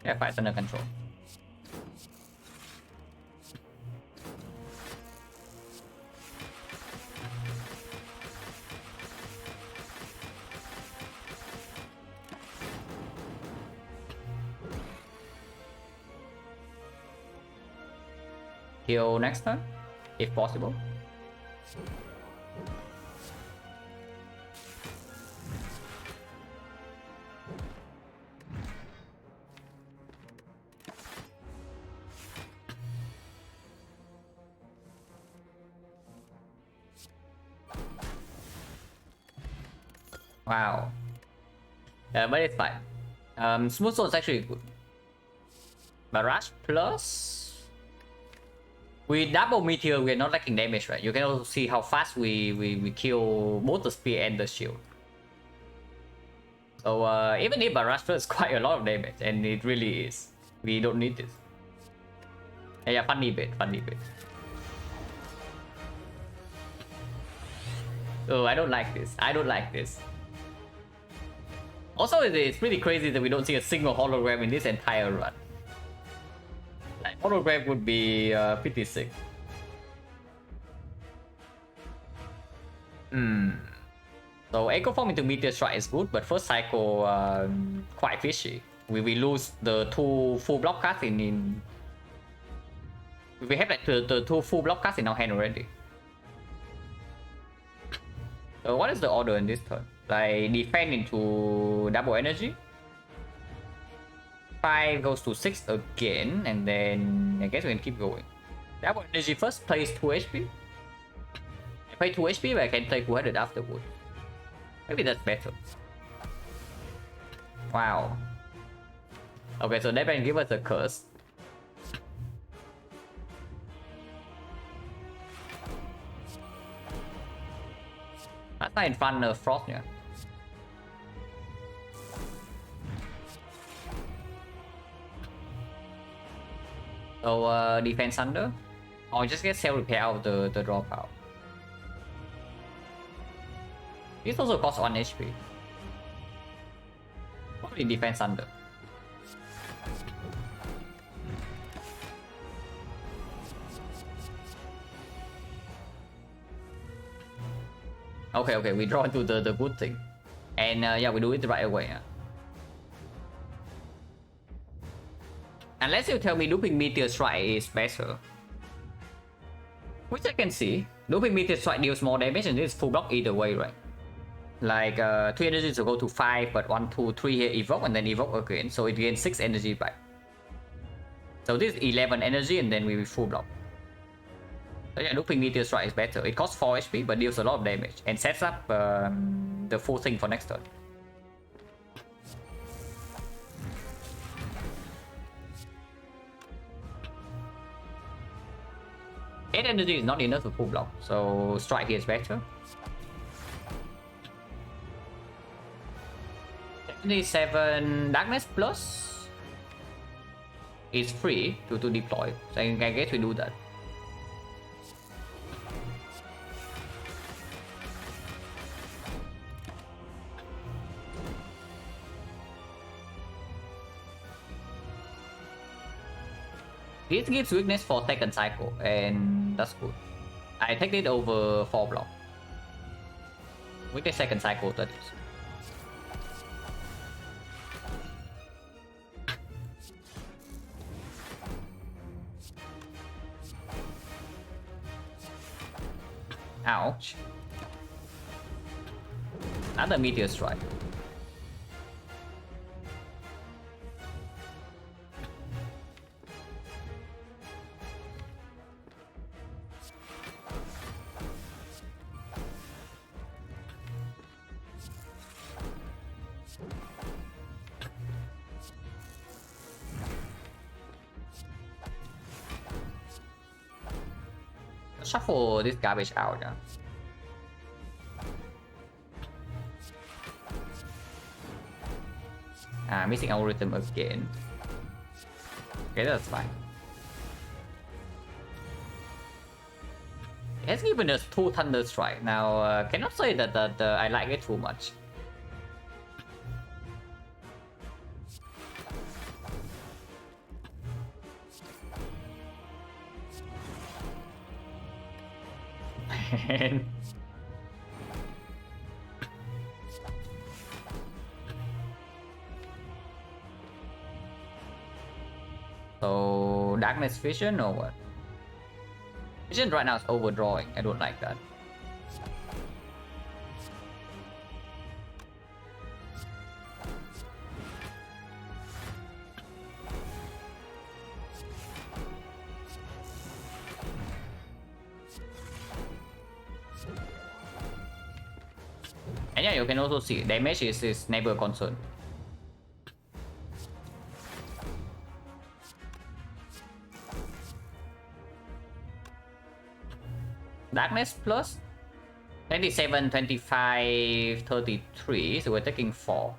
S1: Yeah, fight's under control. Heal next turn, if possible. Wow. But it's fine. Smooth Zone is actually good. Barrage plus. With double Meteor, we're not lacking damage, right? You can also see how fast we kill both the spear and the shield. So even if Barrage plus is quite a lot of damage, and it really is. We don't need this. Yeah, funny bit. Oh, I don't like this. Also, it's pretty crazy that we don't see a single hologram in this entire run. Like, hologram would be pretty sick. So Echo Form into Meteor Strike is good, but first cycle quite fishy. We lose the 2 full block cards in we have like the 2 full block cards in our hand already. So what is the order in this turn? Like defend into double energy. 5 goes to 6 again, and then I guess we can keep going. Double energy first, plays 2 HP. I play 2 HP, but I can play 200 afterward. Maybe that's better. Wow. Okay, so they can give us a curse. That's not in fun Frost, yeah. So defense under, or just get self repair out of the dropout. This also costs 1 HP. Probably defense under. Okay, we draw into the good thing, and yeah, we do it right away. Yeah. Unless you tell me looping meteor strike is better. Which I can see. Looping meteor strike deals more damage and this is full block either way, right? Like 3 energy to go to 5, but 1, 2, 3 here evoke and then evoke again. So it gains 6 energy back. So this is 11 energy and then we will full block. So yeah, looping meteor strike is better. It costs 4 HP but deals a lot of damage and sets up the full thing for next turn. Eight energy is not enough to full block, so strike here is better. 77 darkness plus is free to deploy, so I guess we do that. This gives weakness for second cycle, and that's good. I take it over 4 block. Weakness second cycle, that is. Ouch. Another meteor strike. Shuffle this garbage out. Missing algorithm again. Okay, that's fine. It has given us 2 Thunder Strike. Now, cannot say that I like it too much. So darkness vision or what? Vision right now is overdrawing. I don't like that. And yeah, you can also see damage is never a concern. Darkness plus 27, 25, 33, so we're taking 4.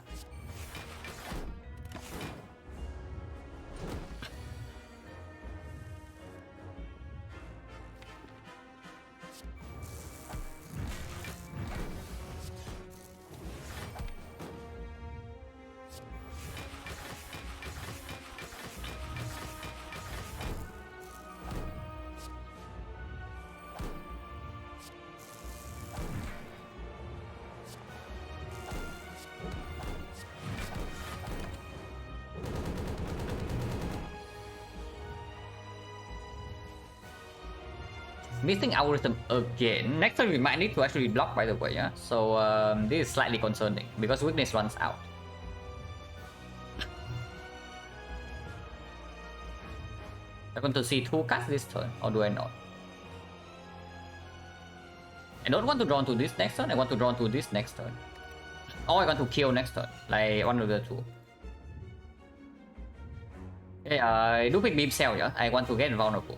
S1: Missing algorithm again. Next time we might need to actually block, by the way, yeah? So this is slightly concerning because weakness runs out. I'm going to see 2 cards this turn, or do I not? I don't want to draw into this next turn, I want to draw into this next turn. Or I want to kill next turn, like one of the two. Okay, looping beam cell, yeah? I want to get vulnerable.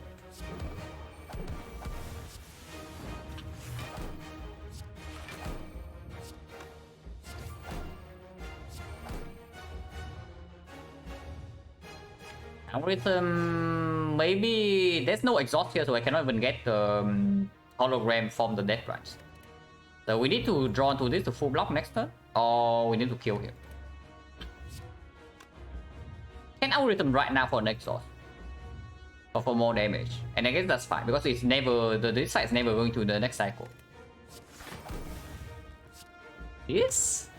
S1: Algorithm, maybe there's no exhaust here, so I cannot even get hologram from the death branch. So we need to draw into this to full block next turn, or we need to kill him. Can algorithm right now for an exhaust, or for more damage, and I guess that's fine because it's never this side is never going to the next cycle. Yes.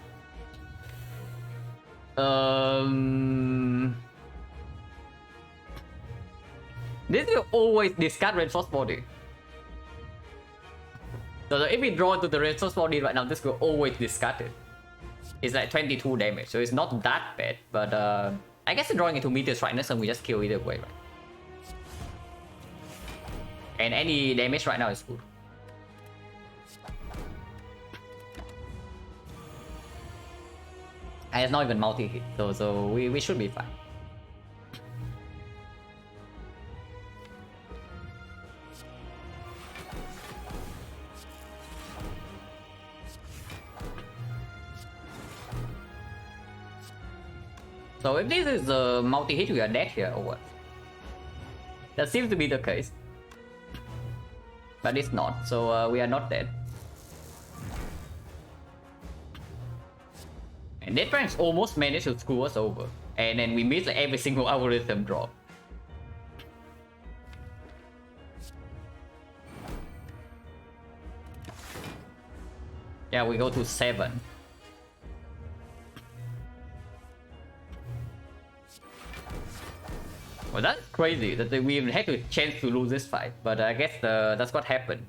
S1: This will always discard Reinforce Body. So if we draw into the Reinforce Body right now, this will always discard it. It's like 22 damage, so it's not that bad, but I guess drawing into Meteor Strike next time we just kill either way, right? And any damage right now is good. And it's not even multi-hit, so we should be fine. So if this is a multi-hit, we are dead here or what? That seems to be the case. But it's not, so we are not dead. And Death Branch almost managed to screw us over. And then we missed like every single algorithm drop. Yeah, we go to 7. Well, that's crazy that we even had a chance to lose this fight, but I guess that's what happened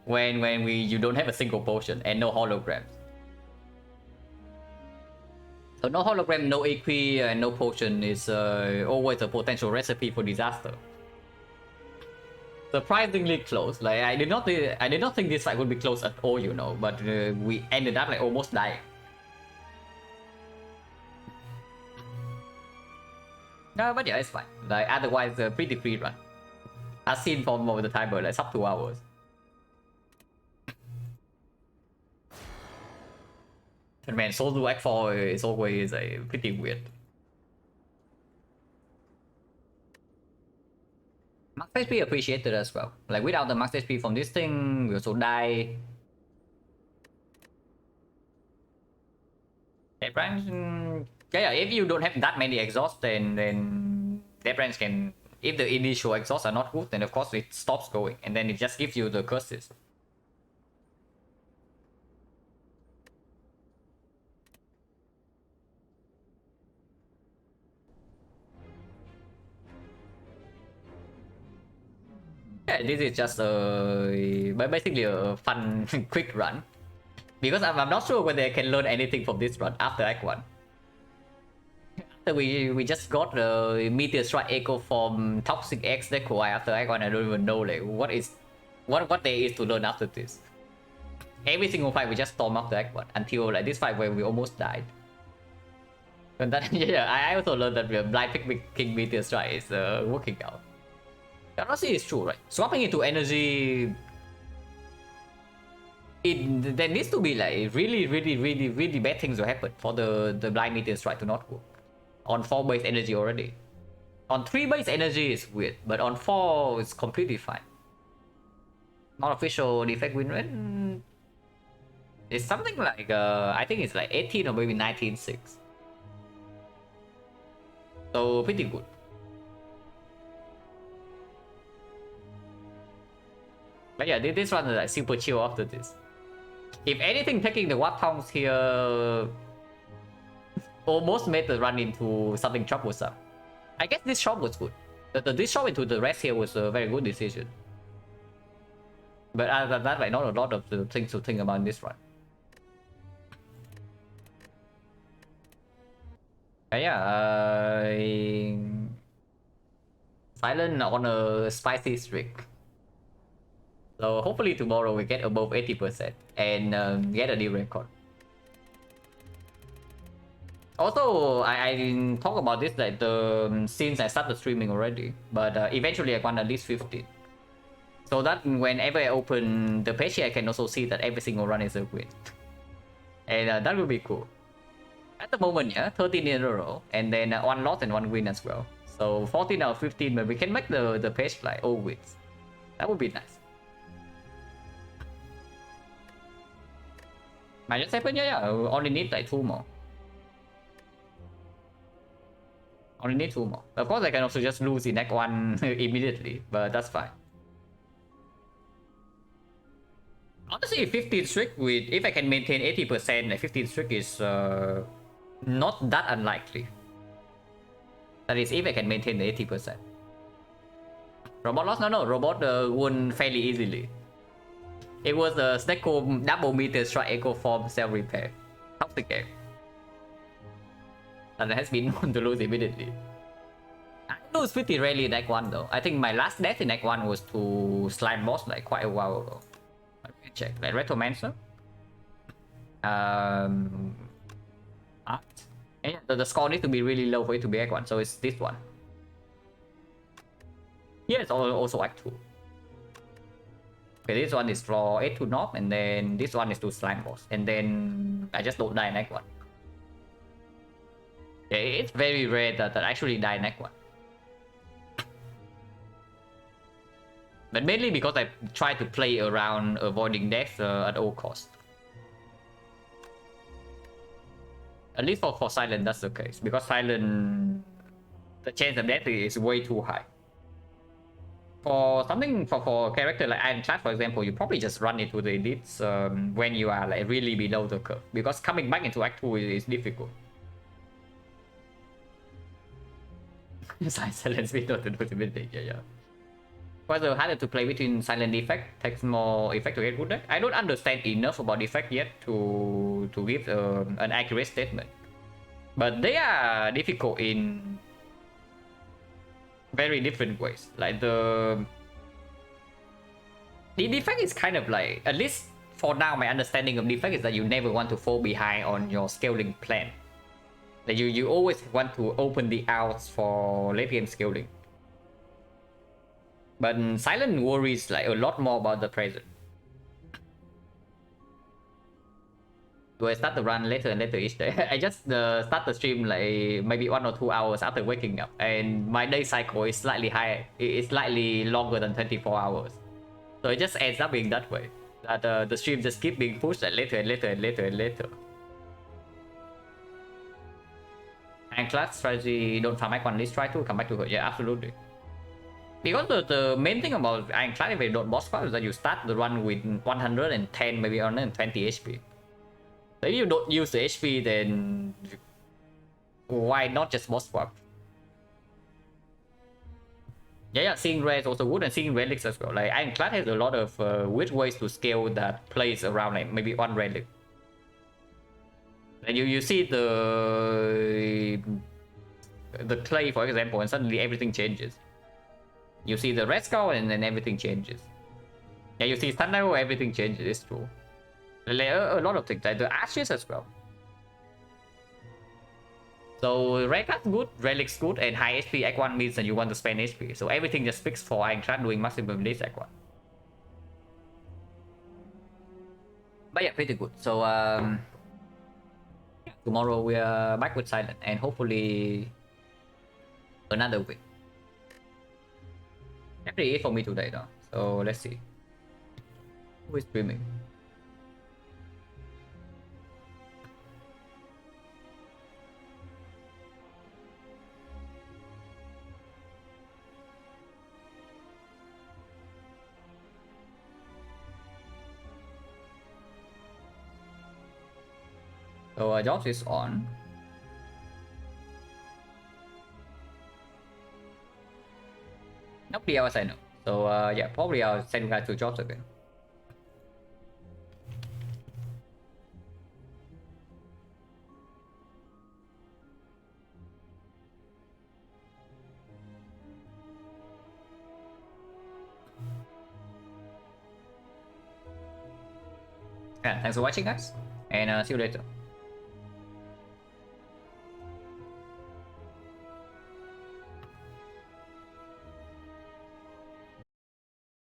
S1: when you don't have a single potion and no holograms. So no hologram, no equi, and no potion is always a potential recipe for disaster. Surprisingly close. Like I did not think this fight would be close at all, you know, but we ended up like almost dying. No, but yeah, it's fine. Like otherwise, pretty free run. I've seen from over the timer like sub 2 hours. And man, solo Act 4 is always pretty weird. Max HP appreciated as well. Like without the max HP from this thing, we also die. Death Branch, yeah, if you don't have that many exhausts, then Death Branch can. If the initial exhausts are not good, then of course it stops going, and then it just gives you the curses. Yeah, this is just basically a fun quick run. Because I'm not sure whether I can learn anything from this run after Act 1. After we just got the Meteor Strike Echo from Toxic X Decoy after Act 1, I don't even know like what there is to learn after this. Every single fight we just storm after Act 1 until like this fight where we almost died. And that, yeah, I also learned that the blind picking Meteor Strike is working out. Honestly, it's true, right? Swapping into energy, there needs to be like really bad things to happen for the blind Meteor Strike to not work. On 4 base energy already. On 3 base energy is weird, but on 4 it's completely fine. Non-official defect win rate is something like I think it's like 18 or maybe 19.6. So pretty good. But yeah, this run is like super chill after this. If anything, taking the Warp Tongues here almost made the run into something troublesome. I guess this shot was good. This shot into the rest here was a very good decision. But other than that, like not a lot of the things to think about in this run. Yeah, Silent on a spicy streak. So hopefully tomorrow we get above 80% and get a new record. Also, I talk about this like since I started streaming already, but eventually I want at least 50. So that whenever I open the page here, I can also see that every single run is a win. And that will be cool. At the moment, yeah, 13 in a row, and then 1 loss and 1 win as well. So 14 out of 15, but we can make the page like all wins. That would be nice. -7, yeah, only need like 2 more. Only need 2 more. Of course, I can also just lose in Act 1 immediately, but that's fine. Honestly, 15 streak with if I can maintain 80%, 15 streak is not that unlikely. That is, if I can maintain the 80%. Robot lost? No, robot won fairly easily. It was a Snecko double meter strike echo form self repair. Toxic game. And it has been known to lose immediately. I lose pretty rarely in Act 1 though. I think my last death in Act 1 was to Slime Boss like quite a while ago. Let me check. Like Retromancer. Art. Yeah, the score needs to be really low for it to be Act 1, so it's this one. Yeah, it's also Act 2. Okay, this one is for 8 to Knob, and then this one is to Slime Boss. And then I just don't die in Act 1. Yeah, it's very rare that I actually die in Act 1. But mainly because I try to play around avoiding death at all costs. At least for Silent, that's the case. Because Silent, the chance of death is way too high. For something, for character like Ironclad, for example, you probably just run into the elites when you are like really below the curve. Because coming back into Act 2 is difficult. Silent speed not to do the yeah. What's the harder to play between Silent Effect? Takes more effect to get good deck? I don't understand enough about effect yet to give an accurate statement. But they are difficult in very different ways. Like the defect is kind of like, at least for now, my understanding of defect is that you never want to fall behind on your scaling plan. Like you always want to open the outs for late game scaling. But Silent worries like a lot more about the present. Do I start the run later and later each day? I just start the stream like maybe 1 or 2 hours after waking up, and my day cycle is slightly higher. It's slightly longer than 24 hours. So it just ends up being that way. That the stream just keep being pushed like later and later and later and later. And class strategy, don't farm back one, let's try to come back to her. Yeah, absolutely. Because the main thing about Ironclad if you don't boss swap is that you start the run with 110, maybe 120 HP. So if you don't use the HP, then why not just boss swap? Yeah, seeing rare is also good, and seeing relics as well. Like Ironclad has a lot of weird ways to scale that plays around like maybe one relic. And you see the clay, for example, and suddenly everything changes. You see the red skull and then everything changes. Yeah, you see Thunder, everything changes, it's true. Like, a lot of things, like the ashes as well. So red card's good, relic's good, and high HP Act 1 means that you want to spend HP. So everything just speaks for Ironclad doing maximum this Act 1. But yeah, pretty good. So tomorrow we are back with Silent, and hopefully another win. Definitely it for me today though. So let's see. Who is streaming? So Jobs is on. Nobody else I know. So yeah, probably I'll send you guys to Jobs again. Yeah, thanks for watching guys, and see you later.